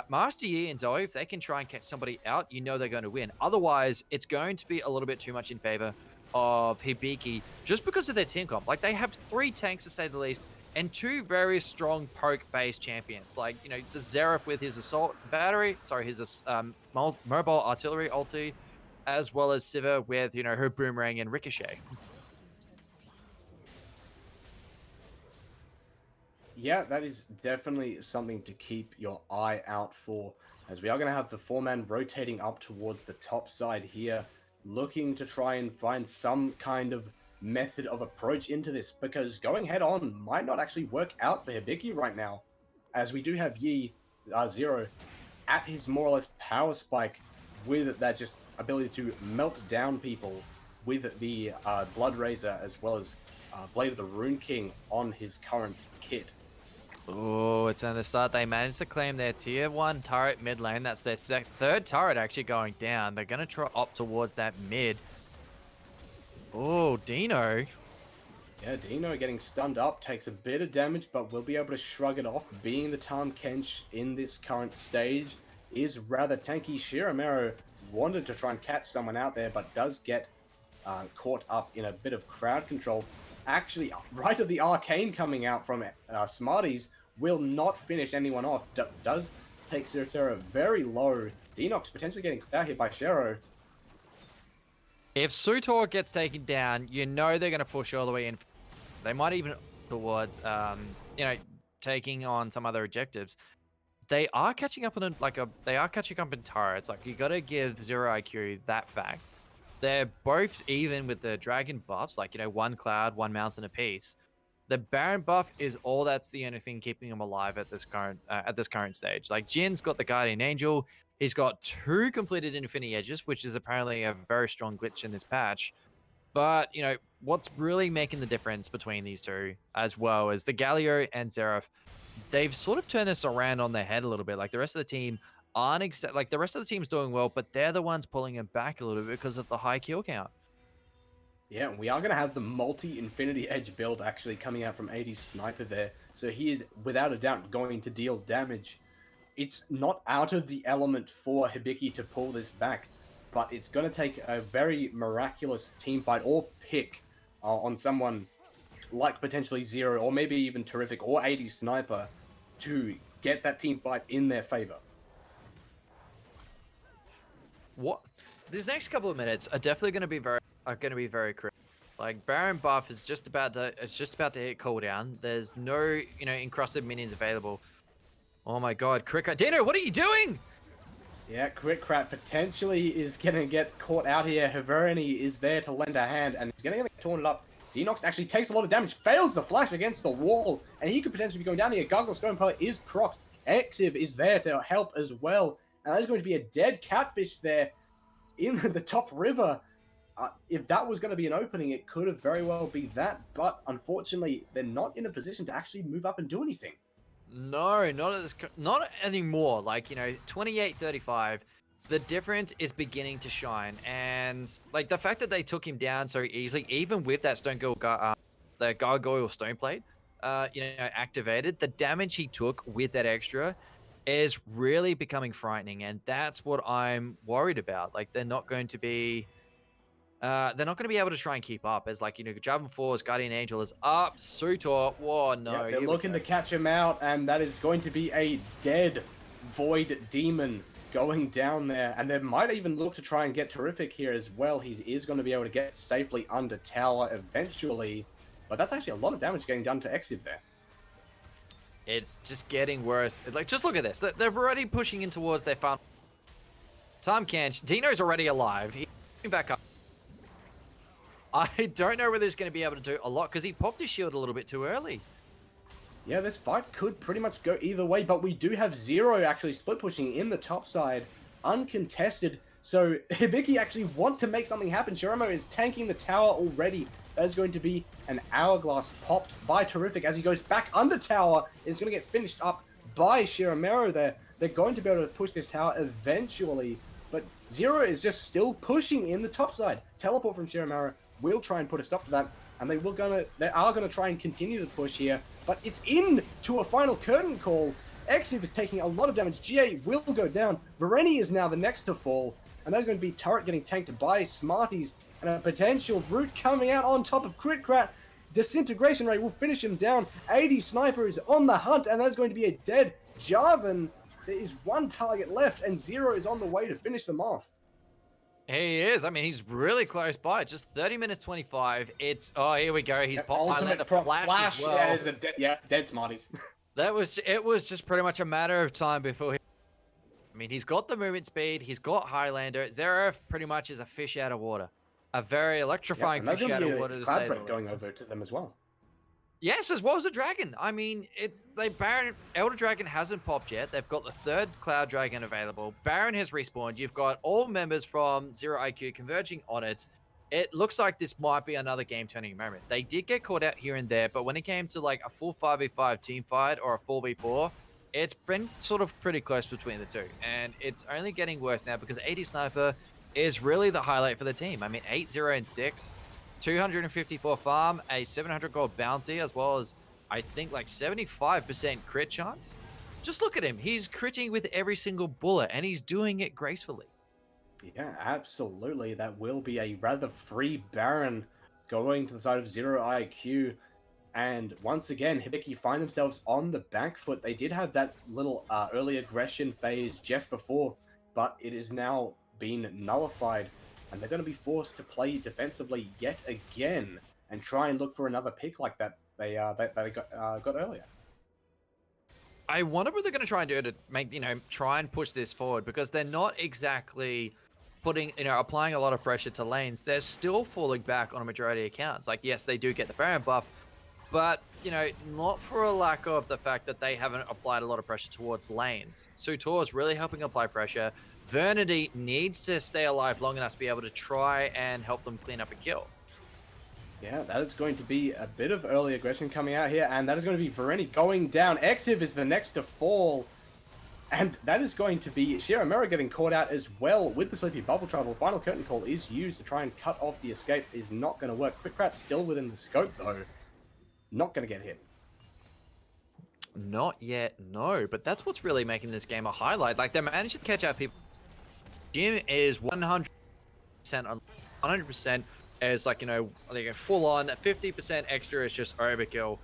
Master Yi and Zoe. If they can try and catch somebody out, they're going to win. Otherwise, it's going to be a little bit too much in favor of Hibiki just because of their team comp. Like, they have 3 tanks to say the least and 2 very strong poke-based champions. Like, the Xerath with his his mobile artillery ulti, as well as Siva with, her boomerang and ricochet. Yeah, that is definitely something to keep your eye out for, as we are going to have the 4-man rotating up towards the top side here, looking to try and find some kind of method of approach into this, because going head on might not actually work out for Hibiki right now, as we do have Yi, Zero, at his more or less power spike with that just ability to melt down people with the Blood Razor, as well as Blade of the Rune King on his current kit. Oh, it's on the start. They managed to claim their tier 1 turret mid lane. That's their 3rd turret actually going down. They're going to try up towards that mid. Oh, Dino. Yeah, Dino getting stunned up, takes a bit of damage, but will be able to shrug it off. Being the Tahm Kench in this current stage is rather tanky. Shiramero wanted to try and catch someone out there, but does get caught up in a bit of crowd control. Actually, right of the Arcane coming out from Smarties will not finish anyone off. Does take Zeratura very low. Denox potentially getting out here by Shero. If Sutor gets taken down, they're going to push all the way in. They might even towards, taking on some other objectives. They are catching up on they are catching up in turrets. Like, you got to give Zero IQ that fact. They're both even with the dragon buffs, like, 1 cloud, 1 mountain apiece. The Baron buff is that's the only thing keeping him alive at this current stage. Like, Jin's got the Guardian Angel. He's got 2 completed Infinity Edges, which is apparently a very strong glitch in this patch. But, what's really making the difference between these two, as well as the Galio and Xerath, they've sort of turned this around on their head a little bit. Like, the rest of the team the rest of the team's doing well, but they're the ones pulling him back a little bit because of the high kill count. Yeah, we are going to have the multi-Infinity Edge build actually coming out from 80 Sniper there. So he is, without a doubt, going to deal damage. It's not out of the element for Hibiki to pull this back, but it's going to take a very miraculous team fight or pick on someone like potentially Zero, or maybe even Terrific, or 80 Sniper, to get that team fight in their favor. What these next couple of minutes are definitely going to be very critical. Like, Baron buff is just about to hit cooldown. There's no encrusted minions available. Oh my god, Cricket Dino, what are you doing? Yeah, Crit potentially is going to get caught out here. Haverny is there to lend a hand, and he's going to get torn up. Denox actually takes a lot of damage, fails the flash against the wall, and he could potentially be going down here. Gargoyle Stone Power is procced. Exiv is there to help as well. And there's going to be a dead catfish there in the top river. If that was going to be an opening, it could have very well been that. But unfortunately, they're not in a position to actually move up and do anything. No, not anymore. Like, 28-35. The difference is beginning to shine. And, like, the fact that they took him down so easily, even with that the Gargoyle Stoneplate, activated, the damage he took with that extra is really becoming frightening, and that's what I'm worried about. Like, they're not going to be able to try and keep up. As, like, Javan 4's Guardian Angel is up. Sutor, whoa, no. Yeah, they're looking to catch him out, and that is going to be a dead Void Demon going down there. And they might even look to try and get Terrific here as well. He is going to be able to get safely under tower eventually, but that's actually a lot of damage getting done to Exiv there. It's just getting worse. Like, just look at this. They're already pushing in towards their final. Tom Kench. Dino's already alive. He's back up. I don't know whether he's going to be able to do a lot because he popped his shield a little bit too early. Yeah, this fight could pretty much go either way, but we do have Zero actually split pushing in the top side, uncontested. So Hibiki actually want to make something happen. Shiramo is tanking the tower already. That is going to be an hourglass popped by Terrific as he goes back under tower. It's going to get finished up by Shiramero there. They're going to be able to push this tower eventually, but Zero is just still pushing in the top side. Teleport from Shiramero will try and put a stop to that, and they are gonna try and continue the push here, but it's into a final curtain call. Exiv is taking a lot of damage. GA will go down. Vareni is now the next to fall, and there's going to be turret getting tanked by Smarties, and a potential root coming out on top of Critcrat. Disintegration Ray will finish him down. 80 Sniper is on the hunt, and there's going to be a dead Jarvan. There is one target left, and Zero is on the way to finish them off. He is. I mean, he's really close by. Just 30 minutes 25. It's here we go. He's popped Ultimate the flash as well. Yeah, it's a dead Smarties. It was just pretty much a matter of time before he. I mean, he's got the movement speed. He's got Highlander. Zero pretty much is a fish out of water. A very electrifying fish out of water to say the least. Going over to them as well. Yes, as well as the dragon. I mean, Baron Elder Dragon hasn't popped yet. They've got the third Cloud Dragon available. Baron has respawned. You've got all members from Zero IQ converging on it. It looks like this might be another game-turning moment. They did get caught out here and there, but when it came to like a full 5v5 team fight or a 4v4, it's been sort of pretty close between the two. And it's only getting worse now because 80 Sniper is really the highlight for the team. I mean, 8-0-6. 254 farm, a 700 gold bounty, as well as, I think, like 75% crit chance. Just look at him. He's critting with every single bullet, and he's doing it gracefully. Yeah, absolutely. That will be a rather free Baron going to the side of Zero IQ. And once again, Hibiki find themselves on the back foot. They did have that little early aggression phase just before, but it is now been nullified. And they're going to be forced to play defensively yet again and try and look for another pick like that they got earlier. I wonder what they're going to try and do to make, try and push this forward, because they're not exactly applying a lot of pressure to lanes. They're still falling back on a majority of accounts. Like, yes, they do get the Baron buff, but, not for a lack of the fact that they haven't applied a lot of pressure towards lanes. Sutor is really helping apply pressure. Vernity needs to stay alive long enough to be able to try and help them clean up a kill. Yeah, that is going to be a bit of early aggression coming out here, and that is going to be Vareni going down. Exiv is the next to fall, and that is going to be Shiramura getting caught out as well with the Sleepy Bubble Trouble. Final curtain call is used to try and cut off the escape. Is not going to work. Quickrat's still within the scope, though. Not going to get hit. Not yet, no. But that's what's really making this game a highlight. Like, they managed to catch out people. Jim is 100% on 100% as like, they go full on. 50% extra is just overkill.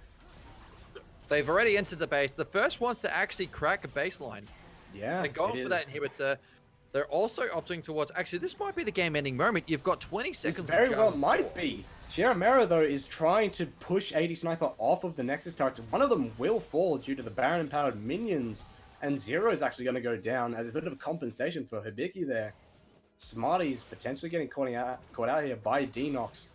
They've already entered the base. The first ones to actually crack a baseline. Yeah, they're going for that inhibitor. They're also opting towards, actually, this might be the game-ending moment. You've got 20 seconds. This very well might be. Shiramura, though, is trying to push 80 Sniper off of the Nexus turrets. One of them will fall due to the Baron-empowered minions, and Zero is actually going to go down as a bit of a compensation for Hibiki there. Smarties potentially getting caught out here by Denox.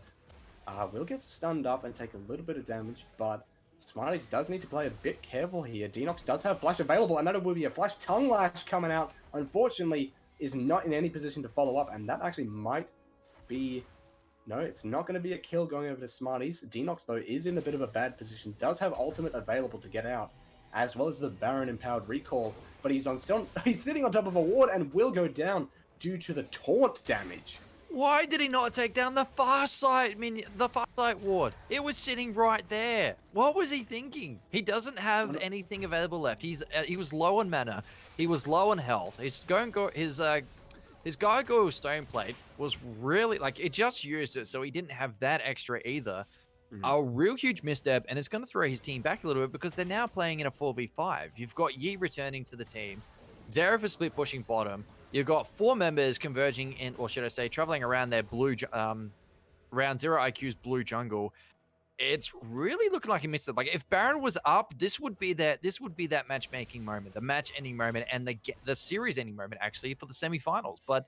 Will get stunned up and take a little bit of damage, but Smarties does need to play a bit careful here. Denox does have Flash available, and that will be a Flash Tongue Lash coming out. Unfortunately, is not in any position to follow up, and that actually might be... No, it's not going to be a kill going over to Smarties. Denox, though, is in a bit of a bad position. Does have ultimate available to get out, as well as the Baron-empowered recall. But he's sitting on top of a ward and will go down due to the taunt damage. Why did he not take down the far side ward? It was sitting right there. What was he thinking? He doesn't have anything available left. He was low on mana. He was low on health. His Gargoyle Stoneplate was really, it just used it, so he didn't have that extra either. A real huge misstep, and it's going to throw his team back a little bit because they're now playing in a 4v5. You've got Yi returning to the team. Xerath is split pushing bottom. You've got 4 members converging in, or should I say, traveling around their around Zero IQ's blue jungle. it's really looking like he missed it. Like if Baron was up, this would be that matchmaking moment, the match-ending moment, and the series-ending moment actually for the semifinals. But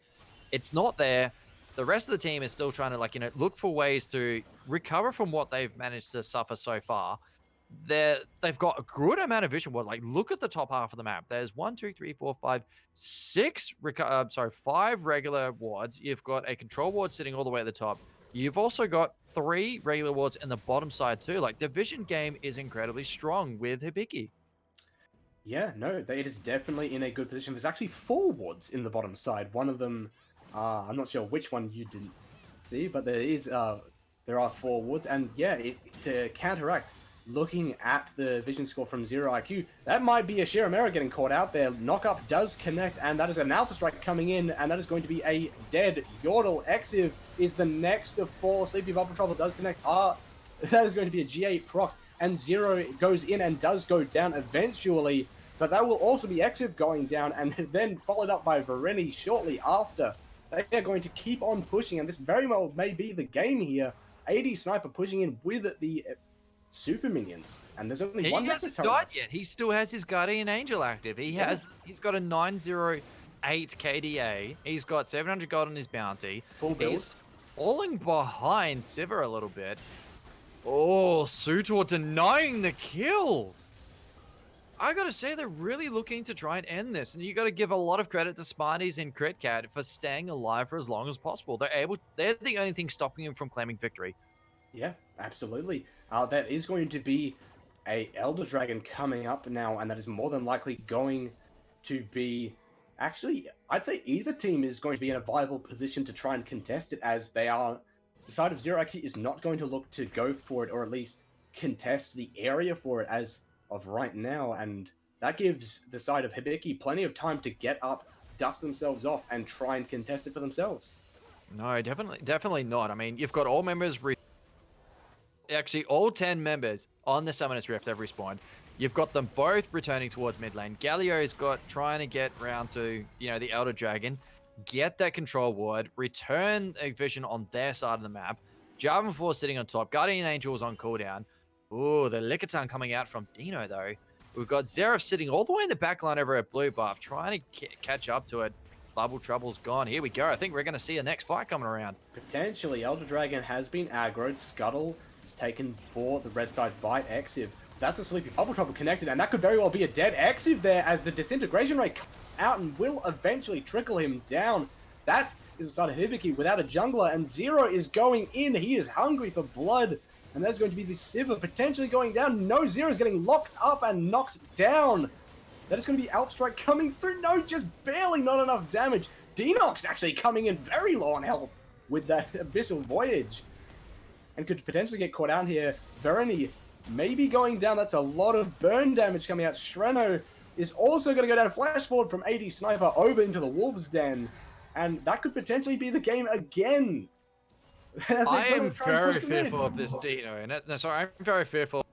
it's not there. The rest of the team is still trying to look for ways to recover from what they've managed to suffer so far. They've got a good amount of vision. Like look at the top half of the map. There's 5 regular wards. You've got a control ward sitting all the way at the top. You've also got 3 regular wards in the bottom side too. Like the vision game is incredibly strong with Hibiki. Yeah, no, it is definitely in a good position. There's actually 4 wards in the bottom side. One of them, I'm not sure which one you didn't see, but there are 4 wards, and yeah, to counteract. Looking at the vision score from Zero IQ, that might be a Shiramera getting caught out there. Knockup does connect, and that is an Alpha Strike coming in, and that is going to be a dead Yordle. Exiv is the next of 4. Sleepy Bubble Trouble does connect. That is going to be a G8 proc, and Zero goes in and does go down eventually, but that will also be Exiv going down, and then followed up by Vareni shortly after. They are going to keep on pushing, and this very well may be the game here. AD Sniper pushing in with the super minions, and there's only one. He hasn't died yet. He still has his Guardian Angel active. He's got a 908 KDA. He's got 700 gold on his bounty. Full build. He's falling behind Sivir a little bit. Oh, Sutor denying the kill. I gotta say, they're really looking to try and end this, and you gotta give a lot of credit to Smarties and CritCat for staying alive for as long as possible. They're the only thing stopping him from claiming victory. Yeah, absolutely. That is going to be a Elder Dragon coming up now, and that is more than likely going to be... Actually, I'd say either team is going to be in a viable position to try and contest it, as they are... The side of Zero IQ is not going to look to go for it, or at least contest the area for it as of right now, and that gives the side of Hibiki plenty of time to get up, dust themselves off, and try and contest it for themselves. No, definitely not. I mean, you've got all members... Actually, all 10 members on the Summoners Rift have respawned. You've got them both returning towards mid lane. Galio's trying to get round to, the Elder Dragon, get that control ward, return a vision on their side of the map. Jarvan 4 sitting on top. Guardian Angel is on cooldown. Ooh, the Lickitung coming out from Dino, though. We've got Xerath sitting all the way in the back line over at Blue Buff, trying to catch up to it. Bubble Trouble's gone. Here we go. I think we're going to see a next fight coming around. Potentially, Elder Dragon has been aggroed. Scuttle is taken for the red side by Exiv. That's a Sleepy Bubble Trouble connected, and that could very well be a dead Exiv there, as the disintegration rate comes out and will eventually trickle him down. That is the side of Hibiki without a jungler, and Zero is going in. He is hungry for blood, and that's going to be the Sivir potentially going down. No, Zero is getting locked up and knocked down. That is going to be Alpha Strike coming through. No, just barely, not enough damage. Denox actually coming in very low on health with that Abyssal Voyage, and could potentially get caught out here. Verani maybe going down. That's a lot of burn damage coming out. Shreno is also going to go down. Flash forward from AD Sniper over into the Wolves' Den, and that could potentially be the game again. I am very fearful of this Dino. I'm very fearful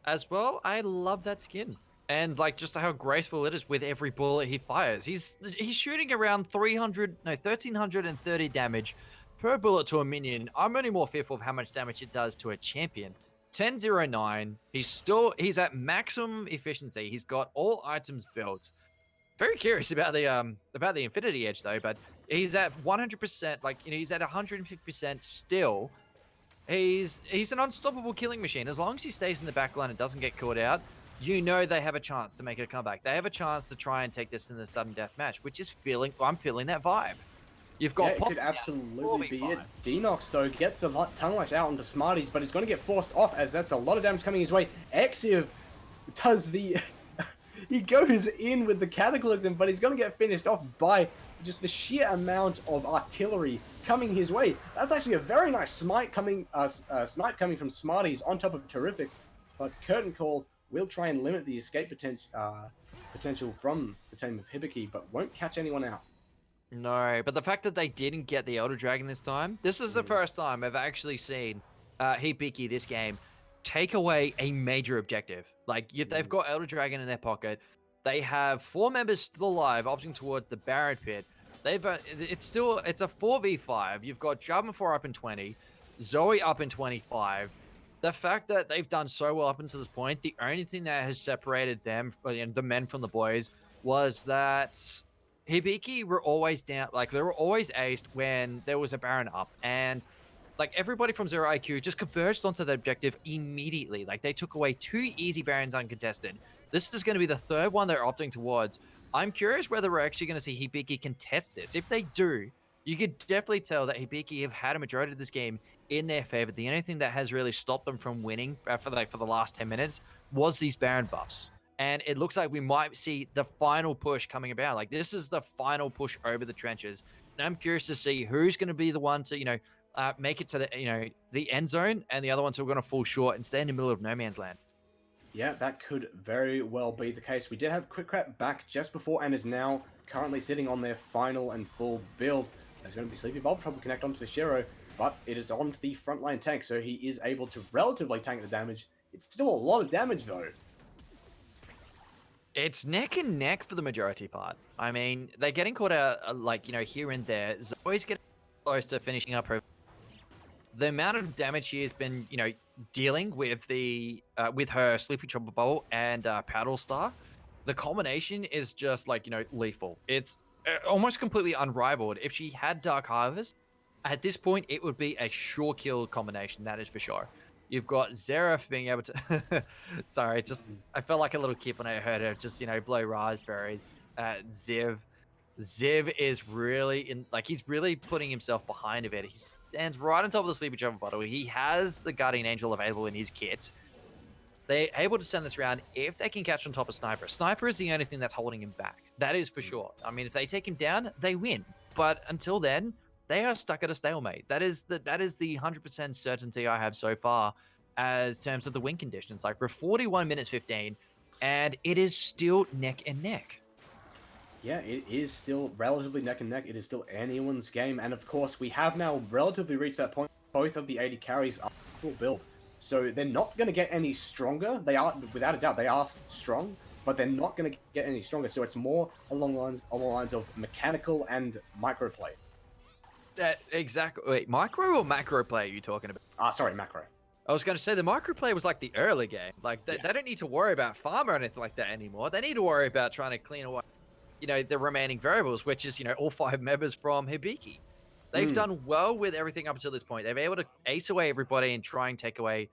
as well. I love that skin. And just how graceful it is with every bullet he fires. He's shooting around 1,330 damage per bullet to a minion. I'm only more fearful of how much damage it does to a champion. 1009. He's at maximum efficiency. He's got all items built. Very curious about the Infinity Edge though, but he's at 100%. He's at 150% still. He's an unstoppable killing machine. As long as he stays in the back line and doesn't get caught out, they have a chance to make a comeback. They have a chance to try and take this in the sudden death match, which is I'm feeling that vibe. You've got it could absolutely be it. Denox, though, gets the Tongue Lash out onto Smarties, but he's going to get forced off, as that's a lot of damage coming his way. Exiv does the... he goes in with the Cataclysm, but he's going to get finished off by just the sheer amount of artillery coming his way. That's actually a very nice smite coming, snipe coming from Smarties on top of Terrific, but Curtain Call will try and limit the escape potential from the team of Hibiki, but won't catch anyone out. No, but the fact that they didn't get the Elder Dragon this time, this is the first time I've actually seen Hibiki this game take away a major objective. They've got Elder Dragon in their pocket. They have 4 members still alive, opting towards the Barret Pit. It's a 4v5. You've got Jarvan 4 up in 20, Zoe up in 25. the fact that they've done so well up until this point, the only thing that has separated them, the men from the boys, was that Hibiki were always down, like they were always aced when there was a Baron up, and like everybody from Zero IQ just converged onto the objective immediately. Like they took away 2 easy Barons uncontested. This is going to be the third one they're opting towards. I'm curious whether we're actually going to see Hibiki contest this. If they do, you could definitely tell that Hibiki have had a majority of this game in their favor. The only thing that has really stopped them from winning for the last 10 minutes was these Baron buffs. And it looks like we might see the final push coming about. Like this is the final push over the trenches. And I'm curious to see who's going to be the one to, make it to the end zone, and the other ones who are going to fall short and stay in the middle of no man's land. Yeah, that could very well be the case. We did have QuickCrap back just before and is now currently sitting on their final and full build. There's going to be Sleepy Bob trouble connect onto the Shiro, but it is onto the frontline tank, so he is able to relatively tank the damage. It's still a lot of damage though. It's neck and neck for the majority part. I mean, they're getting caught out, here and there. Zoe's getting close to finishing up her. The amount of damage she has been, dealing with with her Sleepy Trouble Bowl and Paddle Star, the combination is just lethal. It's almost completely unrivaled. If she had Dark Harvest, at this point, it would be a sure kill combination. That is for sure. You've got Zeref being able to. Sorry, I felt like a little kid when I heard her just blow raspberries. Ziv is really he's really putting himself behind a bit. He stands right on top of the Sleepy Trouble Bottle. He has the Guardian Angel available in his kit. They're able to send this round if they can catch on top of Sniper. Sniper is the only thing that's holding him back. That is for sure. I mean, if they take him down, they win. But until then, they are stuck at a stalemate. That is the 100% certainty I have so far as terms of the win conditions. Like we're 41 minutes 15, and it is still neck and neck. Yeah, it is still relatively neck and neck. It is still anyone's game. And of course, we have now relatively reached that point. Both of the 80 carries are full build. So they're not going to get any stronger. They are, without a doubt, they are strong, but they're not going to get any stronger. So it's more along the lines of mechanical and micro play. Exactly. Wait, micro or macro play are you talking about? Sorry, macro. I was going to say the micro play was like the early game. Like they don't need to worry about farm or anything like that anymore. They need to worry about trying to clean away, the remaining variables, which is, all 5 members from Hibiki. They've done well with everything up until this point. They've been able to ace away everybody and try and take away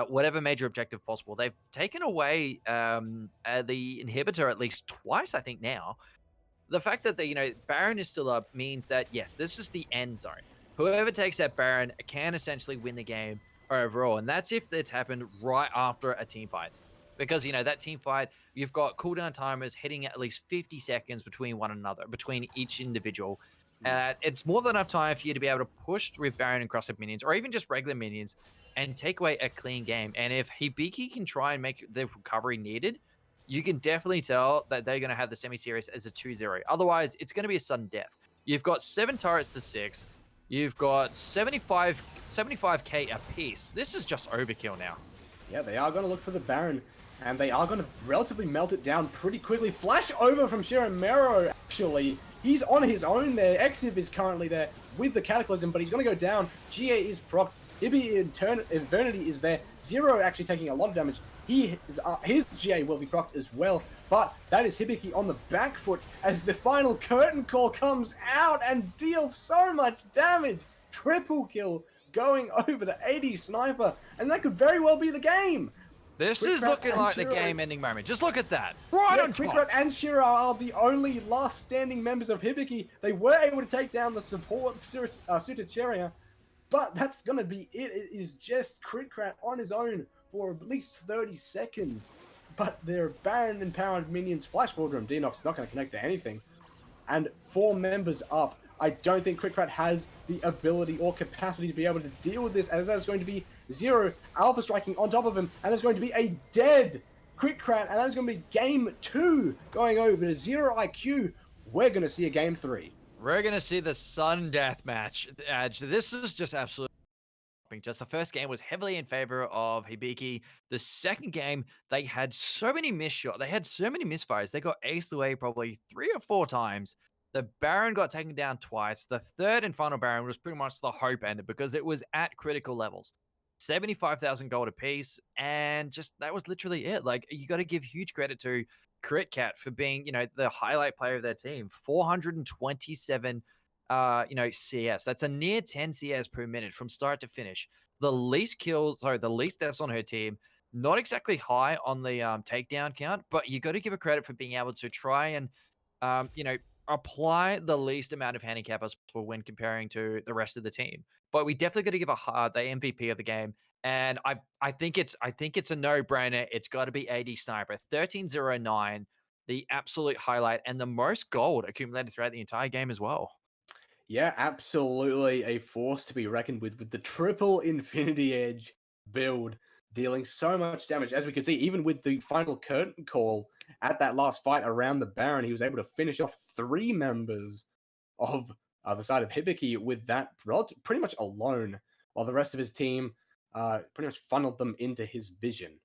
whatever major objective possible. They've taken away the inhibitor at least twice, I think now. The fact that the Baron is still up means that yes, this is the end zone. Whoever takes that Baron can essentially win the game overall, and that's if it's happened right after a team fight. Because that team fight, you've got cooldown timers hitting at least 50 seconds between one another, between each individual. It's more than enough time for you to be able to push with Baron and cross-up minions, or even just regular minions, and take away a clean game. And if Hibiki can try and make the recovery needed, you can definitely tell that they're going to have the semi-series as a 2-0. Otherwise, it's going to be a sudden death. You've got 7 turrets to 6. You've got 75k apiece. This is just overkill now. Yeah, they are going to look for the Baron, and they are going to relatively melt it down pretty quickly. Flash over from Shiramero, actually. He's on his own there. Exiv is currently there with the Cataclysm, but he's going to go down. GA is procced. Hibby Eternity is there. Zero actually taking a lot of damage. His GA will be procced as well, but that is Hibiki on the back foot as the final curtain call comes out and deals so much damage. Triple kill going over to 80 Sniper, and that could very well be the game. This is looking like the game-ending moment. Just look at that. Right on top. QuickRap and Shiro are the only last standing members of Hibiki. They were able to take down the support Sutacheria, but that's going to be it. It is just QuickRap on his own for at least 30 seconds. But their Baron-empowered minions, Flash Wardroom, Denox, not going to connect to anything. And 4 members up. I don't think QuickRat has the ability or capacity to be able to deal with this, as there's going to be Zero Alpha striking on top of him, and there's going to be a dead QuickRat, and that's going to be game 2 going over to Zero IQ. We're going to see a game 3. We're going to see the Sun Death match. This is just absolutely... Just the first game was heavily in favor of Hibiki. The second game, they had so many missed shots. They had so many misfires. They got aced away probably 3 or 4 times. The Baron got taken down twice. The third and final Baron was pretty much the hope ended because it was at critical levels. 75,000 gold apiece, and just that was literally it. Like, you got to give huge credit to CritCat for being, the highlight player of their team. 427, CS. That's a near 10 CS per minute from start to finish. The least deaths on her team. Not exactly high on the takedown count, but you got to give her credit for being able to try and, apply the least amount of handicap as possible when comparing to the rest of the team. But we definitely got to give her the MVP of the game, and I think it's a no-brainer. It's got to be AD Sniper, 1309, the absolute highlight, and the most gold accumulated throughout the entire game as well. Yeah, absolutely a force to be reckoned with the triple Infinity Edge build, dealing so much damage. As we could see, even with the final curtain call at that last fight around the Baron, he was able to finish off 3 members of the side of Hibiki with that pretty much alone, while the rest of his team pretty much funneled them into his vision.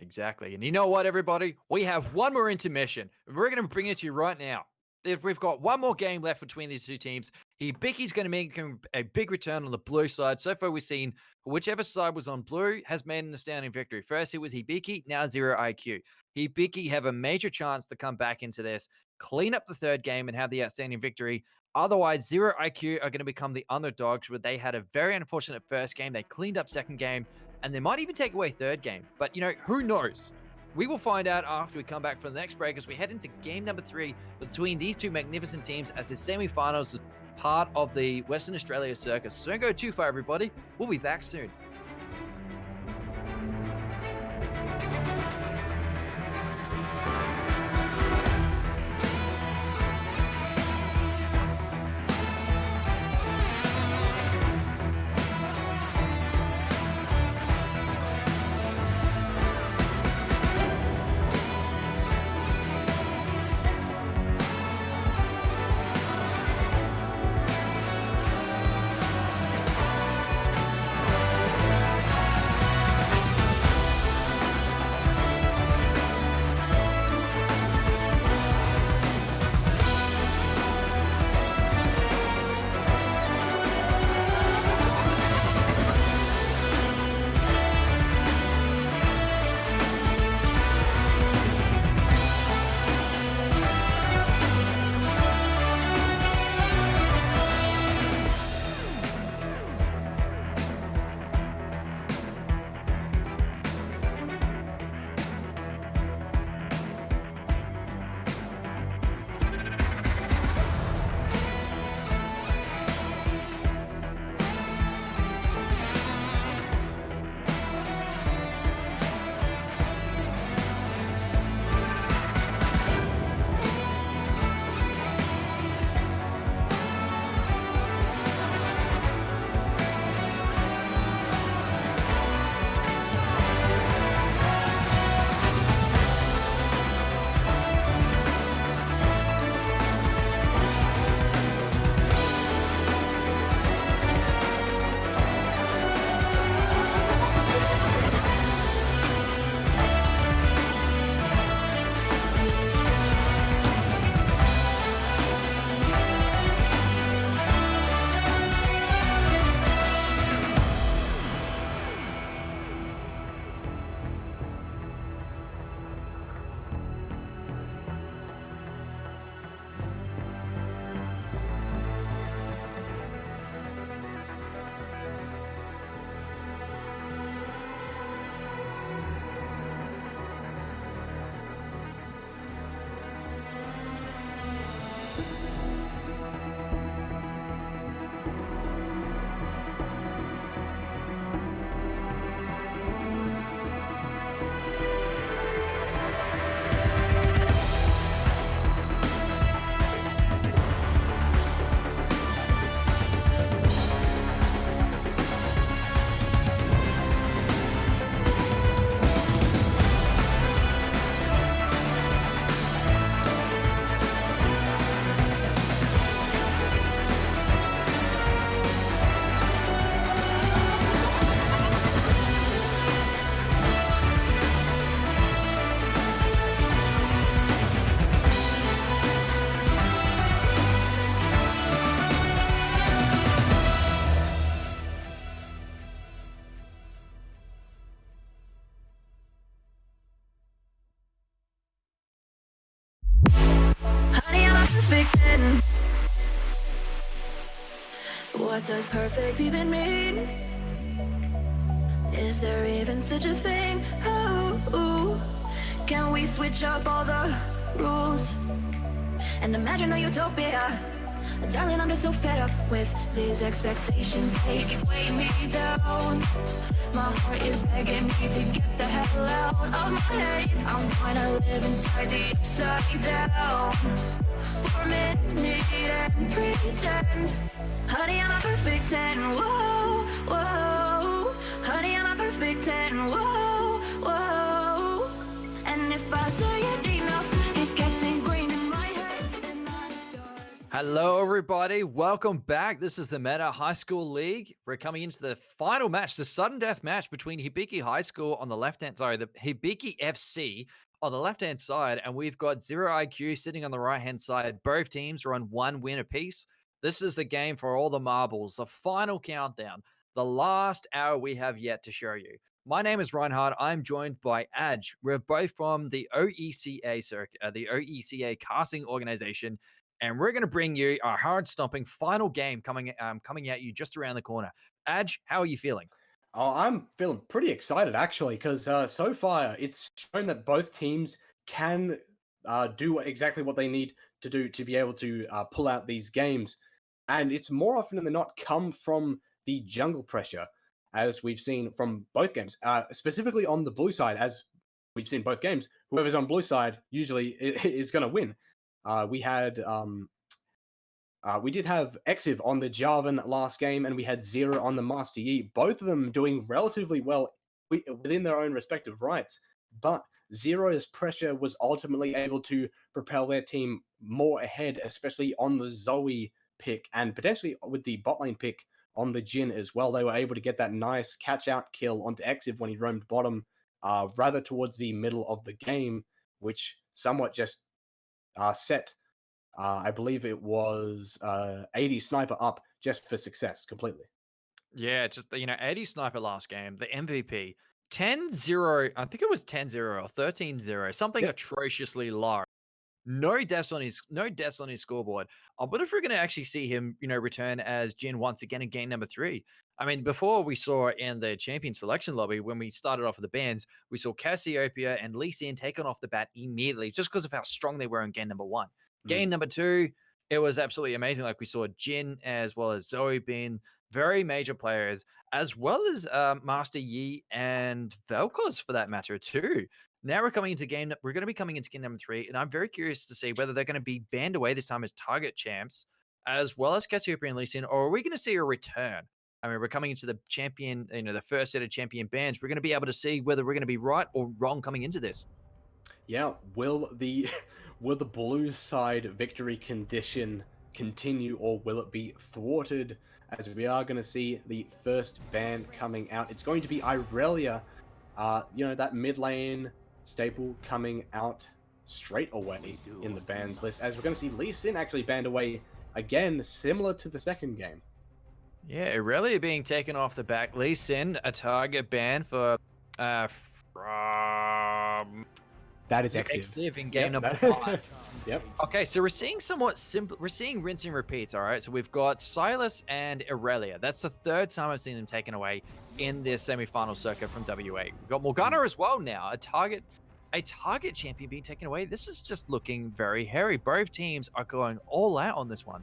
Exactly. And you know what, everybody? We have one more intermission. We're going to bring it to you right now. We've got one more game left between these two teams. Hibiki's going to make a big return on the blue side. So far, we've seen whichever side was on blue has made an astounding victory. First, it was Hibiki, now 0 IQ. Hibiki have a major chance to come back into this, clean up the third game, and have the outstanding victory. Otherwise, 0 IQ are going to become the underdogs, where they had a very unfortunate first game. They cleaned up second game, and they might even take away third game. But, who knows? We will find out after we come back from the next break as we head into game number 3 between these two magnificent teams as the semifinals, part of the Western Australia circus. So don't go too far, everybody. We'll be back soon. perfect 10? What does perfect even mean? Is there even such a thing? Oh, can we switch up all the rules and imagine a utopia? Darling, I'm just so fed up with these expectations. They keep weighing me down. My heart is begging me to get the hell out of my head. I'm gonna live inside the upside down for a minute and pretend. Honey, I'm a perfect 10. Whoa, whoa. Honey, I'm a perfect 10. Whoa, whoa. And if I say it enough, it gets ingrained in my head. And I start. Hello, everybody. Welcome back. This is the Meta High School League. We're coming into the final match, the sudden death match between Hibiki High School on the left-hand side, the Hibiki FC on the left-hand side, and we've got Zero IQ sitting on the right-hand side. Both teams are on 1 win apiece. This is the game for all the marbles, the final countdown, the last hour we have yet to show you. My name is Reinhard. I'm joined by Aj. We're both from the OECA circuit, the OECA casting organization, and we're going to bring you our hard-stomping final game coming at you just around the corner. Aj, how are you feeling? Oh, I'm feeling pretty excited actually, because so far it's shown that both teams can do exactly what they need to do to be able to pull out these games, and it's more often than not come from the jungle pressure, as we've seen from both games. Specifically on the blue side, as we've seen both games, whoever's on blue side usually is going to win. We did have Exiv on the Jarvan last game, and we had Zero on the Master Yi. Both of them doing relatively well within their own respective rights. But Zero's pressure was ultimately able to propel their team more ahead, especially on the Zoe pick, and potentially with the bot lane pick on the Jhin as well. They were able to get that nice catch-out kill onto Exiv when he roamed bottom, rather towards the middle of the game, which somewhat just set... I believe it was 80 Sniper up just for success completely. Yeah, just, 80 Sniper last game, the MVP. 10-0, I think it was 10-0 or 13-0, something atrociously low. No deaths on his scoreboard. I wonder if we're going to actually see him, return as Jhin once again in game number 3. I mean, before we saw in the champion selection lobby, when we started off with the bans, we saw Cassiopeia and Lee Sin taken off the bat immediately just because of how strong they were in game number 1. Game number 2, it was absolutely amazing. Like we saw Jhin as well as Zoe being very major players, as well as Master Yi and Vel'Koz for that matter too. Now we're going to be coming into game number 3, and I'm very curious to see whether they're going to be banned away this time as target champs, as well as Cassiopeia and Lee Sin, or are we going to see a return? I mean, we're coming into the champion, the first set of champion bans. We're going to be able to see whether we're going to be right or wrong coming into this. Yeah, will the blue side victory condition continue, or will it be thwarted? As we are going to see the first ban coming out. It's going to be Irelia, that mid lane staple coming out straight away in the bans list, as we're going to see Lee Sin actually banned away again, similar to the second game. Yeah, Irelia being taken off the back. Lee Sin, a target ban for from... That is Exiv in game number 5. Yep. Okay, so we're seeing somewhat simple. We're seeing rinse and repeats. All right, so we've got Silas and Irelia. That's the third time I've seen them taken away in this semi-final circuit from WA. We've got Morgana as well now, a target champion being taken away. This is just looking very hairy. Both teams are going all out on this one.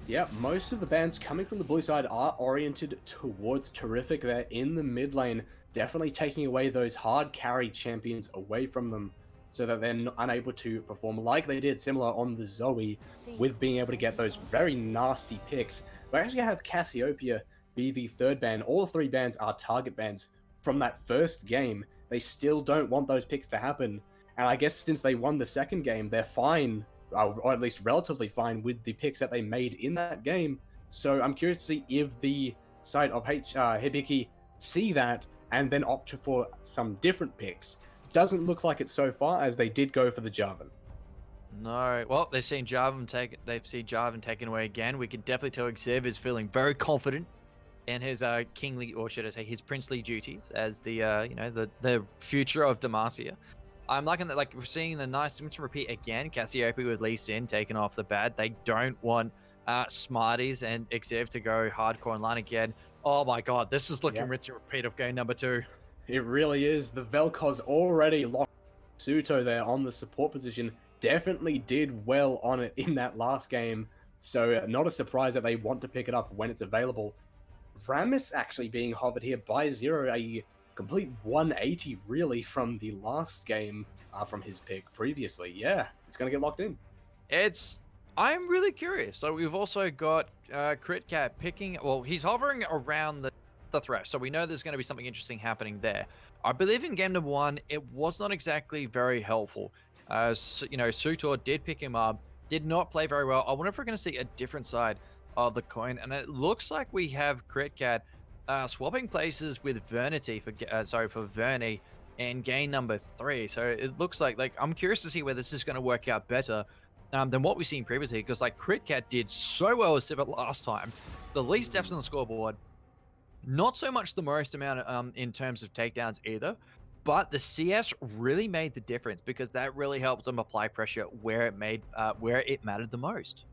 Yeah, most of the bans coming from the blue side are oriented towards Terrific. They're in the mid lane, definitely taking away those hard carry champions away from them, so that they're unable to perform like they did similar on the Zoe, with being able to get those very nasty picks. We actually have Cassiopeia be the third ban. All 3 bans are target bans from that first game. They still don't want those picks to happen, and I guess since they won the second game, they're fine, or at least relatively fine, with the picks that they made in that game. So I'm curious to see if the side of Hibiki see that and then opt for some different picks. Doesn't look like it so far, as they did go for the Jarvan. No, well, they've seen Jarvan taken away again. We can definitely tell Xav is feeling very confident in his kingly, or should I say, his princely duties as the the future of Demacia. I'm liking that, like, we're seeing a nice rinse and repeat again. Cassiopeia with Lee Sin taken off the bat. They don't want Smarties and Exev to go hardcore online again. Oh my god, this is looking rinse and repeat of game number 2. It really is. The Vel'Koz already locked Suto there on the support position. Definitely did well on it in that last game. So not a surprise that they want to pick it up when it's available. Ramus actually being hovered here by Zero, a complete 180 really from the last game from his pick previously. Yeah, it's going to get locked in. I'm really curious. So we've also got Critcat picking, well, he's hovering around the Thresh, so we know there's going to be something interesting happening there. I believe in game number 1, it was not exactly very helpful. Sutor did pick him up, did not play very well. I wonder if we're going to see a different side of the coin, and it looks like we have Critcat swapping places with Vernity for Verny in game number 3. So it looks like I'm curious to see where this is going to work out better than what we've seen previously, because like Critcat did so well as Civet last time, the least deaths on the scoreboard, not so much the most amount in terms of takedowns either, but the CS really made the difference because that really helped them apply pressure where it mattered the most.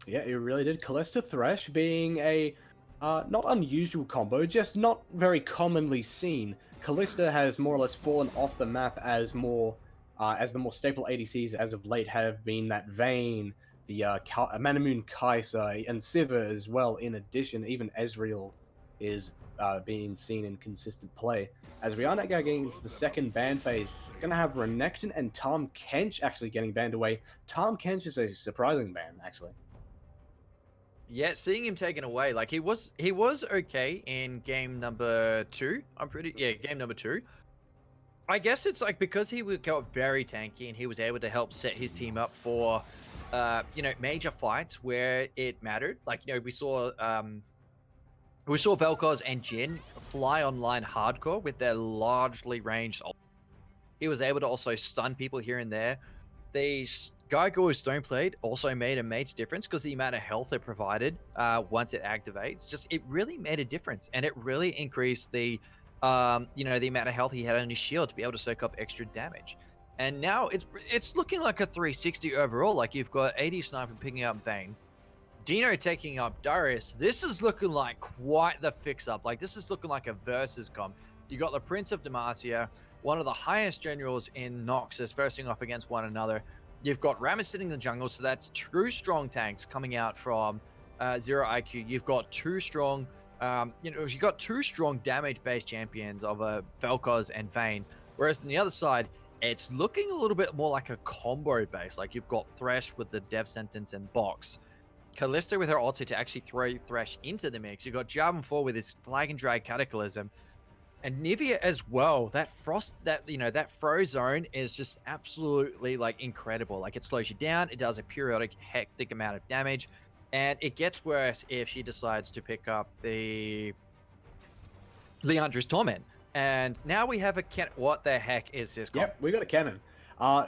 Yeah, it really did. Kalista Thresh being a not unusual combo, just not very commonly seen. Kalista has more or less fallen off the map as the more staple ADCs as of late have been that Vayne, the Manamoon Kai'Sa, and Sivir as well. In addition, even Ezreal is being seen in consistent play. As we are now getting into the second ban phase, we're going to have Renekton and Tahm Kench actually getting banned away. Tahm Kench is a surprising ban, actually. Yeah, seeing him taken away, like he was okay in game number 2. Game number 2. I guess it's like because he got very tanky and he was able to help set his team up for, major fights where it mattered. Like, we saw Vel'Koz and Jhin fly online hardcore with their largely ranged ult. He was able to also stun people here and there. The Geico with Stoneblade also made a major difference because the amount of health it provided once it activates, it really made a difference, and it really increased the amount of health he had on his shield to be able to soak up extra damage. And now it's looking like a 360 overall. Like you've got AD Sniper picking up Vayne, Dino taking up Darius. This is looking like quite the fix-up. Like this is looking like a versus comp. You got the Prince of Demacia, one of the highest generals in Noxus, versing off against one another. You've got Ramus sitting in the jungle, so that's true strong tanks coming out from Zero IQ. You've got two strong, damage-based champions of Vel'Koz and Vayne. Whereas on the other side, it's looking a little bit more like a combo base. Like you've got Thresh with the Dev Sentence and Box, Kalista with her ulti to actually throw Thresh into the mix. You've got Jarvan 4 with his Flag and Drag Cataclysm, and Nivea as well. That frost, that froze zone is just absolutely like incredible. Like it slows you down. It does a periodic hectic amount of damage, and it gets worse if she decides to pick up the Leandra's Torment. And now we have a what the heck is this? Yep, we got a cannon.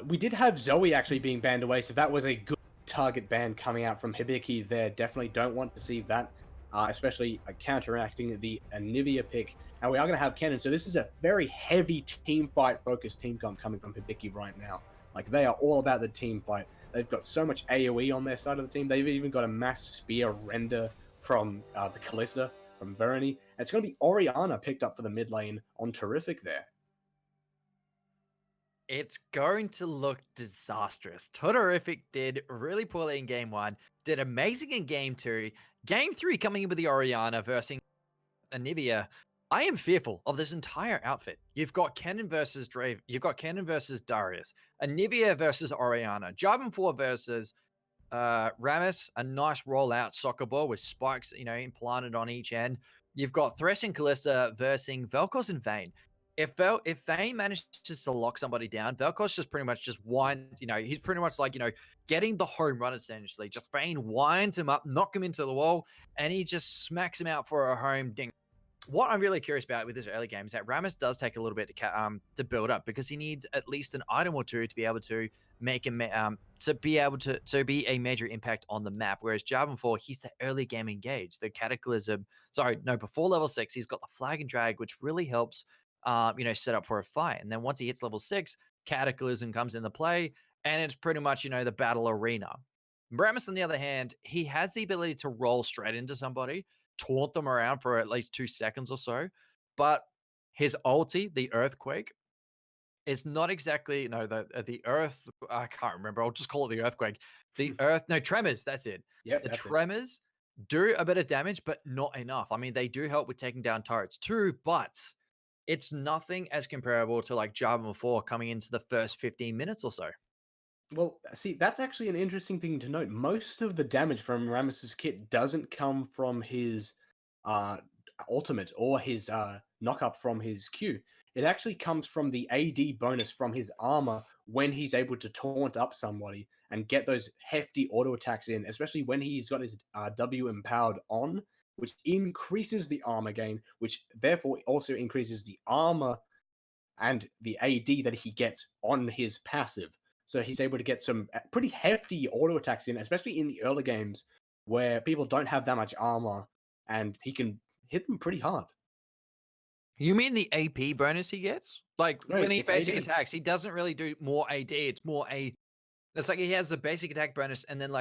We did have Zoe actually being banned away, so that was a good target ban coming out from Hibiki there. Definitely don't want to see that, especially counteracting the Nivea pick. And we are going to have cannon, so this is a very heavy team fight focused team comp coming from Hibiki right now. Like they are all about the team fight. They've got so much AoE on their side of the team. They've even got a mass spear render from the Kalista, from Verony. And it's going to be Orianna picked up for the mid lane on Terrific there. It's going to look disastrous. Todorific did really poorly in game 1, did amazing in game 2. Game 3 coming in with the Orianna versus Anivia. I am fearful of this entire outfit. You've got Kennen versus Drave. You've got Kennen versus Darius. Anivia versus Orianna. Jarvan 4 versus Ramus. A nice rollout soccer ball with spikes, implanted on each end. You've got Thresh and Kalista versus Vel'Koz and Vayne. If Vayne manages to lock somebody down, Vel'Koz just pretty much just winds, he's pretty much like, getting the home run essentially. Just Vayne winds him up, knock him into the wall, and he just smacks him out for a home ding. What I'm really curious about with this early game is that Ramus does take a little bit to build up, because he needs at least an item or two to be able to make him to be a major impact on the map. Whereas Jarvan 4, he's the early game engage, the Cataclysm. Before level 6, he's got the Flag and Drag, which really helps set up for a fight. And then once he hits level 6, Cataclysm comes into play, and it's pretty much, the battle arena. Rammus, on the other hand, he has the ability to roll straight into somebody, taunt them around for at least 2 seconds or so. But his ulti, the Earthquake, is not exactly the Earth. I can't remember. I'll just call it the Earthquake. The Earth, no, Tremors. That's it. Yep, The that's it. Tremors do a bit of damage, but not enough. I mean, they do help with taking down turrets too, but it's nothing as comparable to like Java 4 coming into the first 15 minutes or so. Well, see, that's actually an interesting thing to note. Most of the damage from Rammus's kit doesn't come from his uh, ultimate or his knock up from his Q. It actually comes from the AD bonus from his armor when he's able to taunt up somebody and get those hefty auto attacks in, especially when he's got his W empowered on, which increases the armor gain, which therefore also increases the armor and the AD that he gets on his passive. So he's able to get some pretty hefty auto attacks in, especially in the early games where people don't have that much armor, and he can hit them pretty hard. You mean the AP bonus he gets? Like No, when he it's basic AD. attacks, he doesn't really do more AD. It's more a. It's like he has the basic attack bonus, and then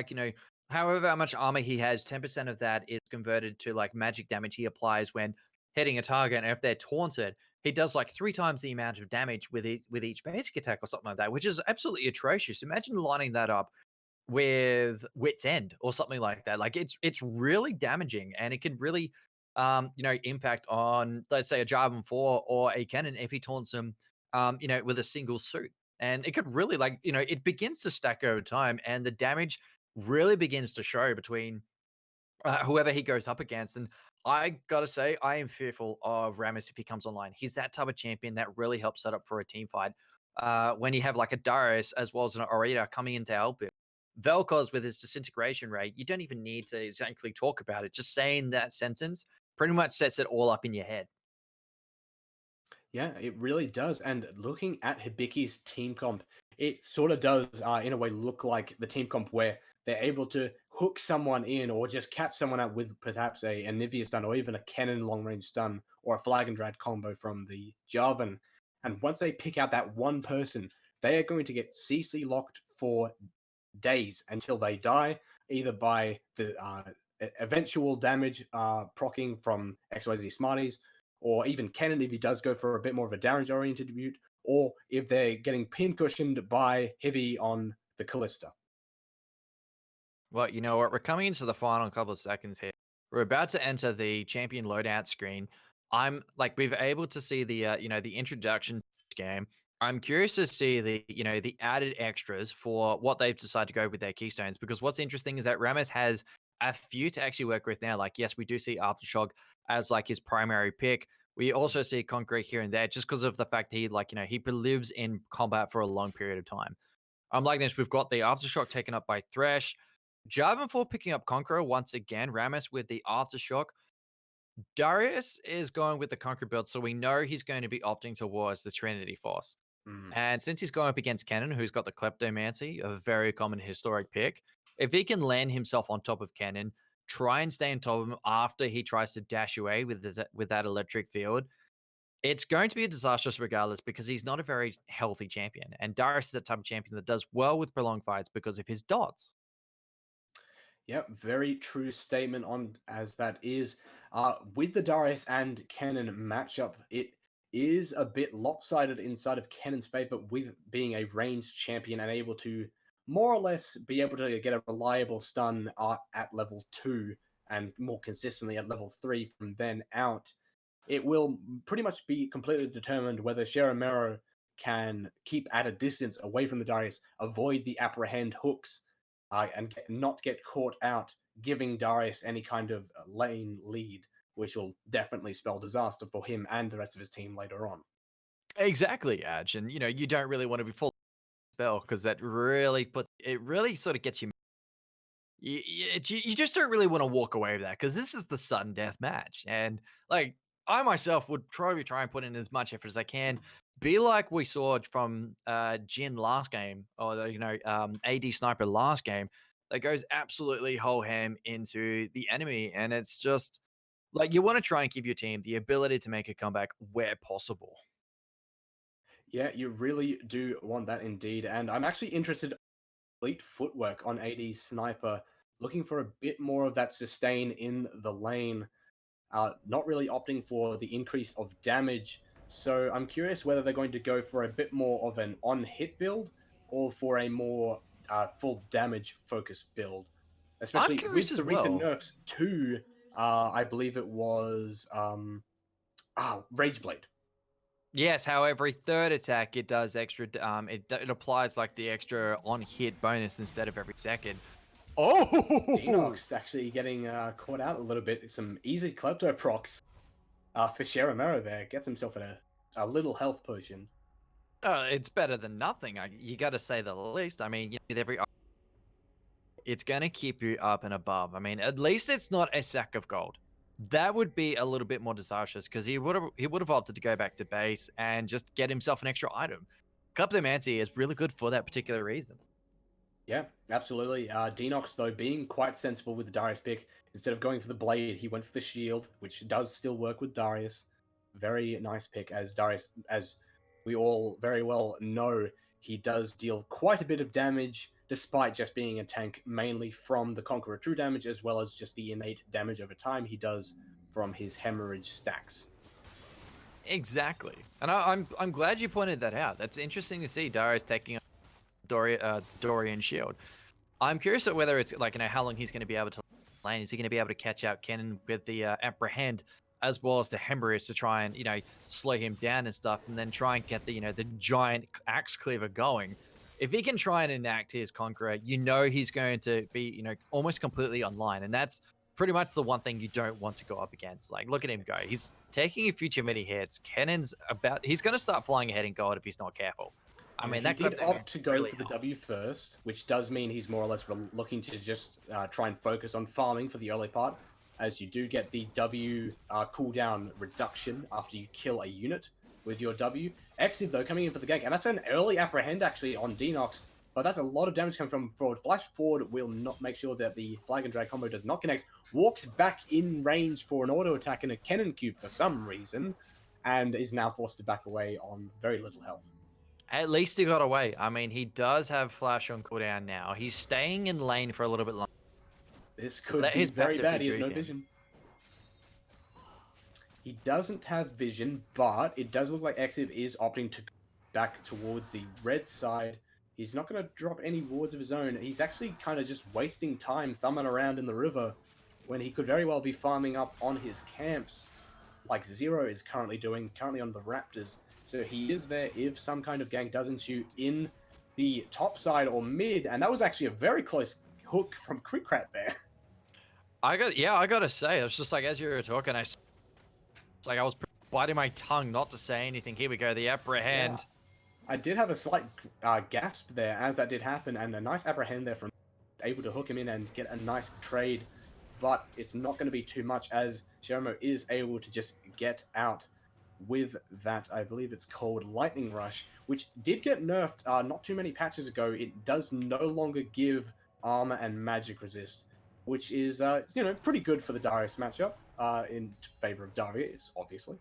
however much armor he has, 10% of that is converted to like magic damage he applies when hitting a target. And if they're taunted, he does like 3 times the amount of damage with each basic attack or something like that, which is absolutely atrocious. Imagine lining that up with Wit's End or something like that. Like it's really damaging, and it can really impact on, let's say, a Jarvan 4 or a Cannon if he taunts him with a single suit. And it could really it begins to stack over time, and the damage really begins to show between whoever he goes up against. And I gotta say, I am fearful of Rammus if he comes online. He's that type of champion that really helps set up for a team fight. When you have like a Darius as well as an Orita coming in to help him. Vel'Koz with his disintegration rate, you don't even need to exactly talk about it. Just saying that sentence pretty much sets it all up in your head. Yeah, it really does. And looking at Hibiki's team comp, it sort of does, in a way, look like the team comp where they're able to hook someone in or just catch someone out with perhaps a Anivia stun or even a cannon long range stun or a flag and drag combo from the Jarvan. And once they pick out that one person, they are going to get CC locked for days until they die, either by the eventual damage procking from XYZ Smarties, or even Cannon if he does go for a bit more of a damage-oriented build, or if they're getting pin-cushioned by Heavy on the Callista. Well, you know what? We're coming into the final couple of seconds here. We're about to enter the champion loadout screen. I'm like, we've able to see the the introduction to this game. I'm curious to see the added extras for what they've decided to go with their keystones, because what's interesting is that Rammus has a few to actually work with now. Like, yes, we do see Aftershock as like his primary pick. We also see Concrete here and there just because of the fact that he lives in combat for a long period of time. Unlike this, we've got the Aftershock taken up by Thresh. Jarvan 4 picking up Conqueror once again. Rammus with the Aftershock. Darius is going with the Conqueror build, so we know he's going to be opting towards the Trinity Force. And since he's going up against Cannon, who's got the Kleptomancy, a very common historic pick, if he can land himself on top of Cannon, try and stay on top of him after he tries to dash away with that electric field, it's going to be disastrous regardless, because he's not a very healthy champion. And Darius is the type of champion that does well with prolonged fights because of his dots. Yep, very true statement on as that is. With the Darius and Cannon matchup, it is a bit lopsided inside of Cannon's favor with being a ranged champion and able to more or less be able to get a reliable stun at level 2 and more consistently at level 3 from then out. It will pretty much be completely determined whether Sheramero can keep at a distance away from the Darius, avoid the apprehend hooks, and not get caught out, giving Darius any kind of lane lead, which will definitely spell disaster for him and the rest of his team later on. Exactly, Adge. And you don't really want to be full spell, because that really sort of gets you. You just don't really want to walk away with that, because this is the sudden death match. And like, I myself would probably try and put in as much effort as I can. Be like we saw from Jin last game, or AD Sniper last game, that goes absolutely whole ham into the enemy. And it's just like, you want to try and give your team the ability to make a comeback where possible. Yeah, you really do want that indeed. And I'm actually interested in elite footwork on AD Sniper, looking for a bit more of that sustain in the lane, not really opting for the increase of damage. So I'm curious whether they're going to go for a bit more of an on-hit build or for a more full damage focused build. I'm Especially curious with as the recent well. nerfs to, I believe it was Rageblade. Yes, how every third attack it does extra. It applies like the extra on hit bonus instead of every second. Oh, Denox actually getting caught out a little bit. Some easy klepto procs for Sheramero there. Gets himself a little health potion. it's better than nothing. You got to say the least. I mean, with every, it's gonna keep you up and above. I mean, at least it's not a sack of gold. That would be a little bit more disastrous because he would have opted to go back to base and just get himself an extra item. Kleptomancy is really good for that particular reason. Yeah, absolutely. Denox, though, being quite sensible with the Darius pick, instead of going for the blade, he went for the shield, which does still work with Darius. Very nice pick, as Darius, as we all very well know, he does deal quite a bit of damage, despite just being a tank, mainly from the Conqueror True damage, as well as just the innate damage over time he does from his hemorrhage stacks. Exactly, and I'm glad you pointed that out. That's interesting to see Darius taking Dorian shield. I'm curious at whether it's like, how long he's going to be able to lane. Is he going to be able to catch out Kennen with the apprehend as well as the hemorrhage to try and slow him down and stuff, and then try and get the giant axe cleaver going. If he can try and enact his conqueror, he's going to be almost completely online, and that's pretty much the one thing you don't want to go up against. Like, look at him go. He's taking a few too many hits. He's going to start flying ahead in gold if he's not careful. I mean, he that did opt to go really for the helps. W first, which does mean he's more or less looking to just try and focus on farming for the early part, as you do get the W cooldown reduction after you kill a unit with your W. Exiv, though, coming in for the gank, and that's an early apprehend actually on Denox, but that's a lot of damage coming from forward. Flash forward will not make sure that the flag and drag combo does not connect. Walks back in range for an auto attack and a cannon cube for some reason, and is now forced to back away on very little health. At least he got away. I mean, he does have flash on cooldown now. He's staying in lane for a little bit longer. This could Let be his very passive bad. He has retreat no in. vision. He doesn't have vision, but it does look like Exiv is opting to go back towards the red side. He's not going to drop any wards of his own. He's actually kind of just wasting time thumbing around in the river when he could very well be farming up on his camps, like Zero is currently doing, currently on the Raptors. So he is there if some kind of gank does ensue in the top side or mid, and that was actually a very close hook from Quickrat there. I gotta say, it's just like as you were talking, it's like I was biting my tongue not to say anything. Here we go, the apprehend. Yeah. I did have a slight gasp there as that did happen, and a nice apprehend there from able to hook him in and get a nice trade, but it's not going to be too much as Sheramero is able to just get out with that. I believe it's called Lightning Rush, which did get nerfed not too many patches ago. It does no longer give armor and magic resist, which is pretty good for the Darius matchup in favor of Darius, obviously.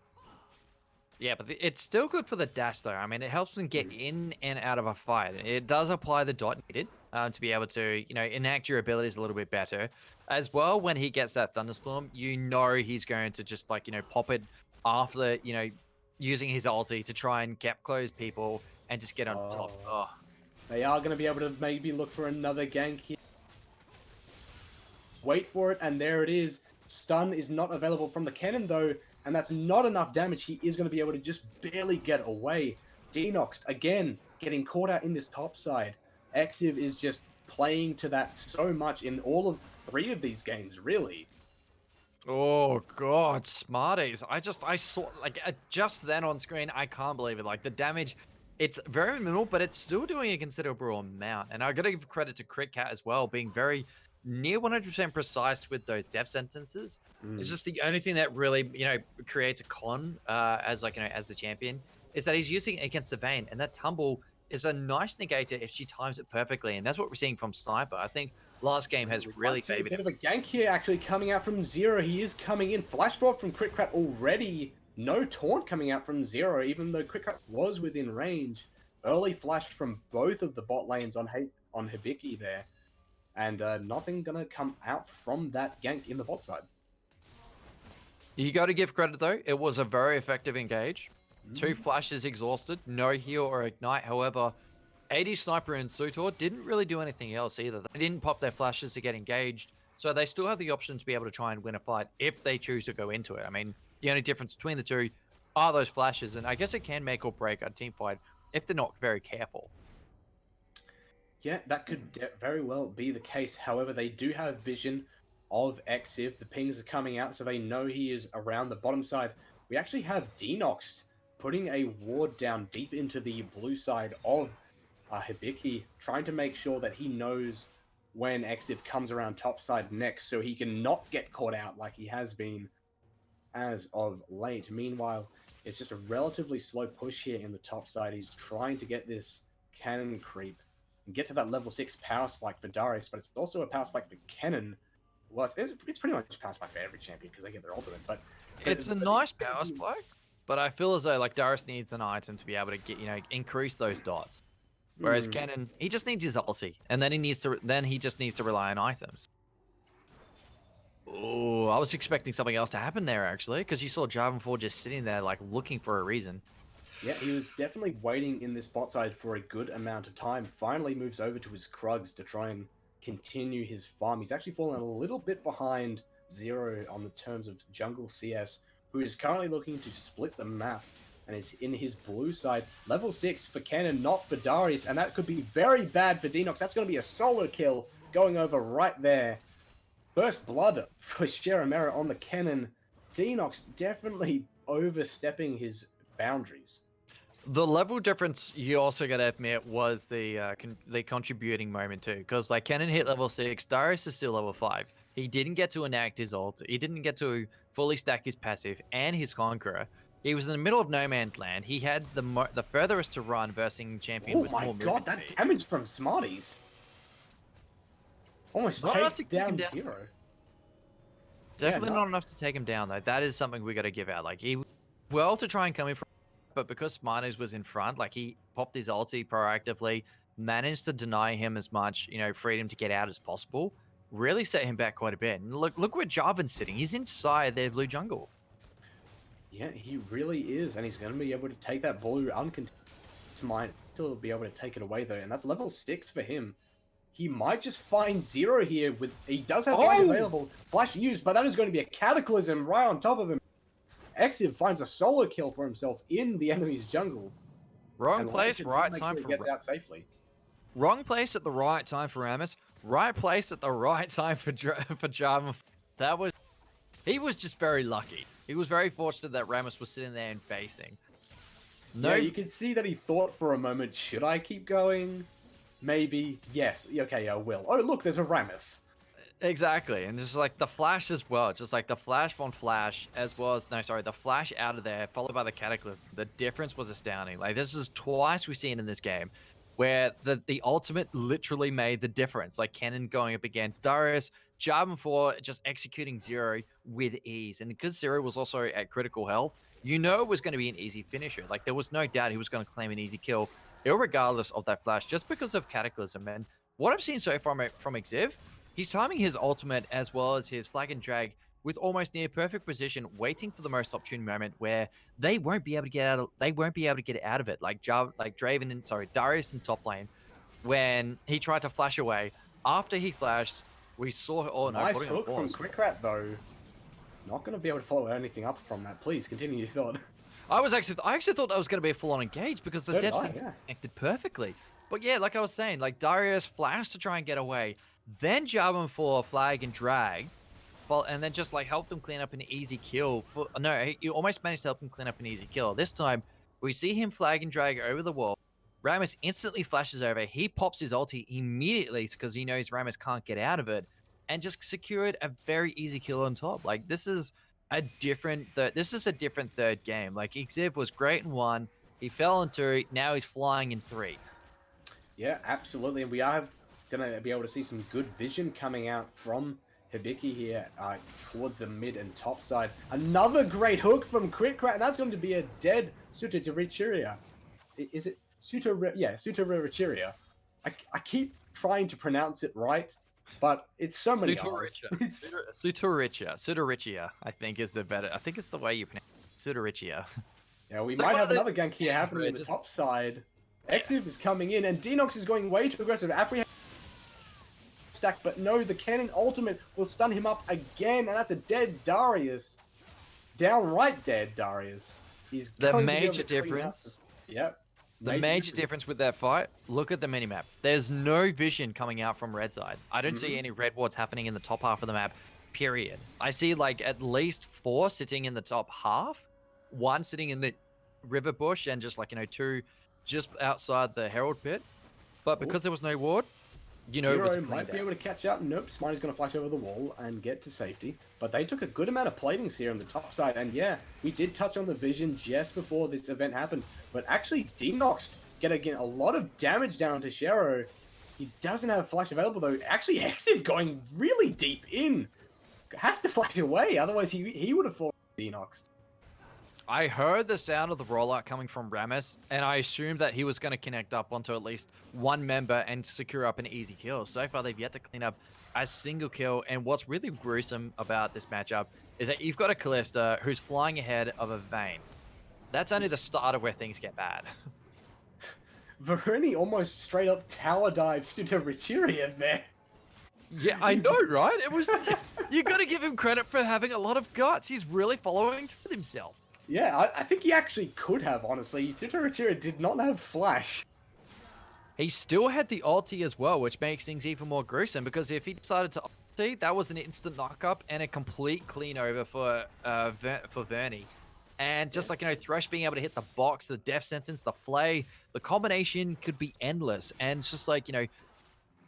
Yeah, but it's still good for the dash, though. I mean, it helps them get in and out of a fight. It does apply the dot needed to be able to, enact your abilities a little bit better. As well, when he gets that thunderstorm, he's going to just, pop it after, using his ulti to try and gap close people and just get on top. Oh. They are going to be able to maybe look for another gank here. Wait for it, and there it is. Stun is not available from the cannon, though, and that's not enough damage. He is going to be able to just barely get away. Denox, again, getting caught out in this top side. Exiv is just playing to that so much in all of 3 of these games, really. Oh god, Smarties. I saw, just then on screen, I can't believe it. Like, the damage, it's very minimal, but it's still doing a considerable amount. And I gotta give credit to Critcat as well, being very near 100% precise with those death sentences. It's just the only thing that really, creates a con as the champion, is that he's using it against the Vayne, and that tumble is a nice negator if she times it perfectly, and that's what we're seeing from Sniper. I think last game has really favored a bit of a gank here actually coming out from Zero. He is coming in. Flash drop from Critcat already no taunt coming out from Zero, even though Quick Cut was within range. Early flash from both of the bot lanes on Hibiki there. And nothing gonna come out from that gank in the bot side. You got to give credit though. It was a very effective engage. 2 flashes exhausted, no heal or ignite. However, AD Sniper and Sutor didn't really do anything else either. They didn't pop their flashes to get engaged, so they still have the option to be able to try and win a fight if they choose to go into it. I mean, the only difference between the two are those flashes, and I guess it can make or break a team fight if they're not very careful. Yeah, that could very well be the case. However, they do have vision of Exiv. The pings are coming out, so they know he is around the bottom side. We actually have Denox putting a ward down deep into the blue side of Hibiki, trying to make sure that he knows when Exiv comes around top side next, so he can not get caught out like he has been as of late. Meanwhile, it's just a relatively slow push here in the top side. He's trying to get this cannon creep and get to that level 6 power spike for Darius, but it's also a power spike for Kennen. Well, it's pretty much a power spike for every champion because they get their ultimate, but it's a nice power spike, but I feel as though like Darius needs an item to be able to get, increase those dots. Whereas Kennen, he just needs his ulti, and then he just needs to rely on items. Oh, I was expecting something else to happen there actually, because you saw Jarvan 4 just sitting there like looking for a reason. Yeah, he was definitely waiting in this bot side for a good amount of time. Finally moves over to his Krugs to try and continue his farm. He's actually fallen a little bit behind Zero on the terms of jungle CS, who is currently looking to split the map and is in his blue side. Level 6 for Kennen, not for Darius, and that could be very bad for Denox. That's going to be a solo kill going over right there. First blood for Sheramera on the Kennen. Denox definitely overstepping his boundaries. The level difference you also got to admit was the contributing moment too, because like Kennen hit level 6, Darius is still level 5. He didn't get to enact his ult, he didn't get to fully stack his passive and his Conqueror. He was in the middle of no man's land. He had the furthest to run versing champion with more movement speed. Oh my god, that damage from Smarties! Almost takes down Zero. Definitely not enough to take him down though. That is something we got to give out. Like he well to try and come in from, but because Smarties was in front, like he popped his ulti proactively, managed to deny him as much, freedom to get out as possible. Really set him back quite a bit. And look where Jarvan's sitting. He's inside their blue jungle. Yeah, he really is, and he's going to be able to take that blue uncontested. Might still be able to take it away though, and that's level 6 for him. He might just find Zero here with. He does have flash available, flash used, but that is going to be a cataclysm right on top of him. Exiv finds a solo kill for himself in the enemy's jungle. Wrong place, right time for gets out safely. Wrong place at the right time for Rammus. Right place at the right time for Jarvan. He was just very lucky. He was very fortunate that Rammus was sitting there and facing. No, yeah, you can see that he thought for a moment, should I keep going? Maybe. Yes. Okay, I will. Oh, look, there's a Rammus. Exactly. And just like the flash as well. Just like the flash on flash as well as, the flash out of there followed by the cataclysm. The difference was astounding. Like this is twice we've seen in this game where the ultimate literally made the difference. Like Kennen going up against Darius, Jarvan 4 just executing Zero with ease. And because Zero was also at critical health, it was going to be an easy finisher. Like there was no doubt he was going to claim an easy kill, irregardless of that flash, just because of Cataclysm. And what I've seen so far from Exiv, he's timing his ultimate as well as his flag and drag with almost near perfect position, waiting for the most opportune moment where they won't be able to get out. They won't be able to get out of it. Like Darius in top lane, when he tried to flash away. After he flashed, we saw. Oh no! Nice hook from Quick Rat though. Not going to be able to follow anything up from that. Please continue your thought. I actually thought that was going to be a full-on engage because the depth connected perfectly. But yeah, like I was saying, like Darius flashed to try and get away, then Jarvan 4 flag and drag, and then just like help them clean up an easy kill. You almost managed to help him clean up an easy kill. This time, we see him flag and drag over the wall. Rammus instantly flashes over. He pops his ulti immediately because he knows Rammus can't get out of it, and just secured a very easy kill on top. Like this is a different third game. Like Exiv was great in 1, he fell in 2, now he's flying in 3. Yeah, absolutely. And we are going to be able to see some good vision coming out from Hibiki here towards the mid and top side. Another great hook from Quickrat, and that's going to be a dead Sutorichiria. Is it Sutorichiria? I keep trying to pronounce it right, but it's so many R's. Sutorichia, I think is the better. I think it's the way you pronounce it. Sutorichia. Yeah, we It's might like have one of another gank here happening on the top side. Exiv is coming in, and Denox is going way too aggressive. Apprehend stack, but no, the cannon ultimate will stun him up again, and that's a dead Darius. Downright dead Darius. He's The going to be able major to clean difference. up. Yep. The major difference with that fight, look at the minimap. There's no vision coming out from red side. I don't see any red wards happening in the top half of the map, period. I see like at least 4 sitting in the top half, 1 sitting in the river bush, and just like, 2 just outside the Herald pit. But because there was no ward, it was a Zero might be able to catch up. Nope, Smarty's going to flash over the wall and get to safety. But they took a good amount of platings here on the top side. And yeah, we did touch on the vision just before this event happened. But actually, Denox getting a lot of damage down to Shero. He doesn't have flash available though. Actually, Exiv going really deep in. Has to flash away, otherwise he would have fallen Denox. I heard the sound of the rollout coming from Rammus, and I assumed that he was going to connect up onto at least one member and secure up an easy kill. So far, they've yet to clean up a single kill, and what's really gruesome about this matchup is that you've got a Callista who's flying ahead of a Vayne. That's only the start of where things get bad. Veroni almost straight up tower dived to Richiria there. Yeah, I know, right? It was. You got to give him credit for having a lot of guts. He's really following through with himself. Yeah, I think he actually could have, honestly. Sutorichira did not have flash. He still had the ulti as well, which makes things even more gruesome, because if he decided to ulti, that was an instant knockup and a complete clean over for Vernie. And just Thresh being able to hit the box, the death sentence, the flay, the combination could be endless. And it's just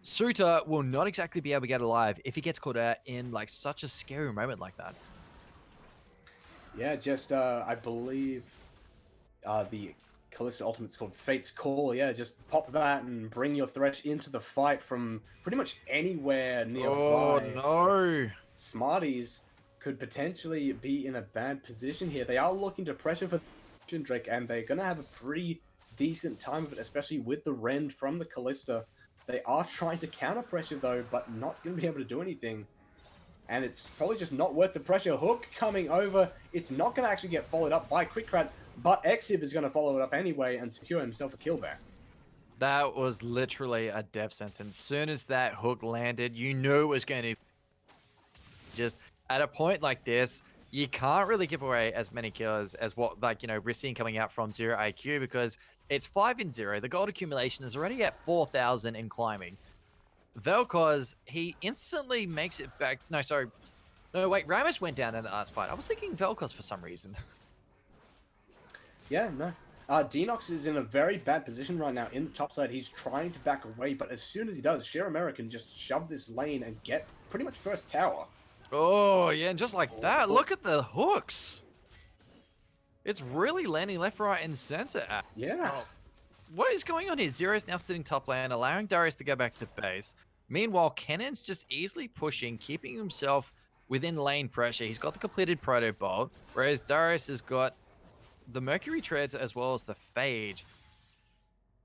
Suta will not exactly be able to get alive if he gets caught out in such a scary moment like that. Yeah, just, I believe the Callisto Ultimate's called Fate's Call. Yeah, just pop that and bring your Thresh into the fight from pretty much anywhere nearby. Oh, no. Smarties could potentially be in a bad position here. They are looking to pressure for Drake, and they're going to have a pretty decent time of it, especially with the rend from the Callista. They are trying to counter pressure, though, but not going to be able to do anything. And it's probably just not worth the pressure. Hook coming over. It's not going to actually get followed up by Quickrat, but Exiv is going to follow it up anyway and secure himself a kill back. That was literally a death sentence. As soon as that hook landed, you knew it was going to just at a point like this, you can't really give away as many kills as what we're seeing coming out from Zero IQ, because it's 5-0. The gold accumulation is already at 4,000 and climbing. Vel'Koz, he instantly makes it back. No, wait, Rammus went down in the last fight. I was thinking Vel'Koz for some reason. Yeah, no. Denox is in a very bad position right now in the top side. He's trying to back away, but as soon as he does, Share American just shove this lane and get pretty much first tower. Oh, yeah, and just like that, look at the hooks. It's really landing left, right, and center. Yeah. Oh. What is going on here? Zero's now sitting top lane, allowing Darius to go back to base. Meanwhile, Kennon's just easily pushing, keeping himself within lane pressure. He's got the completed Proto Bolt, whereas Darius has got the Mercury Treads as well as the Phage.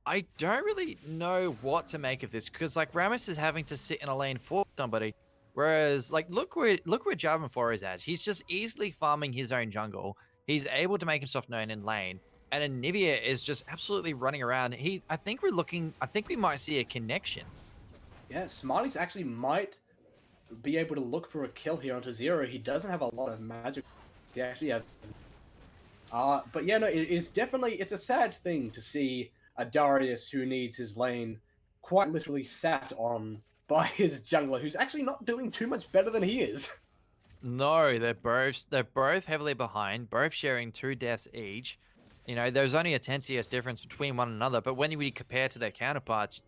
I don't really know what to make of this, because Rammus is having to sit in a lane for somebody, whereas look where Jarvan 4 is at. He's just easily farming his own jungle. He's able to make himself known in lane. And Anivia is just absolutely running around. I think we might see a connection. Yeah, Smarties actually might be able to look for a kill here onto Zero. He doesn't have a lot of magic. He actually has. But yeah, no, it's a sad thing to see a Darius who needs his lane quite literally sat on by his jungler, who's actually not doing too much better than he is. No, they're both heavily behind, both sharing 2 deaths each. There's only a 10 CS difference between one another, but when we compare to their counterparts,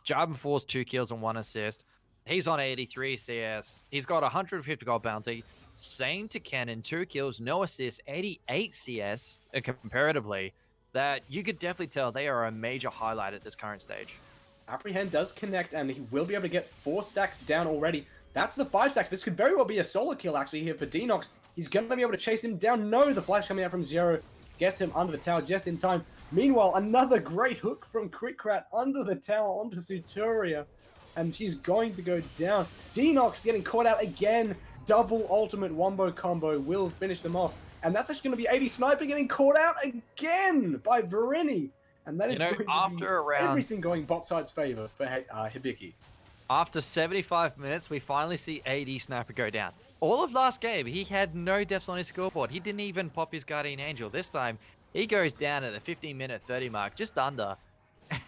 Jarvan 4's 2 kills and 1 assist. He's on 83 CS. He's got 150 gold bounty. Same to Cannon, 2 kills, no assists, 88 CS comparatively. That you could definitely tell they are a major highlight at this current stage. Apprehend does connect, and he will be able to get 4 stacks down already. That's the 5-stack. This could very well be a solo kill actually here for Denox. He's going to be able to chase him down. No, the flash coming out from Zero gets him under the tower just in time. Meanwhile, another great hook from Critkrat under the tower onto Suturia. And she's going to go down. Denox getting caught out again. Double ultimate wombo combo will finish them off. And that's actually going to be 80 Sniper getting caught out again by Varrock. And that is going to be everything going bot side's favor for Hibiki. After 75 minutes, we finally see AD Sniper go down. All of last game, he had no deaths on his scoreboard. He didn't even pop his Guardian Angel. This time, he goes down at the 15-minute 30 mark, just under.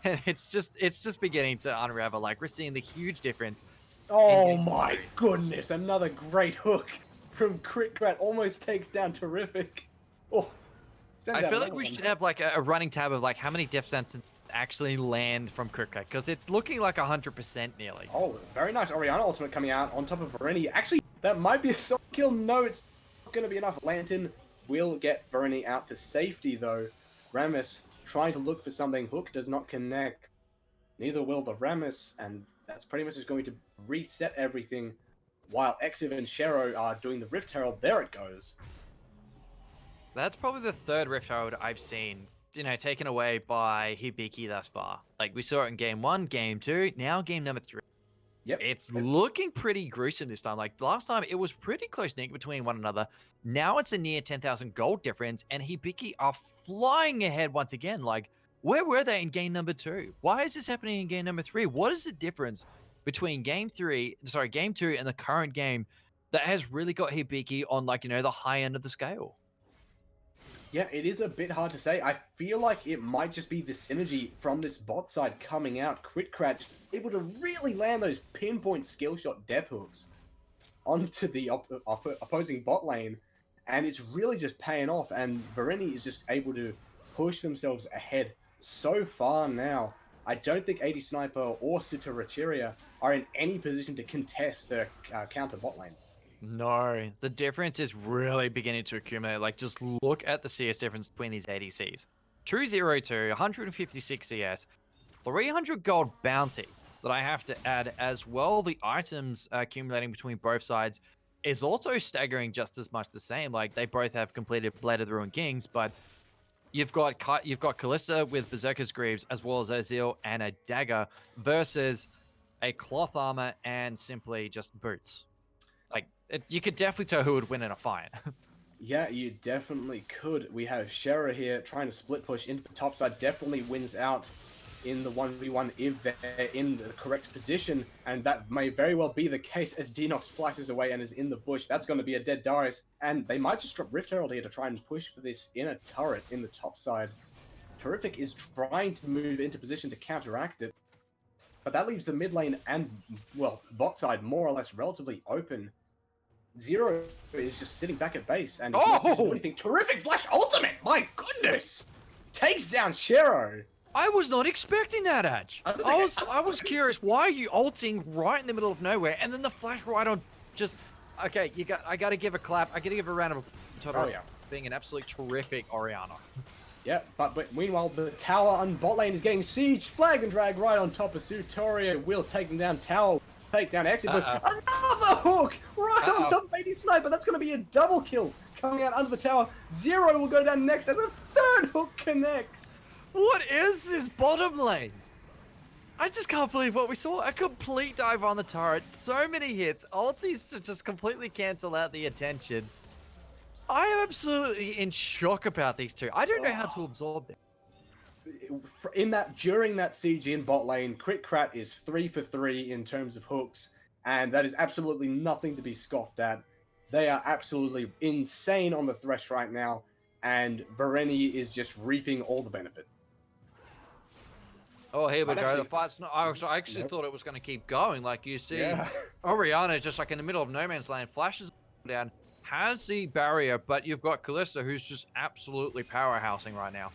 And it's just beginning to unravel. Like, we're seeing the huge difference. Oh my goodness, another great hook from Critkrat. Almost takes down Terrific. Oh, I feel like we should have like a running tab of like how many death sentences actually land from Critkrat, because it's looking like 100% nearly. Oh, very nice Orianna ultimate coming out on top of Varrock. Actually, that might be a solo kill. No, it's not going to be enough. Lantern will get Varrock out to safety though. Rammus trying to look for something. Hook does not connect. Neither will the Rammus, and that's pretty much just going to reset everything while Exiv and Shero are doing the Rift Herald. There it goes. That's probably the third Rift Herald I've seen, taken away by Hibiki thus far. Like, we saw it in game 1, game 2, now game number 3. Yep. It's looking pretty gruesome this time. Like, last time, it was pretty close nick between one another. Now it's a near 10,000 gold difference, and Hibiki are flying ahead once again. Like, where were they in game number 2? Why is this happening in game number 3? What is the difference between game 2 and the current game that has really got Hibiki on, like, the high end of the scale? Yeah, it is a bit hard to say. I feel like it might just be the synergy from this bot side coming out. Critkrat just able to really land those pinpoint skill shot death hooks onto the opposing bot lane, and it's really just paying off, and Varrock is just able to push themselves ahead so far now. I don't think AD Sniper or Suturia are in any position to contest the counter bot lane. No, the difference is really beginning to accumulate. Like, just look at the CS difference between these ADCs. 202, 156 CS, 300 gold bounty that I have to add as well. The items accumulating between both sides is also staggering just as much the same. Like, they both have completed Blade of the Ruined Kings, but you've got Kalista with Berserker's Greaves as well as Ezreal and a dagger versus a cloth armor and simply just boots. Like, you could definitely tell who would win in a fight. Yeah, you definitely could. We have Shera here trying to split push into the top side. Definitely wins out in the 1v1 if they're in the correct position. And that may very well be the case as Denox flashes away and is in the bush. That's going to be a dead Darius. And they might just drop Rift Herald here to try and push for this inner turret in the top side. Terrific is trying to move into position to counteract it. But that leaves the mid lane and, well, bot side more or less relatively open. Zero is just sitting back at base and not doing anything. Terrific flash ultimate! My goodness! Takes down Shero. I was not expecting that, Edge. I was curious, why are you ulting right in the middle of nowhere and then the flash right on just... Okay, I gotta give a clap. I gotta give a round of applause being an absolutely terrific Orianna. Yeah, but meanwhile, the tower on bot lane is getting siege. Flag and drag right on top of Suturia. Will take them down. Tower take down exit. Another hook right on top of AD Sniper. That's going to be a double kill coming out under the tower. Zero will go down next as a third hook connects. What is this bottom lane? I just can't believe what we saw. A complete dive on the turret. So many hits. Ultis to just completely cancel out the attention. I am absolutely in shock about these two. I don't know how to absorb them. During that siege in bot lane, Critkrat is 3 for 3 in terms of hooks, and that is absolutely nothing to be scoffed at. They are absolutely insane on the thresh right now, and Varrock is just reaping all the benefits. Oh, here we go. The fight's not. I actually thought it was going to keep going. Like, you see, Orianna just like in the middle of no man's land, flashes down, has the barrier, but you've got Kalista who's just absolutely powerhousing right now.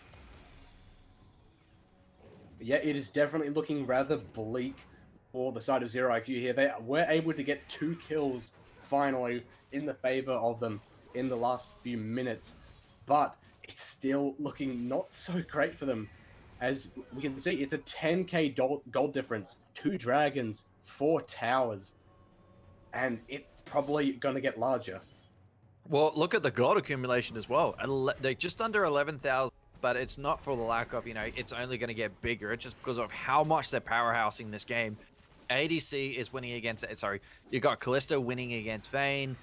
Yeah, it is definitely looking rather bleak for the side of Zero IQ here. They were able to get 2 kills finally in the favor of them in the last few minutes, but it's still looking not so great for them. As we can see, it's a 10k gold difference, 2 dragons, 4 towers. and it's probably going to get larger. Well, look at the gold accumulation as well. They're just under 11,000, but it's not for the lack of, it's only going to get bigger. It's just because of how much they're powerhousing this game. ADC is winning against, you got Callisto winning against Vayne,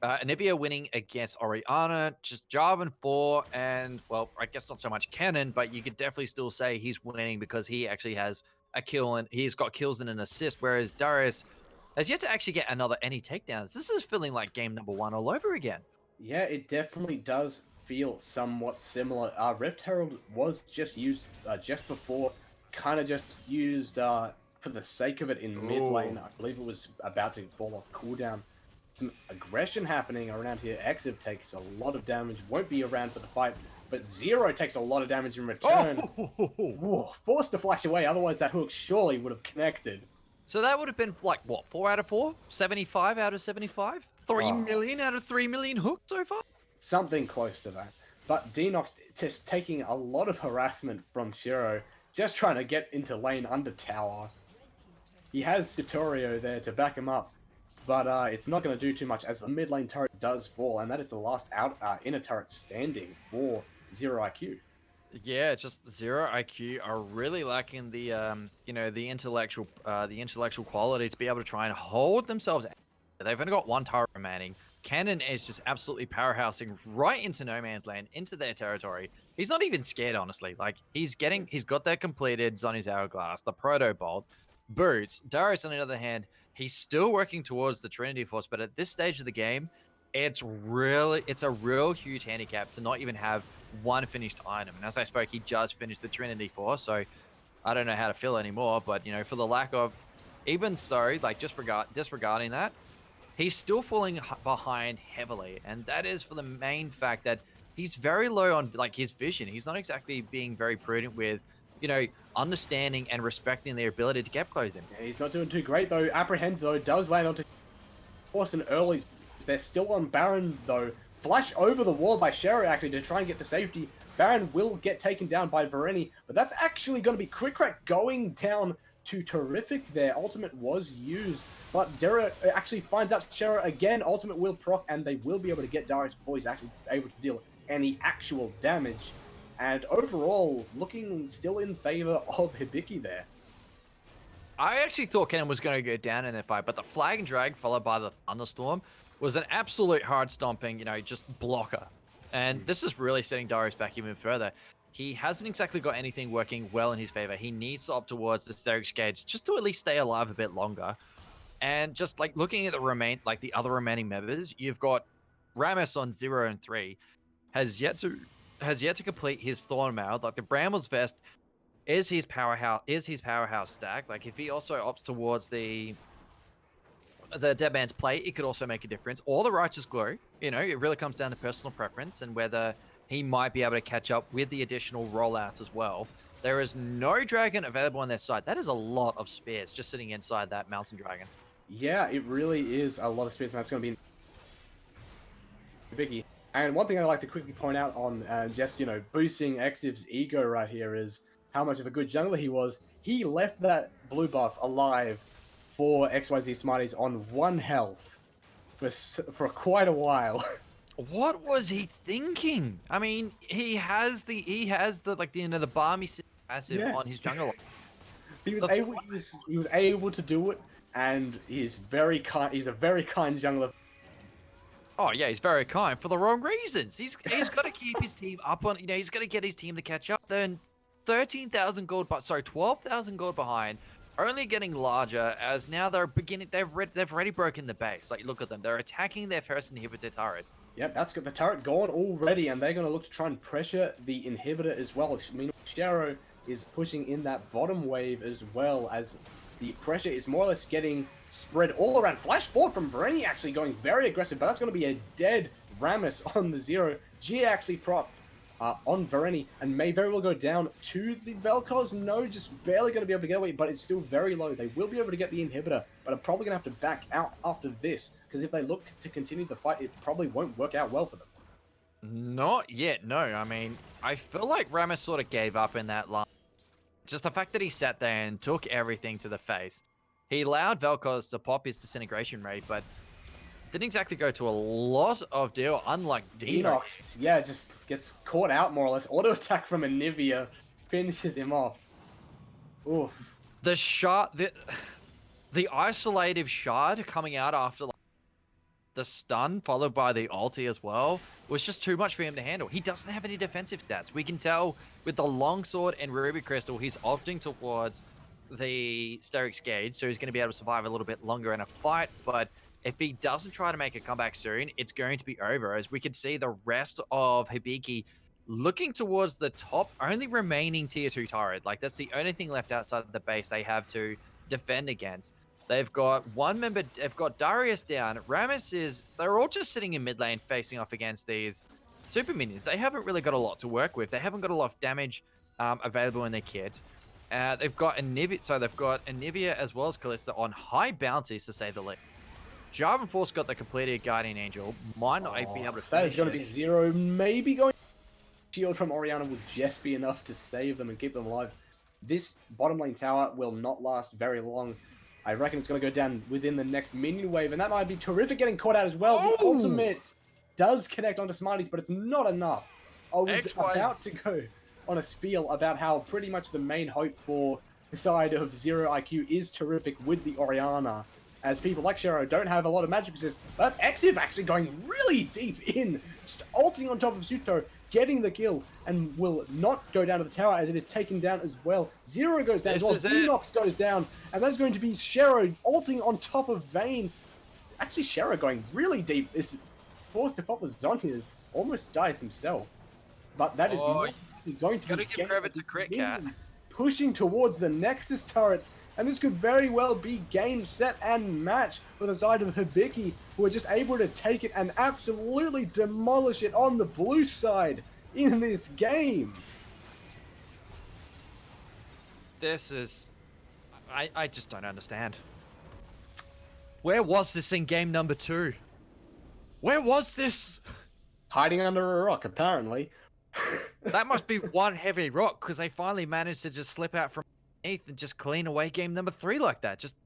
Anivia winning against Oriana, just Jarvan 4, and, well, I guess not so much Cannon, but you could definitely still say he's winning because he actually has a kill and he's got kills and an assist, whereas Darius has yet to actually get any takedowns. This is feeling like game number 1 all over again. Yeah, it definitely does feel somewhat similar. Rift Herald was just used just before, kind of just used for the sake of it in mid lane. I believe it was about to fall off cooldown. Some aggression happening around here. Exiv takes a lot of damage, won't be around for the fight, but Zero takes a lot of damage in return. Whoa, forced to flash away, otherwise that hook surely would have connected. So that would have been like, what, 4 out of 4? 75 out of 75? 3 million out of 3 million hooks so far? Something close to that. But Denox just taking a lot of harassment from Shiro, just trying to get into lane under tower. He has Sitorio there to back him up, but it's not going to do too much as the mid lane turret does fall, and that is the last inner turret standing for Zero IQ. Yeah, just Zero IQ are really lacking the the intellectual quality to be able to try and hold themselves. They've only got 1 turret remaining. Cannon is just absolutely powerhousing right into no man's land, into their territory. He's not even scared, honestly. Like, he's got that completed Zoni's Hourglass, the Proto Bolt, Boots. Darius, on the other hand, he's still working towards the Trinity Force, but at this stage of the game, it's a real huge handicap to not even have 1 finished item. And as I spoke, he just finished the Trinity Force, so I don't know how to feel anymore. But, for the lack of, even so, like, disregarding that, he's still falling behind heavily. And that is for the main fact that he's very low on, like, his vision. He's not exactly being very prudent with, understanding and respecting their ability to gap close him. Yeah, he's not doing too great, though. Apprehend, though, does land onto Force and early. They're still on Baron, though. Flash over the wall by Shero, actually, to try and get to safety. Baron will get taken down by Varrock, but that's actually going to be Crick going down to Terrific there. Ultimate was used, but Dara actually finds out Shero again. Ultimate will proc, and they will be able to get Darius before he's actually able to deal any actual damage. And overall, looking still in favor of Hibiki there. I actually thought Kennen was going to go down in that fight, but the flag and drag followed by the thunderstorm was an absolute hard stomping, just blocker. And this is really setting Darius back even further. He hasn't exactly got anything working well in his favor. He needs to opt towards the Steric Gauge just to at least stay alive a bit longer. And just like looking at the other remaining members, you've got Ramos on 0 and 3, has yet to complete his Thornmail. Like, the Brambles Vest is his powerhouse stack. Like, if he also opts towards the Dead Man's Plate, it could also make a difference. Or the Righteous Glow. It really comes down to personal preference and whether he might be able to catch up with the additional rollouts as well. There is no dragon available on their side. That is a lot of spears just sitting inside that mountain dragon. Yeah, it really is a lot of spears, and that's going to be biggie. And one thing I'd like to quickly point out on just, boosting Exiv's ego right here is how much of a good jungler he was. He left that blue buff alive for XYZ Smarties on 1 health for quite a while. What was he thinking? I mean, he has the the balmy passive on his jungle. He was able to do it, and he's very kind. He's a very kind jungler. Oh yeah, he's very kind for the wrong reasons. He's got to keep his team up on. He's got to get his team to catch up. Then 13,000 gold, 12,000 gold behind. Only getting larger as now they're beginning. They've already broken the base. Like, look at them. They're attacking their first inhibitor turret. Yep, that's got the turret gone already, and they're going to look to try and pressure the inhibitor as well. Meanwhile, Sharo is pushing in that bottom wave as well, as the pressure is more or less getting spread all around. Flash forward from Vreni actually going very aggressive, but that's going to be a dead Rammus on the 0. G actually proc on Varrock, and may very well go down to the Vel'Koz. No, just barely going to be able to get away, but it's still very low. They will be able to get the inhibitor, but are probably going to have to back out after this, because if they look to continue the fight, it probably won't work out well for them. Not yet, no. I mean, I feel like Rammus sort of gave up in that line. Just the fact that he sat there and took everything to the face. He allowed Vel'Koz to pop his disintegration rate, but didn't exactly go to a lot of deal, unlike Dino. Enox, yeah, just gets caught out more or less. Auto attack from Anivia finishes him off. Oof. The shard, the isolative shard coming out after the stun, followed by the ulti as well, was just too much for him to handle. He doesn't have any defensive stats. We can tell with the longsword and Ruby Crystal, he's opting towards the Sterix Gauge, so he's going to be able to survive a little bit longer in a fight, but if he doesn't try to make a comeback soon, it's going to be over, as we can see the rest of Hibiki looking towards the top, only remaining tier 2 turret. Like, that's the only thing left outside the base they have to defend against. They've got one member, they've got Darius down. Rammus they're all just sitting in mid lane facing off against these super minions. They haven't really got a lot to work with. They haven't got a lot of damage available in their kit. They've got Anivia as well as Kalista on high bounties, to say the least. Jarvan Force got the completed Guardian Angel. Might not be able to finish That is going to be 0. Maybe going shield from Orianna will just be enough to save them and keep them alive. This bottom lane tower will not last very long. I reckon it's going to go down within the next minion wave, and that might be terrific getting caught out as well. The ultimate does connect onto Smarties, but it's not enough. I was about to go on a spiel about how pretty much the main hope for the side of Zero IQ is terrific with the Orianna, as people like Shero don't have a lot of magic resist. That's Exiv actually going really deep in, just ulting on top of Suto, getting the kill, and will not go down to the tower as it is taken down as well. Zero goes down as well, Denox goes down, and that's going to be Shero ulting on top of Vayne. Actually, Shero going really deep is forced to pop the Zhonya's, almost dies himself. But that is going to be give credit to Crit Cat. Pushing towards the Nexus turrets, and this could very well be game, set, and match for the side of Hibiki, who are just able to take it and absolutely demolish it on the blue side in this game. This is... I just don't understand. Where was this in game number 2? Where was this? Hiding under a rock, apparently. That must be one heavy rock, because they finally managed to just slip out from underneath and just clean away game number 3 like that. Just,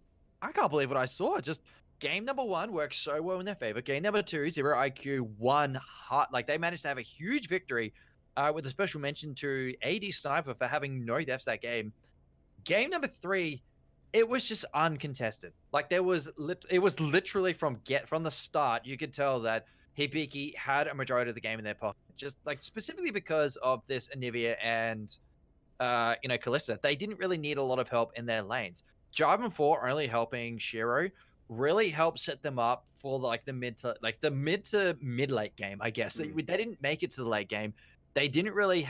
I can't believe what I saw. Just game number 1 worked so well in their favor. Game number 2, Zero IQ, 1 hot. Like, they managed to have a huge victory with a special mention to AD Sniper for having no deaths that game. Game number 3, it was just uncontested. Like, it was literally from the start, you could tell that Hibiki had a majority of the game in their pocket. Just like specifically because of this Anivia and Kalista, they didn't really need a lot of help in their lanes. Jarvan 4 only helping Shiro really helped set them up for like the mid to mid late game, I guess. They didn't make it to the late game. They didn't really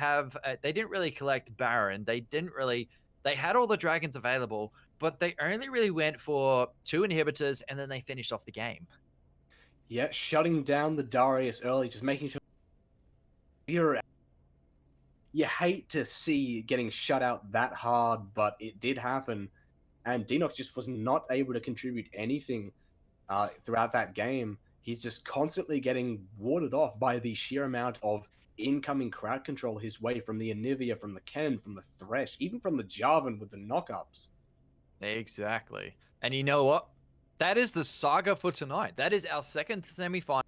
collect Baron. They had all the dragons available, but they only really went for 2 inhibitors, and then they finished off the game. Yeah, shutting down the Darius early, just making sure Zero. You hate to see getting shut out that hard, but it did happen. And Denox just was not able to contribute anything throughout that game. He's just constantly getting warded off by the sheer amount of incoming crowd control his way from the Anivia, from the Ken, from the Thresh, even from the Jarvan with the knockups. Exactly. And you know what? That is the saga for tonight. That is our second semi-final,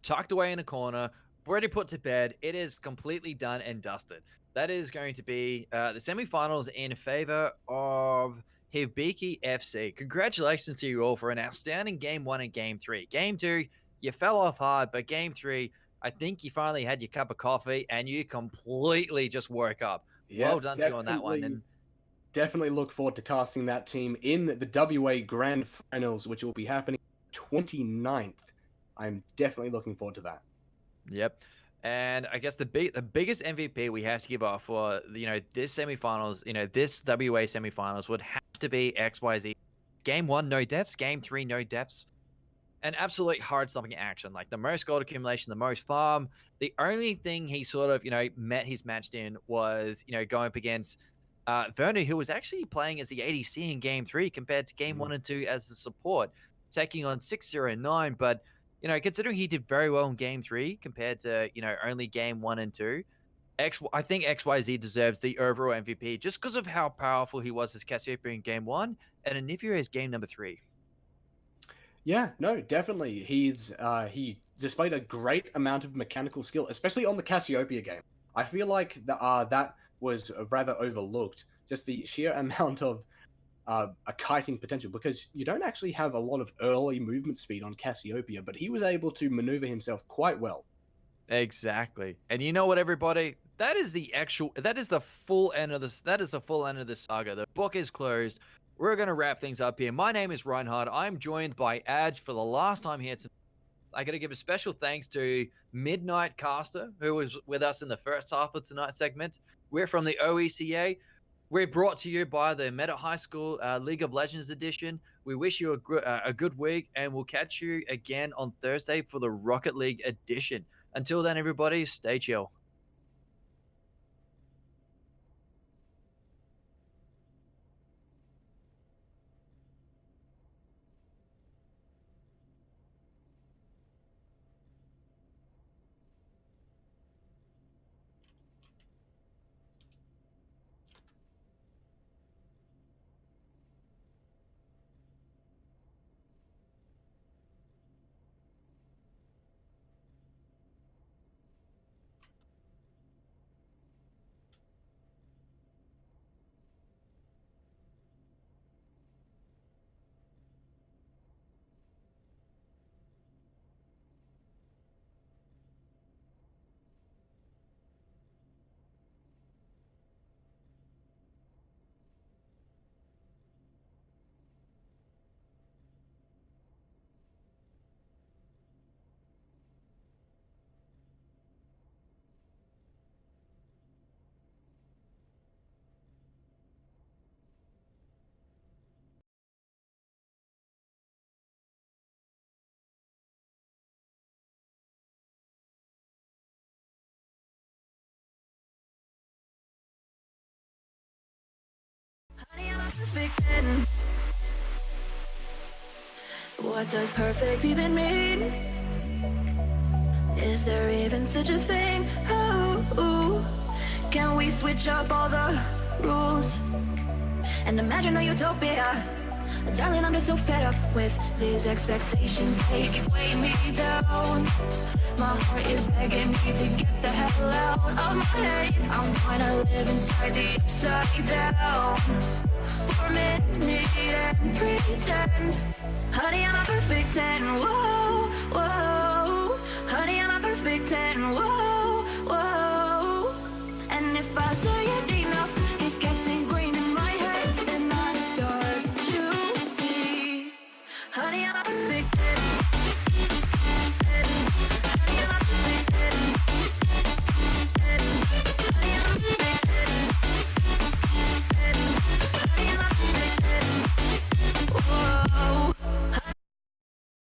tucked away in a corner, already put to bed. It is completely done and dusted. That is going to be the semi-finals in favor of Hibiki FC. Congratulations to you all for an outstanding Game 1 and Game 3. Game 2, you fell off hard, but Game 3, I think you finally had your cup of coffee and you completely just woke up. Yeah, well done to you on that one. And definitely look forward to casting that team in the WA Grand Finals, which will be happening 29th. I'm definitely looking forward to that. Yep. And I guess the biggest MVP we have to give off for this semifinals, this WA semifinals would have to be XYZ. Game 1, no deaths. Game 3, no deaths. An absolute hard stopping action, like the most gold accumulation, the most farm. The only thing he sort of met his matched in was going up against Verno, who was actually playing as the ADC in Game 3 compared to Game 1 and 2 as the support, taking on 609. But considering he did very well in Game 3 compared to only Game 1 and 2, I think XYZ deserves the overall MVP just because of how powerful he was as Cassiopeia in game 1 and Anivia is game number 3. Yeah, no, definitely. He displayed a great amount of mechanical skill, especially on the Cassiopeia game. I feel like that was rather overlooked. Just the sheer amount of a kiting potential, because you don't actually have a lot of early movement speed on Cassiopeia, but he was able to maneuver himself quite well. Exactly. And you know what, everybody? That is the full end of this. That is the full end of this saga. The book is closed. We're going to wrap things up here. My name is Reinhard. I'm joined by Adj for the last time here. I got to give a special thanks to Midnight Caster, who was with us in the first half of tonight's segment. We're from the OECA. We're brought to you by the Meta High School League of Legends edition. We wish you a good week, and we'll catch you again on Thursday for the Rocket League edition. Until then, everybody, stay chill. Honey, I'm a perfect 10. What does perfect even mean? Is there even such a thing? Oh, can we switch up all the rules and imagine a utopia? Darling, I'm just so fed up with these expectations. They keep weighing me down. My heart is begging me to get the hell out of my head. I'm gonna live inside the upside down for a minute and pretend. Honey, I'm a perfect 10. Whoa, whoa. Honey, I'm a perfect 10. Whoa, whoa. And if I say it enough, it gets ingrained in my head, and I start to see. Honey, I'm a perfect 10.